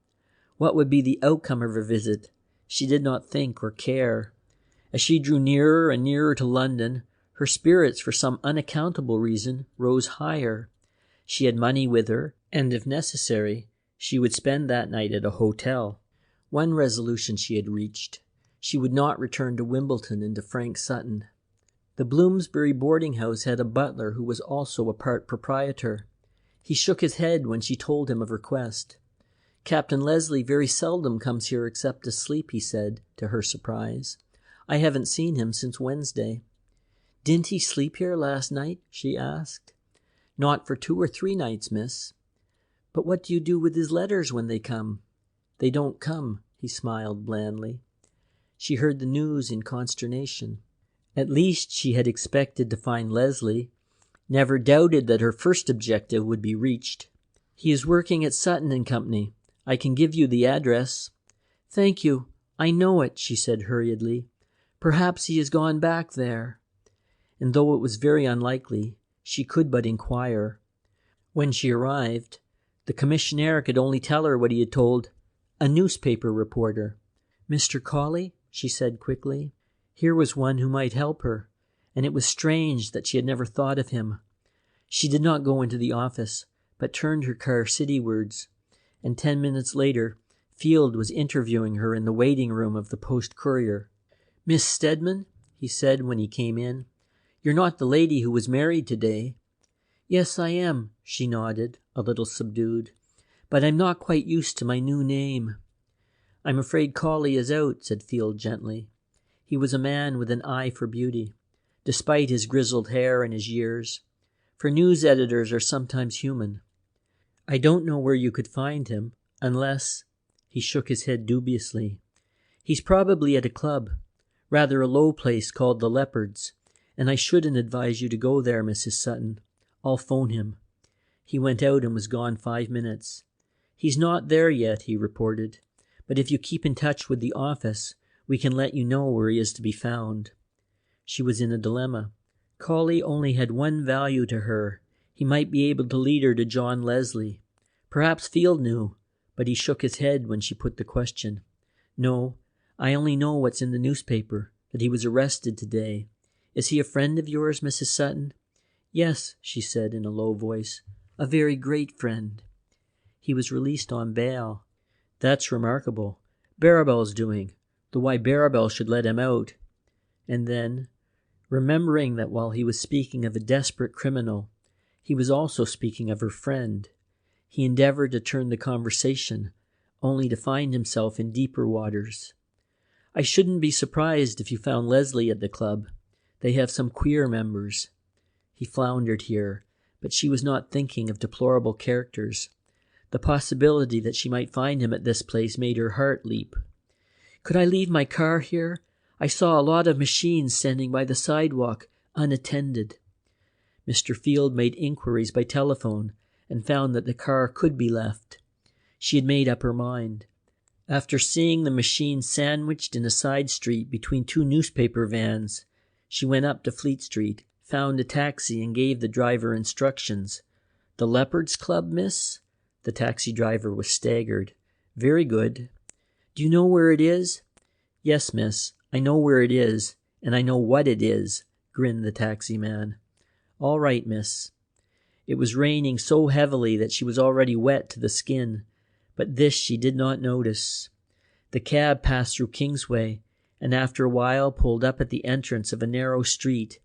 B: What would be the outcome of her visit? She did not think or care. As she drew nearer and nearer to London, her spirits, for some unaccountable reason, rose higher. She had money with her, and if necessary, she would spend that night at a hotel. One resolution she had reached. She would not return to Wimbledon and to Frank Sutton. The Bloomsbury boarding house had a butler who was also a part proprietor. He shook his head when she told him of her quest. Captain Leslie very seldom comes here except to sleep, he said, to her surprise. I haven't seen him since Wednesday. Didn't he sleep here last night? She asked. Not for 2 or 3 nights, miss. But what do you do with his letters when they come? They don't come, he smiled blandly. She heard the news in consternation. At least she had expected to find Leslie, never doubted that her first objective would be reached. He is working at Sutton and Company. I can give you the address. Thank you. I know it, she said hurriedly. Perhaps he has gone back there. And though it was very unlikely, she could but inquire. When she arrived, the commissionaire could only tell her what he had told a newspaper reporter. Mr. Colley, she said quickly. Here was one who might help her, and it was strange that she had never thought of him. She did not go into the office, but turned her car citywards, and 10 minutes later, Field was interviewing her in the waiting room of the Post Courier. Miss Stedman, he said when he came in, you're not the lady who was married today. Yes, I am, she nodded, a little subdued, but I'm not quite used to my new name. I'm afraid Colley is out, said Field gently. He was a man with an eye for beauty, despite his grizzled hair and his years. For news editors are sometimes human. I don't know where you could find him, unless... He shook his head dubiously. He's probably at a club, rather a low place called the Leopards, and I shouldn't advise you to go there, Mrs. Sutton. I'll phone him. He went out and was gone 5 minutes. He's not there yet, he reported, but if you keep in touch with the office, we can let you know where he is to be found. She was in a dilemma. Colley only had one value to her. He might be able to lead her to John Leslie. Perhaps Field knew, but he shook his head when she put the question. No, I only know what's in the newspaper, that he was arrested today. Is he a friend of yours, Mrs. Sutton? Yes, she said in a low voice, a very great friend. He was released on bail. That's remarkable. Barrabal's doing, though why Barrabal should let him out. And then, remembering that while he was speaking of a desperate criminal, he was also speaking of her friend, he endeavored to turn the conversation, only to find himself in deeper waters. I shouldn't be surprised if you found Leslie at the club. They have some queer members. He floundered here, but she was not thinking of deplorable characters. The possibility that she might find him at this place made her heart leap. Could I leave my car here? I saw a lot of machines standing by the sidewalk, unattended. Mr. Field made inquiries by telephone and found that the car could be left. She had made up her mind. After seeing the machine sandwiched in a side street between two newspaper vans, she went up to Fleet Street, found a taxi, and gave the driver instructions. "The Leopards Club, miss?" The taxi driver was staggered. "Very good." "Do you know where it is?" "Yes, miss. I know where it is, and I know what it is," grinned the taxi man. "All right, miss." It was raining so heavily that she was already wet to the skin, but this she did not notice. The cab passed through Kingsway, and after a while pulled up at the entrance of a narrow street.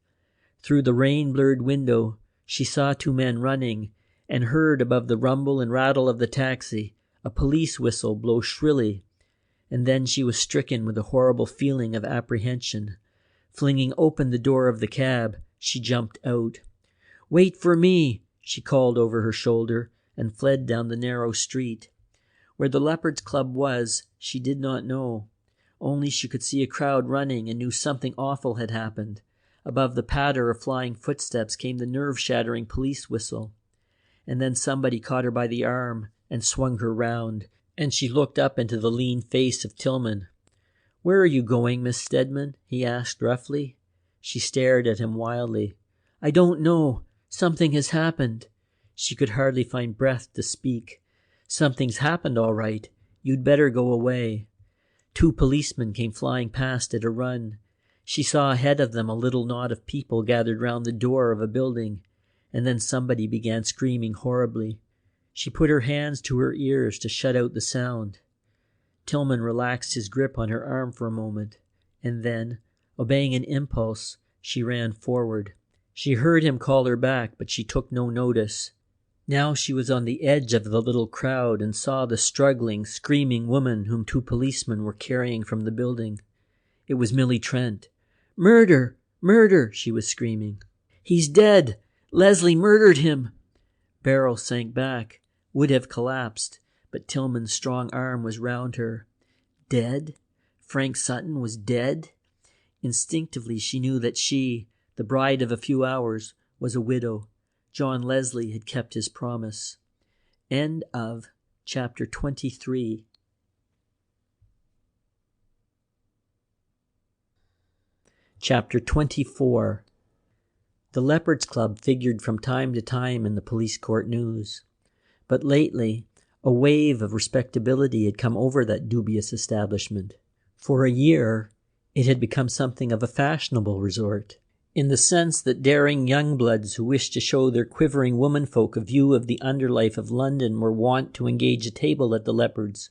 B: Through the rain-blurred window, she saw two men running, and heard above the rumble and rattle of the taxi a police whistle blow shrilly, and then she was stricken with a horrible feeling of apprehension. Flinging open the door of the cab, she jumped out. "Wait for me," she called over her shoulder, and fled down the narrow street. Where the Leopards Club was, she did not know. Only she could see a crowd running and knew something awful had happened. Above the patter of flying footsteps came the nerve-shattering police whistle. And then somebody caught her by the arm and swung her round, and she looked up into the lean face of Tillman. "Where are you going, Miss Stedman?" he asked roughly. She stared at him wildly. "I don't know. Something has happened." She could hardly find breath to speak. "Something's happened, all right. You'd better go away." Two policemen came flying past at a run. She saw ahead of them a little knot of people gathered round the door of a building, and then somebody began screaming horribly. She put her hands to her ears to shut out the sound. Tillman relaxed his grip on her arm for a moment, and then, obeying an impulse, she ran forward. She heard him call her back, but she took no notice. Now she was on the edge of the little crowd and saw the struggling, screaming woman whom two policemen were carrying from the building. It was Millie Trent. "Murder! Murder!" she was screaming. "He's dead! Leslie murdered him!" Barrel sank back, would have collapsed, but Tillman's strong arm was round her. Dead? Frank Sutton was dead? Instinctively she knew that she, the bride of a few hours, was a widow. John Leslie had kept his promise. End of chapter 23. Chapter 24. The Leopards Club figured from time to time in the police court news. But lately, a wave of respectability had come over that dubious establishment. For a year, it had become something of a fashionable resort, in the sense that daring young bloods who wished to show their quivering womenfolk a view of the underlife of London were wont to engage a table at the Leopards,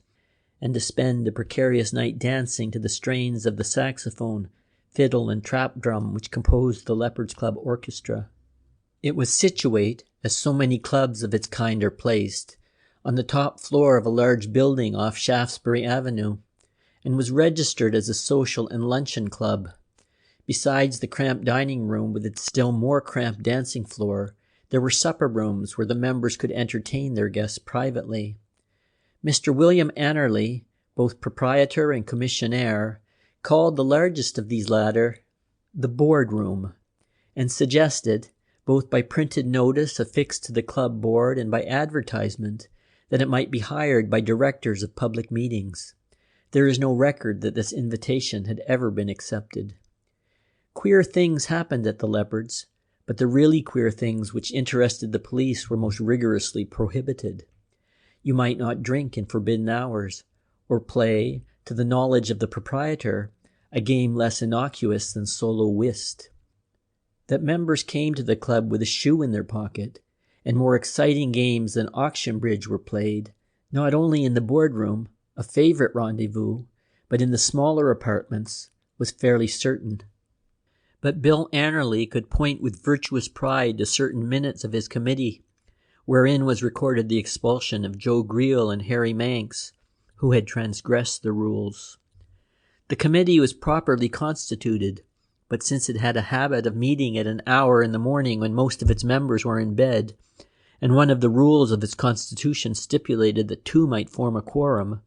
B: and to spend a precarious night dancing to the strains of the saxophone, fiddle, and trap drum which composed the Leopards Club orchestra. It was situate, as so many clubs of its kind are placed, on the top floor of a large building off Shaftesbury Avenue, and was registered as a social and luncheon club. Besides the cramped dining room with its still more cramped dancing floor, there were supper rooms where the members could entertain their guests privately. Mr. William Annerly, both proprietor and commissionaire, called the largest of these latter the board room, and suggested, both by printed notice affixed to the club board and by advertisement, that it might be hired by directors of public meetings. There is no record that this invitation had ever been accepted. Queer things happened at the Leopards, but the really queer things which interested the police were most rigorously prohibited. You might not drink in forbidden hours, or play, to the knowledge of the proprietor, a game less innocuous than solo whist. That members came to the club with a shoe in their pocket, and more exciting games than auction bridge were played, not only in the boardroom, a favorite rendezvous, but in the smaller apartments, was fairly certain. But Bill Annerly could point with virtuous pride to certain minutes of his committee, wherein was recorded the expulsion of Joe Greel and Harry Manx, who had transgressed the rules. The committee was properly constituted, but since it had a habit of meeting at an hour in the morning when most of its members were in bed, and one of the rules of its constitution stipulated that two might form a quorum,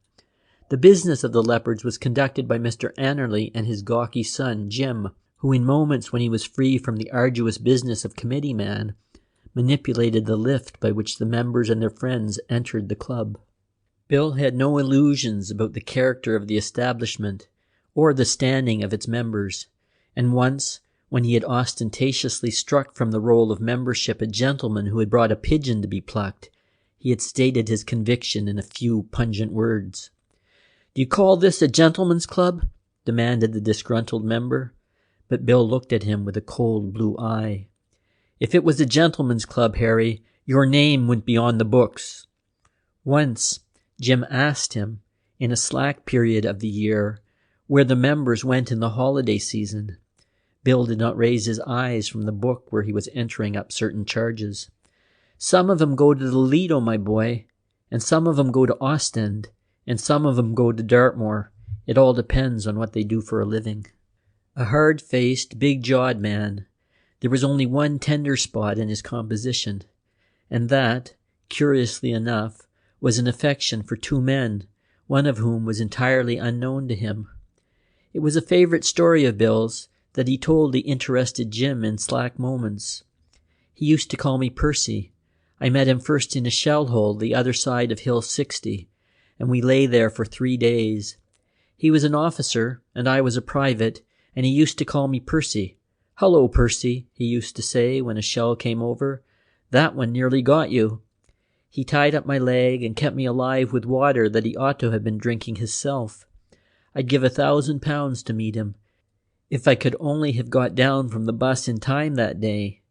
B: the business of the Leopards was conducted by Mr. Annerly and his gawky son, Jim,
A: who in moments when he was free from the arduous business of committee man, manipulated the lift by which the members and their friends entered the club. Bill had no illusions about the character of the establishment or the standing of its members, and once, when he had ostentatiously struck from the roll of membership a gentleman who had brought a pigeon to be plucked, he had stated his conviction in a few pungent words. "Do you call this a gentleman's club?" demanded the disgruntled member, but Bill looked at him with a cold blue eye. "If it was a gentleman's club, Harry, your name wouldn't be on the books." Once, Jim asked him, in a slack period of the year, where the members went in the holiday season. Bill did not raise his eyes from the book where he was entering up certain charges. "Some of 'em go to the Lido, my boy, and some of 'em go to Ostend, and some of 'em go to Dartmoor. It all depends on what they do for a living." A hard-faced, big-jawed man, there was only one tender spot in his composition, and that, curiously enough, was an affection for two men, one of whom was entirely unknown to him. It was a favorite story of Bill's that he told the interested Jim in slack moments. "He used to call me Percy. I met him first in a shell hole the other side of Hill 60, and we lay there for 3 days. He was an officer, and I was a private, and he used to call me Percy. 'Hullo, Percy,' he used to say when a shell came over. 'That one nearly got you.' He tied up my leg and kept me alive with water that he ought to have been drinking himself. I'd give £1,000 to meet him, if I could only have got down from the bus in time that day."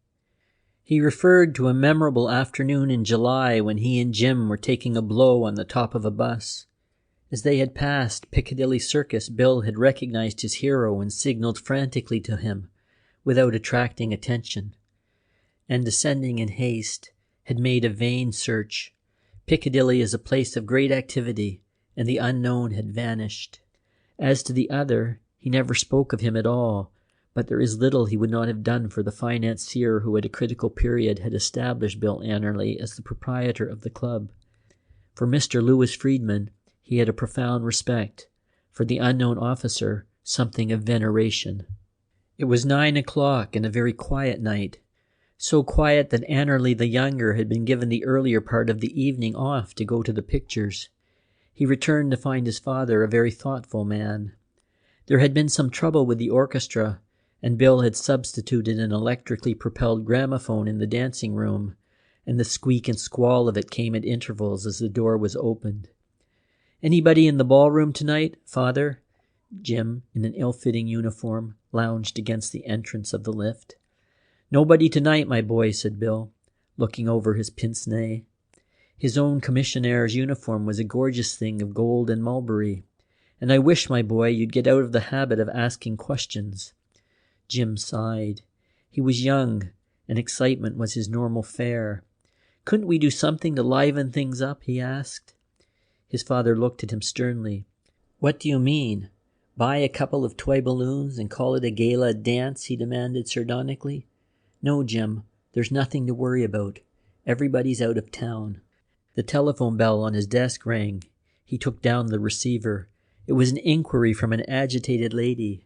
A: He referred to a memorable afternoon in July when he and Jim were taking a blow on the top of a bus. As they had passed Piccadilly Circus, Bill had recognized his hero and signaled frantically to him, without attracting attention, and descending in haste, had made a vain search. Piccadilly is a place of great activity, and the unknown had vanished. As to the other, he never spoke of him at all, but there is little he would not have done for the financier who at a critical period had established Bill Annerly as the proprietor of the club. For Mr. Lewis Friedman, he had a profound respect. For the unknown officer, something of veneration. It was 9 o'clock and a very quiet night. So quiet that Annerly the younger had been given the earlier part of the evening off to go to the pictures. He returned to find his father a very thoughtful man. There had been some trouble with the orchestra, and Bill had substituted an electrically propelled gramophone in the dancing room, and the squeak and squall of it came at intervals as the door was opened. "Anybody in the ballroom tonight, Father?" Jim, in an ill-fitting uniform, lounged against the entrance of the lift. "Nobody tonight, my boy," said Bill, looking over his pince-nez. His own commissionaire's uniform was a gorgeous thing of gold and mulberry. "And I wish, my boy, you'd get out of the habit of asking questions." Jim sighed. He was young, and excitement was his normal fare. "Couldn't we do something to liven things up?" he asked. His father looked at him sternly. "What do you mean? Buy a couple of toy balloons and call it a gala dance?" he demanded sardonically. "No, Jim, there's nothing to worry about. Everybody's out of town." The telephone bell on his desk rang. He took down the receiver. It was an inquiry from an agitated lady.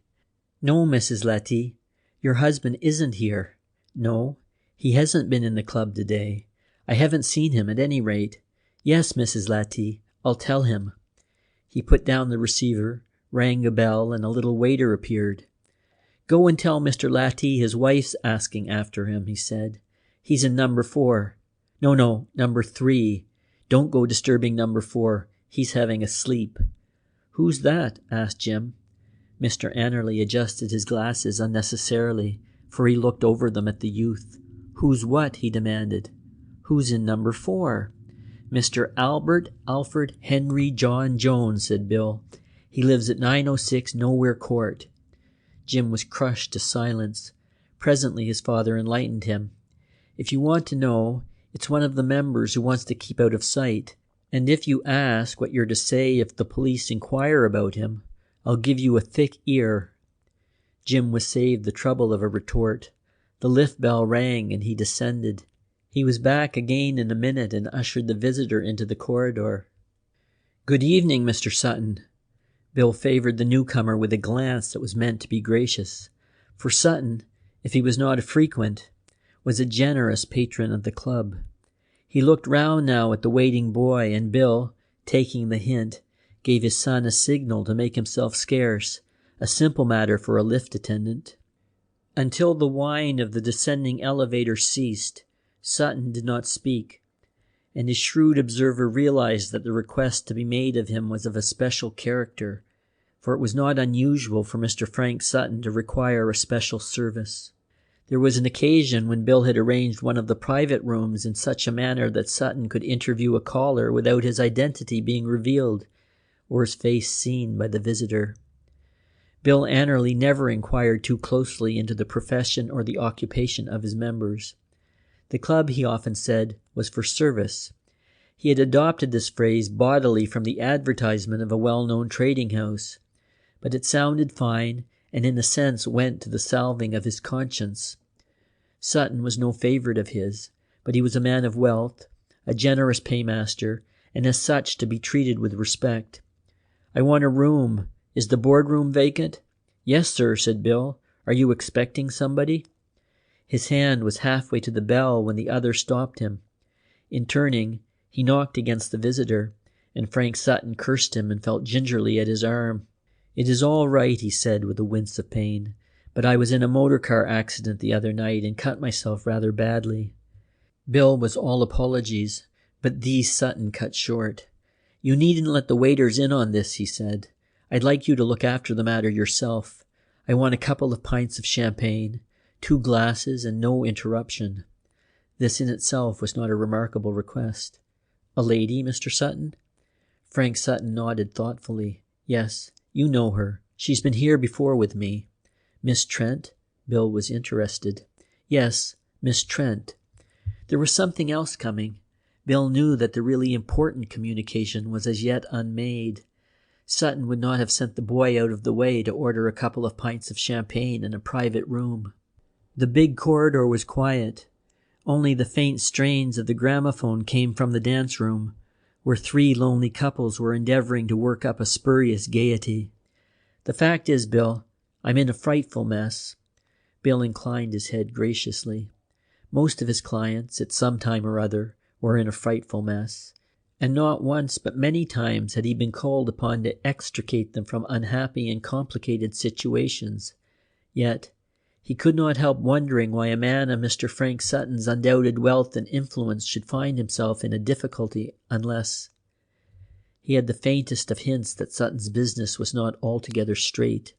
A: "No, Mrs. Letty, your husband isn't here. No, he hasn't been in the club today. I haven't seen him at any rate. Yes, Mrs. Letty, I'll tell him." He put down the receiver, rang a bell, and a little waiter appeared. "Go and tell Mr. Latty his wife's asking after him," he said. "He's in number 4. No, number 3. Don't go disturbing number 4. He's having a sleep." "Who's that?" asked Jim. Mr. Annerly adjusted his glasses unnecessarily, for he looked over them at the youth. "Who's what?" he demanded. "Who's in number 4? "Mr. Albert Alfred Henry John Jones," said Bill. "He lives at 906 Nowhere Court." Jim was crushed to silence. Presently his father enlightened him. "If you want to know, it's one of the members who wants to keep out of sight. And if you ask what you're to say if the police inquire about him, I'll give you a thick ear." Jim was saved the trouble of a retort. The lift bell rang and he descended. He was back again in a minute and ushered the visitor into the corridor. "Good evening, Mr. Sutton." Bill favored the newcomer with a glance that was meant to be gracious.
B: For Sutton, if he was not a frequent, was a generous patron of the club. He looked round now at the waiting boy, and Bill, taking the hint, gave his son a signal to make himself scarce, a simple matter for a lift attendant. Until the whine of the descending elevator ceased, Sutton did not speak, and his shrewd observer realized that the request to be made of him was of a special character, for it was not unusual for Mr. Frank Sutton to require a special service. There was an occasion when Bill had arranged one of the private rooms in such a manner that Sutton could interview a caller without his identity being revealed or his face seen by the visitor. Bill Annerly never inquired too closely into the profession or the occupation of his members. The club, he often said, was for service. He had adopted this phrase bodily from the advertisement of a well-known trading house, but it sounded fine and in a sense went to the salving of his conscience. Sutton was no favourite of his, but he was a man of wealth, a generous paymaster, and as such to be treated with respect. "I want a room. Is the boardroom vacant?" "Yes, sir," said Bill. "Are you expecting somebody?" His hand was halfway to the bell when the other stopped him. In turning, he knocked against the visitor, and Frank Sutton cursed him and felt gingerly at his arm. "It is all right," he said with a wince of pain, "but I was in a motor car accident the other night and cut myself rather badly." Bill was all apologies, but these Sutton cut short. "You needn't let the waiters in on this," he said. "I'd like you to look after the matter yourself. I want a couple of pints of champagne, 2 glasses, and no interruption." This in itself was not a remarkable request. "A lady, Mr. Sutton?" Frank Sutton nodded thoughtfully. "Yes, you know her. She's been here before with me." "Miss Trent?" Bill was interested. "Yes, Miss Trent." There was something else coming. Bill knew that the really important communication was as yet unmade. Sutton would not have sent the boy out of the way to order a couple of pints of champagne in a private room. The big corridor was quiet. Only the faint strains of the gramophone came from the dance room, where 3 lonely couples were endeavoring to work up a spurious gaiety. "The fact is, Bill, I'm in a frightful mess." Bill inclined his head graciously. Most of his clients, at some time or other, were in a frightful mess, and not once but many times had he been called upon to extricate them from unhappy and complicated situations. Yet he could not help wondering why a man of Mr. Frank Sutton's undoubted wealth and influence should find himself in a difficulty unless... He had the faintest of hints that Sutton's business was not altogether straight.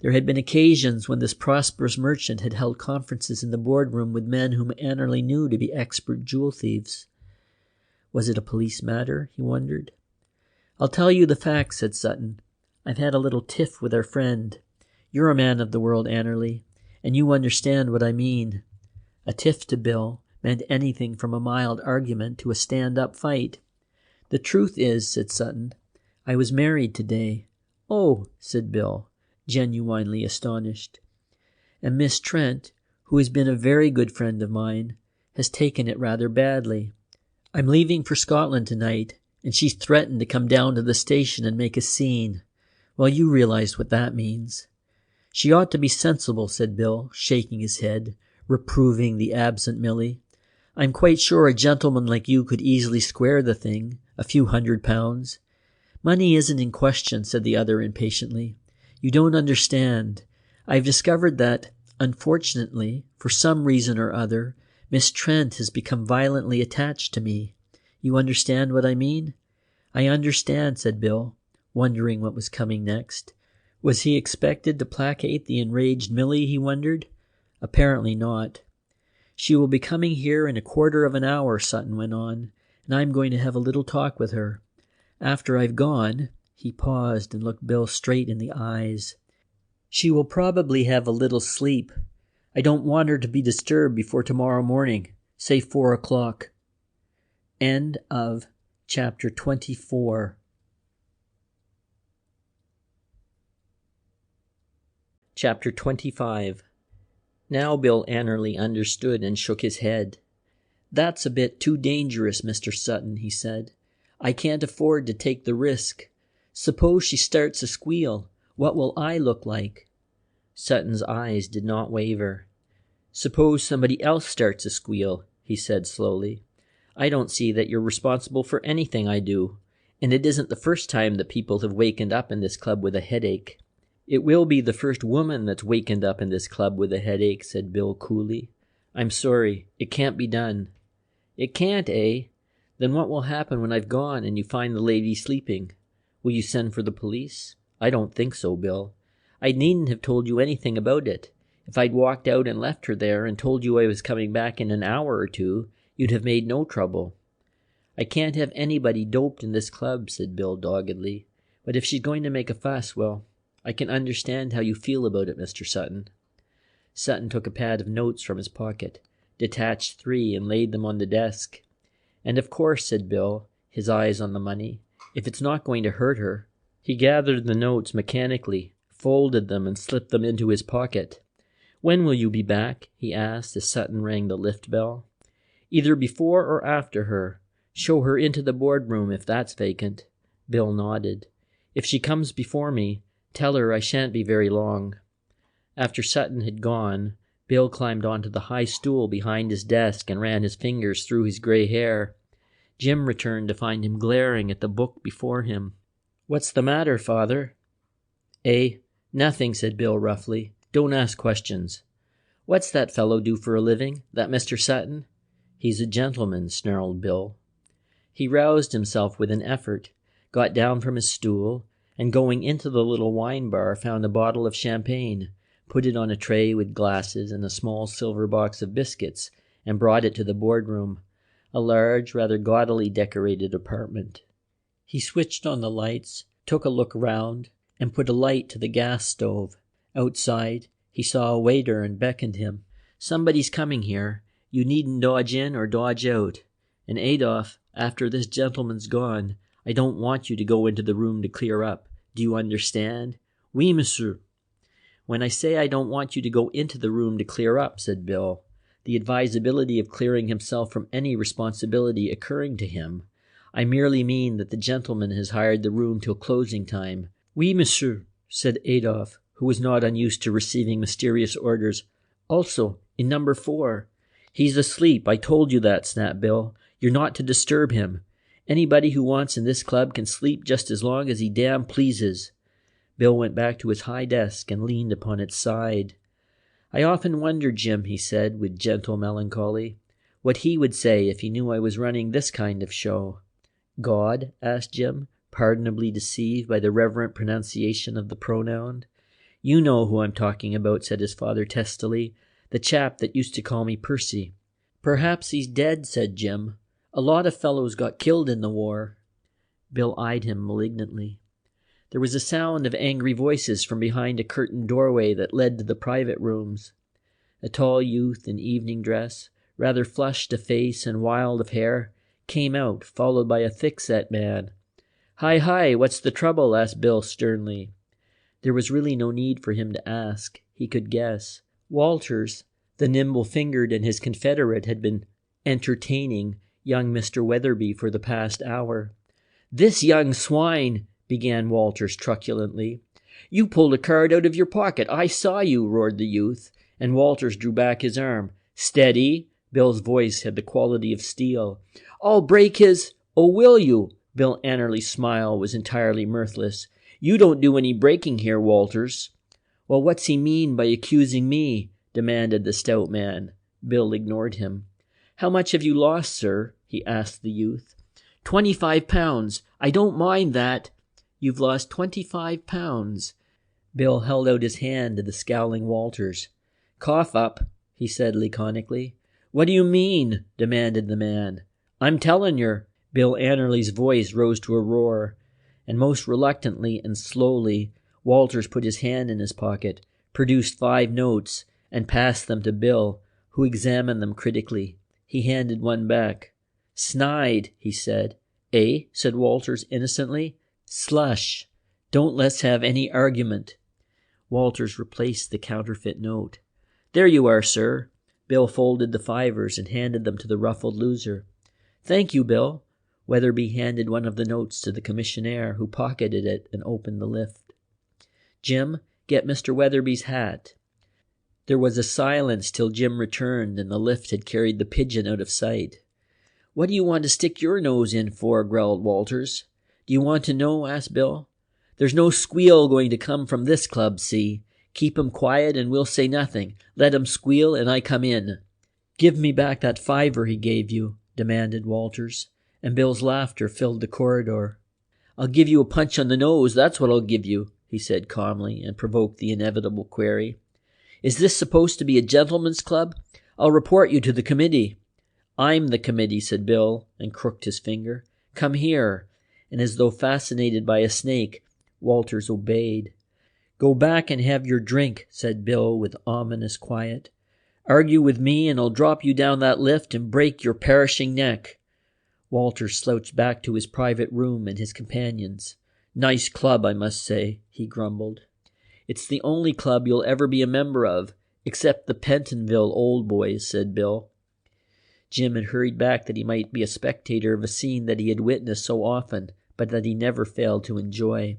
B: There had been occasions when this prosperous merchant had held conferences in the boardroom with men whom Annerly knew to be expert jewel thieves. Was it a police matter, he wondered. "I'll tell you the facts," said Sutton. "I've had a little tiff with our friend. You're a man of the world, Annerly, and you understand what I mean." A tiff to Bill meant anything from a mild argument to a stand-up fight. "The truth is," said Sutton, "I was married today." "Oh," said Bill, genuinely astonished. "And Miss Trent, who has been a very good friend of mine, has taken it rather badly. I'm leaving for Scotland tonight, and she's threatened to come down to the station and make a scene. Well, you realize what that means." "She ought to be sensible," said Bill, shaking his head, reproving the absent Millie. "I'm quite sure a gentleman like you could easily square the thing, a few £100. "Money isn't in question," said the other impatiently. "You don't understand. I've discovered that, unfortunately, for some reason or other, Miss Trent has become violently attached to me. You understand what I mean?" "I understand," said Bill, wondering what was coming next. Was he expected to placate the enraged Millie, he wondered? Apparently not. "She will be coming here in a quarter of an hour," Sutton went on, "and I'm going to have a little talk with her. After I've gone," he paused and looked Bill straight in the eyes, "she will probably have a little sleep. I don't want her to be disturbed before tomorrow morning, say 4 o'clock. End of chapter 24. Chapter 25. Now Bill Annerly understood and shook his head. "That's a bit too dangerous, Mr. Sutton," he said. "I can't afford to take the risk. Suppose she starts a squeal. What will I look like?"
A: Sutton's eyes did not waver. "Suppose somebody else starts a squeal," he said slowly. "I don't see that you're responsible for anything I do, and it isn't the first time that people have wakened up in this club with a headache." "It will be the first woman that's wakened up in this club with a headache," said Bill coolly. "I'm sorry. It can't be done." "It can't, eh? Then what will happen when I've gone and you find the lady sleeping? Will you send for the police?" "I don't think so, Bill. I needn't have told you anything about it. If I'd walked out and left her there and told you I was coming back in an hour or two, you'd have made no trouble." "I can't have anybody doped in this club," said Bill doggedly. "But if she's going to make a fuss, well, I can understand how you feel about it, Mr. Sutton." Sutton took a pad of notes from his pocket, detached 3 and laid them on the desk. "And of course," said Bill, his eyes on the money, "if it's not going to hurt her." He gathered the notes mechanically, folded them, and slipped them into his pocket. "When will you be back?" he asked as Sutton rang the lift bell. "Either before or after her. Show her into the boardroom if that's vacant." Bill nodded. "If she comes before me, tell her I shan't be very long." After Sutton had gone, Bill climbed onto the high stool behind his desk and ran his fingers through his gray hair. Jim returned to find him glaring at the book before him. "What's the matter, Father?" Nothing," said Bill roughly. "Don't ask questions." "What's that fellow do for a living, that Mr. Sutton?" "He's a gentleman," snarled Bill. He roused himself with an effort, got down from his stool, and going into the little wine bar found a bottle of champagne, put it on a tray with glasses and a small silver box of biscuits, and brought it to the boardroom, a large, rather gaudily decorated apartment. He switched on the lights, took a look round, and put a light to the gas stove. Outside, he saw a waiter and beckoned him. "Somebody's coming here. You needn't dodge in or dodge out. And Adolphe, after this gentleman's gone, I don't want you to go into the room to clear up. Do you understand?" "Oui, monsieur." "When I say I don't want you to go into the room to clear up," said Bill, the advisability of clearing himself from any responsibility occurring to him, "I merely mean that the gentleman has hired the room till closing time." "Oui, monsieur," said Adolphe, who was not unused to receiving mysterious orders. "Also, in number 4. "He's asleep, I told you that," snapped Bill. "You're not to disturb him. Anybody who wants in this club can sleep just as long as he damn pleases." Bill went back to his high desk and leaned upon its side. "I often wonder, Jim," he said with gentle melancholy, "what he would say if he knew I was running this kind of show." "God?" asked Jim, pardonably deceived by the reverent pronunciation of the pronoun. "You know who I'm talking about," said his father testily, "the chap that used to call me Percy." "Perhaps he's dead," said Jim. "A lot of fellows got killed in the war." Bill eyed him malignantly. There was a sound of angry voices from behind a curtained doorway that led to the private rooms. A tall youth in evening dress, rather flushed of face and wild of hair, came out, followed by a thick-set man. Hi, what's the trouble?" asked Bill sternly. There was really no need for him to ask. He could guess. Walters, the nimble-fingered, and his confederate had been entertaining young Mr. Weatherby for the past hour. "This young swine," began Walters truculently. "You pulled a card out of your pocket. I saw you," roared the youth, and Walters drew back his arm. "Steady." Bill's voice had the quality of steel. "I'll break his—" "Oh, will you?" Bill Annerly's smile was entirely mirthless. "You don't do any breaking here, Walters." "Well, what's he mean by accusing me?" demanded the stout man. Bill ignored him. "How much have you lost, sir?" he asked the youth. £25. I don't mind that." "You've lost £25." Bill held out his hand to the scowling Walters. "Cough up," he said laconically. "What do you mean?" demanded the man. "I'm tellin' yer." Bill Annerly's voice rose to a roar, and most reluctantly and slowly Walters put his hand in his pocket, produced 5 notes, and passed them to Bill, who examined them critically. He handed one back. "Snide," he said. "Eh?" said Walters innocently. "Slush. Don't let's have any argument." Walters replaced the counterfeit note. "There you are, sir." Bill folded the 5s and handed them to the ruffled loser. "Thank you, Bill." Weatherby handed one of the notes to the commissionaire, who pocketed it and opened the lift. "Jim,
B: Get Mr. Weatherby's hat." There was a silence till Jim returned and the lift had carried the pigeon out of sight. "What do you want to stick your nose in for?" growled Walters. "Do you want to know?" asked Bill. "There's no squeal going to come from this club, see? Keep 'em quiet and we'll say nothing. Let 'em squeal and I come in." "Give me back that $5 he gave you," demanded Walters, and Bill's laughter filled the corridor. "I'll give you a punch on the nose, that's what I'll give you," he said calmly, and provoked the inevitable query. "Is this supposed to be a gentleman's club? I'll report you to the committee." "I'm the committee," said Bill, and crooked his finger. "Come here." And as though fascinated by a snake, Walters obeyed. "Go back and have your drink," said Bill with ominous quiet. "Argue with me and I'll drop you down that lift and break your perishing neck." Walters slouched back to his private room and his companions. "Nice club, I must say," he grumbled. "It's the only club you'll ever be a member of, except the Pentonville Old Boys," said Bill. Jim had hurried back that he might be a spectator of a scene that he had witnessed so often, but that he never failed to enjoy.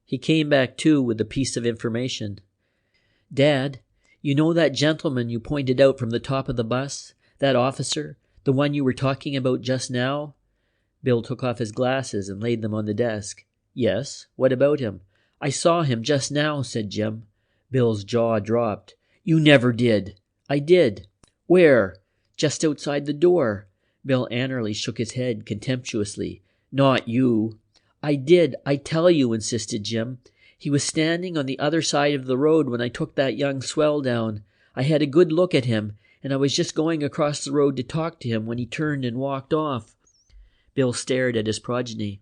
B: He came back, too, with a piece of information. "Dad, you know that gentleman you pointed out from the top of the bus? That officer? The one you were talking about just now?" Bill took off his glasses and laid them on the desk. "Yes, what about him?" "I saw him just now," said Jim. Bill's jaw dropped. "You never did." "I did." "Where?" "Just outside the door." Bill Annerly shook his head contemptuously. "Not you." "I did, I tell you," insisted Jim. "He was standing on the other side of the road when I took that young swell down. I had a good look at him, and I was just going across the road to talk to him when he turned and walked off." Bill stared at his progeny.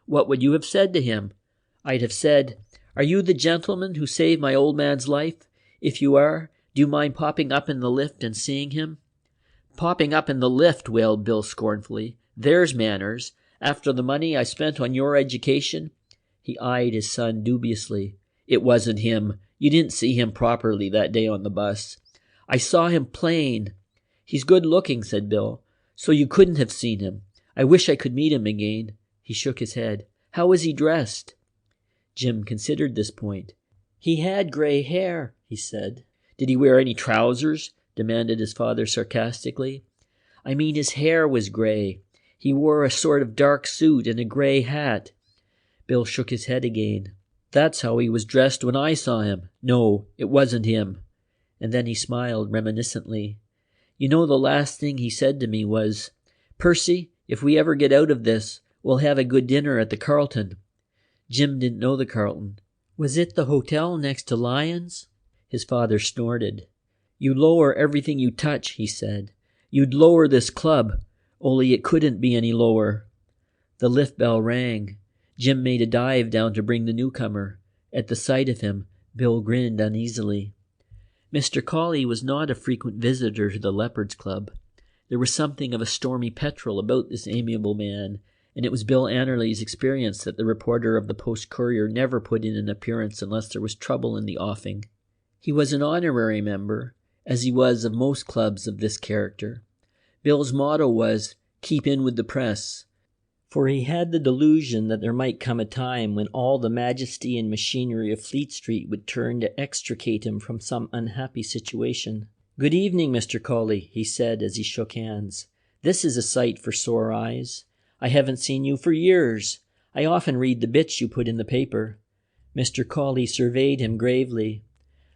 B: "What would you have said to him?" "I'd have said, 'Are you the gentleman who saved my old man's life? If you are, do you mind popping up in the lift and seeing him?'" "Popping up in the lift," wailed Bill scornfully. "There's manners. After the money I spent on your education." He eyed his son dubiously. "It wasn't him. You didn't see him properly that day on the bus." "I saw him plain." "He's good looking," said Bill. "So you couldn't have seen him. I wish I could meet him again." He shook his head. "How was he dressed?" Jim considered this point. "He had gray hair," he said. "Did he wear any trousers?" demanded his father sarcastically. "I mean his hair was gray. He wore a sort of dark suit and a gray hat." Bill shook his head again. "That's how he was dressed when I saw him. No, it wasn't him." And then he smiled reminiscently. "You know, the last thing he said to me was, 'Percy, if we ever get out of this, we'll have a good dinner at the Carlton.'" Jim didn't know the Carlton. "Was it the hotel next to Lyons?" His father snorted. "You lower everything you touch," he said. "You'd lower this club, only it couldn't be any lower." The lift bell rang. Jim made a dive down to bring the newcomer. At the sight of him, Bill grinned uneasily. Mr. Cawley was not a frequent visitor to the Leopards Club. There was something of a stormy petrel about this amiable man, and it was Bill Annerly's experience that the reporter of the Post-Courier never put in an appearance unless there was trouble in the offing. He was an honorary member, as he was of most clubs of this character. Bill's motto was, "Keep in with the press," for he had the delusion that there might come a time when all the majesty and machinery of Fleet Street would turn to extricate him from some unhappy situation. "Good evening, Mr. Cawley," he said as he shook hands. "This is a sight for sore eyes. I haven't seen you for years. I often read the bits you put in the paper." Mr. Cawley surveyed him gravely.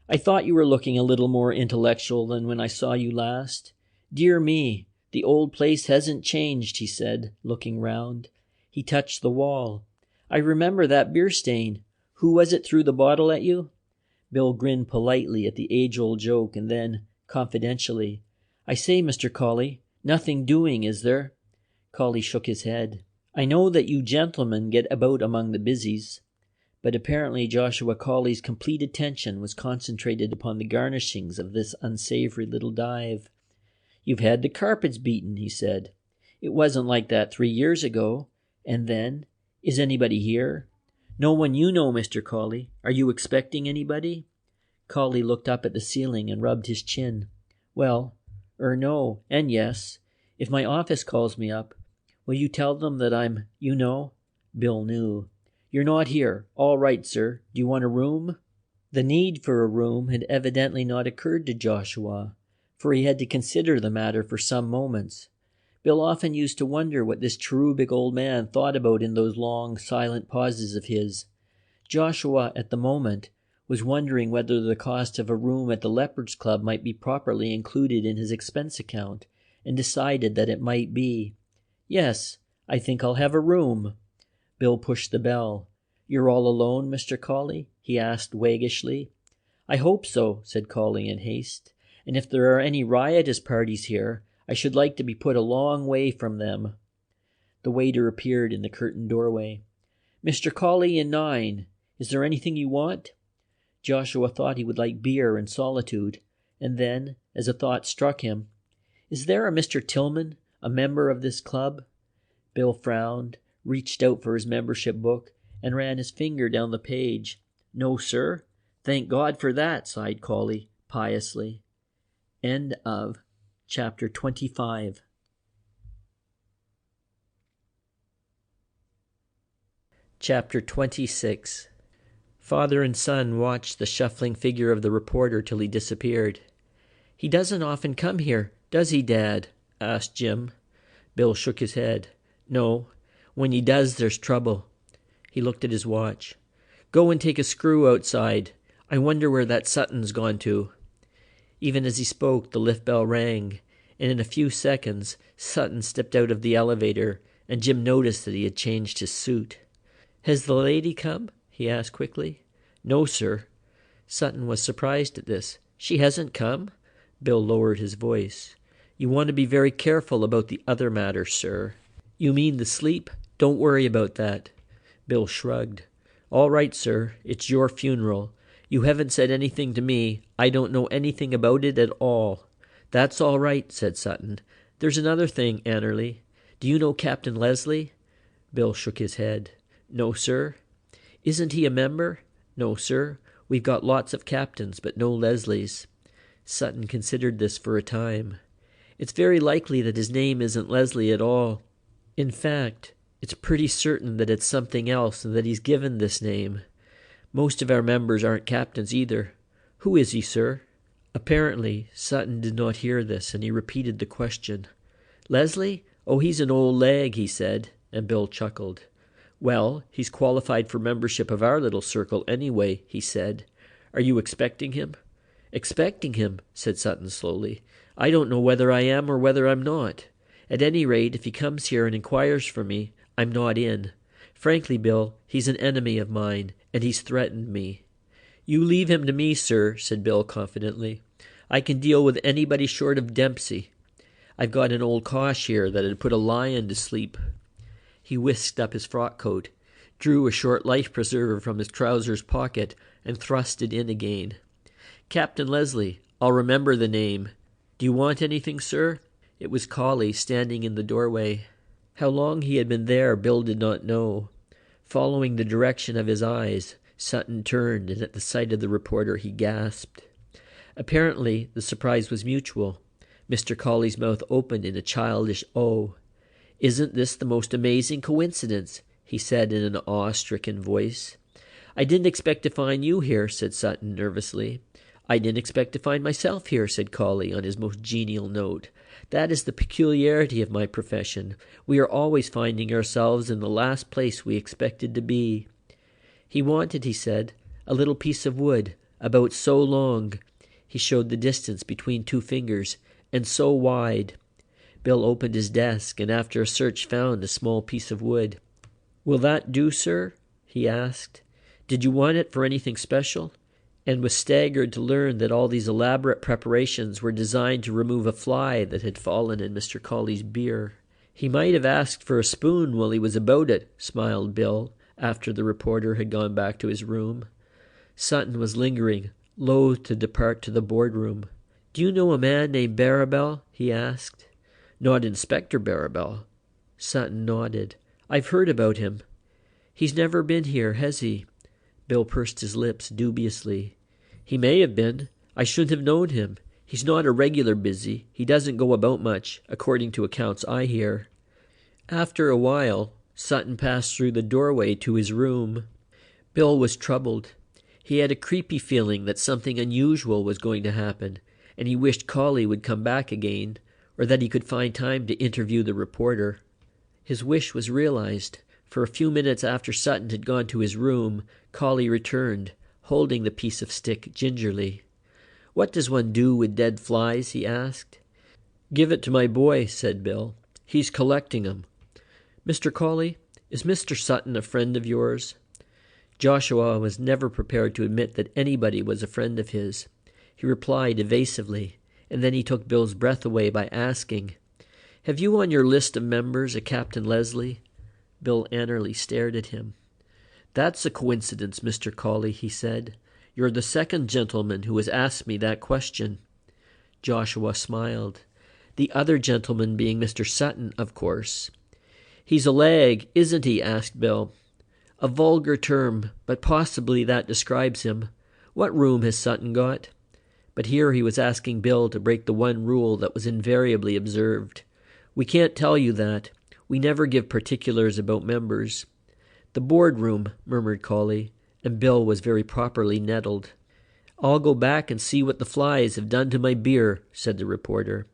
B: "I thought you were looking a little more intellectual than when I saw you last. Dear me, the old place hasn't changed," he said, looking round. He touched the wall. "I remember that beer stain. Who was it threw the bottle at you?" Bill grinned politely at the age-old joke and then, confidentially, "I say, Mr. Cawley, nothing doing, is there?" Cawley shook his head. "I know that you gentlemen get about among the busies." But apparently Joshua Cawley's complete attention was concentrated upon the garnishings of this unsavory little dive. "You've had the carpets beaten," he said. "It wasn't like that 3 years ago. And then, is anybody here?" "No one you know, Mr. Cawley. Are you expecting anybody?" Cawley looked up at the ceiling and rubbed his chin. "Well, no, and yes. If my office calls me up, will you tell them that I'm, Bill knew. "You're not here. All right, sir. Do you want a room?" The need for a room had evidently not occurred to Joshua, for he had to consider the matter for some moments. Bill often used to wonder what this cherubic old man thought about in those long, silent pauses of his. Joshua, at the moment, was wondering whether the cost of a room at the Leopards Club might be properly included in his expense account, and decided that it might be. "Yes, I think I'll have a room." Bill pushed the bell. "You're all alone, Mr. Colley?" he asked waggishly. "I hope so," said Colley in haste. "And if there are any riotous parties here, I should like to be put a long way from them." The waiter appeared in the curtained doorway. "Mr. Colley in 9. Is there anything you want?" Joshua thought he would like beer and solitude, and then, as a thought struck him, "Is there a Mr. Tillman, a member of this club?" Bill frowned, reached out for his membership book, and ran his finger down the page. "No, sir." "Thank God for that," sighed Colley piously. End of Chapter 25. Chapter 26. Father and son watched the shuffling figure of the reporter till he disappeared. "He doesn't often come here, does he, Dad?" asked Jim. Bill shook his head. "No. When he does, there's trouble." He looked at his watch. "Go and take a screw outside. I wonder where that Sutton's gone to." Even as he spoke, the lift bell rang, and in a few seconds Sutton stepped out of the elevator, and Jim noticed that he had changed his suit. "Has the lady come?" he asked quickly. "No, sir." Sutton was surprised at this. "She hasn't come?" Bill lowered his voice. "You want to be very careful about the other matter, sir." "You mean the sleep? Don't worry about that." Bill shrugged. "All right, sir. It's your funeral. You haven't said anything to me. I don't know anything about it at all." "That's all right," said Sutton. "There's another thing, Annerly. Do you know Captain Leslie?" Bill shook his head. "No, sir." "Isn't he a member?" "No, sir. We've got lots of captains, but no Leslies." Sutton considered this for a time. "It's very likely that his name isn't Leslie at all. In fact, it's pretty certain that it's something else and that he's given this name. Most of our members aren't captains either. Who is he, sir?" Apparently, Sutton did not hear this, and he repeated the question. "Leslie? Oh, he's an old lag," he said, and Bill chuckled. "Well, he's qualified for membership of our little circle anyway," he said. "Are you expecting him?" "Expecting him," said Sutton slowly. "I don't know whether I am or whether I'm not. At any rate, if he comes here and inquires for me, I'm not in. Frankly, Bill, he's an enemy of mine, and he's threatened me." "You leave him to me, sir," said Bill confidently. "I can deal with anybody short of Dempsey. I've got an old cosh here that'd put a lion to sleep." He whisked up his frock coat, drew a short life-preserver from his trousers pocket, and thrust it in again. "Captain Leslie. I'll remember the name. Do you want anything, sir?" It was Colley, standing in the doorway. How long he had been there, Bill did not know. Following the direction of his eyes, Sutton turned, and at the sight of the reporter he gasped. Apparently, the surprise was mutual. Mr. Colley's mouth opened in a childish "oh." "Isn't this the most amazing coincidence?" he said in an awe-stricken voice. "I didn't expect to find you here," said Sutton nervously. "I didn't expect to find myself here," said Colley on his most genial note. "That is the peculiarity of my profession. We are always finding ourselves in the last place we expected to be." "He wanted," he said, "a little piece of wood, about so long." He showed the distance between two fingers, "and so wide." Bill opened his desk, and after a search found a small piece of wood. "Will that do, sir?" he asked. "Did you want it for anything special?" and was staggered to learn that all these elaborate preparations were designed to remove a fly that had fallen in Mr. Colley's beer. "He might have asked for a spoon while he was about it," smiled Bill, after the reporter had gone back to his room. Sutton was lingering, loath to depart to the boardroom. "Do you know a man named Barrabal?" he asked. "Not Inspector Barrabal?" Sutton nodded. "I've heard about him." "He's never been here, has he?" Bill pursed his lips dubiously. "He may have been. I shouldn't have known him. He's not a regular busy. He doesn't go about much, according to accounts I hear." After a while, Sutton passed through the doorway to his room. Bill was troubled. He had a creepy feeling that something unusual was going to happen, and he wished Collie would come back again, or that he could find time to interview the reporter. His wish was realized, for a few minutes after Sutton had gone to his room, Collie returned, holding the piece of stick gingerly. "What does one do with dead flies?" he asked. "Give it to my boy," said Bill. "He's collecting 'em." "Mr. Collie, is Mr. Sutton a friend of yours?" Joshua was never prepared to admit that anybody was a friend of his. He replied evasively, and then he took Bill's breath away by asking, "Have you on your list of members a Captain Leslie?" Bill Annerly stared at him. "That's a coincidence, Mr. Collie," he said. "You're the second gentleman who has asked me that question." Joshua smiled. The other gentleman being Mr. Sutton, of course. "He's a lag, isn't he?" asked Bill. "A vulgar term, but possibly that describes him. What room has Sutton got?" But here he was asking Bill to break the one rule that was invariably observed. "We can't tell you that. We never give particulars about members." "The boardroom," murmured Collie, and Bill was very properly nettled. "I'll go back and see what the flies have done to my beer," said the reporter.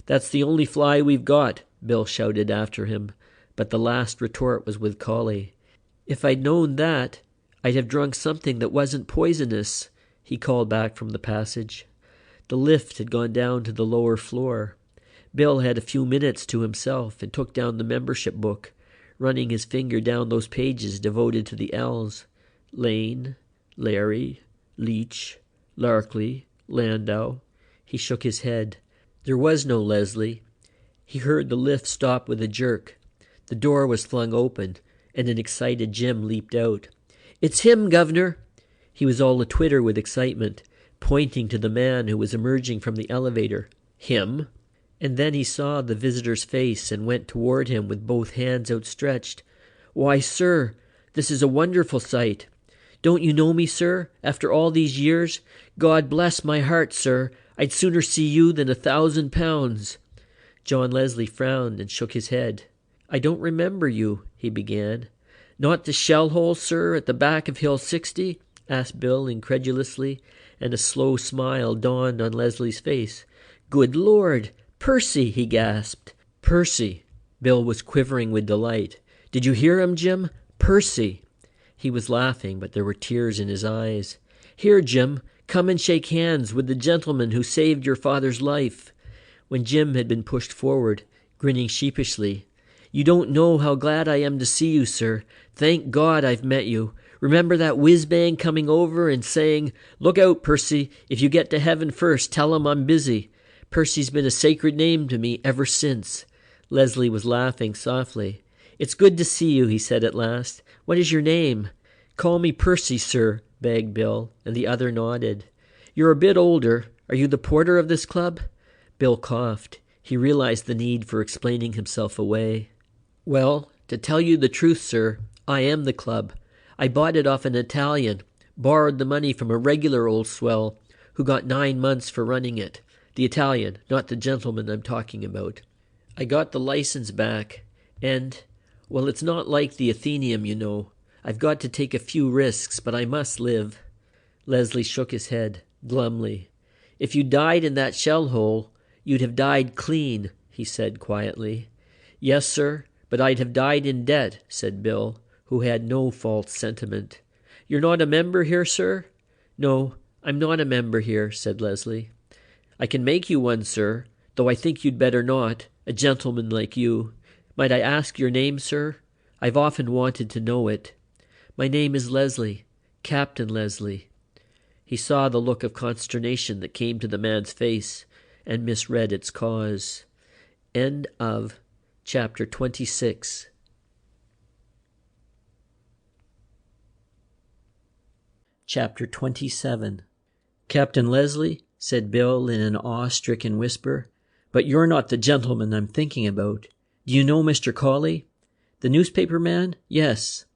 B: "That's the only fly we've got," Bill shouted after him, but the last retort was with Collie. "If I'd known that, I'd have drunk something that wasn't poisonous," he called back from the passage. The lift had gone down to the lower floor. Bill had a few minutes to himself and took down the membership book, running his finger down those pages devoted to the L's. Lane, Larry, Leach, Larkley, Landau. He shook his head. There was no Leslie. He heard the lift stop with a jerk. The door was flung open, and an excited Jim leaped out. "It's him, Governor!" He was all a-twitter with excitement, pointing to the man who was emerging from the elevator. "Him?" And then he saw the visitor's face and went toward him with both hands outstretched. "Why, sir, this is a wonderful sight. Don't you know me, sir, after all these years? God bless my heart, sir. I'd sooner see you than £1,000. John Leslie frowned and shook his head. "I don't remember you," he began. "Not the shell hole, sir, at the back of Hill 60? Asked Bill incredulously, and a slow smile dawned on Leslie's face. "Good Lord! Percy!" he gasped. "Percy!" Bill was quivering with delight. "Did you hear him, Jim? Percy!" He was laughing, but there were tears in his eyes. "Here, Jim, come and shake hands with the gentleman who saved your father's life." When Jim had been pushed forward, grinning sheepishly, "You don't know how glad I am to see you, sir. Thank God I've met you. Remember that whiz-bang coming over and saying, 'Look out, Percy, if you get to heaven first, tell him I'm busy.' Percy's been a sacred name to me ever since." Leslie was laughing softly. "It's good to see you," he said at last. "What is your name?" "Call me Percy, sir," begged Bill, and the other nodded. "You're a bit older. Are you the porter of this club?" Bill coughed. He realized the need for explaining himself away. "Well, to tell you the truth, sir, I am the club. I bought it off an Italian, borrowed the money from a regular old swell who got 9 months for running it. The Italian, not the gentleman I'm talking about. I got the license back, and, well, it's not like the Athenaeum, you know. I've got to take a few risks, but I must live." Leslie shook his head, glumly. "If you died in that shell hole, you'd have died clean," he said quietly. "Yes, sir, but I'd have died in debt," said Bill, who had no false sentiment. "You're not a member here, sir?" "No, I'm not a member here," said Leslie. "I can make you one, sir, though I think you'd better not, a gentleman like you. Might I ask your name, sir? I've often wanted to know it." "My name is Leslie, Captain Leslie." He saw the look of consternation that came to the man's face and misread its cause. End of chapter 26. Chapter 27. "Captain Leslie," said Bill in an awe-stricken whisper, "but you're not the gentleman I'm thinking about. Do you know Mr. Collie? The newspaper man? Yes."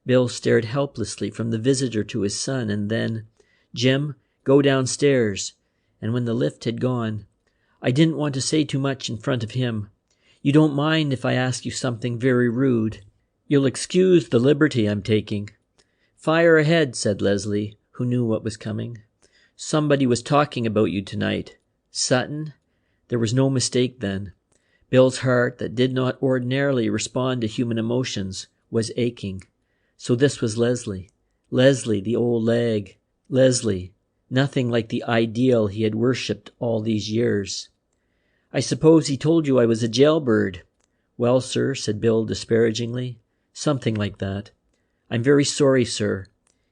B: Bill stared helplessly from the visitor to his son, and then, "Jim, go downstairs." And when the lift had gone, "I didn't want to say too much in front of him. You don't mind if I ask you something very rude? You'll excuse the liberty I'm taking." "Fire ahead," said Leslie,
A: who knew what was coming. "Somebody was talking about you tonight. Sutton?" There was no mistake then. Bill's heart, that did not ordinarily respond to human emotions, was aching. So this was Leslie. Leslie, the old lag. Leslie, nothing like the ideal he had worshipped all these years. "I suppose he told you I was a jailbird." "Well, sir," said Bill disparagingly, "something like that." "I'm very sorry, sir."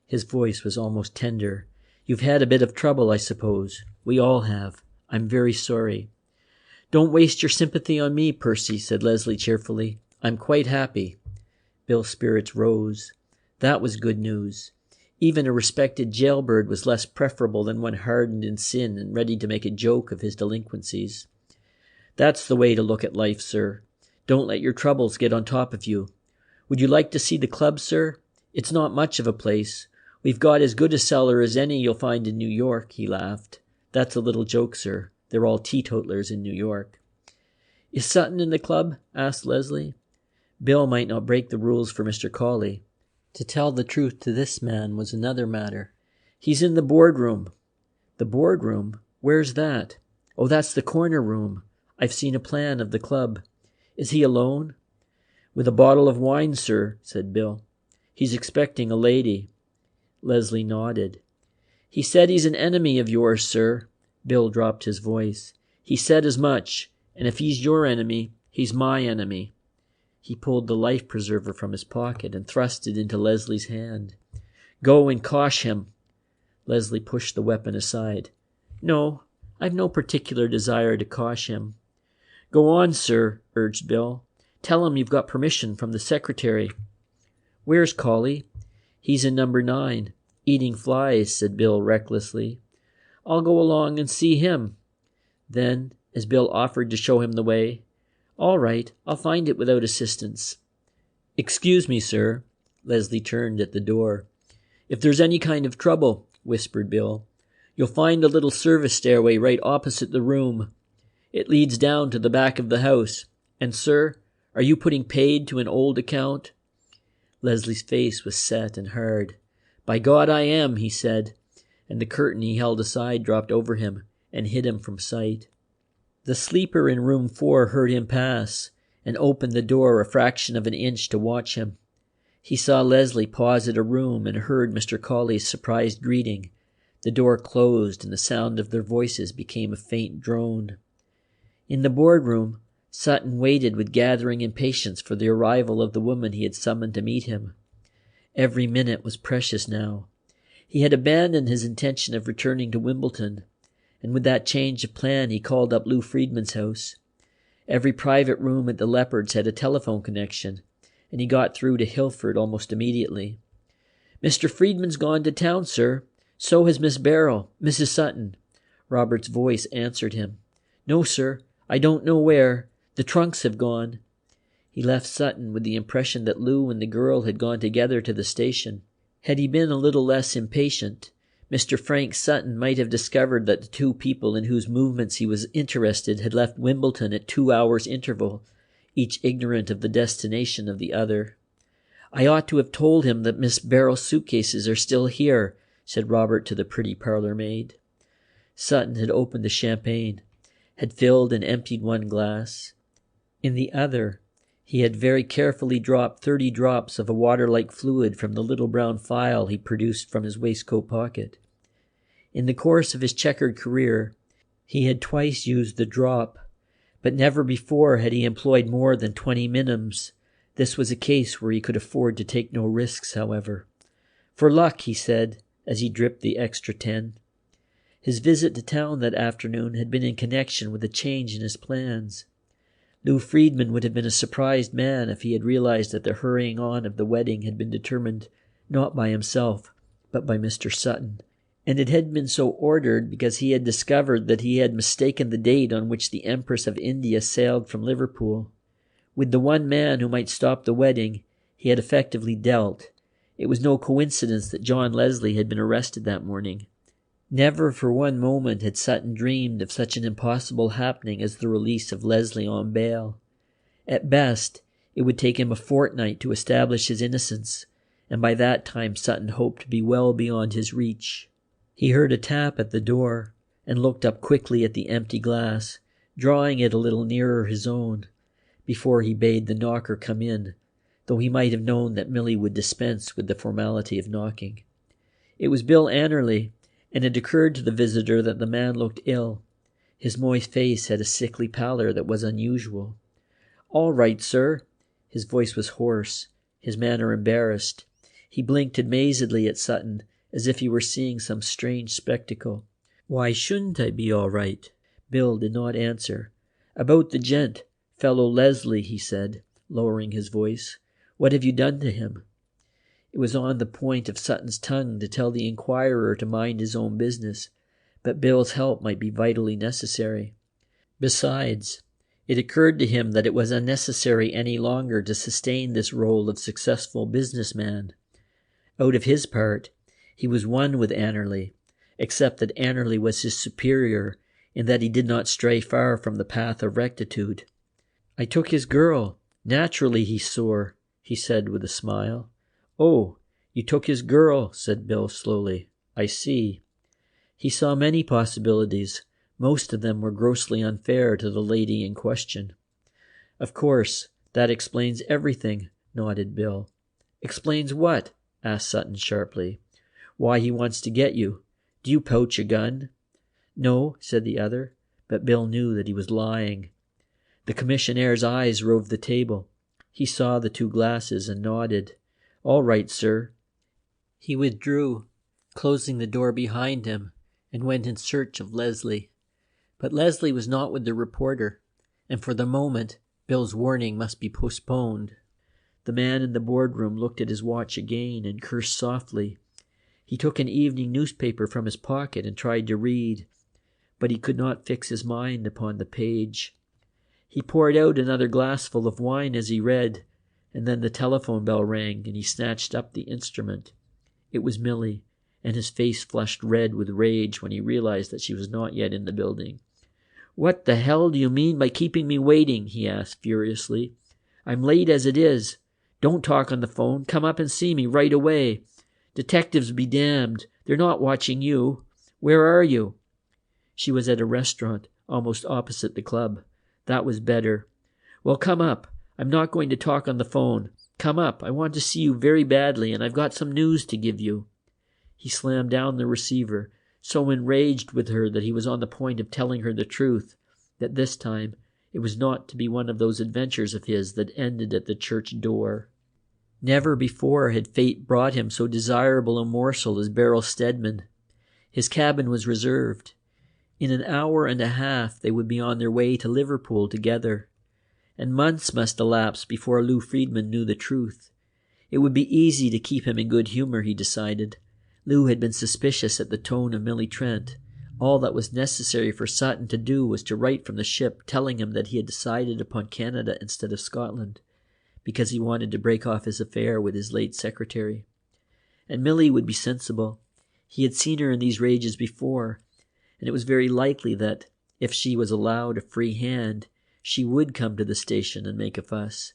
A: His voice was almost tender. "You've had a bit of trouble, I suppose. We all have. I'm very sorry." "Don't waste your sympathy on me, Percy," said Leslie cheerfully. "I'm quite happy." Bill's spirits rose. That was good news. Even a respected jailbird was less preferable than one hardened in sin and ready to make a joke of his delinquencies. "That's the way to look at life, sir. Don't let your troubles get on top of you. Would you like to see the club, sir? It's not much of a place. We've got as good a cellar as any you'll find in New York," he laughed. "That's a little joke, sir. They're all teetotalers in New York." "Is Sutton in the club?" asked Leslie. Bill might not break the rules for Mr. Cawley. To tell the truth to this man was another matter. "He's in the boardroom." "The boardroom? Where's that?" "Oh, that's the corner room. I've seen a plan of the club." "Is he alone?" "With a bottle of wine, sir," said Bill. "He's expecting a lady." Leslie nodded. "He said he's an enemy of yours, sir." Bill dropped his voice. "He said as much, and if he's your enemy, he's my enemy." He pulled the life preserver from his pocket and thrust it into Leslie's hand. "Go and cosh him." Leslie pushed the weapon aside. "No, I've no particular desire to cosh him." "Go on, sir," urged Bill. "Tell him you've got permission from the secretary." "Where's Cawley?" "He's in number 9, eating flies," said Bill recklessly. "I'll go along and see him." Then, as Bill offered to show him the way, "All right, I'll find it without assistance." "Excuse me, sir." Leslie turned at the door. "If there's any kind of trouble," whispered Bill, "you'll find a little service stairway right opposite the room. It leads down to the back of the house. And, sir, are you putting paid to an old account?" Leslie's face was set and hard. "By God, I am," he said, and the curtain he held aside dropped over him and hid him from sight. The sleeper in room 4 heard him pass and opened the door a fraction of an inch to watch him. He saw Leslie pause at a room and heard Mr. Cawley's surprised greeting. The door closed and the sound of their voices became a faint drone. In the boardroom, Sutton waited with gathering impatience for the arrival of the woman he had summoned to meet him. Every minute was precious now. He had abandoned his intention of returning to Wimbledon, and with that change of plan he called up Lou Friedman's house. Every private room at the Leopards had a telephone connection, and he got through to Hilford almost immediately. "Mr. Friedman's gone to town, sir. So has Miss Barrel, Mrs. Sutton." Robert's voice answered him. "No, sir, I don't know where. The trunks have gone." He left Sutton with the impression that Lou and the girl had gone together to the station. Had he been a little less impatient, Mr. Frank Sutton might have discovered that the two people in whose movements he was interested had left Wimbledon at 2 hours' interval, each ignorant of the destination of the other. "I ought to have told him that Miss Barrel's suitcases are still here," said Robert to the pretty parlour maid. Sutton had opened the champagne, had filled and emptied one glass. In the other, he had very carefully dropped 30 drops of a water-like fluid from the little brown phial he produced from his waistcoat pocket. In the course of his checkered career, he had twice used the drop, but never before had he employed more than 20 minims. This was a case where he could afford to take no risks, however. "For luck," he said, as he dripped the extra 10. His visit to town that afternoon had been in connection with a change in his plans. Lou Friedman would have been a surprised man if he had realized that the hurrying on of the wedding had been determined not by himself, but by Mr. Sutton. And it had been so ordered because he had discovered that he had mistaken the date on which the Empress of India sailed from Liverpool. With the one man who might stop the wedding, he had effectively dealt. It was no coincidence that John Leslie had been arrested that morning. Never for one moment had Sutton dreamed of such an impossible happening as the release of Leslie on bail. At best, it would take him a fortnight to establish his innocence,
B: and by that time Sutton hoped to be well beyond his reach. He heard a tap at the door and looked up quickly at the empty glass, drawing it a little nearer his own, before he bade the knocker come in, though he might have known that Milly would dispense with the formality of knocking. It was Bill Annerly, and it occurred to the visitor that the man looked ill. His moist face had a sickly pallor that was unusual. "All right, sir." His voice was hoarse, his manner embarrassed. He blinked amazedly at Sutton, as if he were seeing some strange spectacle. "Why shouldn't I be all right?" Bill did not answer. "About the gent, fellow Leslie," he said, lowering his voice. "What have you done to him?" It was on the point of Sutton's tongue to tell the inquirer to mind his own business, but Bill's help might be vitally necessary. Besides, it occurred to him that it was unnecessary any longer to sustain this role of successful businessman. Out of his part, he was one with Annerly, except that Annerly was his superior in that he did not stray far from the path of rectitude. "I took his girl. Naturally he's sore," he said with a smile. "Oh, you took his girl," said Bill slowly. "I see." He saw many possibilities. Most of them were grossly unfair to the lady in question. "Of course, that explains everything," nodded Bill. "Explains what?" asked Sutton sharply. "Why he wants to get you. Do you pouch a gun?" "No," said the other, but Bill knew that he was lying. The commissionaire's eyes roved the table. He saw the two glasses and nodded. "All right, sir." He withdrew, closing the door behind him, and went in search of Leslie. But Leslie was not with the reporter, and for the moment Bill's warning must be postponed. The man in the boardroom looked at his watch again and cursed softly. He took an evening newspaper from his pocket and tried to read, but he could not fix his mind upon the page. He poured out another glassful of wine as he read, and then the telephone bell rang and he snatched up the instrument. It was Milly, and his face flushed red with rage when he realized that she was not yet in the building. "What the hell do you mean by keeping me waiting?" he asked furiously. "I'm late as it is. Don't talk on the phone. Come up and see me right away. Detectives be damned. They're not watching you. Where are you?" She was at a restaurant almost opposite the club. That was better. "Well, come up. I'm not going to talk on the phone. Come up. I want to see you very badly, and I've got some news to give you." He slammed down the receiver, so enraged with her that he was on the point of telling her the truth, that this time it was not to be one of those adventures of his that ended at the church door. Never before had fate brought him so desirable a morsel as Beryl Stedman. His cabin was reserved. In an hour and a half they would be on their way to Liverpool together. And months must elapse before Lou Friedman knew the truth. It would be easy to keep him in good humor, he decided. Lou had been suspicious at the tone of Milly Trent. All that was necessary for Sutton to do was to write from the ship telling him that he had decided upon Canada instead of Scotland, because he wanted to break off his affair with his late secretary. And Milly would be sensible. He had seen her in these rages before, and it was very likely that, if she was allowed a free hand, she would come to the station and make a fuss.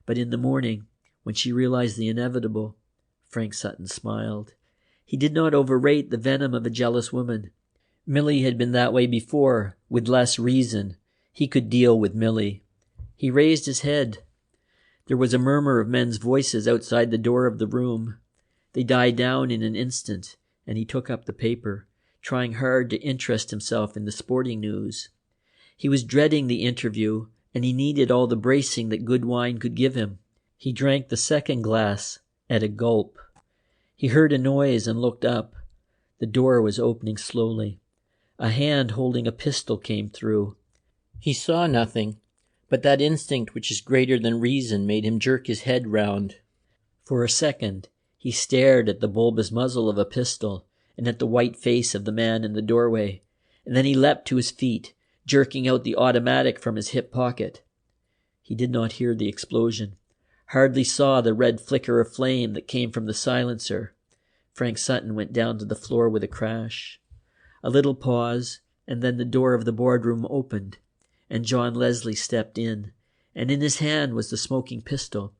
B: But in the morning, when she realized the inevitable, Frank Sutton smiled. He did not overrate the venom of a jealous woman. Milly had been that way before, with less reason. He could deal with Milly. He raised his head. There was a murmur of men's voices outside the door of the room. They died down in an instant, and he took up the paper, trying hard to interest himself in the sporting news. He was dreading the interview, and he needed all the bracing that good wine could give him. He drank the second glass at a gulp. He heard a noise and looked up. The door was opening slowly. A hand holding a pistol came through. He saw nothing, but that instinct which is greater than reason made him jerk his head round. For a second, he stared at the bulbous muzzle of a pistol and at the white face of the man in the doorway, and then he leapt to his feet, jerking out the automatic from his hip pocket. He did not hear the explosion, hardly saw the red flicker of flame that came from the silencer. Frank Sutton went down to the floor with a crash. A little pause, and then the door of the boardroom opened, and John Leslie stepped in, and in his hand was the smoking pistol.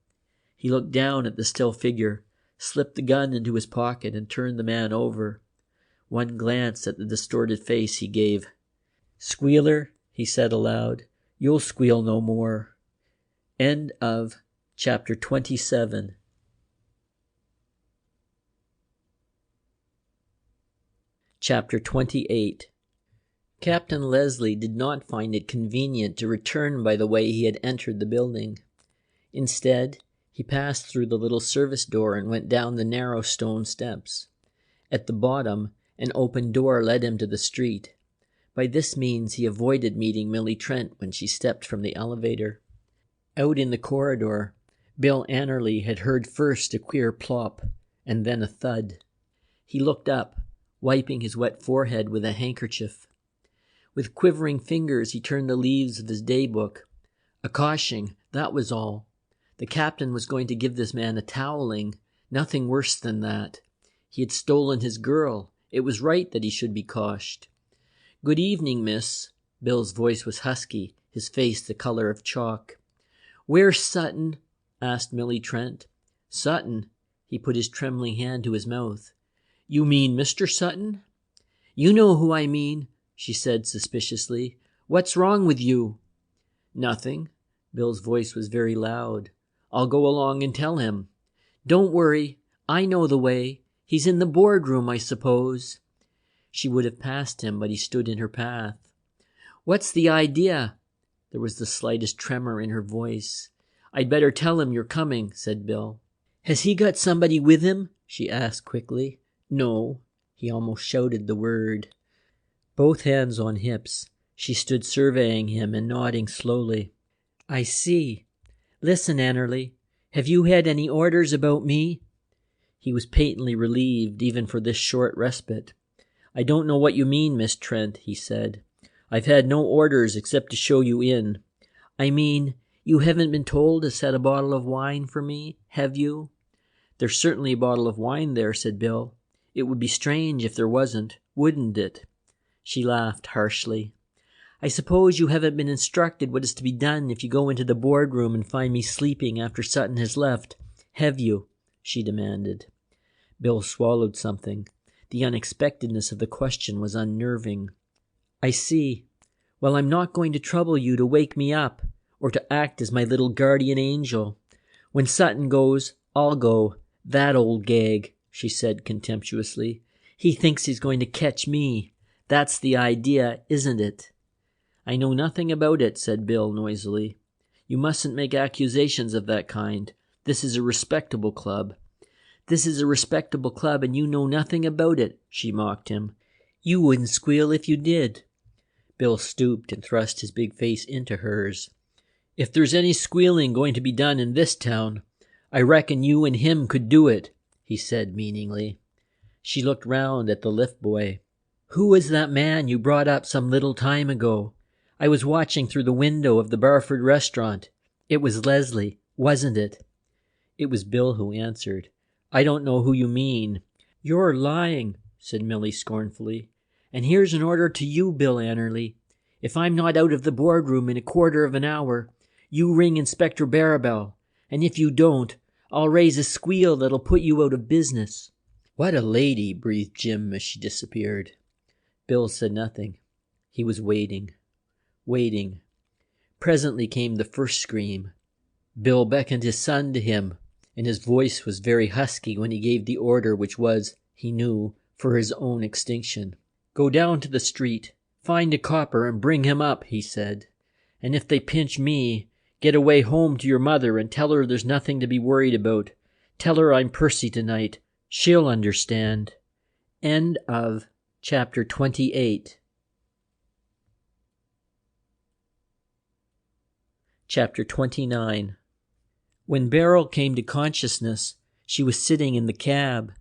B: He looked down at the still figure, slipped the gun into his pocket, and turned the man over. One glance at the distorted face he gave. "Squealer," he said aloud, "you'll squeal no more." End of chapter 27. Chapter 28. Captain Leslie did not find it convenient to return by the way he had entered the building. Instead, he passed through the little service door and went down the narrow stone steps. At the bottom, an open door led him to the street. By this means he avoided meeting Millie Trent when she stepped from the elevator. Out in the corridor, Bill Annerly had heard first a queer plop, and then a thud. He looked up, wiping his wet forehead with a handkerchief. With quivering fingers he turned the leaves of his daybook. A caution, that was all. The captain was going to give this man a toweling, nothing worse than that. He had stolen his girl. It was right that he should be cautioned. "Good evening, miss." Bill's voice was husky, his face the color of chalk. "Where's Sutton?" asked Millie Trent. "Sutton?" He put his trembling hand to his mouth. "You mean Mr. Sutton?" "You know who I mean," she said suspiciously. "What's wrong with you?" "Nothing." Bill's voice was very loud. "I'll go along and tell him." "Don't worry. I know the way. He's in the boardroom, I suppose." She would have passed him, but he stood in her path. "What's the idea?" There was the slightest tremor in her voice. "I'd better tell him you're coming," said Bill. "Has he got somebody with him?" she asked quickly. "No." He almost shouted the word. Both hands on hips, she stood surveying him and nodding slowly. "I see. Listen, Annerly, have you had any orders about me?" He was patently relieved, even for this short respite. "I don't know what you mean, Miss Trent," he said. "I've had no orders except to show you in." "I mean, you haven't been told to set a bottle of wine for me, have you?" "There's certainly a bottle of wine there," said Bill. "It would be strange if there wasn't, wouldn't it?" She laughed harshly. "I suppose you haven't been instructed what is to be done if you go into the boardroom and find me sleeping after Sutton has left, have you?" she demanded. Bill swallowed something. The unexpectedness of the question was unnerving. "I see. Well, I'm not going to trouble you to wake me up, or to act as my little guardian angel. When Sutton goes, I'll go. That old gag," she said contemptuously. "He thinks he's going to catch me. That's the idea, isn't it?" "I know nothing about it," said Bill noisily. "You mustn't make accusations of that kind. This is a respectable club." "This is a respectable club, and you know nothing about it," she mocked him. "You wouldn't squeal if you did." Bill stooped and thrust his big face into hers. "If there's any squealing going to be done in this town, I reckon you and him could do it," he said meaningly. She looked round at the lift boy. "Who was that man you brought up some little time ago? I was watching through the window of the Barford restaurant. It was Leslie, wasn't it?" It was Bill who answered. "I don't know who you mean." "You're lying," said Millie scornfully. "And here's an order to you, Bill Annerly. If I'm not out of the boardroom in a quarter of an hour, you ring Inspector Barrabal, and if you don't, I'll raise a squeal that'll put you out of business." "What a lady," breathed Jim as she disappeared. Bill said nothing. He was waiting. Waiting. Presently came the first scream. Bill beckoned his son to him, and his voice was very husky when he gave the order which was, he knew, for his own extinction. "Go down to the street, find a copper and bring him up," he said. "And if they pinch me, get away home to your mother and tell her there's nothing to be worried about. Tell her I'm Percy tonight. She'll understand." End of chapter 28. Chapter 29. When Beryl came to consciousness, she was sitting in the cab.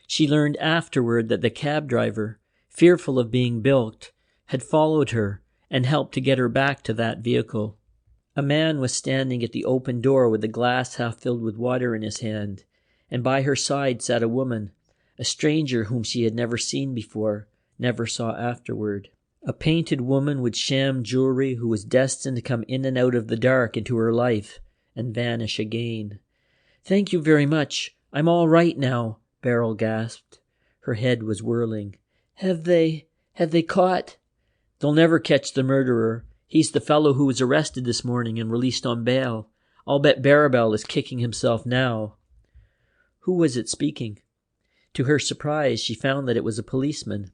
B: She learned afterward that the cab driver, fearful of being bilked, had followed her and helped to get her back to that vehicle. A man was standing at the open door with a glass half filled with water in his hand, and by her side sat a woman, a stranger whom she had never seen before, never saw afterward. A painted woman with sham jewelry who was destined to come in and out of the dark into her life and vanish again. "Thank you very much. I'm all right now, Beryl gasped. Her head was whirling. Have they caught? They'll never catch the murderer. He's the fellow who was arrested this morning and released on bail. I'll bet Barrabal is kicking himself now. Who was it speaking? To her surprise, she found that it was a policeman.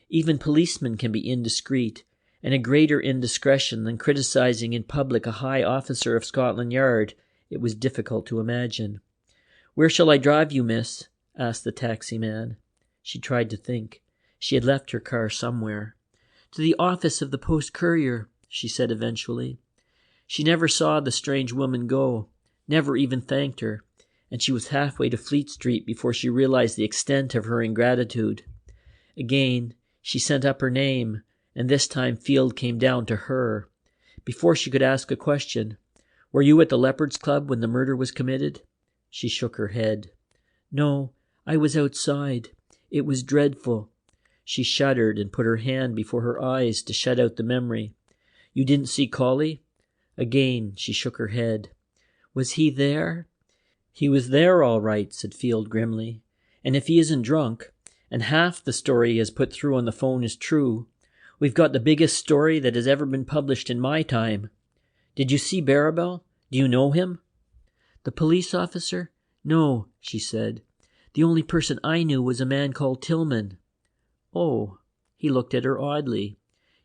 B: Even policemen can be indiscreet, and a greater indiscretion than criticizing in public a high officer of Scotland Yard it was difficult to imagine. "Where shall I drive you, miss?" asked the taxi-man. She tried to think. She had left her car somewhere. "To the office of the Post-Courier," she said eventually. She never saw the strange woman go, never even thanked her, and she was halfway to Fleet Street before she realized the extent of her ingratitude. Again, she sent up her name, and this time Field came down to her. Before she could ask a question, "Were you at the Leopards Club when the murder was committed?" She shook her head. "No, I was outside. It was dreadful." She shuddered and put her hand before her eyes to shut out the memory. "You didn't see Colley?" Again she shook her head. "Was he there?" "He was there all right," said Field grimly. "And if he isn't drunk, and half the story he has put through on the phone is true, we've got the biggest story that has ever been published in my time. Did you see Barrabal? Do you know him?" "The police officer? No," she said. "The only person I knew was a man called Tillman." "Oh." He looked at her oddly.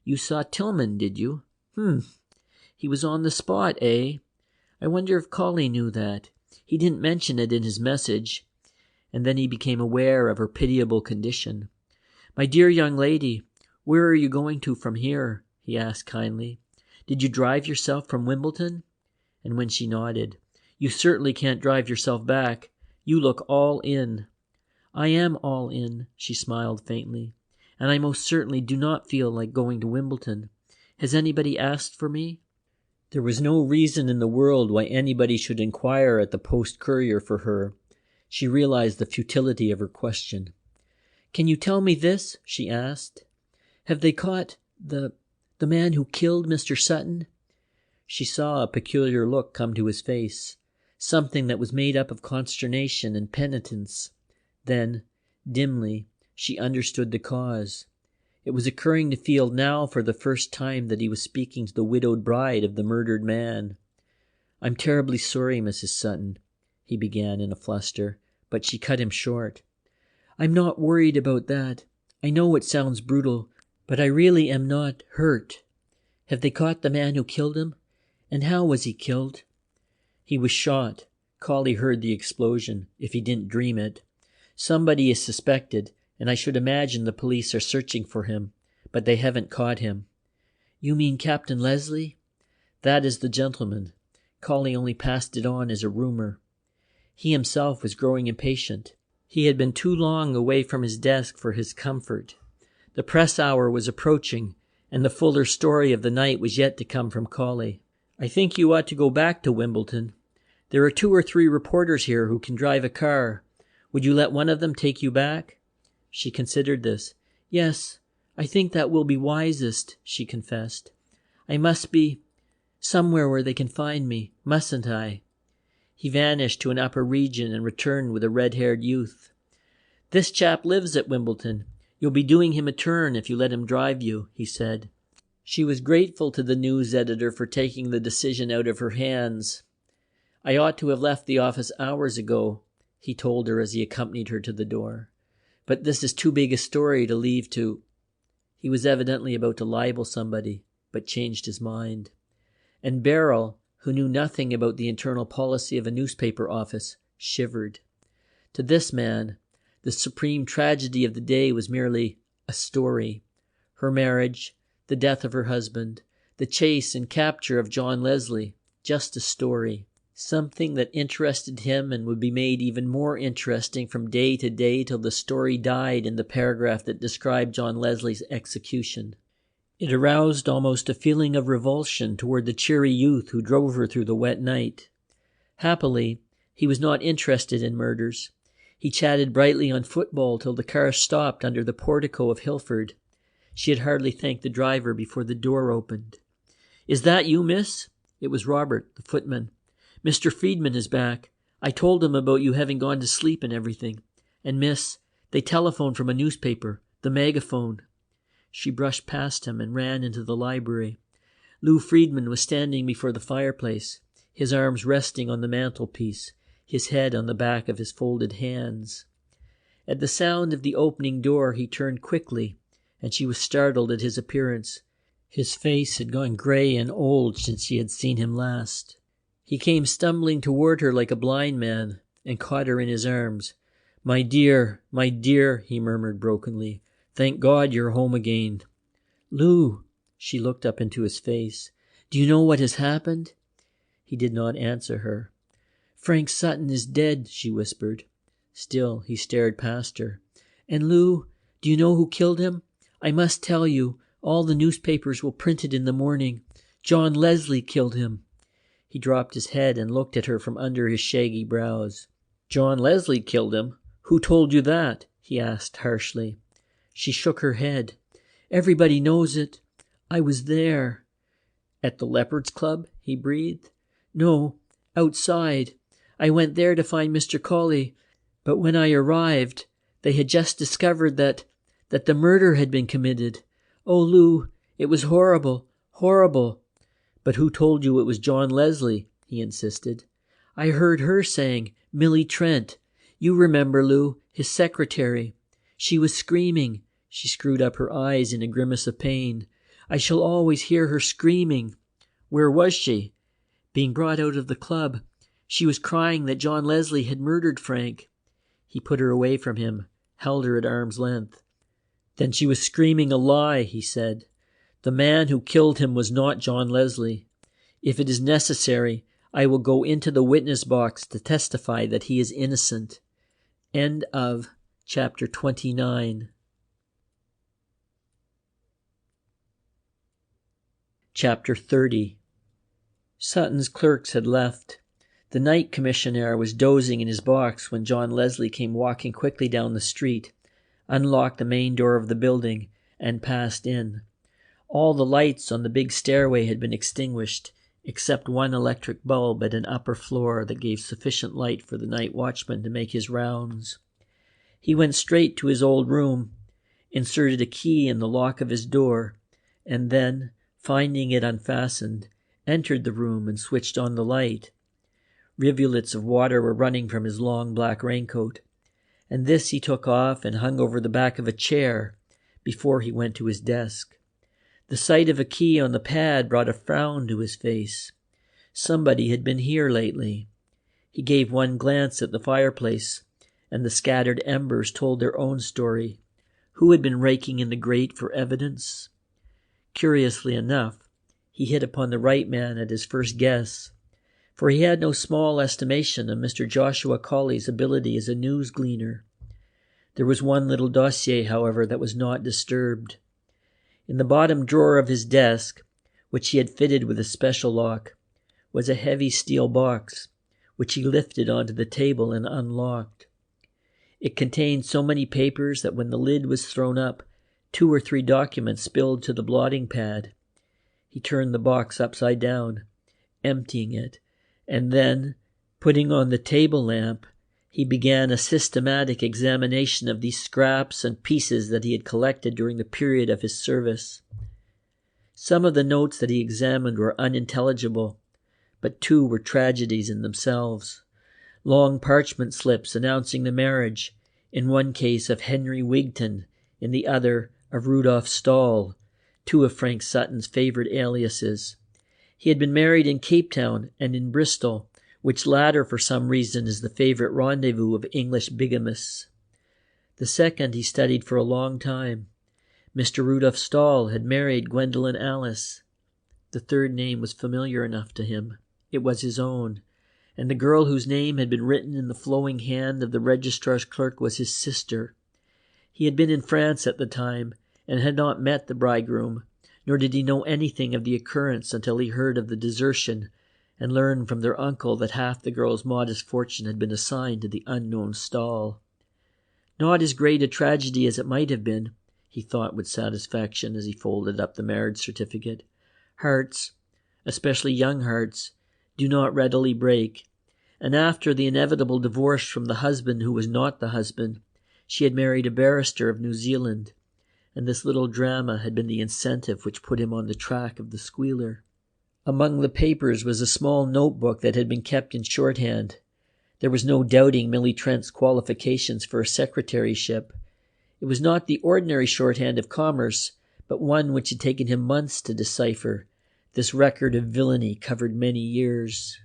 B: "You saw Tillman, did you? He was on the spot, eh? I wonder if Colley knew that. He didn't mention it in his message." And then he became aware of her pitiable condition. "My dear young lady, where are you going to from here?" he asked kindly. "Did you drive yourself from Wimbledon?" And when she nodded, "You certainly can't drive yourself back. You look all in." "I am all in," she smiled faintly. "And I most certainly do not feel like going to Wimbledon. Has anybody asked for me?" There was no reason in the world why anybody should inquire at the Post-Courier for her. She realized the futility of her question. "Can you tell me this?" she asked. "Have they caught the man who killed Mr. Sutton?" She saw a peculiar look come to his face, something that was made up of consternation and penitence. Then, dimly, she understood the cause. It was occurring to Field now for the first time that he was speaking to the widowed bride of the murdered man. "I'm terribly sorry, Mrs. Sutton," he began in a fluster, but she cut him short. "I'm not worried about that. I know it sounds brutal, but I really am not hurt. Have they caught the man who killed him? And how was he killed?" "He was shot." Colley heard the explosion, if he didn't dream it. "Somebody is suspected, and I should imagine the police are searching for him, but they haven't caught him." "You mean Captain Leslie?" "That is the gentleman. Colley only passed it on as a rumor." He himself was growing impatient. He had been too long away from his desk for his comfort. The press hour was approaching, and the fuller story of the night was yet to come from Colley. "I think you ought to go back to Wimbledon. There are 2 or 3 reporters here who can drive a car. Would you let one of them take you back?" She considered this. "Yes, I think that will be wisest," she confessed. "I must be somewhere where they can find me, mustn't I?" He vanished to an upper region and returned with a red-haired youth. "This chap lives at Wimbledon. You'll be doing him a turn if you let him drive you," he said. She was grateful to the news editor for taking the decision out of her hands. "I ought to have left the office hours ago," he told her as he accompanied her to the door. "But this is too big a story to leave to—" He was evidently about to libel somebody, but changed his mind. And Beryl, who knew nothing about the internal policy of a newspaper office, shivered. To this man, the supreme tragedy of the day was merely a story. Her marriage, the death of her husband, the chase and capture of John Leslie, just a story. Something that interested him and would be made even more interesting from day to day till the story died in the paragraph that described John Leslie's execution. It aroused almost a feeling of revulsion toward the cheery youth who drove her through the wet night. Happily, he was not interested in murders. He chatted brightly on football till the car stopped under the portico of Hilford. She had hardly thanked the driver before the door opened. "Is that you, miss?" It was Robert, the footman. "Mr. Friedman is back. I told them about you having gone to sleep and everything. And miss, they telephoned from a newspaper, the megaphone." She brushed past him and ran into the library. Lou Friedman was standing before the fireplace, his arms resting on the mantelpiece, his head on the back of his folded hands. At the sound of the opening door he turned quickly, and she was startled at his appearance. His face had gone gray and old since she had seen him last. He came stumbling toward her like a blind man, and caught her in his arms. My dear," he murmured brokenly. "Thank God you're home again." "Lou," she looked up into his face. "Do you know what has happened?" He did not answer her. "Frank Sutton is dead," she whispered. Still he stared past her. "And Lou, do you know who killed him? I must tell you. All the newspapers will print it in the morning. John Leslie killed him." He dropped his head and looked at her from under his shaggy brows. "John Leslie killed him? Who told you that?" he asked harshly. She shook her head. "Everybody knows it. I was there." "At the Leopards Club?" he breathed. "No, outside. I went there to find Mr. Colley. But when I arrived, they had just discovered that the murder had been committed. Oh, Lou, it was horrible, horrible." "But who told you it was John Leslie?" he insisted. "I heard her saying, Millie Trent. You remember, Lou, his secretary. She was screaming." She screwed up her eyes in a grimace of pain. "I shall always hear her screaming." "Where was she?" "Being brought out of the club. She was crying that John Leslie had murdered Frank." He put her away from him, held her at arm's length. "Then she was screaming a lie," he said. "The man who killed him was not John Leslie. If it is necessary, I will go into the witness box to testify that he is innocent." End of chapter 29. Chapter 30. Sutton's clerks had left. The night commissionaire was dozing in his box when John Leslie came walking quickly down the street, unlocked the main door of the building, and passed in. All the lights on the big stairway had been extinguished, except one electric bulb at an upper floor that gave sufficient light for the night watchman to make his rounds. He went straight to his old room, inserted a key in the lock of his door, and then, finding it unfastened, entered the room and switched on the light. Rivulets of water were running from his long black raincoat, and this he took off and hung over the back of a chair before he went to his desk. The sight of a key on the pad brought a frown to his face. Somebody had been here lately. He gave one glance at the fireplace, and the scattered embers told their own story. Who had been raking in the grate for evidence? Curiously enough, he hit upon the right man at his first guess, for he had no small estimation of Mr. Joshua Colley's ability as a news gleaner. There was one little dossier, however, that was not disturbed. In the bottom drawer of his desk, which he had fitted with a special lock, was a heavy steel box, which he lifted onto the table and unlocked. It contained so many papers that when the lid was thrown up, 2 or 3 documents spilled to the blotting pad. He turned the box upside down, emptying it, and then, putting on the table lamp, he began a systematic examination of these scraps and pieces that he had collected during the period of his service. Some of the notes that he examined were unintelligible, but 2 were tragedies in themselves. Long parchment slips announcing the marriage, in one case of Henry Wigton, in the other of Rudolph Stahl, 2 of Frank Sutton's favorite aliases. He had been married in Cape Town and in Bristol, which latter for some reason is the favorite rendezvous of English bigamists. The second he studied for a long time. Mr. Rudolph Stahl had married Gwendolen Alice. The third name was familiar enough to him. It was his own, and the girl whose name had been written in the flowing hand of the registrar's clerk was his sister. He had been in France at the time, and had not met the bridegroom, nor did he know anything of the occurrence until he heard of the desertion and learned from their uncle that half the girl's modest fortune had been assigned to the unknown Stahl. Not as great a tragedy as it might have been, he thought with satisfaction as he folded up the marriage certificate. Hearts, especially young hearts, do not readily break, and after the inevitable divorce from the husband who was not the husband, she had married a barrister of New Zealand, and this little drama had been the incentive which put him on the track of the Squealer. Among the papers was a small notebook that had been kept in shorthand. There was no doubting Millie Trent's qualifications for a secretaryship. It was not the ordinary shorthand of commerce, but one which had taken him months to decipher. This record of villainy covered many years.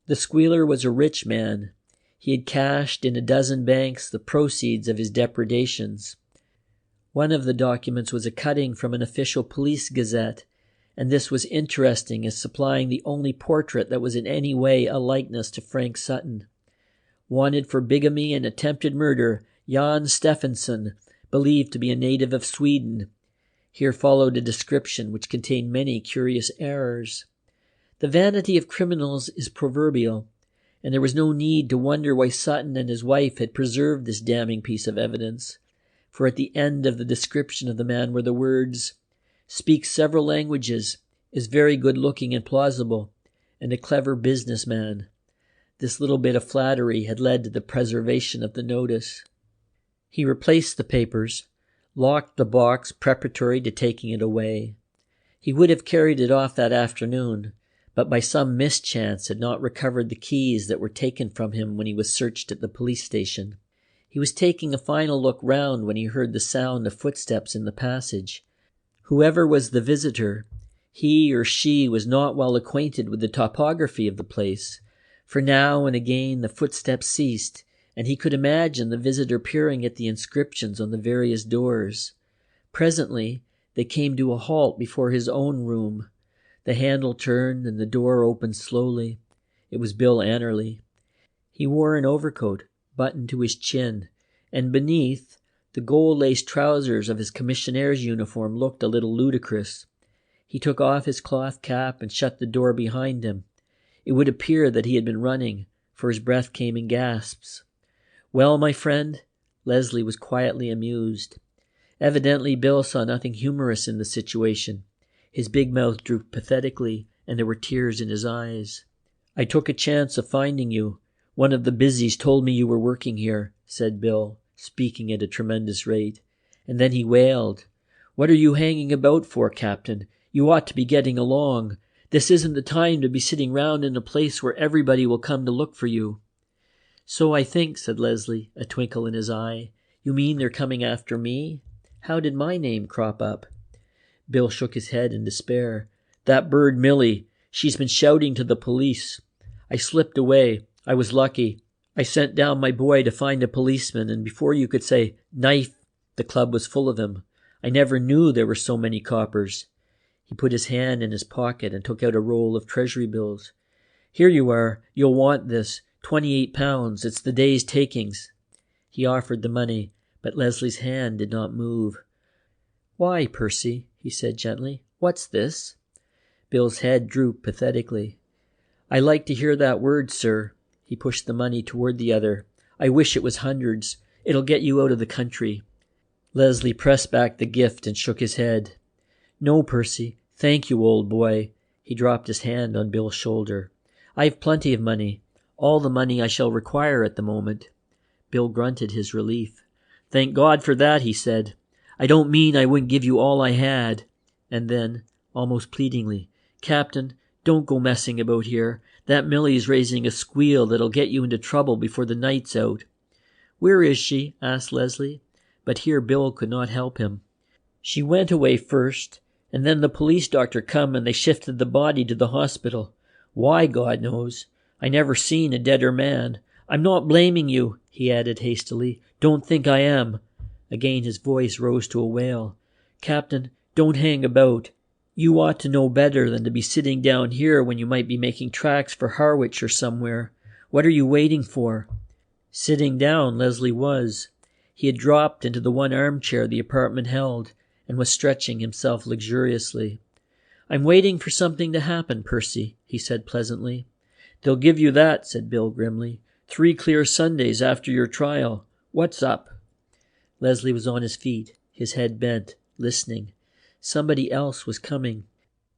B: The Squealer was a rich man. He had cashed in a dozen banks the proceeds of his depredations. One of the documents was a cutting from an official police gazette, and this was interesting as supplying the only portrait that was in any way a likeness to Frank Sutton. Wanted for bigamy and attempted murder, Jan Stephenson, believed to be a native of Sweden. Here followed a description which contained many curious errors. The vanity of criminals is proverbial, and there was no need to wonder why Sutton and his wife had preserved this damning piece of evidence, for at the end of the description of the man were the words, "Speaks several languages, is very good-looking and plausible, and a clever businessman." This little bit of flattery had led to the preservation of the notice. He replaced the papers, locked the box preparatory to taking it away. He would have carried it off that afternoon, but by some mischance had not recovered the keys that were taken from him when he was searched at the police station. He was taking a final look round when he heard the sound of footsteps in the passage. Whoever was the visitor, he or she was not well acquainted with the topography of the place, for now and again the footsteps ceased, and he could imagine the visitor peering at the inscriptions on the various doors. Presently they came to a halt before his own room. The handle turned and the door opened slowly. It was Bill Annerly. He wore an overcoat, buttoned to his chin, and beneath, the gold-laced trousers of his commissionaire's uniform looked a little ludicrous. He took off his cloth cap and shut the door behind him. It would appear that he had been running, for his breath came in gasps. "Well, my friend?" Leslie was quietly amused. Evidently Bill saw nothing humorous in the situation. His big mouth drooped pathetically, and there were tears in his eyes. "I took a chance of finding you. One of the busies told me you were working here," said Bill, speaking at a tremendous rate. And then he wailed, "What are you hanging about for, Captain? You ought to be getting along. This isn't the time to be sitting round in a place where everybody will come to look for you." "So I think," said Leslie, a twinkle in his eye. "You mean they're coming after me? How did my name crop up?" Bill shook his head in despair. "That bird Millie, she's been shouting to the police. I slipped away. I was lucky. I sent down my boy to find a policeman, and before you could say, 'Knife,' the club was full of them. I never knew there were so many coppers." He put his hand in his pocket and took out a roll of treasury bills. "Here you are. You'll want this. £28. It's the day's takings." He offered the money, but Leslie's hand did not move. "Why, Percy?" he said gently. "What's this?" Bill's head drooped pathetically. "I like to hear that word, sir." He pushed the money toward the other. "I wish it was hundreds. It'll get you out of the country." Leslie pressed back the gift and shook his head. "No, Percy. Thank you, old boy." He dropped his hand on Bill's shoulder. "I've plenty of money. All the money I shall require at the moment." Bill grunted his relief. "Thank God for that," he said. "I don't mean I wouldn't give you all I had." And then, almost pleadingly, "Captain, don't go messing about here. That Millie's raising a squeal that'll get you into trouble before the night's out." "Where is she?" asked Leslie. But here Bill could not help him. "She went away first, and then the police doctor come and they shifted the body to the hospital. Why, God knows. I never seen a deader man. I'm not blaming you," he added hastily. "Don't think I am." Again his voice rose to a wail. "Captain, don't hang about. You ought to know better than to be sitting down here when you might be making tracks for Harwich or somewhere. What are you waiting for?" Sitting down, Leslie was. He had dropped into the one armchair the apartment held and was stretching himself luxuriously. "I'm waiting for something to happen, Percy," he said pleasantly. "They'll give you that," said Bill grimly. 3 clear Sundays after your trial. What's up?" Leslie was on his feet, his head bent, listening. Somebody else was coming.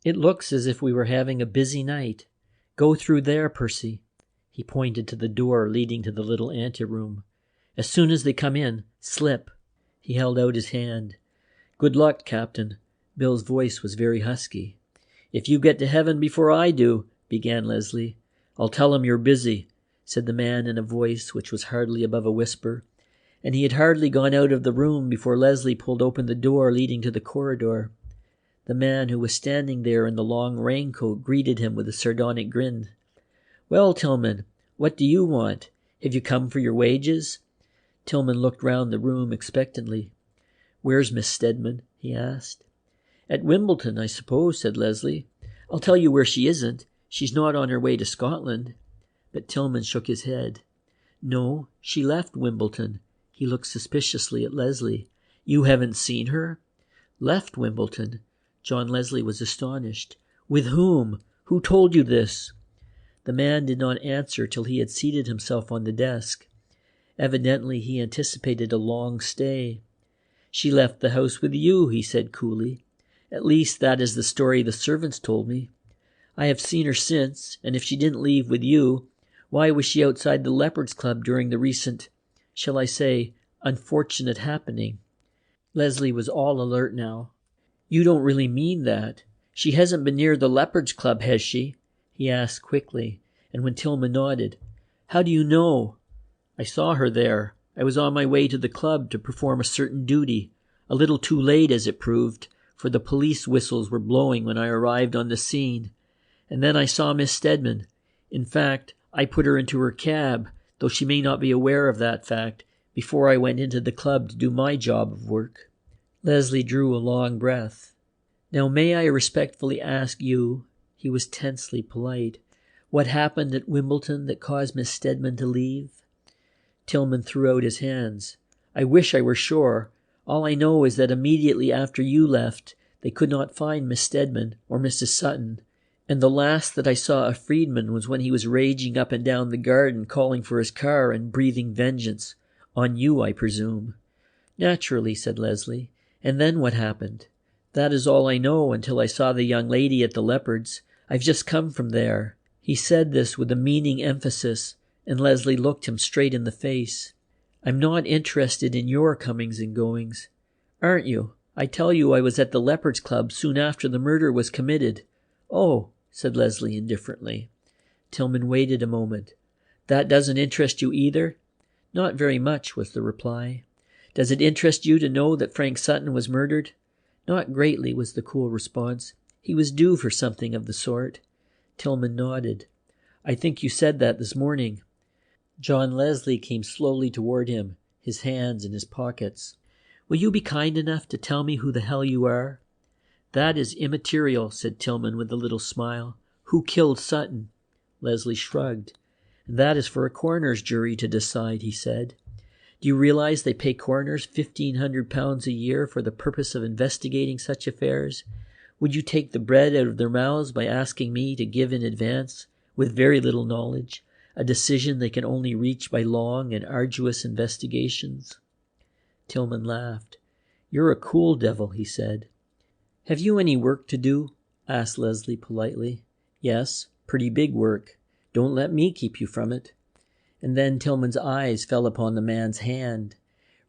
B: "It looks as if we were having a busy night. Go through there, Percy."
A: He pointed to the door leading to the little anteroom. "As soon as they come in, slip." He held out his hand. "Good luck, Captain." Bill's voice was very husky. "If you get to heaven before I do," began Leslie. "I'll tell him you're busy," said the man in a voice which was hardly above a whisper. And he had hardly gone out of the room before Leslie pulled open the door leading to the corridor. The man who was standing there in the long raincoat greeted him with a sardonic grin. "Well, Tillman, what do you want? Have you come for your wages?" Tillman looked round the room expectantly. "Where's Miss Stedman?" he asked. "At Wimbledon, I suppose," said Leslie. "I'll tell you where she isn't. She's not on her way to Scotland." But Tillman shook his head. "No, she left Wimbledon." He looked suspiciously at Leslie. "You haven't seen her?" "Left Wimbledon?" John Leslie was astonished. "With whom? Who told you this?" The man did not answer till he had seated himself on the desk. Evidently he anticipated a long stay. "She left the house with you," he said coolly. "At least that is the story the servants told me. I have seen her since, and if she didn't leave with you, why was she outside the Leopards Club during the recent, shall I say, unfortunate happening?" Leslie was all alert now. "You don't really mean that? She hasn't been near the Leopards Club, has she?" he asked quickly, and when Tillman nodded, "How do you know?" "I saw her there. I was on my way to the club to perform a certain duty, a little too late as it proved, for the police whistles were blowing when I arrived on the scene. And then I saw Miss Stedman. In fact, I put her into her cab, though she may not be aware of that fact, before I went into the club to do my job of work." Leslie drew a long breath. "Now may I respectfully ask you," he was tensely polite, "what happened at Wimbledon that caused Miss Stedman to leave?" Tillman threw out his hands. "I wish I were sure. All I know is that immediately after you left, they could not find Miss Stedman or Mrs. Sutton, and the last that I saw of Friedman was when he was raging up and down the garden calling for his car and breathing vengeance. On you, I presume." "Naturally," said Leslie. "And then what happened?" "That is all I know until I saw the young lady at the Leopards. I've just come from there." He said this with a meaning emphasis, and Leslie looked him straight in the face. "I'm not interested in your comings and goings." "Aren't you? I tell you I was at the Leopards Club soon after the murder was committed." "Oh," said Leslie indifferently. Tillman waited a moment. "That doesn't interest you either?" "Not very much," was the reply. "Does it interest you to know that Frank Sutton was murdered?" "Not greatly," was the cool response. "He was due for something of the sort." Tillman nodded. "I think you said that this morning." John Leslie came slowly toward him, his hands in his pockets. "Will you be kind enough to tell me who the hell you are?" "That is immaterial," said Tillman with a little smile. "Who killed Sutton?" Leslie shrugged. "That is for a coroner's jury to decide," he said. "Do you realize they pay coroners £1,500 a year for the purpose of investigating such affairs? Would you take the bread out of their mouths by asking me to give in advance, with very little knowledge, a decision they can only reach by long and arduous investigations?" Tillman laughed. "You're a cool devil," he said. "Have you any work to do?" asked Leslie politely. "Yes, pretty big work. Don't let me keep you from it." And then Tillman's eyes fell upon the man's hand.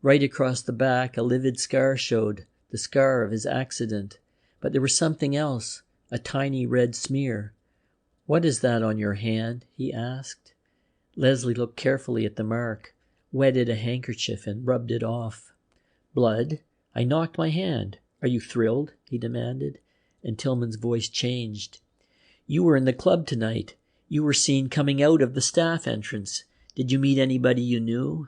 A: Right across the back a livid scar showed, the scar of his accident. But there was something else, a tiny red smear. "What is that on your hand?" he asked. Leslie looked carefully at the mark, wetted a handkerchief and rubbed it off. "Blood? I knocked my hand. Are you thrilled?" he demanded, and Tillman's voice changed. "You were in the club tonight. You were seen coming out of the staff entrance. Did you meet anybody you knew?"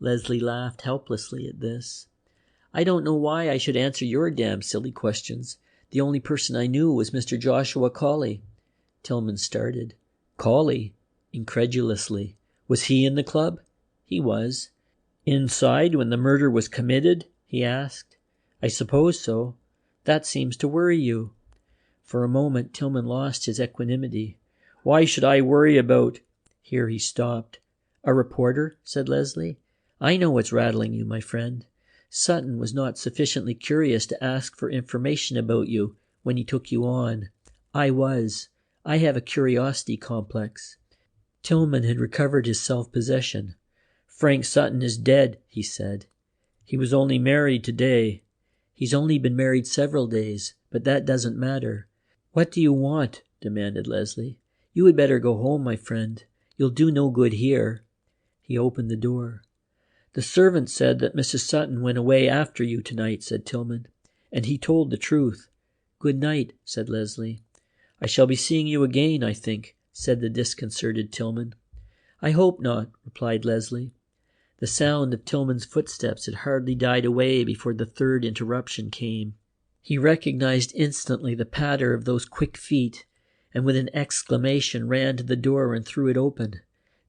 A: Leslie laughed helplessly at this. "I don't know why I should answer your damn silly questions. The only person I knew was Mr. Joshua Cawley." Tillman started. "Cawley?" incredulously. "Was he in the club?" "He was." "Inside when the murder was committed?" he asked. "I suppose so." "That seems to worry you." For a moment Tillman lost his equanimity. "Why should I worry about—" Here he stopped. "A reporter?" said Leslie. "I know what's rattling you, my friend. Sutton was not sufficiently curious to ask for information about you when he took you on. I was. I have a curiosity complex.
B: Tillman had recovered his self-possession. "Frank Sutton is dead," he said. "He was only married today." "He's only been married several days, but that doesn't matter." "What do you want?" demanded Leslie. "You had better go home, my friend. You'll do no good here." He opened the door. "The servant said that Mrs. Sutton went away after you tonight," said Tillman, "and he told the truth." "Good night," said Leslie. "I shall be seeing you again, I think," said the disconcerted Tillman. "I hope not," replied Leslie. The sound of Tillman's footsteps had hardly died away before the third interruption came. He recognized instantly the patter of those quick feet, and with an exclamation ran to the door and threw it open.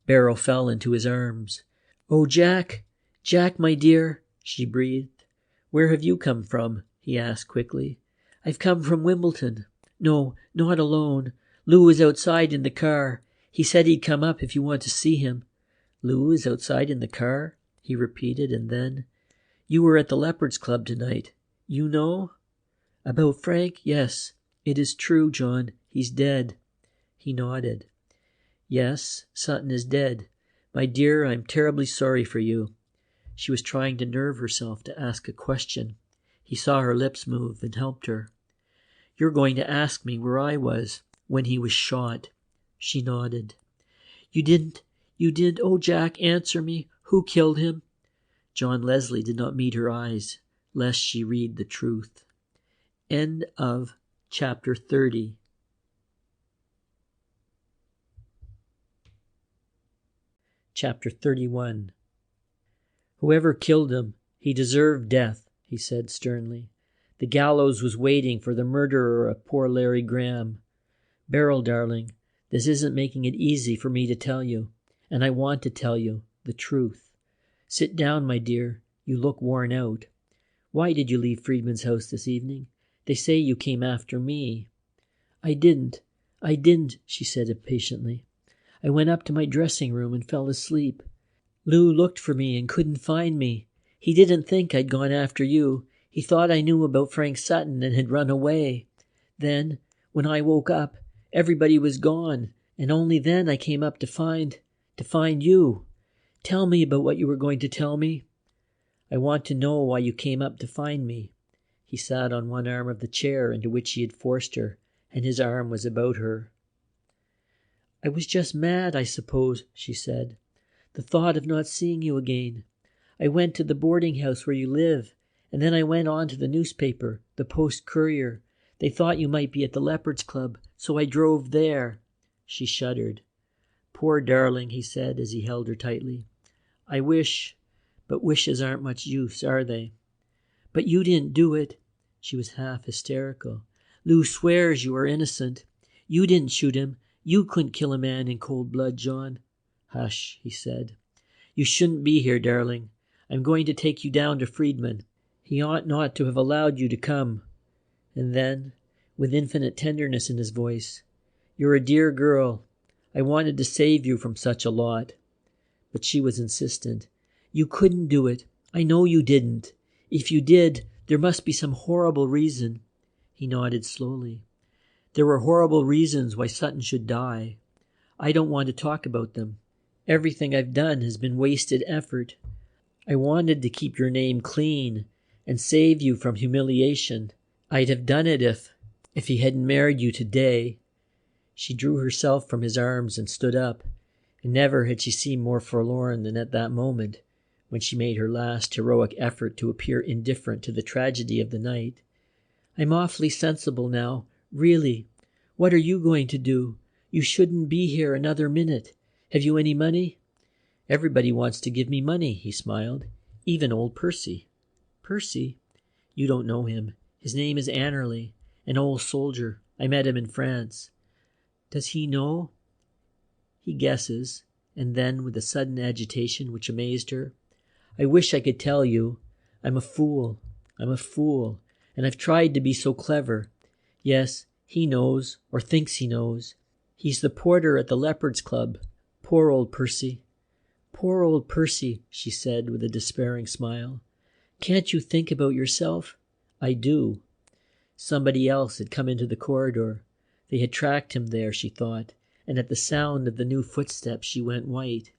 B: Beryl fell into his arms. "Oh, Jack! Jack, my dear!" she breathed. "Where have you come from?" he asked quickly. "I've come from Wimbledon. No, not alone. Lou is outside in the car. He said he'd come up if you want to see him." "Lou is outside in the car?" he repeated, and then, "You were at the Leopards Club tonight. You know?" "About Frank? Yes. It is true, John. He's dead." He nodded. "Yes, Sutton is dead. My dear, I'm terribly sorry for you." She was trying to nerve herself to ask a question. He saw her lips move and helped her. "You're going to ask me where I was when he was shot." She nodded. You didn't, oh Jack, answer me. Who killed him?" John Leslie did not meet her eyes, lest she read the truth. End of chapter 30. Chapter 31. "Whoever killed him, he deserved death," he said sternly. "The gallows was waiting for the murderer of poor Larry Graham. Beryl, darling, this isn't making it easy for me to tell you, and I want to tell you the truth. Sit down, my dear. You look worn out. Why did you leave Friedman's house this evening? They say you came after me." I didn't," she said impatiently. "I went up to my dressing room and fell asleep. Lou looked for me and couldn't find me. He didn't think I'd gone after you. He thought I knew about Frank Sutton and had run away. Then, when I woke up, everybody was gone, and only then I came up to find you. Tell me about what you were going to tell me." "I want to know why you came up to find me." He sat on one arm of the chair into which he had forced her, and his arm was about her. "I was just mad, I suppose," she said. "The thought of not seeing you again. I went to the boarding house where you live, and then I went on to the newspaper, the Post-Courier. They thought you might be at the Leopards Club, so I drove there." She shuddered. "Poor darling," he said as he held her tightly. "I wish, but wishes aren't much use, are they?" "But you didn't do it." She was half hysterical. "Lou swears you are innocent. You didn't shoot him. You couldn't kill a man in cold blood, John." "Hush," he said. "You shouldn't be here, darling. I'm going to take you down to Friedman. He ought not to have allowed you to come." And then, with infinite tenderness in his voice, "You're a dear girl. I wanted to save you from such a lot." But she was insistent. "You couldn't do it. I know you didn't. If you did, there must be some horrible reason." He nodded slowly. "There were horrible reasons why Sutton should die. I don't want to talk about them. Everything I've done has been wasted effort. I wanted to keep your name clean and save you from humiliation. I'd have done it if he hadn't married you today." She drew herself from his arms and stood up, and never had she seemed more forlorn than at that moment, when she made her last heroic effort to appear indifferent to the tragedy of the night. "I'm awfully sensible now, really. What are you going to do? You shouldn't be here another minute. Have you any money?" "Everybody wants to give me money," he smiled. "Even old Percy." "Percy?" "You don't know him. His name is Annerly, an old soldier. I met him in France." "Does he know?" "He guesses." And then, with a sudden agitation which amazed her, "I wish I could tell you. I'm a fool, and I've tried to be so clever. Yes, he knows, or thinks he knows. He's the porter at the Leopards Club. Poor old Percy." "Poor old Percy," she said with a despairing smile. "Can't you think about yourself?" "I do." Somebody else had come into the corridor. They had tracked him there, she thought, and at the sound of the new footsteps she went white.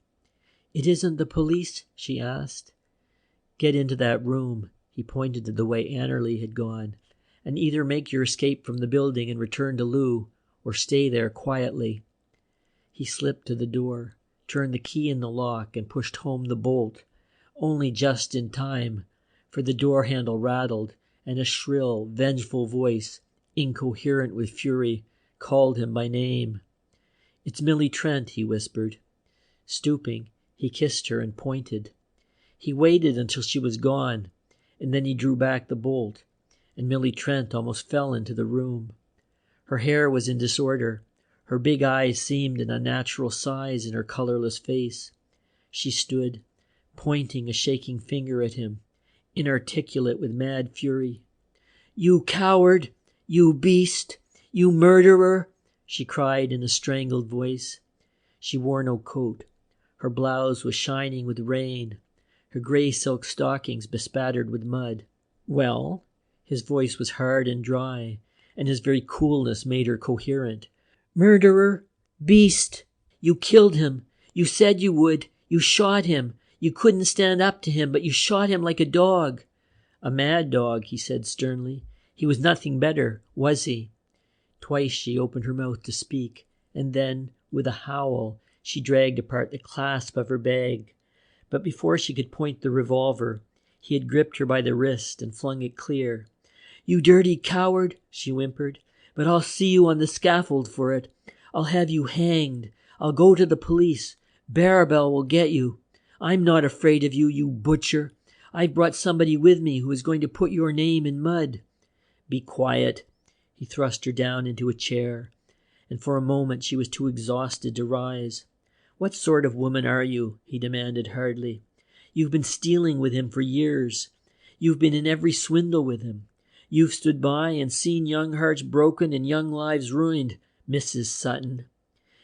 B: "It isn't the police?" she asked. "Get into that room." He pointed to the way Annerly had gone. "And either make your escape from the building and return to Lou, or stay there quietly." He slipped to the door, turned the key in the lock, and pushed home the bolt, only just in time, for the door handle rattled, and a shrill, vengeful voice, incoherent with fury, called him by name. "It's Millie Trent," he whispered. Stooping, he kissed her and pointed. He waited until she was gone, and then he drew back the bolt, and Millie Trent almost fell into the room. Her hair was in disorder. Her big eyes seemed an unnatural size in her colorless face. She stood, pointing a shaking finger at him, inarticulate with mad fury. "You coward! You beast! You murderer!" she cried in a strangled voice. She wore no coat. Her blouse was shining with rain, her gray silk stockings bespattered with mud. "Well?" His voice was hard and dry, and his very coolness made her coherent. "Murderer! Beast! You killed him. You said you would. You shot him. You couldn't stand up to him, but you shot him like a dog." "A mad dog," he said sternly. "He was nothing better, was he?" Twice she opened her mouth to speak, and then, with a howl, she dragged apart the clasp of her bag. But before she could point the revolver, he had gripped her by the wrist and flung it clear. "You dirty coward," she whimpered, "but I'll see you on the scaffold for it. I'll have you hanged. I'll go to the police. Barrabal will get you. I'm not afraid of you, you butcher. I've brought somebody with me who is going to put your name in mud." "Be quiet." He thrust her down into a chair, and for a moment she was too exhausted to rise. "What sort of woman are you?" he demanded hardly. "You've been stealing with him for years. You've been in every swindle with him. You've stood by and seen young hearts broken and young lives ruined, Mrs. Sutton."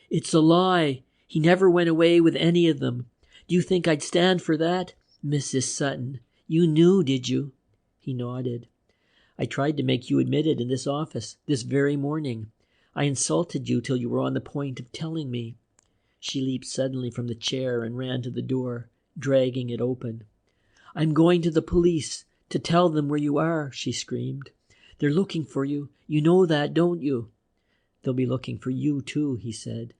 B: "It's a lie. He never went away with any of them. Do you think I'd stand for that? Mrs. Sutton, you knew, did you?" He nodded. "I tried to make you admit it in this office, this very morning. I insulted you till you were on the point of telling me." She leaped suddenly from the chair and ran to the door, dragging it open. "I'm going to the police, to tell them where you are," she screamed. "They're looking for you. You know that, don't you?" "They'll be looking for you too," he said.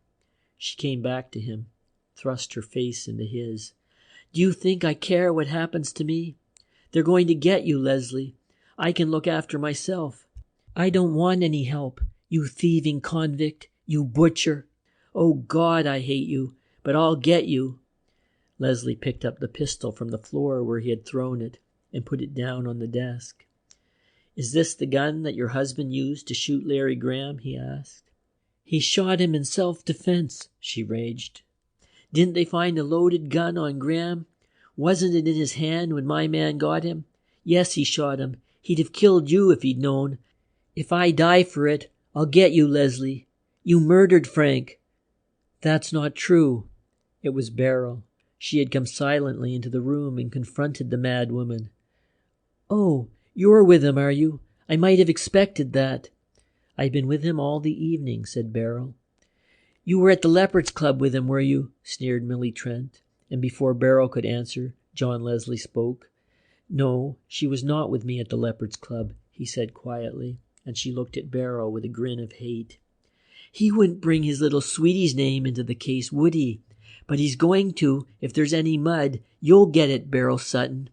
B: She came back to him, thrust her face into his. "Do you think I care what happens to me? They're going to get you, Leslie. I can look after myself. I don't want any help, you thieving convict, you butcher. Oh God, I hate you, but I'll get you." Leslie picked up the pistol from the floor where he had thrown it and put it down on the desk. "Is this the gun that your husband used to shoot Larry Graham?" he asked. "He shot him in self-defense," she raged. "Didn't they find a loaded gun on Graham? Wasn't it in his hand when my man got him? Yes, he shot him. He'd have killed you if he'd known. If I die for it, I'll get you, Leslie. You murdered Frank." "That's not true." It was Beryl. She had come silently into the room and confronted the mad woman. "Oh, you're with him, are you? I might have expected that." "I've been with him all the evening," said Beryl. "You were at the Leopards Club with him, were you?" sneered Millie Trent. And before Beryl could answer, John Leslie spoke. "No, she was not with me at the Leopards Club," he said quietly, and she looked at Beryl with a grin of hate. "He wouldn't bring his little sweetie's name into the case, would he? But he's going to, if there's any mud. You'll get it, Beryl Sutton."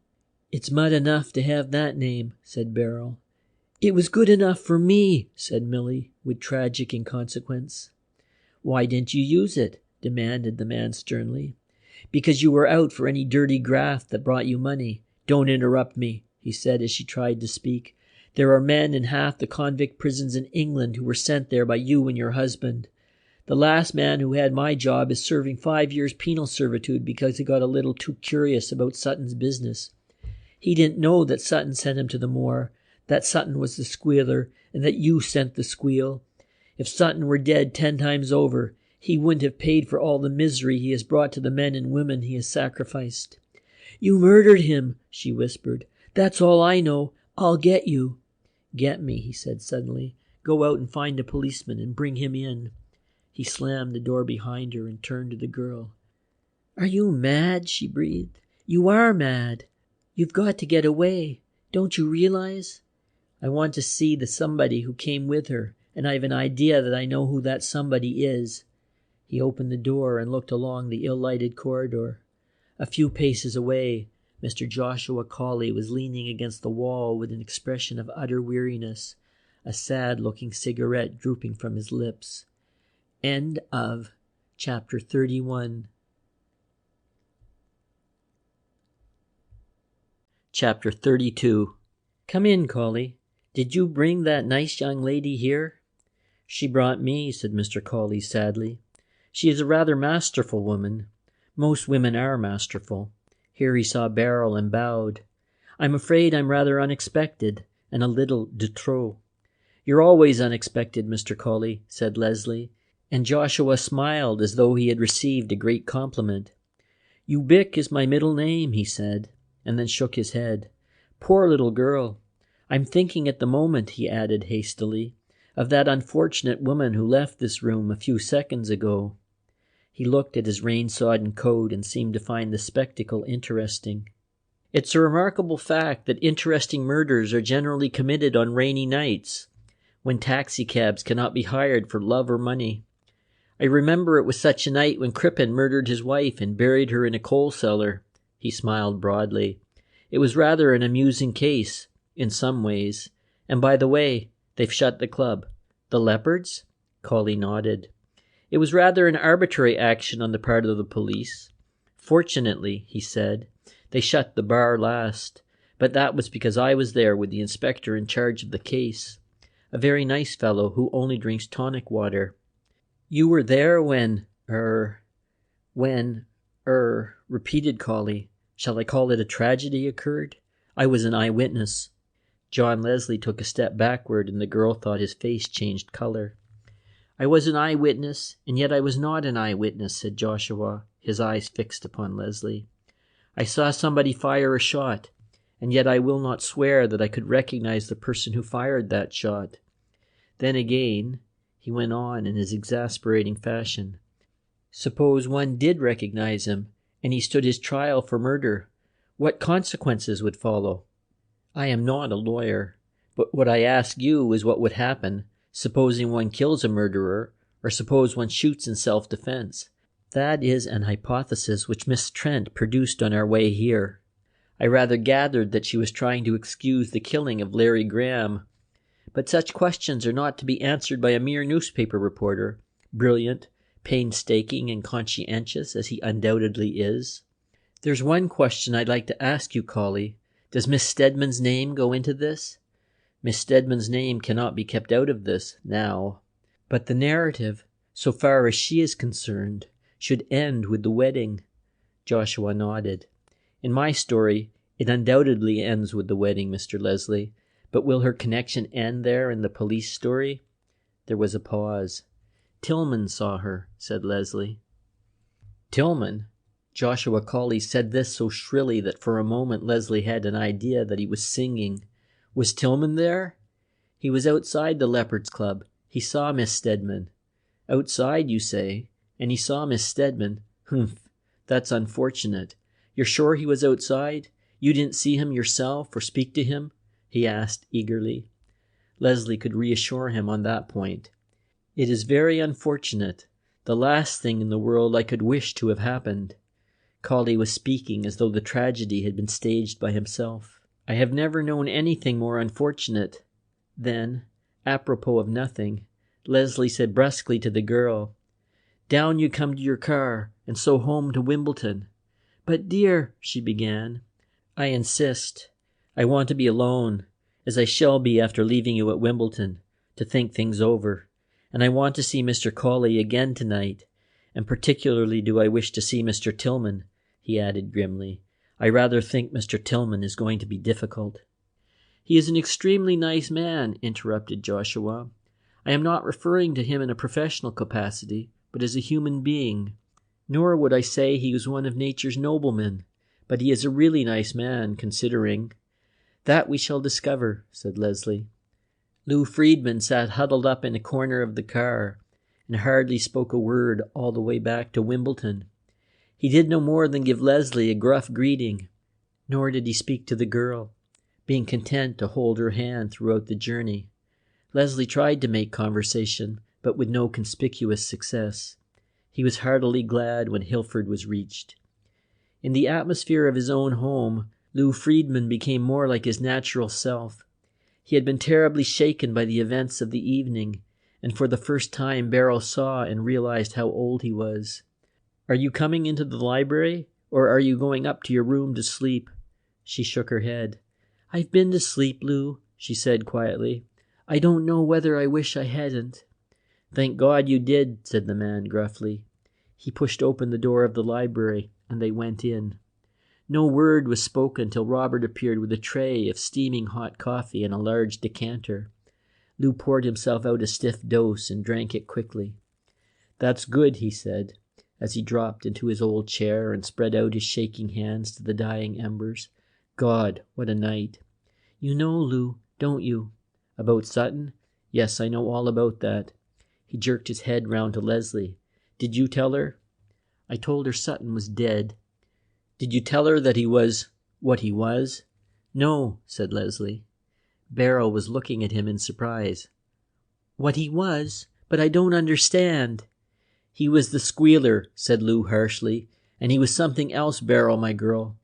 B: "It's mud enough to have that name," said Beryl. "It was good enough for me," said Millie, with tragic inconsequence. "Why didn't you use it?" demanded the man sternly. "Because you were out for any dirty graft that brought you money. Don't interrupt me," he said as she tried to speak. "There are men in half the convict prisons in England who were sent there by you and your husband. The last man who had my job is serving 5 years penal servitude because he got a little too curious about Sutton's business. He didn't know that Sutton sent him to the moor, that Sutton was the squealer, and that you sent the squeal. If Sutton were dead 10 times over, he wouldn't have paid for all the misery he has brought to the men and women he has sacrificed." "You murdered him," she whispered. "That's all I know. I'll get you." "Get me," he said suddenly. "Go out and find a policeman and bring him in." He slammed the door behind her and turned to the girl. "Are you mad?" she breathed. "You are mad. You've got to get away. Don't you realize? I want to see the somebody who came with her, and I've an idea that I know who that somebody is." He opened the door and looked along the ill-lighted corridor. A few paces away, Mr. Joshua Colley was leaning against the wall with an expression of utter weariness, a sad-looking cigarette drooping from his lips. End of chapter 31. Chapter 32. "Come in, Colley. Did you bring that nice young lady here?" "She brought me," said Mr. Colley sadly. "She is a rather masterful woman. Most women are masterful." Here he saw Barrel and bowed. "I'm afraid I'm rather unexpected, and a little de trop." "You're always unexpected, Mr. Colley," said Leslie, and Joshua smiled as though he had received a great compliment. "Ubick is my middle name," he said, and then shook his head. "Poor little girl. I'm thinking at the moment," he added hastily, "of that unfortunate woman who left this room a few seconds ago." He looked at his rain-sodden coat and seemed to find the spectacle interesting. It's a remarkable fact that interesting murders are generally committed on rainy nights, when taxicabs cannot be hired for love or money. I remember it was such a night when Crippen murdered his wife and buried her in a coal cellar. He smiled broadly. It was rather an amusing case, in some ways. And by the way, they've shut the club. The Leopards? Colley nodded. It was rather an arbitrary action on the part of the police. Fortunately, he said, they shut the bar last, but that was because I was there with the inspector in charge of the case, a very nice fellow who only drinks tonic water. "You were there when, repeated Colley. Shall I call it a tragedy occurred? I was an eyewitness." John Leslie took a step backward, and the girl thought his face changed color. "I was an eyewitness, and yet I was not an eyewitness," said Joshua, his eyes fixed upon Leslie. "I saw somebody fire a shot, and yet I will not swear that I could recognize the person who fired that shot. Then again," he went on in his exasperating fashion, "suppose one did recognize him, and he stood his trial for murder. What consequences would follow? I am not a lawyer, but what I ask you is what would happen, supposing one kills a murderer, or suppose one shoots in self-defense. That is an hypothesis which Miss Trent produced on our way here. I rather gathered that she was trying to excuse the killing of Larry Graham. But such questions are not to be answered by a mere newspaper reporter, brilliant, painstaking, and conscientious as he undoubtedly is. There's one question I'd like to ask you, Colley. Does Miss Stedman's name go into this? Miss Stedman's name cannot be kept out of this, now. But the narrative, so far as she is concerned, should end with the wedding." Joshua nodded. "In my story, it undoubtedly ends with the wedding, Mr. Leslie. But will her connection end there in the police story?" There was a pause. "Tillman saw her," said Leslie. "Tillman?" Joshua Colley said this so shrilly that for a moment Leslie had an idea that he was singing. "Was Tillman there?" "He was outside the Leopards Club. He saw Miss Stedman." "Outside, you say? And he saw Miss Stedman? Humph, that's unfortunate. You're sure he was outside? You didn't see him yourself or speak to him?" he asked eagerly. Leslie could reassure him on that point. "It is very unfortunate. The last thing in the world I could wish to have happened." Colley was speaking as though the tragedy had been staged by himself. "I have never known anything more unfortunate." Then, apropos of nothing, Leslie said brusquely to the girl, "Down you come to your car, and so home to Wimbledon." "But dear," she began. "I insist. I want to be alone, as I shall be after leaving you at Wimbledon, to think things over. And I want to see Mr. Colley again tonight, and particularly do I wish to see Mr. Tillman," he added grimly. "I rather think Mr. Tillman is going to be difficult." "He is an extremely nice man," interrupted Joshua. "I am not referring to him in a professional capacity, but as a human being. Nor would I say he was one of nature's noblemen, but he is a really nice man, considering." "That we shall discover," said Leslie. Lou Friedman sat huddled up in a corner of the car,
A: and hardly spoke a word all the way back to Wimbledon. He did no more than give Leslie a gruff greeting, nor did he speak to the girl, being content to hold her hand throughout the journey. Leslie tried to make conversation, but with no conspicuous success. He was heartily glad when Hilford was reached. In the atmosphere of his own home, Lou Friedman became more like his natural self. He had been terribly shaken by the events of the evening, and for the first time Barrel saw and realized how old he was. "Are you coming into the library, or are you going up to your room to sleep?" She shook her head. "I've been to sleep, Lou," she said quietly. "I don't know whether I wish I hadn't." "Thank God you did," said the man gruffly. He pushed open the door of the library, and they went in. No word was spoken till Robert appeared with a tray of steaming hot coffee and a large decanter. Lou poured himself out a stiff dose and drank it quickly. "That's good," he said, as he dropped into his old chair and spread out his shaking hands to the dying embers. "God, what a night!" "You know, Lou, don't you?" "About Sutton? Yes, I know all about that." He jerked his head round to Leslie. "Did you tell her?" "I told her Sutton was dead." "Did you tell her that he was what he was?" "No," said Leslie. Barrel was looking at him in surprise. "What he was? But I don't understand." "He was the Squealer," said Lou harshly, "and he was something else, Barrel, my girl.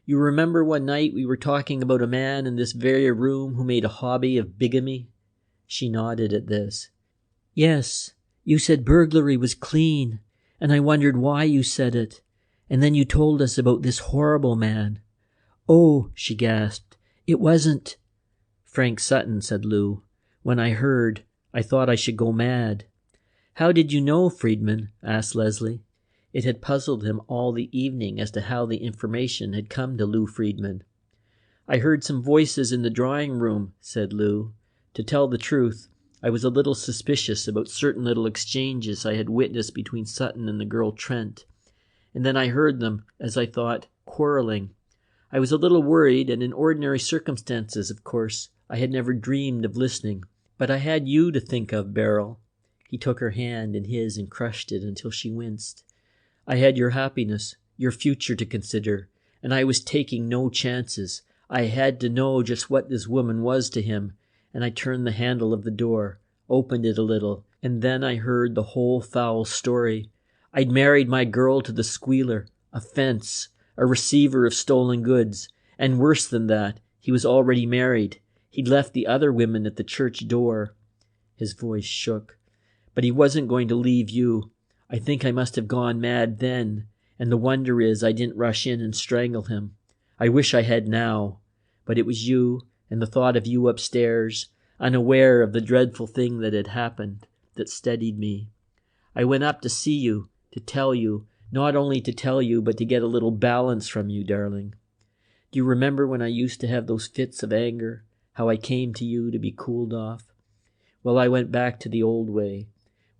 A: You remember one night we were talking about a man in this very room who made a hobby of bigamy?" She nodded at this. "Yes, you said burglary was clean, and I wondered why you said it. And then you told us about this horrible man." "Oh," she gasped, "it wasn't—" "Frank Sutton," said Lou. "When I heard, I thought I should go mad." "How did you know, Friedman?" asked Leslie. It had puzzled him all the evening as to how the information had come to Lou Friedman. "I heard some voices in the drawing room," said Lou. "To tell the truth, I was a little suspicious about certain little exchanges I had witnessed between Sutton and the girl Trent. And then I heard them, as I thought, quarreling. I was a little worried, and in ordinary circumstances, of course, I had never dreamed of listening. But I had you to think of, Barrel." He took her hand in his and crushed it until she winced. "I had your happiness, your future to consider, and I was taking no chances. I had to know just what this woman was to him, and I turned the handle of the door, opened it a little, and then I heard the whole foul story. I'd married my girl to the Squealer, a fence, a receiver of stolen goods, and worse than that, he was already married. He'd left the other women at the church door." His voice shook. "But he wasn't going to leave you. I think I must have gone mad then, and the wonder is I didn't rush in and strangle him. I wish I had now. But it was you, and the thought of you upstairs, unaware of the dreadful thing that had happened, that steadied me. I went up to see you, to tell you, not only to tell you, but to get a little balance from you, darling. Do you remember when I used to have those fits of anger, how I came to you to be cooled off? Well, I went back to the old way.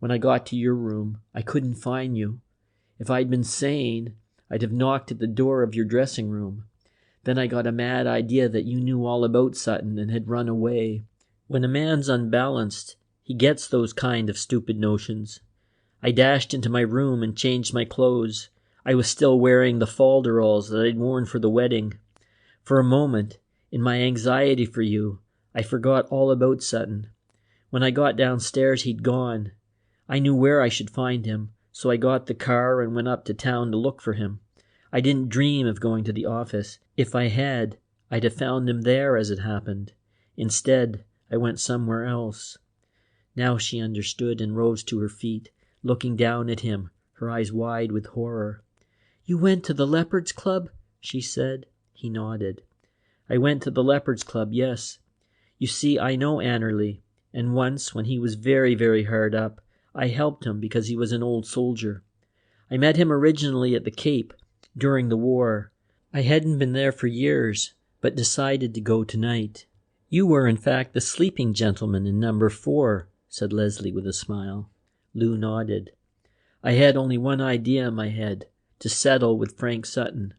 A: When I got to your room, I couldn't find you. If I'd been sane, I'd have knocked at the door of your dressing room. Then I got a mad idea that you knew all about Sutton and had run away. When a man's unbalanced, he gets those kind of stupid notions. I dashed into my room and changed my clothes. I was still wearing the falderalls that I'd worn for the wedding. For a moment, in my anxiety for you, I forgot all about Sutton. When I got downstairs, he'd gone. I knew where I should find him, so I got the car and went up to town to look for him. I didn't dream of going to the office. If I had, I'd have found him there as it happened. Instead, I went somewhere else." Now she understood and rose to her feet, looking down at him, her eyes wide with horror. "You went to the Leopards Club?" she said. He nodded. "I went to the Leopards Club, yes. You see, I know Annerly, and once, when he was very, very hard up, I helped him because he was an old soldier. I met him originally at the Cape, during the war. I hadn't been there for years, but decided to go tonight." "You were, in fact, the sleeping gentleman in number 4, said Leslie with a smile. Lou nodded. "I had only one idea in my head, to settle with Frank Sutton.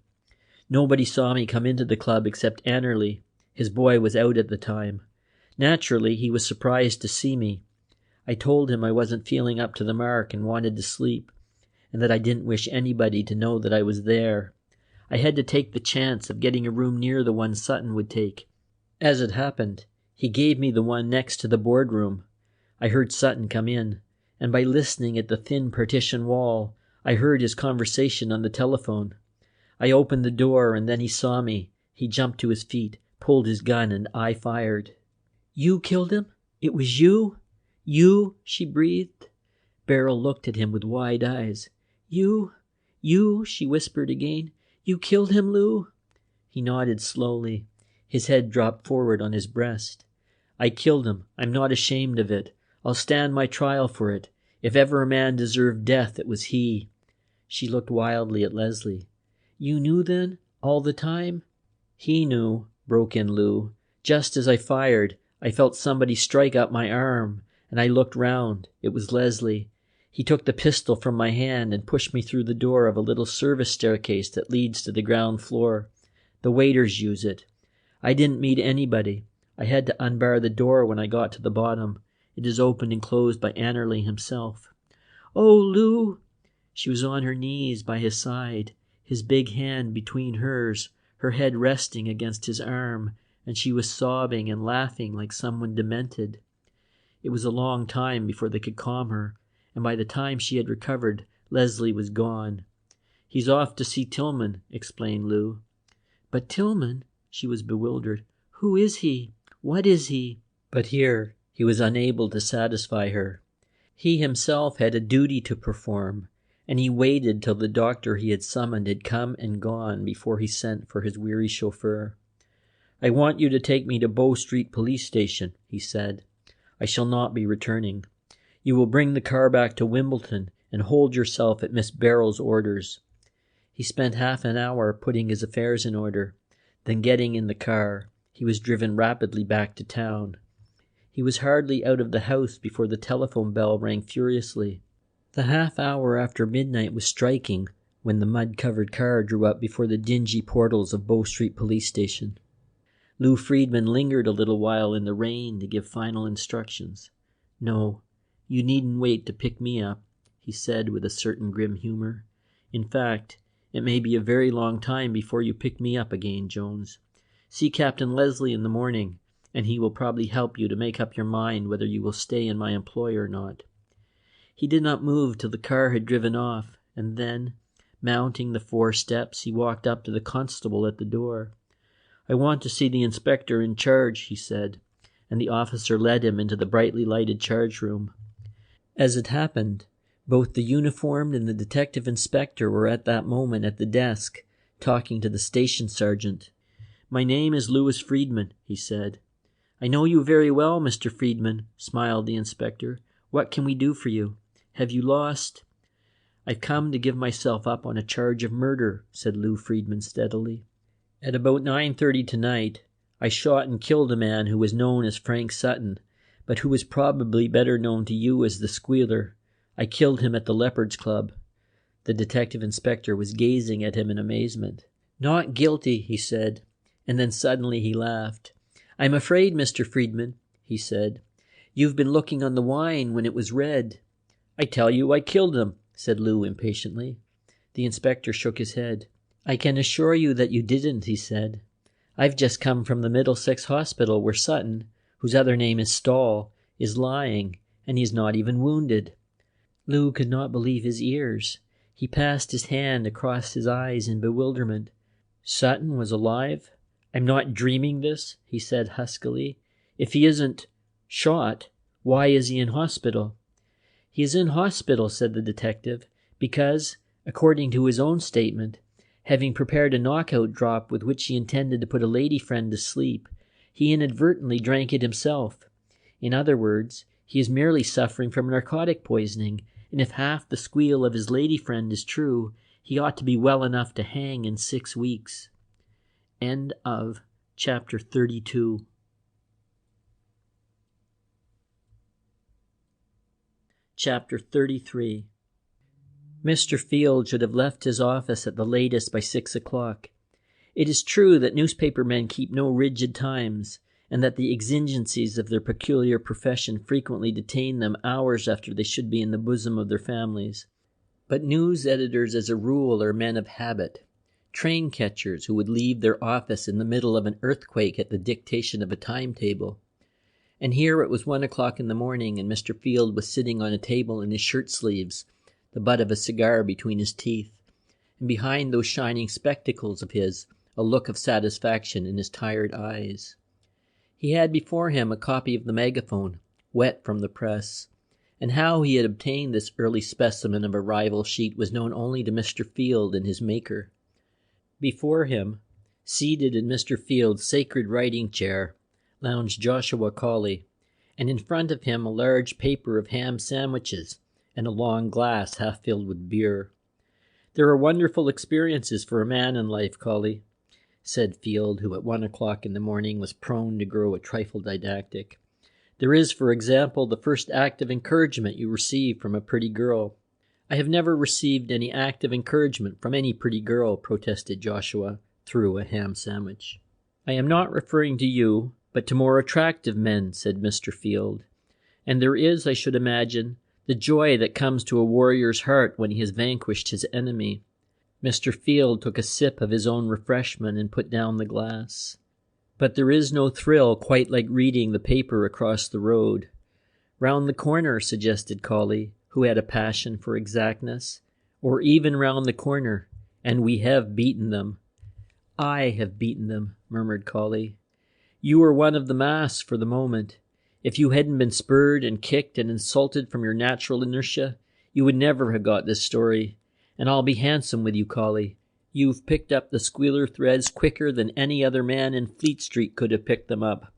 A: Nobody saw me come into the club except Annerly. His boy was out at the time. Naturally, he was surprised to see me. I told him I wasn't feeling up to the mark and wanted to sleep, and that I didn't wish anybody to know that I was there. I had to take the chance of getting a room near the one Sutton would take. As it happened, he gave me the one next to the boardroom. I heard Sutton come in, and by listening at the thin partition wall, I heard his conversation on the telephone. I opened the door, and then he saw me. He jumped to his feet, pulled his gun, and I fired. "You killed him? It was you? You?" she breathed. Beryl looked at him with wide eyes. You, she whispered again. "You killed him, Lou?" He nodded slowly. His head dropped forward on his breast. "I killed him. I'm not ashamed of it. I'll stand my trial for it. If ever a man deserved death, it was he." She looked wildly at Leslie. "You knew then? All the time?" "He knew," broke in Lou. "Just as I fired, I felt somebody strike up my arm, and I looked round. It was Leslie. He took the pistol from my hand and pushed me through the door of a little service staircase that leads to the ground floor. The waiters use it. I didn't meet anybody. I had to unbar the door when I got to the bottom. It is opened and closed by Annerly himself." "Oh, Lou!" She was on her knees by his side, his big hand between hers, her head resting against his arm, and she was sobbing and laughing like someone demented. It was a long time before they could calm her, and by the time she had recovered, Leslie was gone. "He's off to see Tillman," explained Lou. "But Tillman?" She was bewildered. "Who is he? What is he?" But here he was unable to satisfy her. He himself had a duty to perform, and he waited till the doctor he had summoned had come and gone before he sent for his weary chauffeur. "I want you to take me to Bow Street Police Station," he said. "I shall not be returning. You will bring the car back to Wimbledon and hold yourself at Miss Barrel's orders." He spent half an hour putting his affairs in order. Then getting in the car, he was driven rapidly back to town. He was hardly out of the house before the telephone bell rang furiously. The half hour after midnight was striking when the mud-covered car drew up before the dingy portals of Bow Street Police Station. Lou Friedman lingered a little while in the rain to give final instructions. "No, you needn't wait to pick me up," he said with a certain grim humor. "In fact, it may be a very long time before you pick me up again, Jones. See Captain Leslie in the morning, and he will probably help you to make up your mind whether you will stay in my employ or not." He did not move till the car had driven off, and then, mounting the 4 steps, he walked up to the constable at the door. "I want to see the inspector in charge," he said, and the officer led him into the brightly lighted charge room. As it happened, both the uniformed and the detective inspector were at that moment at the desk, talking to the station sergeant. "My name is Louis Friedman," he said. "I know you very well, Mr. Friedman," smiled the inspector. "What can we do for you? Have you lost?" "I've come to give myself up on a charge of murder," said Lou Friedman steadily. "At about 9:30 tonight, I shot and killed a man who was known as Frank Sutton, but who was probably better known to you as the Squealer. I killed him at the Leopard's Club." The detective inspector was gazing at him in amazement. "Not guilty," he said, and then suddenly he laughed. "I'm afraid, Mr. Friedman," he said, "you've been looking on the wine when it was red." "I tell you I killed him," said Lou impatiently. The inspector shook his head. "I can assure you that you didn't," he said. "I've just come from the Middlesex Hospital where Sutton, whose other name is Stahl, is lying, and he's not even wounded." Lou could not believe his ears. He passed his hand across his eyes in bewilderment. "Sutton was alive? I'm not dreaming this," he said huskily. "If he isn't shot, why is he in hospital?" "He is in hospital," said the detective, "because, according to his own statement, having prepared a knockout drop with which he intended to put a lady friend to sleep, he inadvertently drank it himself. In other words, he is merely suffering from narcotic poisoning, and if half the squeal of his lady friend is true, he ought to be well enough to hang in 6 weeks. End of chapter 32. Chapter 33. Mr. Field should have left his office at the latest by 6 o'clock. It is true that newspaper men keep no rigid times, and that the exigencies of their peculiar profession frequently detained them hours after they should be in the bosom of their families. But news editors as a rule are men of habit, train catchers who would leave their office in the middle of an earthquake at the dictation of a timetable. And here it was 1 o'clock in the morning, and Mr. Field was sitting on a table in his shirt sleeves, the butt of a cigar between his teeth, and behind those shining spectacles of his, a look of satisfaction in his tired eyes. He had before him a copy of the Megaphone, wet from the press, and how he had obtained this early specimen of a rival sheet was known only to Mr. Field and his maker. Before him, seated in Mr. Field's sacred writing chair, lounged Joshua Colley, and in front of him a large paper of ham sandwiches and a long glass half filled with beer. "There are wonderful experiences for a man in life, Colley," said Field, who at 1 o'clock in the morning was prone to grow a trifle didactic. "There is, for example, the first act of encouragement you receive from a pretty girl." "I have never received any act of encouragement from any pretty girl," protested Joshua, through a ham sandwich. "I am not referring to you, but to more attractive men," said Mr. Field. "And there is, I should imagine, the joy that comes to a warrior's heart when he has vanquished his enemy." Mr. Field took a sip of his own refreshment and put down the glass. "But there is no thrill quite like reading the paper across the road." "Round the corner," suggested Colley, who had a passion for exactness. "Or even round the corner, and we have beaten them." "I have beaten them," murmured Colley. "You were one of the mass for the moment. If you hadn't been spurred and kicked and insulted from your natural inertia, you would never have got this story. And I'll be handsome with you, Colley. You've picked up the Squealer threads quicker than any other man in Fleet Street could have picked them up.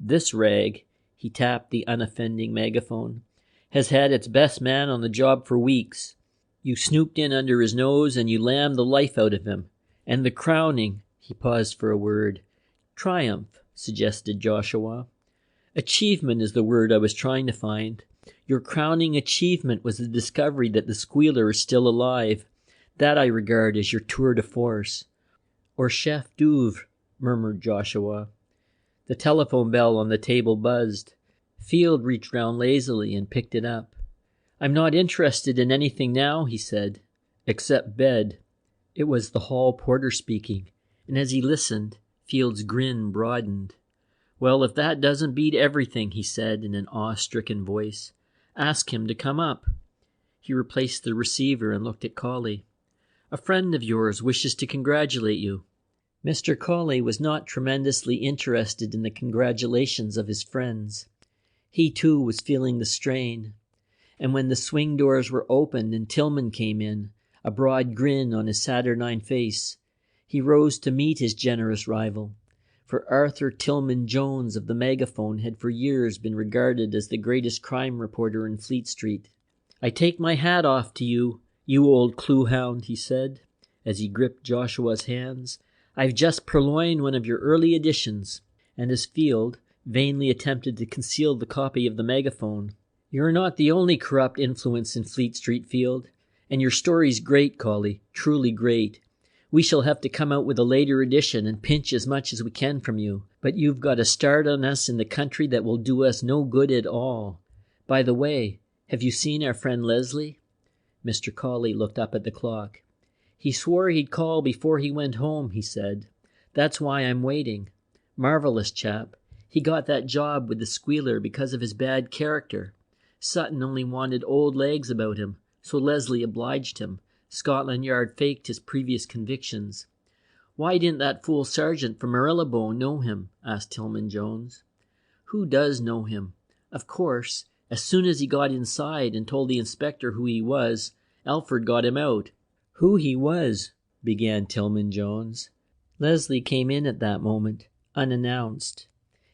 A: This rag," he tapped the unoffending megaphone, "has had its best man on the job for weeks. You snooped in under his nose and you lammed the life out of him. And the crowning," he paused for a word. "Triumph," suggested Joshua. "Achievement is the word I was trying to find. Your crowning achievement was the discovery that the Squealer is still alive. That I regard as your tour de force." "Or chef d'oeuvre," murmured Joshua. The telephone bell on the table buzzed. Field reached round lazily and picked it up. "I'm not interested in anything now," he said, "except bed." It was the hall porter speaking, and as he listened, Field's grin broadened. "Well, if that doesn't beat everything," he said in an awe-stricken voice. "Ask him to come up." He replaced the receiver and looked at Colley. "A friend of yours wishes to congratulate you." Mr. Colley was not tremendously interested in the congratulations of his friends. He, too, was feeling the strain. And when the swing doors were opened and Tillman came in, a broad grin on his saturnine face, he rose to meet his generous rival. For Arthur Tillman Jones of the Megaphone had for years been regarded as the greatest crime reporter in Fleet Street. "I take my hat off to you, you old clue-hound," he said, as he gripped Joshua's hands. "I've just purloined one of your early editions." And as Field vainly attempted to conceal the copy of the Megaphone, "You're not the only corrupt influence in Fleet Street, Field, and your story's great, Colley, truly great. We shall have to come out with a later edition and pinch as much as we can from you, but you've got a start on us in the country that will do us no good at all. By the way, have you seen our friend Leslie?" Mr. Colley looked up at the clock. "He swore he'd call before he went home," he said. "That's why I'm waiting. Marvelous chap. He got that job with the Squealer because of his bad character. Sutton only wanted old legs about him, so Leslie obliged him. Scotland Yard faked his previous convictions." "Why didn't that fool sergeant from Marylebone know him?" asked Tillman Jones. "Who does know him? Of course, as soon as he got inside and told the inspector who he was, Alfred got him out." "Who he was," began Tillman Jones. Leslie came in at that moment, unannounced.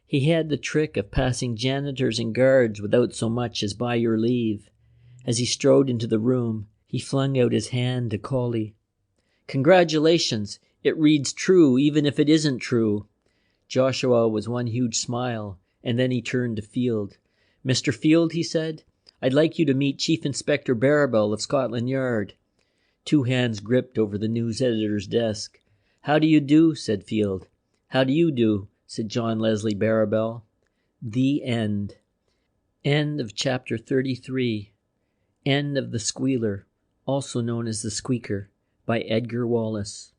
A: He had the trick of passing janitors and guards without so much as by your leave. As he strode into the room, he flung out his hand to Colley. "Congratulations! It reads true, even if it isn't true." Joshua was one huge smile, and then he turned to Field. "Mr. Field," he said, "I'd like you to meet Chief Inspector Barrabal of Scotland Yard." Two hands gripped over the news editor's desk. "How do you do?" said Field. "How do you do?" said John Leslie Barrabal. The end. End of chapter 33. End of The Squealer, also known as The Squeaker, by Edgar Wallace.